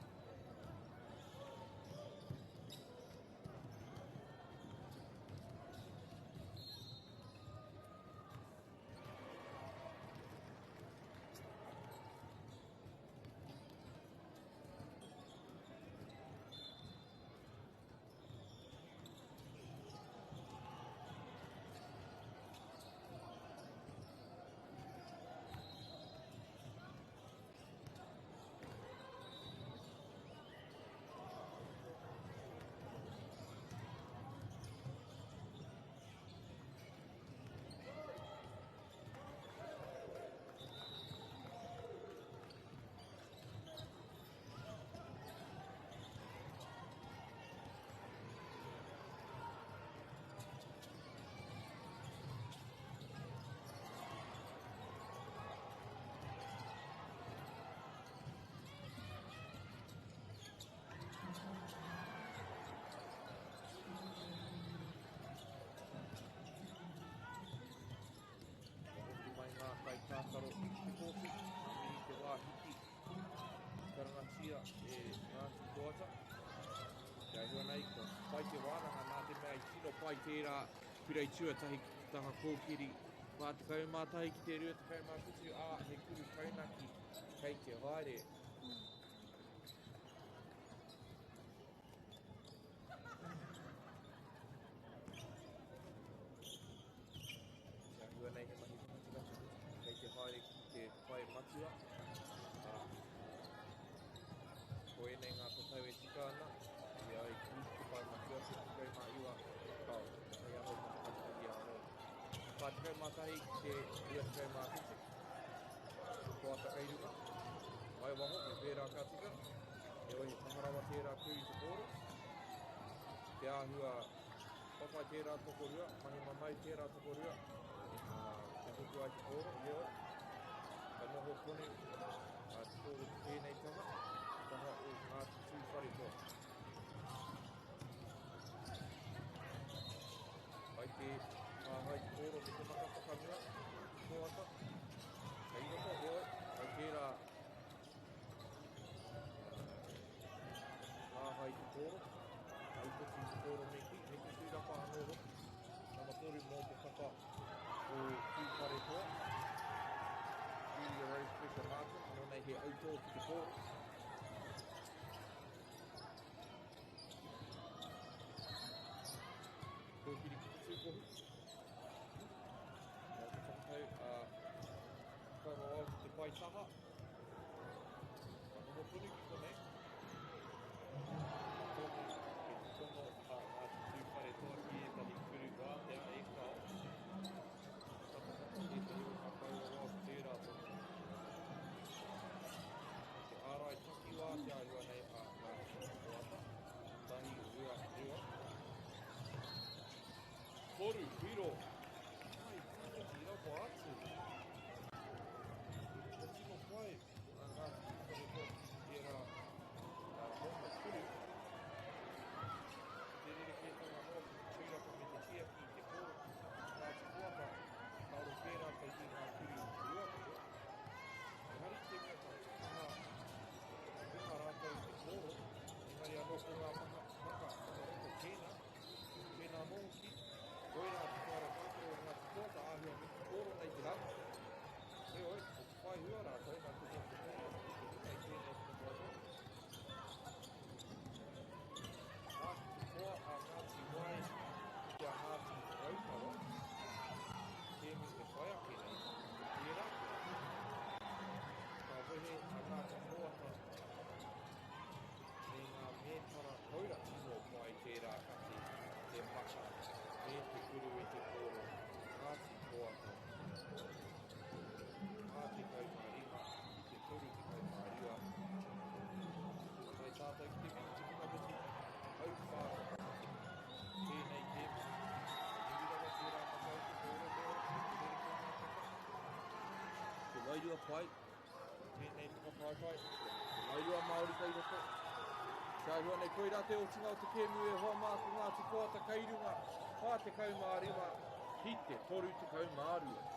Tākaro I te kōwhi, I te wā hiki, karangatia e Ngāti Koata. Kia hua nei, ko pai te wānanga nā te mea I tino pai tērā pirei tuatahi taha kōkiri. Pā te kaumātahi ki te rua te kaumākutu, he kuru kaunaki kei te haere. Whātikau mātahi te 2 mātiti. Kua takai runga. Mai waho, me pērā ka tika. E oi taharawa tērā kui te kōro. Te āhua papai tērā toko rua, mahima mai tērā toko rua. Te tuku ai te kōro, i oi. Ka noho kone, te kōro te tēnei taha. Taha o Ngāti Tūwhare toa. Ai te āhai te kōro me te makapakanga, tōata. Ka inoko, e oi. Ai tērā āhai te kōro. Ai poti te kōro me ki tūrapa anoro. Nama tori mō te kapa o Tūwhare toa. Tū the Rose Pressure Martin, anō nei he autō ki te kōro. Tōkiri ki te tūkohu. Nō te whakatau, kaua au ki te paitaha. Ka noho tonu ki konei. Tōku e te tono Ngāti Tūwhare toa ki etahi kuru wātea e kao. Tapatapa e te hiu whakau o au tērā tono. Te ārai taki wātea rua nei a Ngāti Tūwhare. Tahi rua rua. Toru, whiro. Ai, tāwhati rapa atu. Ko tino koe a Ngāti Tūwhare toa tērā honga kuru. Te rere kia tanga noa ki te tūrapa me te tia ki te kōro. Ngāti Tūwhare, kaoro pērā kei te ngā kuru rua kuru. E hari te mea ka tanga runga rātou te kōro. Engari anō ko ngā whakaroko kēna. Kēna nōki. Koina te whara kākaro o Ngāti Tūwhare āhua me te kōro nei te rama. E oi, o te whai hua rātou, ngā tuko te kōro, te kai tēnei te kōro. Ngāti te koa a Ngāti Wai, kia Ngāti Rautaro, tēmu te whai ake nei, tērā. Ka wehe a Ngāti Tūwhare, me ngā mētara kaura tino mai tērā ka te maka, me te kuru e te kōro, Ngāti Tūwhare. Ngāti kaumārima, te toru te kaumārua. Mai tātou ki te mea te whakamiti, au whākaka. Tēnei tēmu, e wirawa tērā kakau te kōro mea, te rere kō ngā kaka. Te wairua pai, tēnei whakapai, te wairua Māori kei roko. Kia hua nei koe rā te o tinga o te kēmu e hoa māku Ngāti Tūwhare kairunga, pā te kaumārima, ki te toru te kaumārua.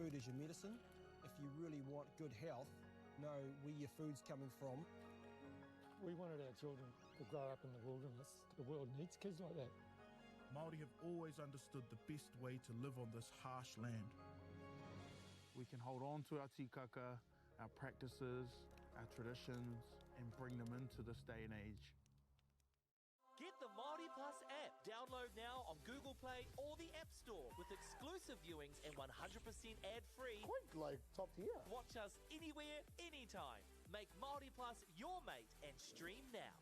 food is your medicine. If you really want good health, know where your food's coming from. We wanted our children to grow up in the wilderness. The world needs kids like that. Māori have always understood the best way to live on this harsh land. We can hold on to our tikaka, our practices, our traditions, and bring them into this day and age. Get the Māori Plus app. Download now on Google Play or the App Store with exclusive viewings and 100% ad-free. Quite like top tier. Watch us anywhere, anytime. Make Māori Plus your mate and stream now.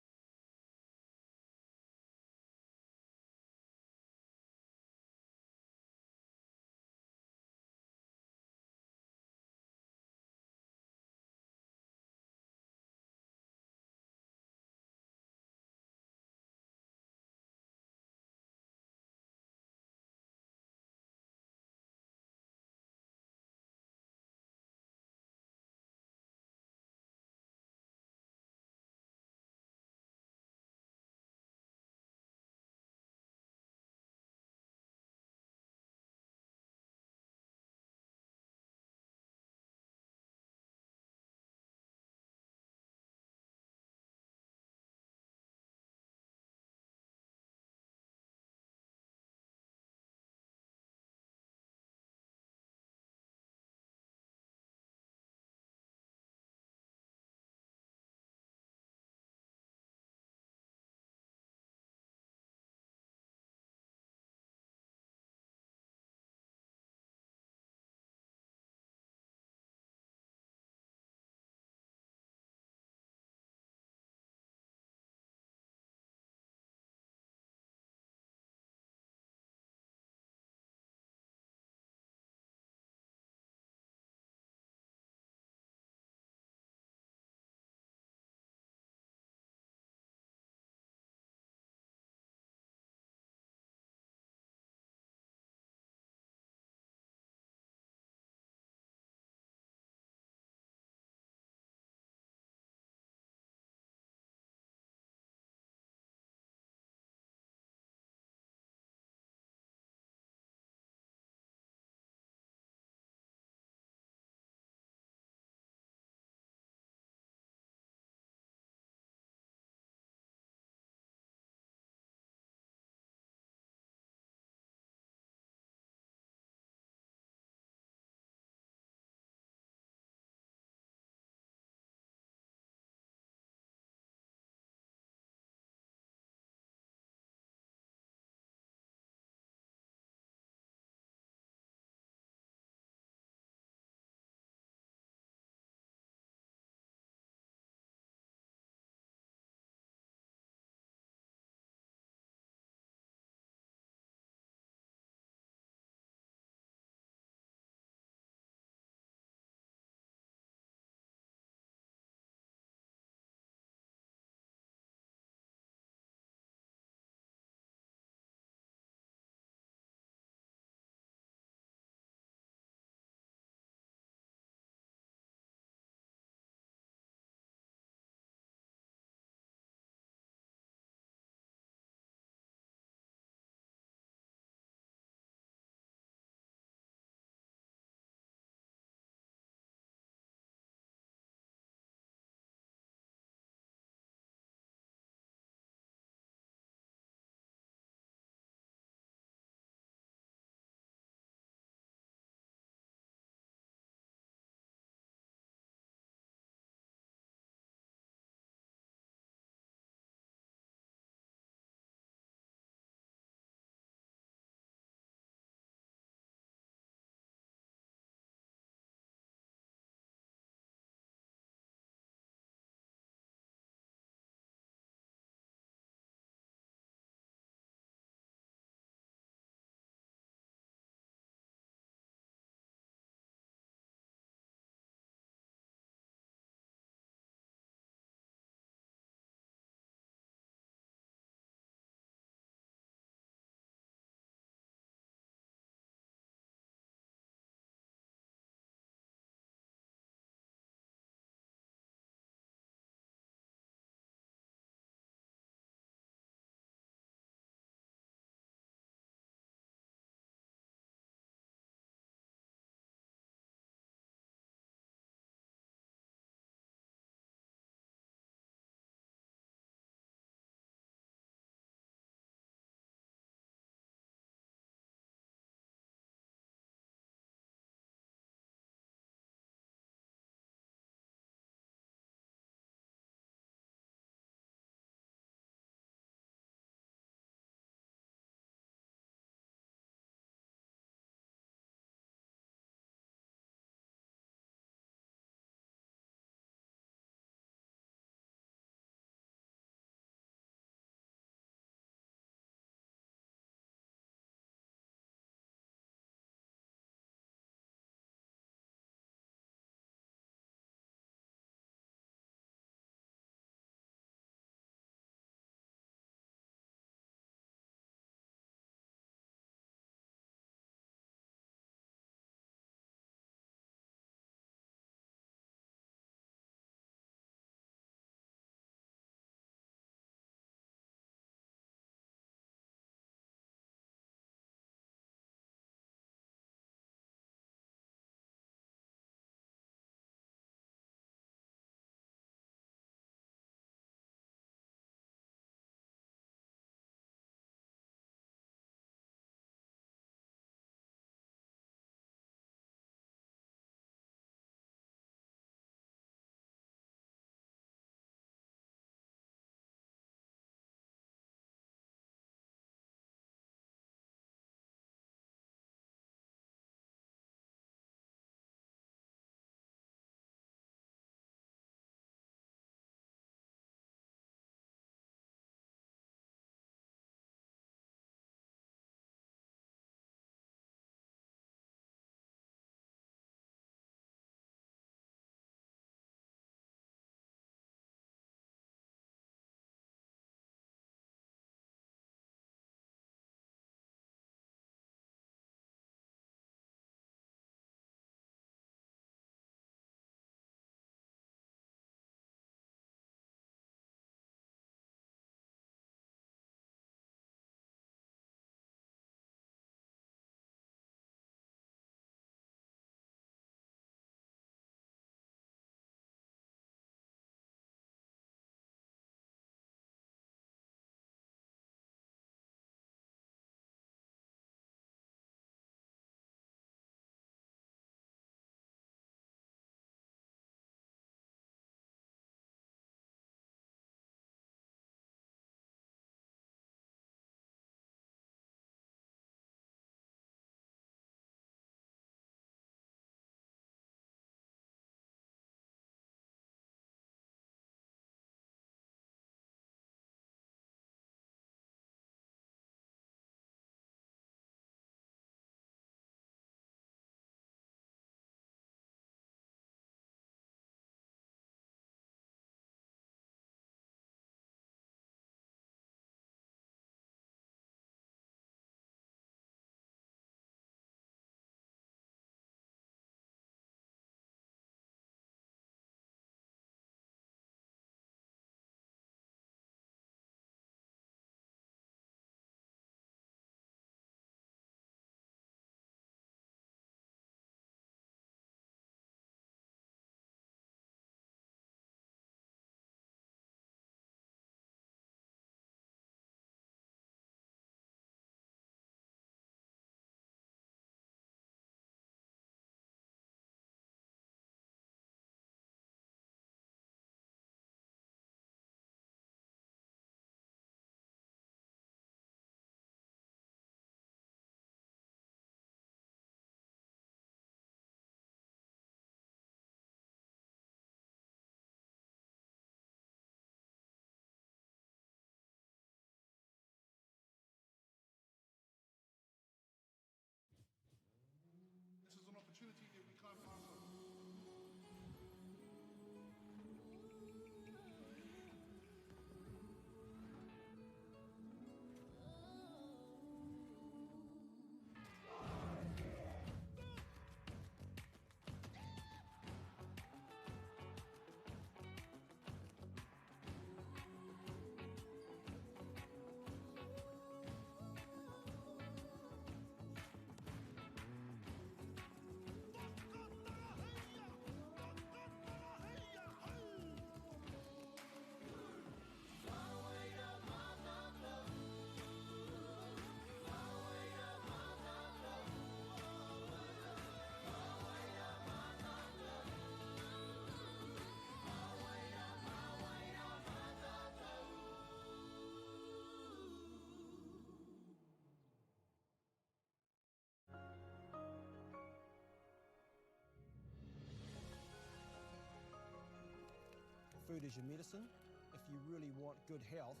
food is your medicine. If you really want good health,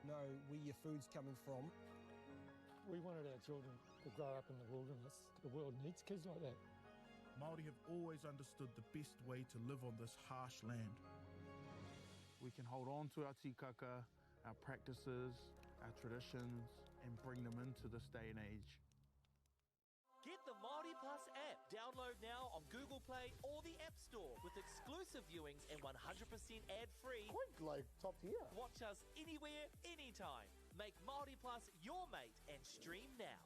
know where your food's coming from. We wanted our children to grow up in the wilderness. The world needs kids like that. Māori have always understood the best way to live on this harsh land. We can hold on to our tikaka, our practices, our traditions, and bring them into this day and age. Get the Māori Plus app. Download now on Google Play or the App Store with exclusive viewings and 100% ad-free. Quite like top tier. Watch us anywhere, anytime. Make Māori Plus your mate and stream now.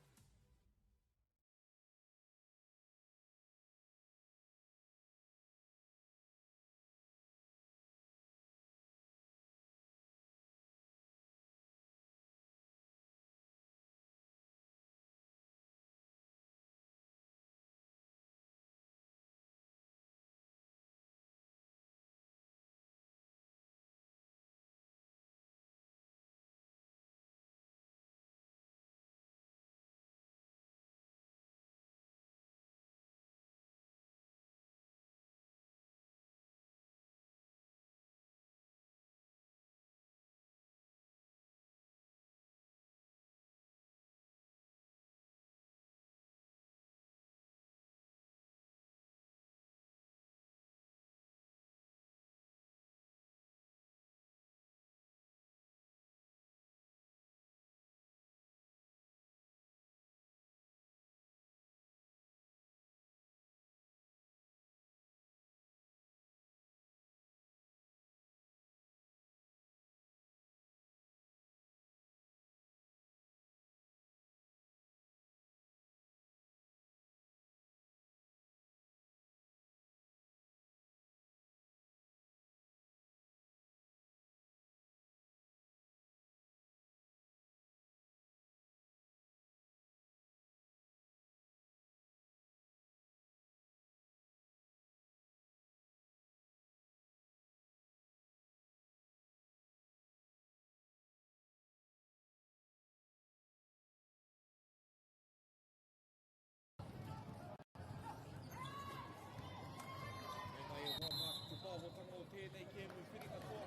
Tēnei ke mui whiringa toa.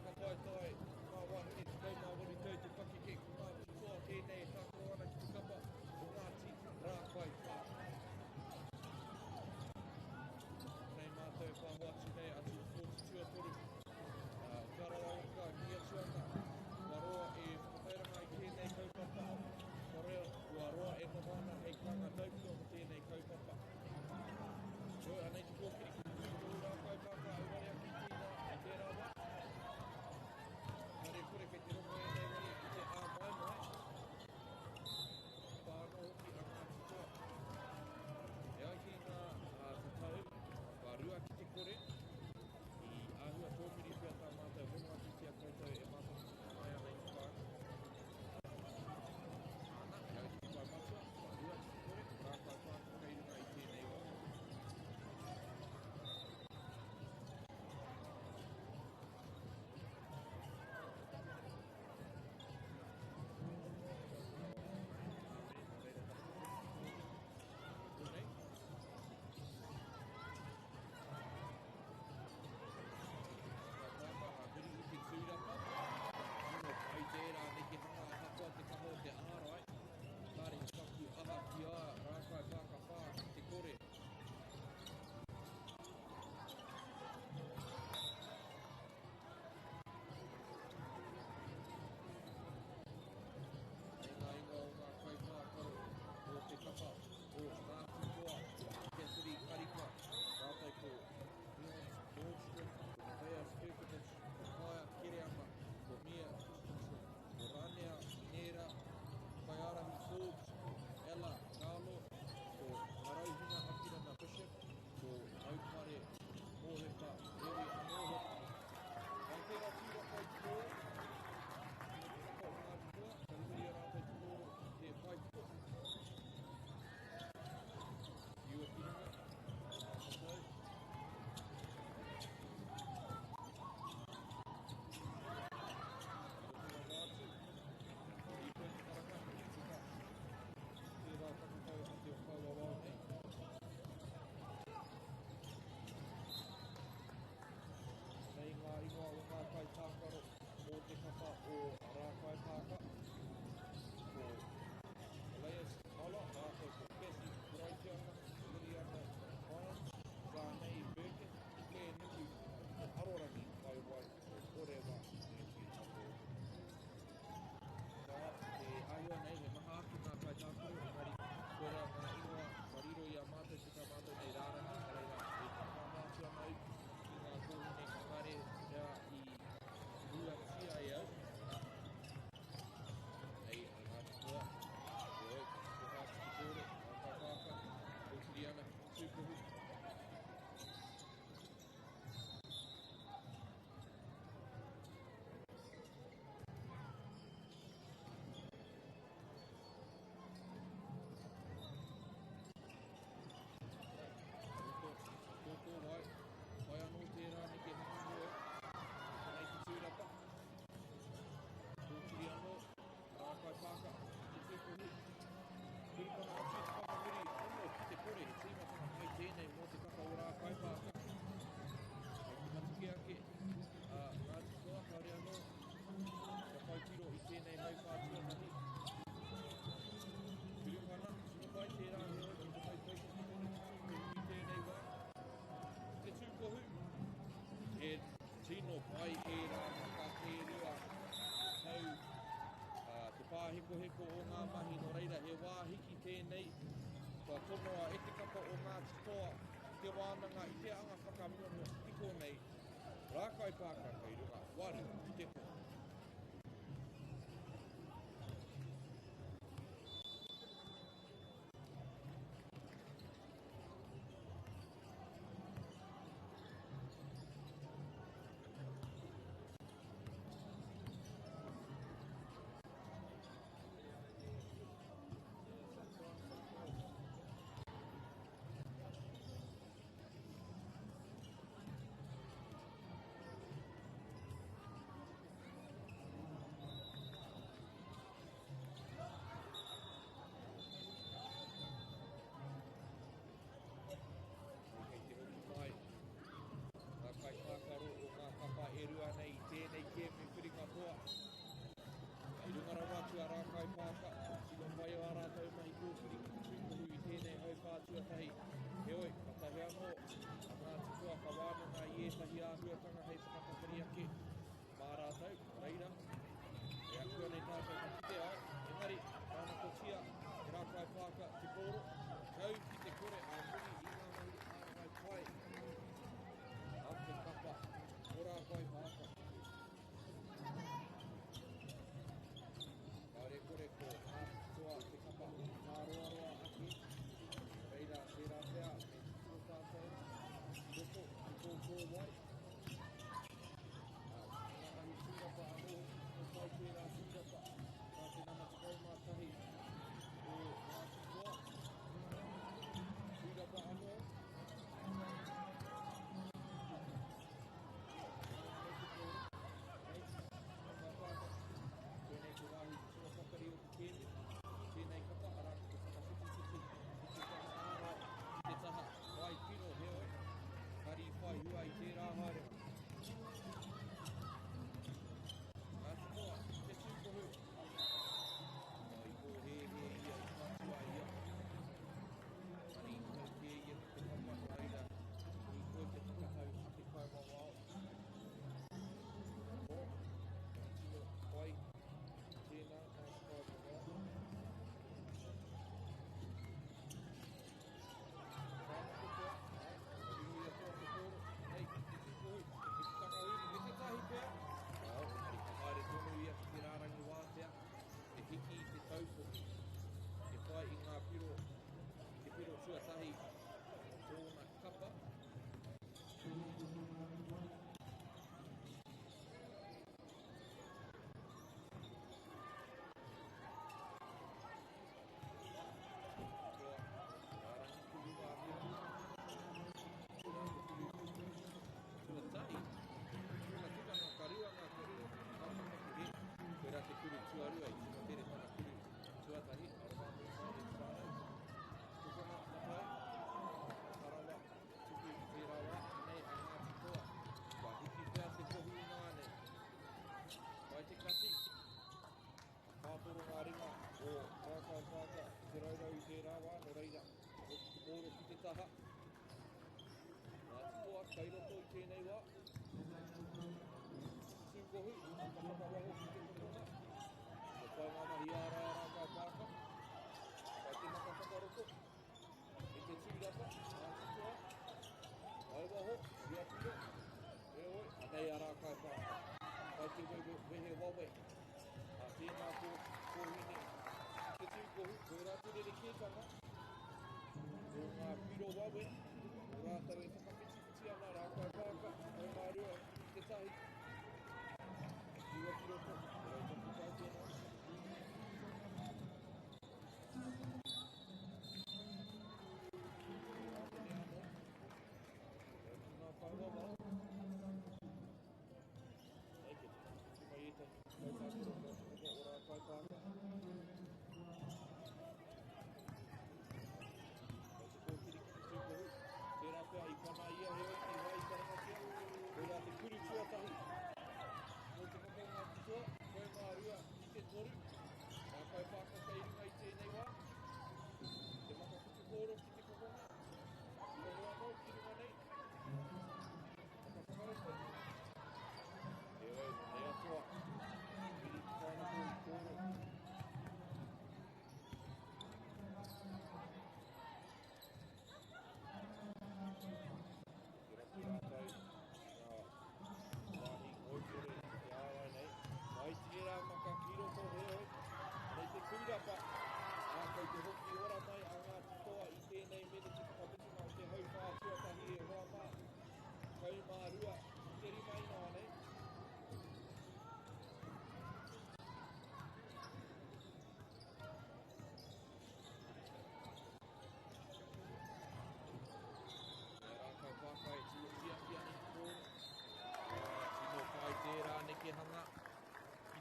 Nga toi toi, ngā wāhine te kau mā wari tau te paki ke ngā toa tēnei e tākoro ana ki te kapa o Ngāti Rākai Pā. Nei mātou whāhoatu nei atu 42 toru. Karawaoka, Niatuanga. Waroa e whakairanga i tēnei kaupapa. Waroa e mamana hei kanga taupio o tēnei kaupapa. Anei te kōkiri ki te Rākai Pā ka aurarea heko o ngā mahi no reira he wāhiki tēnei kua tonoa e te kapa o ngā titoa te wānanga i te anga whakamiono iko nei rākai pāka kei runga waru i te ko.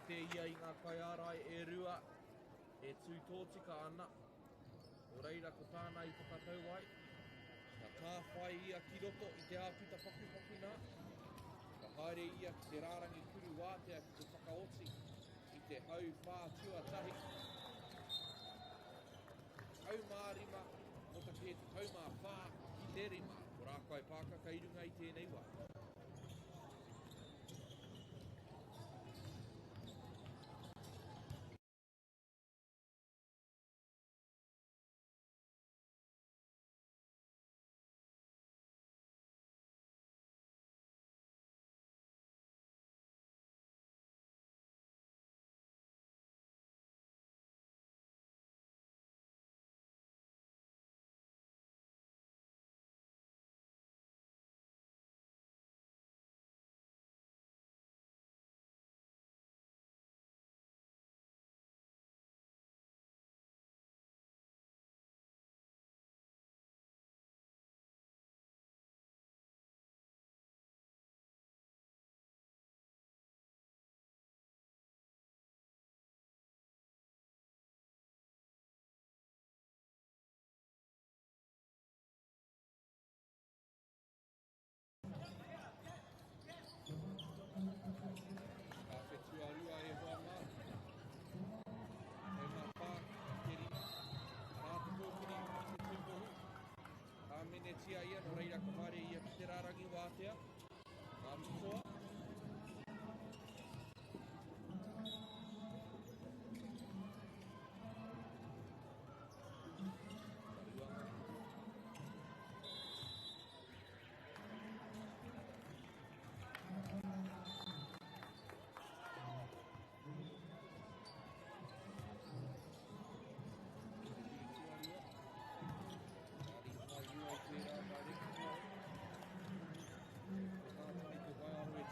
te ia i ngā kaiarai e rua, e tū tōtika ana. O reira ko tāna i whakatau ai. Ka tāwhai ia ki roto i te āpita paku nā. Ka haere ia ki te rārangi kuru wātea ki te whakaoti i te hau whā tuatahi. Hau mārima, mota ke te hau mā whā ki te rima. Ko rākai pākaka i runga i tēnei wā. Tia ia no reira ka haere ia ki te rārangi wātea. Nā tutoa. Te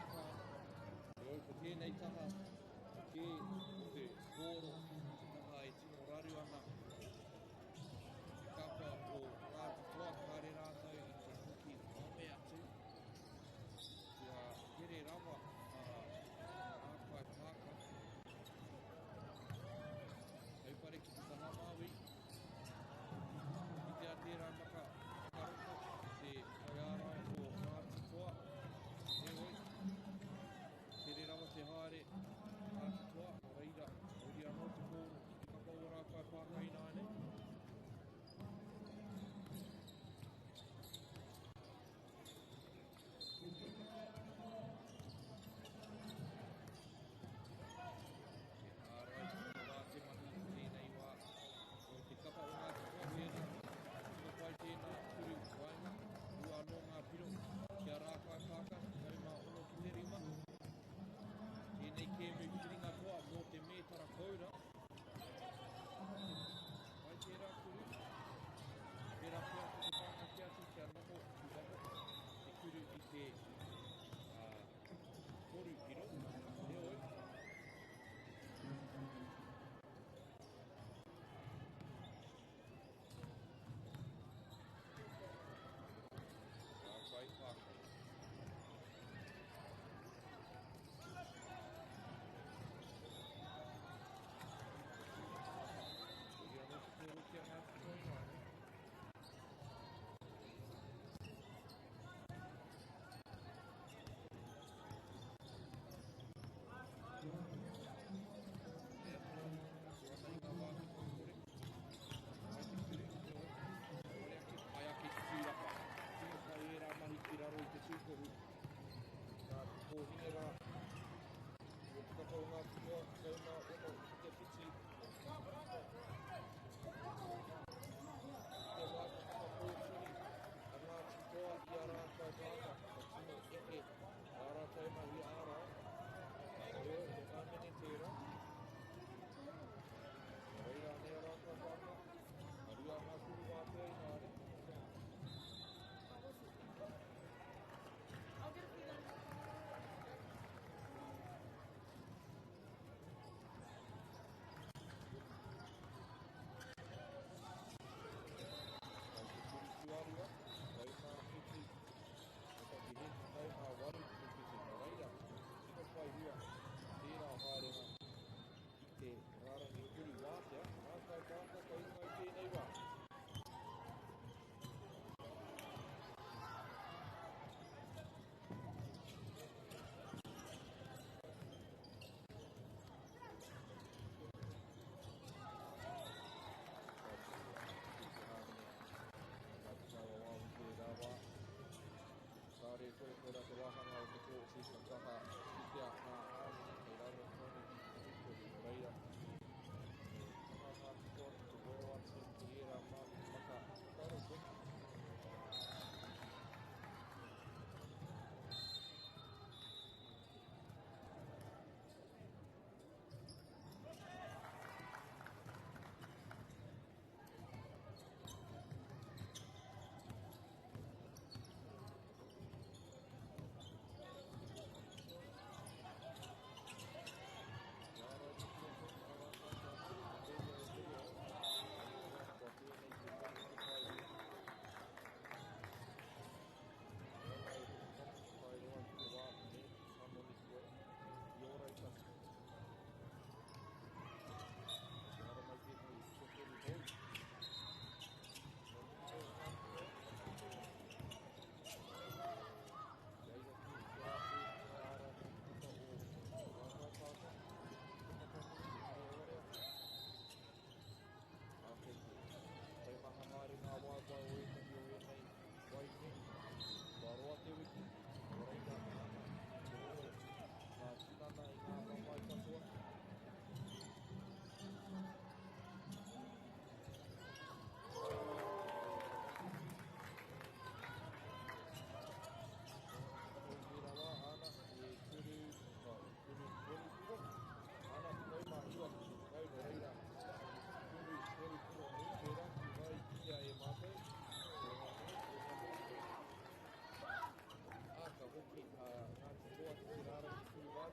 Ko rā te wāhanga o te kōsi ka kaha ki te a ngā āmini e raro tonu Poitūkohu reira. Ngā Ngāti Toa te wero atu ki era maka karo te.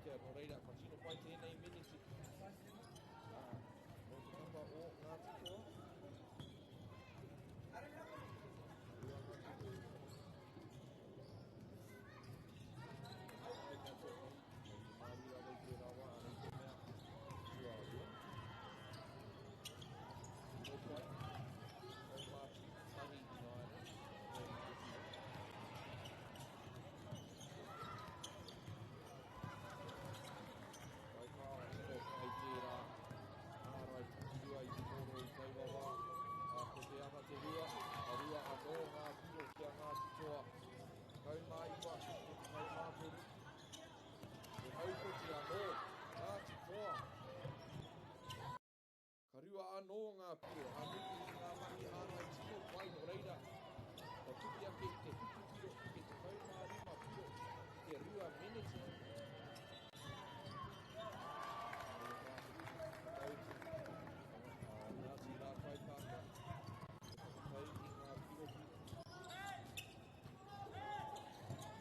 No reira, ka tino pai tēnei miniti. No te tamba o Ngāti Toa. Karua anō ngā piro, hanuki i ngā mahi ānai tino pai no reira. Ka tuki ake i te hutu piro ki te kaumārima piro ki te rua miniti. Ngāti rā kaipāka, e whakatai i ngā piro ki.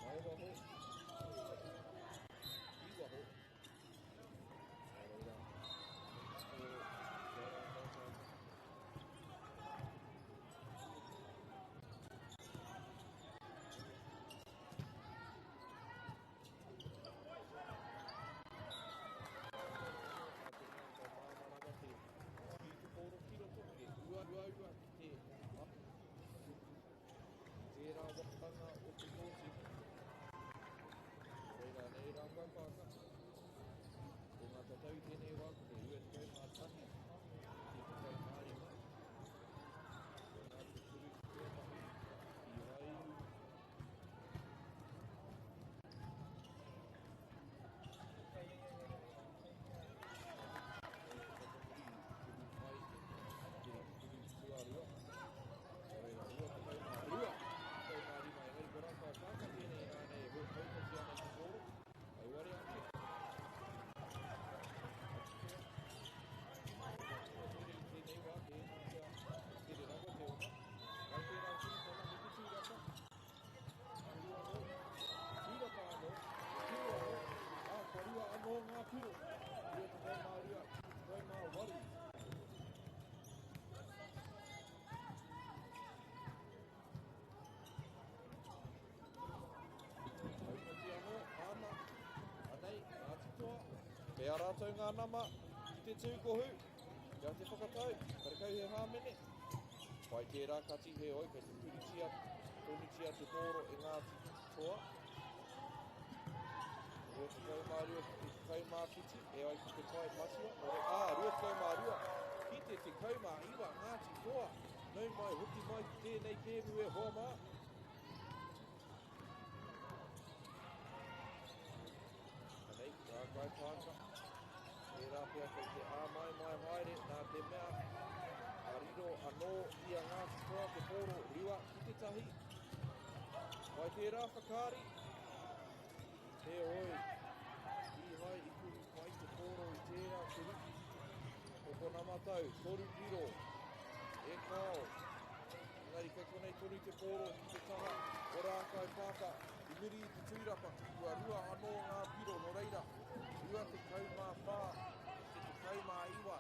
Maiwa ho. Iwa ho. Pea rātou ngā nama ki te tūkohu, kia te whakatau, karekau he hāmene. Pai tērā kati he oi, kei te tūritia, tūritia te tōro e Ngāti Toa. Rua te kaumārua ki te kaumāpiti, e oi ki te pai matua. Rua te kaumārua ki te kaumāiwa Ngāti Toa. Nau mai, hoki mai ki tēnei kēmu e hoa mā. kai pāka. E rā pia kei te āmai mai haere nā te mea. A riro anō ia ngā katoa te pōro riwa ki te tahi. Vai te rā whakaari. He oi. I hai i kuru pai te pōro i tērā kuru. Koko namatau, toru piro. E kao. Ngari kai konei toru te pōro ki te taha. O rā kai pāka. I muri i te tūrapa. Ua rua anō ngā piro no reira. Rua te kaumā whā. Te kaumā iwa.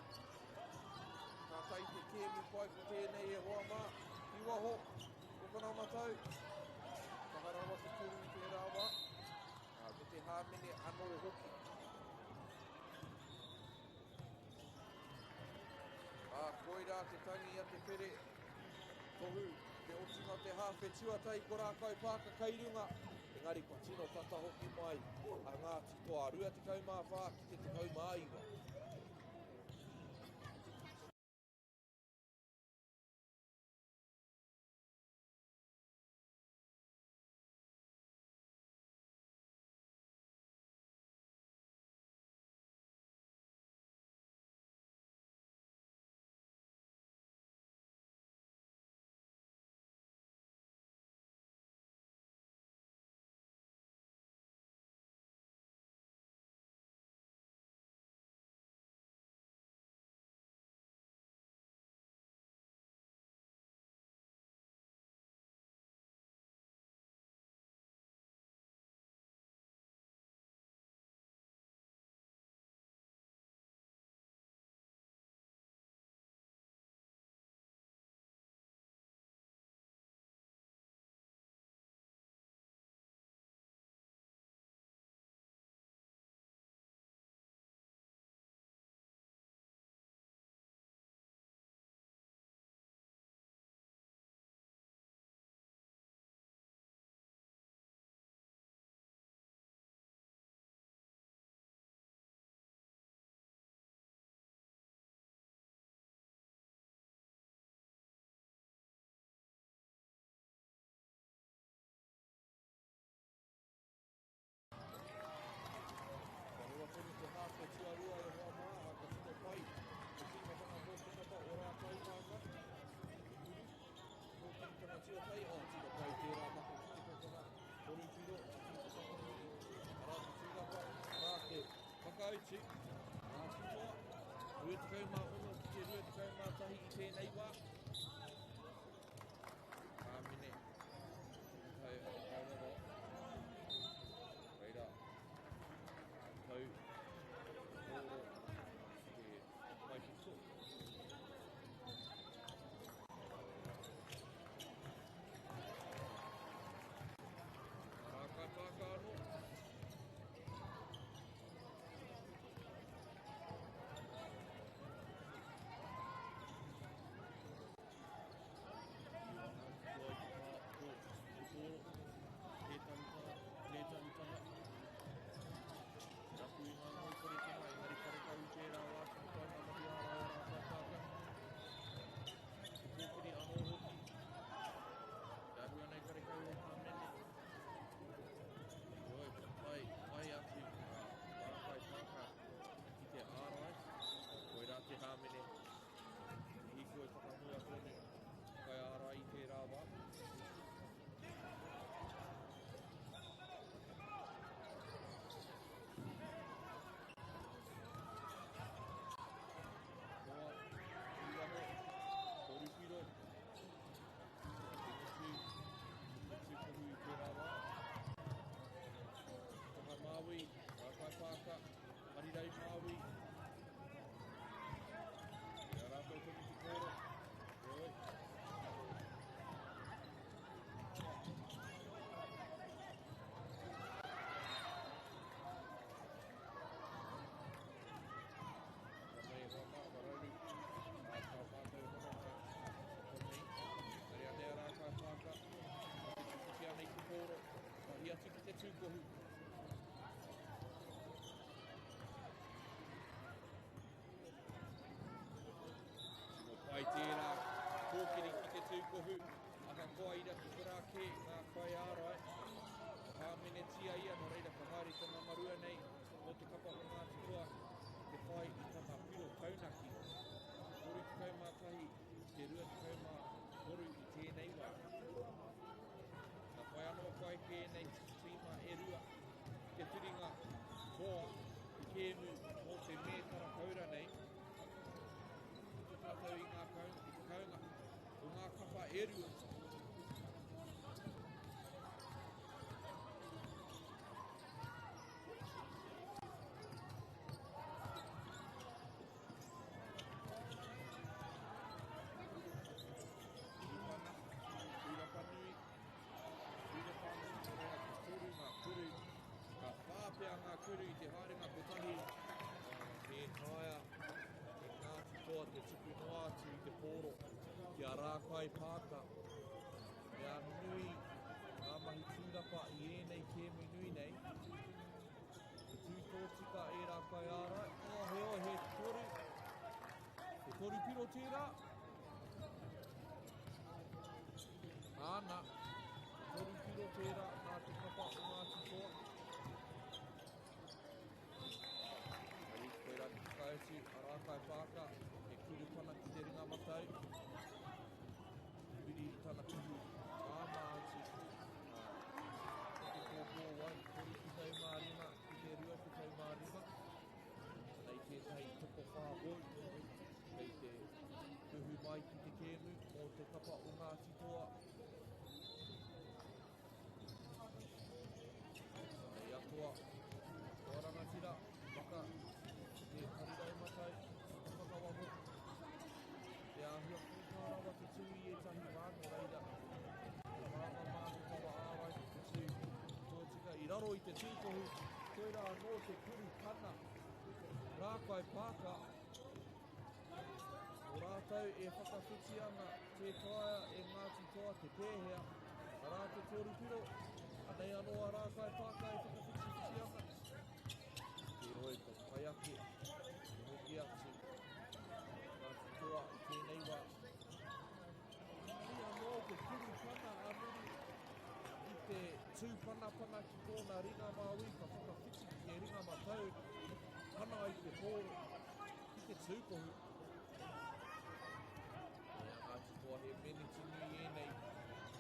Ka tai te kēmu pai ko tēnei e hoa mā. I waho. Koko namatau. Whakarawa te tūru i tērā wā. Ko te hāmene anō hoki. Koirā te tangi a te pere. Tohu, te otinga te hawhe tuatai ko rā kai pāka kairunga. Engari kua tino tata hoki mai. A ngā titoa rua te kaumā whā ki te kaumā iwa. Whakauti, nā titoa, rua te kaumā ono ki te rua te kaumā tahi i tēnei wā. Kāmene, tau kauraro. Reira, tau, pōro, te Poitūkohu. Pākai pāka anō. Hāmene, i koe whakamua tonu, kai ara i tērā wā. Noa, i waho, toru piro, Poitūkohu i tērā wā. Taka Māui, Rākai Pāka, Marirei Māui. Poitūkohu. Pai tērā, kōkiri ki te tūkohu, aka koa ira ki kura ke ngā kai ārai. Hāmene tia ia, no reira ka hari tana marua nei, o te kapa o ngā mai ke nei tima e rua. Te whiringa hoa, i kēmu o te mētara kaura nei. Te tātou i ngā kaunga, o ngā kapa e rua. Ngā kuru i te haerenga putahi me taia e Ngāti toa te tuku noa atu i te pōro ki a rākai pāka me a nui ngā mahi tūrapa i ēnei kēmu nui nei te tūtōtika e rākai ārai heo he toru piro tērā āna toru piro tērā nā te kapa o Ngāti toa Kaetu, a rākai pāka, e kuru pana ki te ringa matau. Whiri i tana kuhu āma atu. Te kōpō wai, kori ki tau mārima, ki te rua ki tau mārima. Nei tētai toko whāhoi, kei te kuhu mai ki te kēmu, mō te kapa o Ngāti toa. Nei atua, toa rangatira, waka, te haridai matai, whakawaho. Te āhua kūtārawa te tui e tahi wāno reira. Te māma māma kawa āwai te tui. Tōtika i raro i te tūkohu, koe rā no te kuru pana. Rākai pāka. O rātau e whakawhiti ana te taia e Ngāti toa te pēhea. Rā te toru piro, anei anoa rākai pāka e whakawhiti ana. Te roi ka pai ake. Hoki atu, Ngāti toa i tēnei wā. Ia no te kuru pana a muri i te tūpana ki tōna ringa māui, ka whakawhiti ki te ringa matau, pana i te pōro, ki te tūkohu. Ngāti toa he meniti nui ēnei,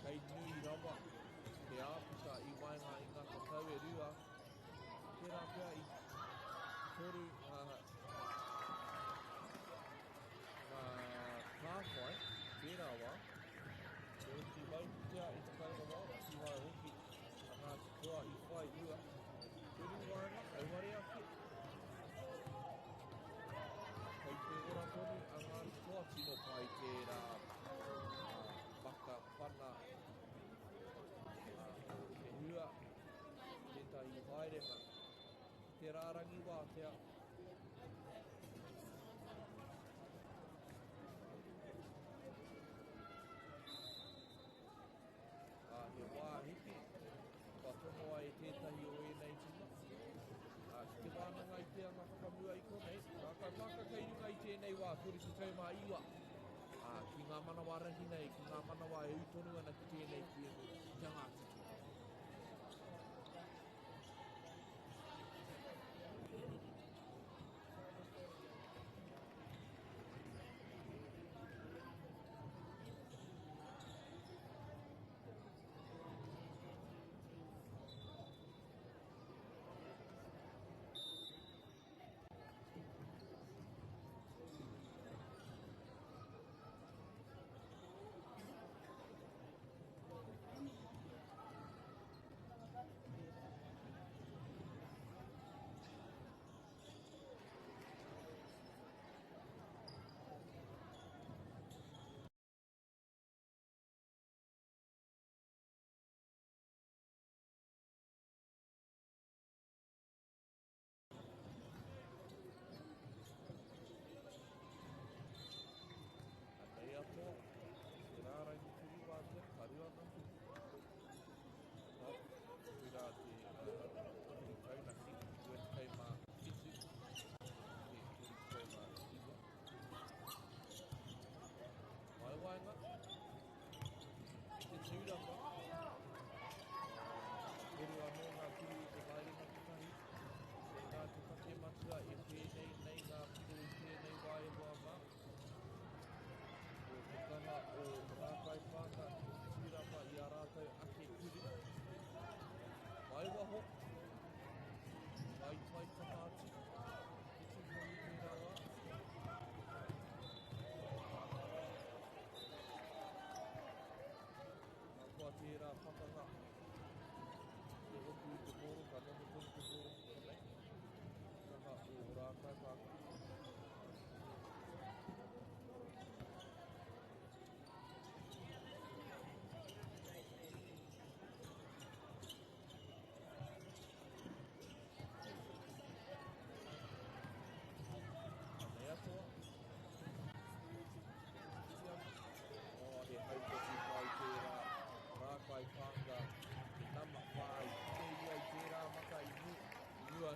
kei nui rawa, te āpika i wainga i ngā katau e rua, tērā pia i toru kāwhai, tērā wā, te hoki mauputea e te kaura wā, ki wai hoki, a Ngāti toa i whai rua, turu wainga, auhare ake. Kei te ora tonu a Ngāti toa, tino pai tērā waka pana, te hua, tētahi haerenga, te rārangi wātea. He wāhiki, ka tonoa e tētahi o ēnei tina. Ki te wānanga i te anga whakamua i konei, rākai pāka kei runga i tēnei wā, kuri ki tau mā iwa. Ki ngā manawa rahi nei, ki ngā manawa e utonu ana ki tēnei ki Ngāti toa.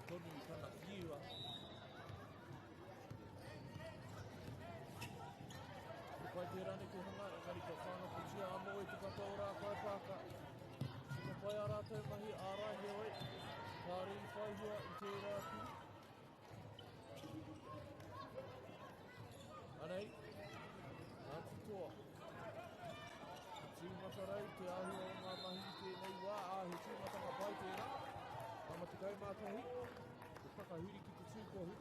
tonu I tana whiua. Pai te rane ki hanga, engari ka whāna ko tia amo e te kapa ora kai pāka. Sina pai a rātou mahi ārai he oi. Pāri I whaihua I te rātu. Anei, Ngāti toa. Tīmata rau te āhua o ngā mahi I tēnei wā āhi tīmata ngā pai tērā. Tama te kaumātahi, te whakahuri ki te tūkohu,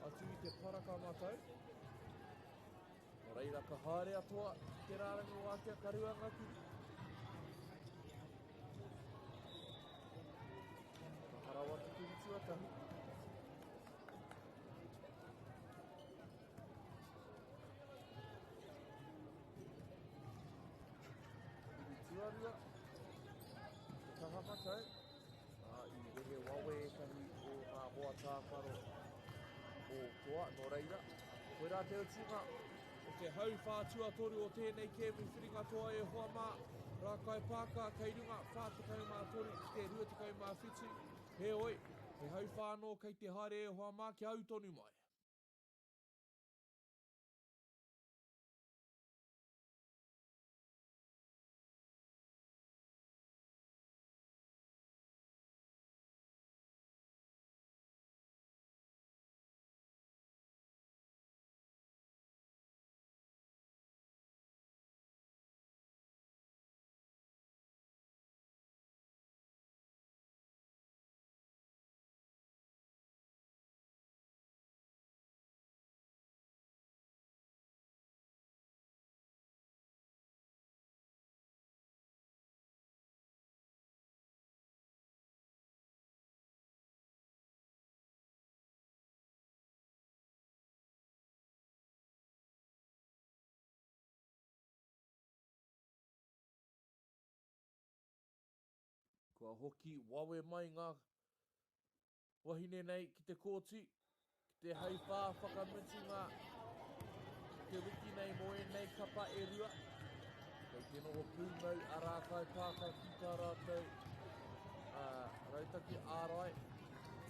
atu I te paraka mātau. Reira ka haere atoa te rārangi o Ātea Karua ngaku. Ka harawa te kiri tuatahi. Kiri tuarua. Te taha matau. I rehe wawe e kahi o ngā hoa tākaro o toa no reira. Koe rā te utunga. O te hau whātua toru o tēnei kēmu whiringa toa e hoa mā, rā kai pāka, kei runga whātukau mā toru, te ruatukau mā whitu, he oi, he hau whānō kei te haere e hoa mā ki au tonu mai. Kua hoki wawe mai ngā wahine nei ki te kōtu, ki te hauwhā whakamutunga, ki te wiki nei mo e nei kapa e rua. Kei te noho pūmau a rā kai pāka ki tā rātou rautaki ārai.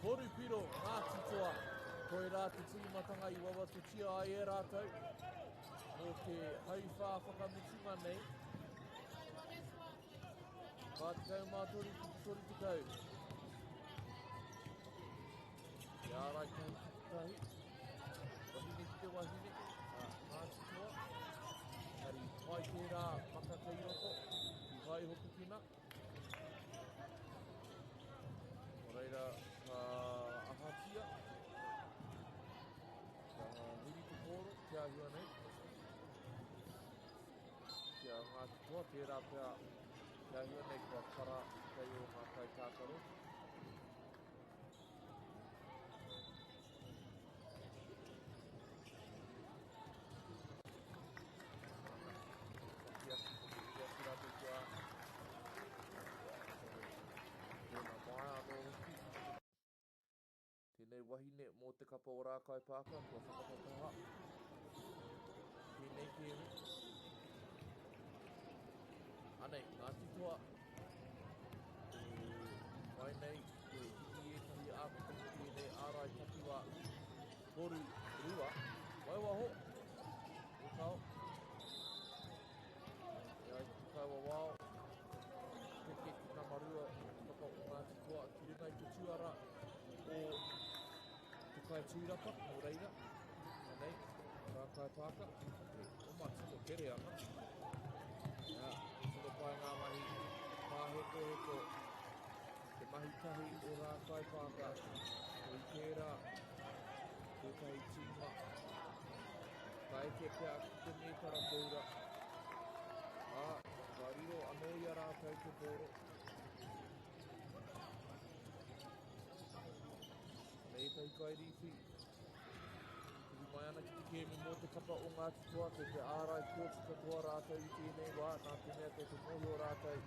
Toru piro Ngāti toa, koe rā te tīmatanga I wawa te tia ai e rātou. Mo te hauwhā whakamutunga nei. Kātikau mātori ki te tori te kau. Te ārai kai ki te tahi. Wahine ki te wahine. Ngāti toa. Kari pai tērā makakei roko. Ki vai hoku kina. O reira ka ahatia. Ka huri te koro. Kia hua nei. Kia Ngāti toa. Tērā pēr. Kia hua nei kua para kei o ngā kai tākaro. Kia rātou kia. Tēnā mai anō hoki. Tēnei wahine mō te kapa o rā kai pāka, kua whakapataha. Tēnei kēmu. Anei, Ngāti toa. Mai nei, te hiki e kahi ākutangi tēnei ārai takiwa toru rua. Wai waho. E kau. E ai te kaua wao. Te ke ki ngā marua kapa o Ngāti toa. Ki runga I te tuara o te kai tūrapa o reira. Anei, rā kai pāka. O mā tino kere anga. Tino pai ngā mahi pāheko heko. Te mahi tahi o rā kai pāka. Kei tērā. Tētahi tīma. Ka eke pēr ki te mētara koura. Ka riro anō I a rātou te pōro. Nei tahi kai riwhi. Tiri mai ana ki te kēmu mō te kapa o Ngāti toa. Kei te ārai kōti katoa rātou I tēnei wā. Nā te mea kei te mohi o rātou.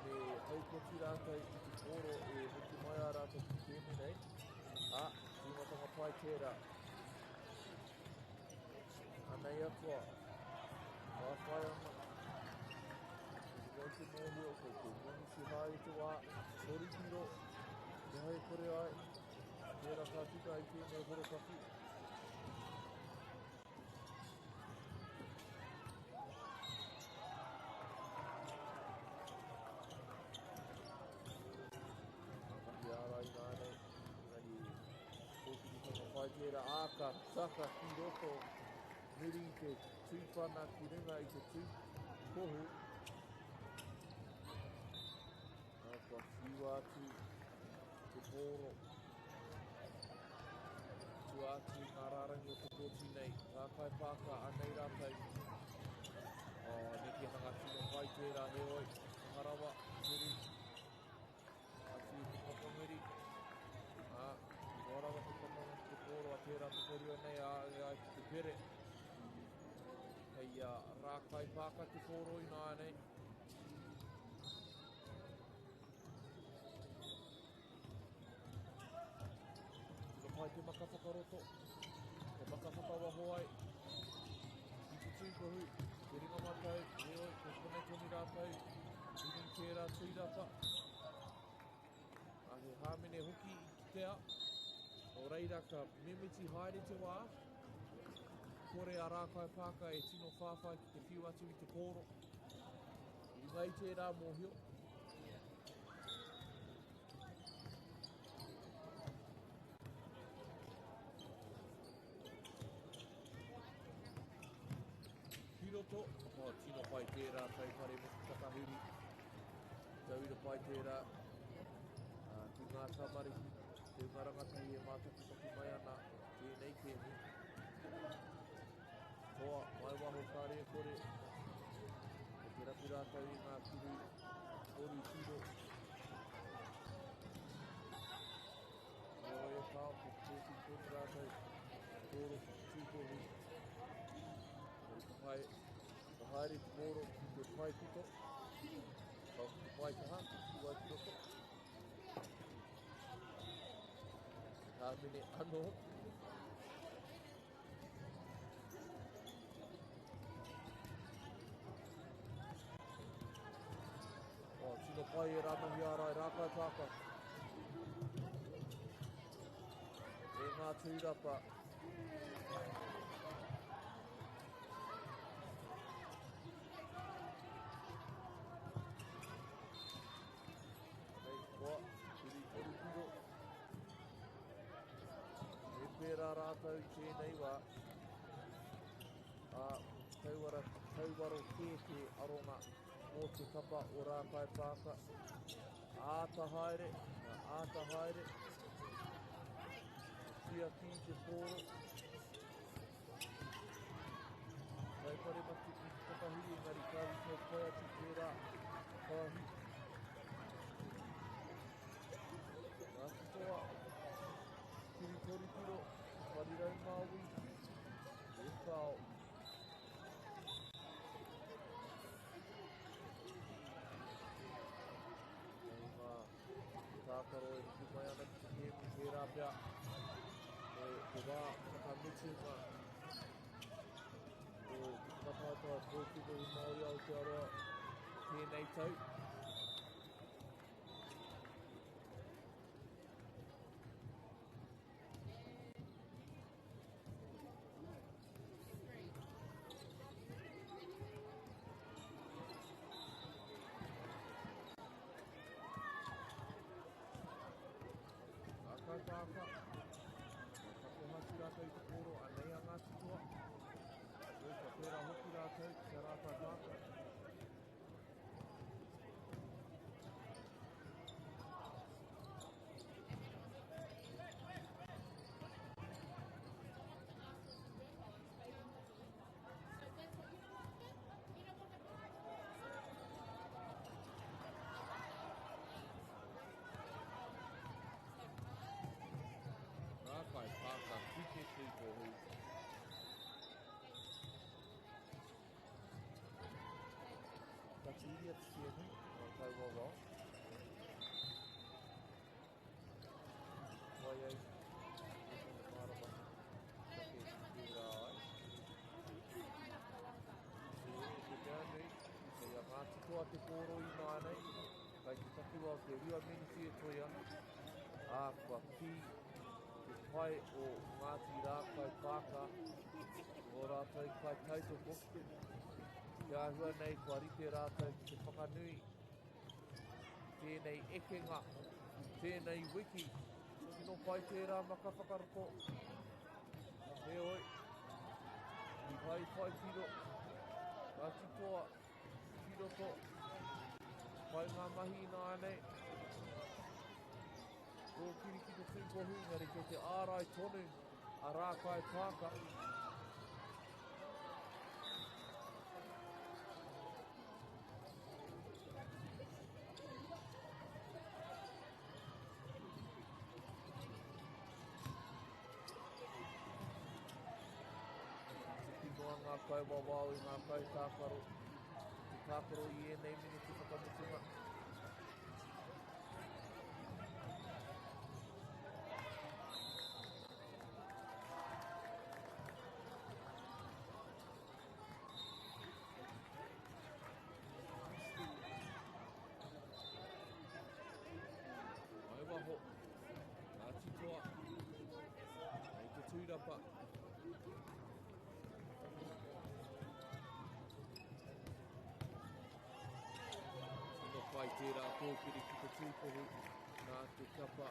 Me haukoti rātou I te kōro e muki mai a rātou ki te kēmu nei. Tīmatanga pai tērā. Anei atua. Ka whai ana. Kei te mohi o kei te moni si hai te wā. Tori piro. Te hei kore ai. Tērā ka tika i tēnei horokaki. Ki ārai nānei, ngari kōkiri kanga whai tērā āka, saka ki roto, miri i te tūpana ki ringa i te tūkohu. Āka whiu atu te pōro. Tu atu ngā rārangi o te kōti nei, ngā kai pāka anei rātai. Neki hanga tino whai tērā he oi, harawa, tiri. Atu i te whakamiri. Warawa te whakamiri te pōro a tērā te korio nei a te pere. Hei rā kai pāka te pōro i nā nei. Pai te maka whakaroto, te maka whakawaho ai, i te tūkohu, te ringa matau, e oi, te kone toni rātau, i rin tērā tūrapa. He hāmene hoki i ki tea, o reira ka mimiti haere te wā, kore a rākai pāka e tino whāwhai ki te whiu atu i te pōro. I ngai tērā mōhio. Roto, tino pai tērā tai pare mo te takahuri. Tauira pai tērā ki ngā tamariki, te ngarangatahi e mātakitaki mai ana tēnei tēnei. Toa, mai waho kāre kore, e te rapi rātau i ngā kuru, ori tiro. E oi e pāo, te kōti kōti rātau, tōro tūkohu. Pai, ka haere te mōro ki te pai pito, ka te pai taha, ki wai te roto. Ka mene anō. Tino pai e rāmahi ārai, rākai pāka. E ngā tūrapa. Pērā rātau i tēnei wā. Tauwaro kēke aronga mō te kapa o rākai pāka. Āta haere, āta haere. Tia ki te pōro. Tai pare matu ki te takahuri engari kāwi tau pai atu pērā kāhi. Nāti toa. Kiri tori tiro, wharirau māui, e kāo. Nei ngā tākaro e ki mai ana ki te kēmu pērā pia. Te wā whakamutunga o ki te whakātua Poitūkohu Māori Aotearoa tēnei tau. Pāka, ka hati rātou i te pōro, anei a ngā tutua. Ka pērā hoki rātou, kia rātou pāka. Rākai pāka ki te tūkohu. Ka tīri atu tēnu, o tau wawa. Wai ei, e tōna mārama, ka ke tūrā ai. Te mea nui, te ia mātitoa te pōro i nānei, kai te takiwa o te rua miniti e toi ana. Ākua ki te pai o Ngāti Rākai Pāka, o rātou i kai tautoko. Te āhua nei kua rite rātou ki te whakanui, tēnei ekenga, tēnei wiki, tino pai tērā maka whakarako. He oi, i hai whai piro, Ngāti toa, piroto, pai ngā mahi nā nei. Ko kiri ki te tūkohu, ngari ko te ārai tonu, a Rākai Pāka. Ngā kai wawau i ngā kai tākaro. Te tākaro i enei mini te whakamutunga. Mai waho. Ngāti toa. Nei te tūrapa. Pai tērā kōkiri ki te tūkohu, nā te kapa,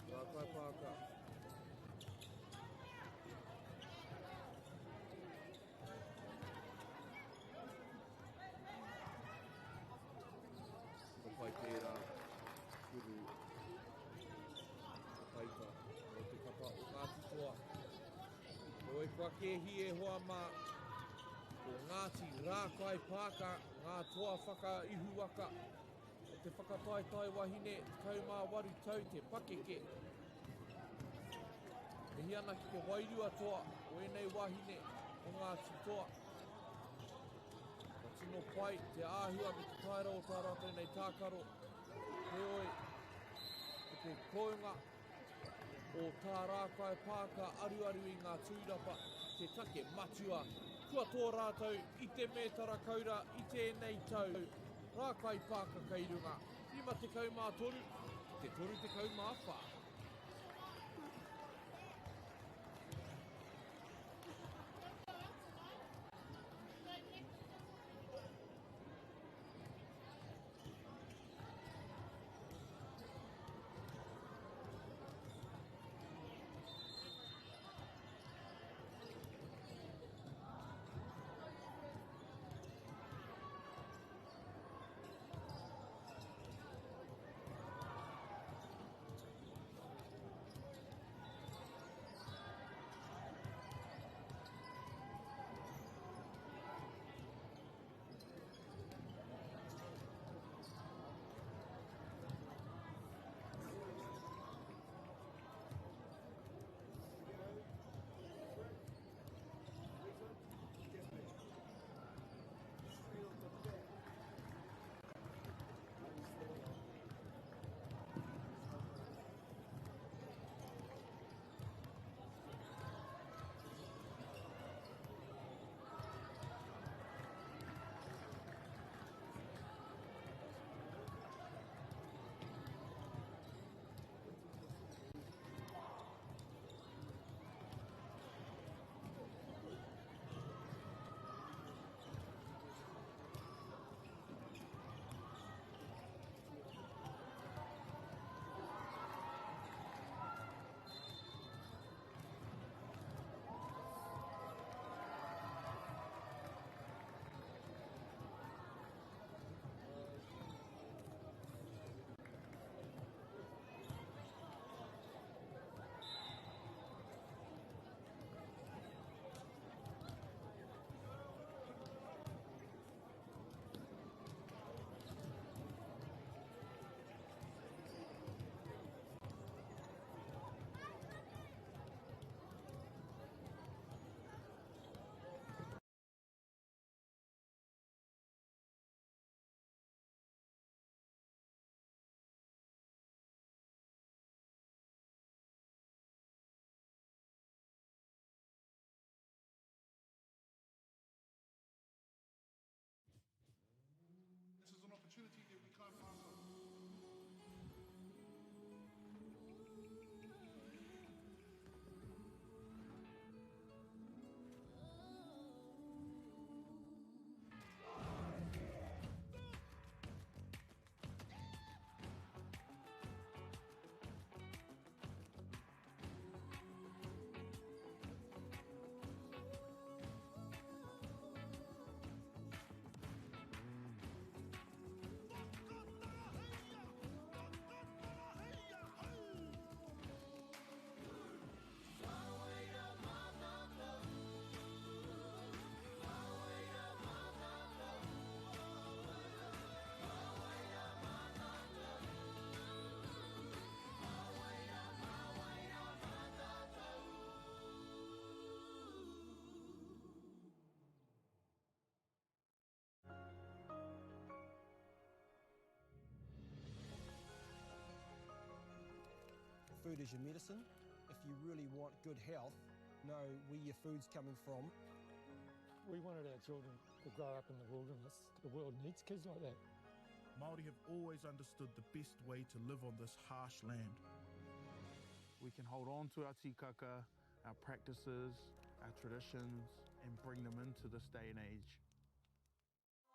Rākai Pāka. Ko pai tērā kuru, paita, no te kapa o Ngāti toa. Ko e kua kehi e hoa mā, ko Ngāti Rākai Pāka, ngā toa whakaihuaka, o te whakataitai wahine, te kaumā waru tau te pakeke. E hiana ki te wairua toa, o enei wahine, o Ngāti toa. Ka tino pai, te āhua me te taira o tā rātou nei tākaro. He oi, e te kounga o tā Rākai Pāka aruaru i ngā tūrapa, te take matua. Kua tō rātou i te mētara kaura i tēnei tau. Rākai Pāka kei runga. Rima te kaumā toru, te toru te kaumā whā. food is your medicine. If you really want good health, know where your food's coming from. We wanted our children to grow up in the wilderness. The world needs kids like that. Māori have always understood the best way to live on this harsh land. We can hold on to our tikaka, our practices, our traditions, and bring them into this day and age.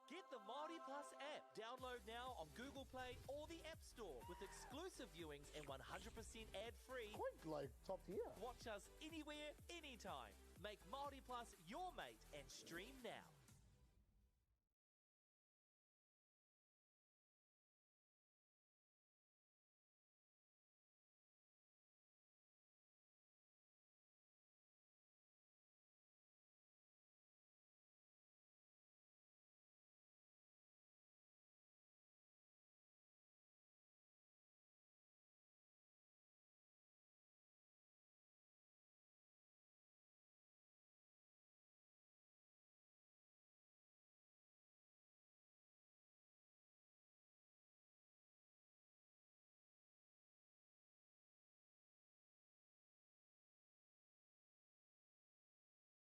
Get the Māori Plus app. Download now on Google Play or the App Store with exclusive viewings and 100% ad-free. Quite like top tier. Watch us anywhere, anytime. Make Māori Plus your mate and stream now.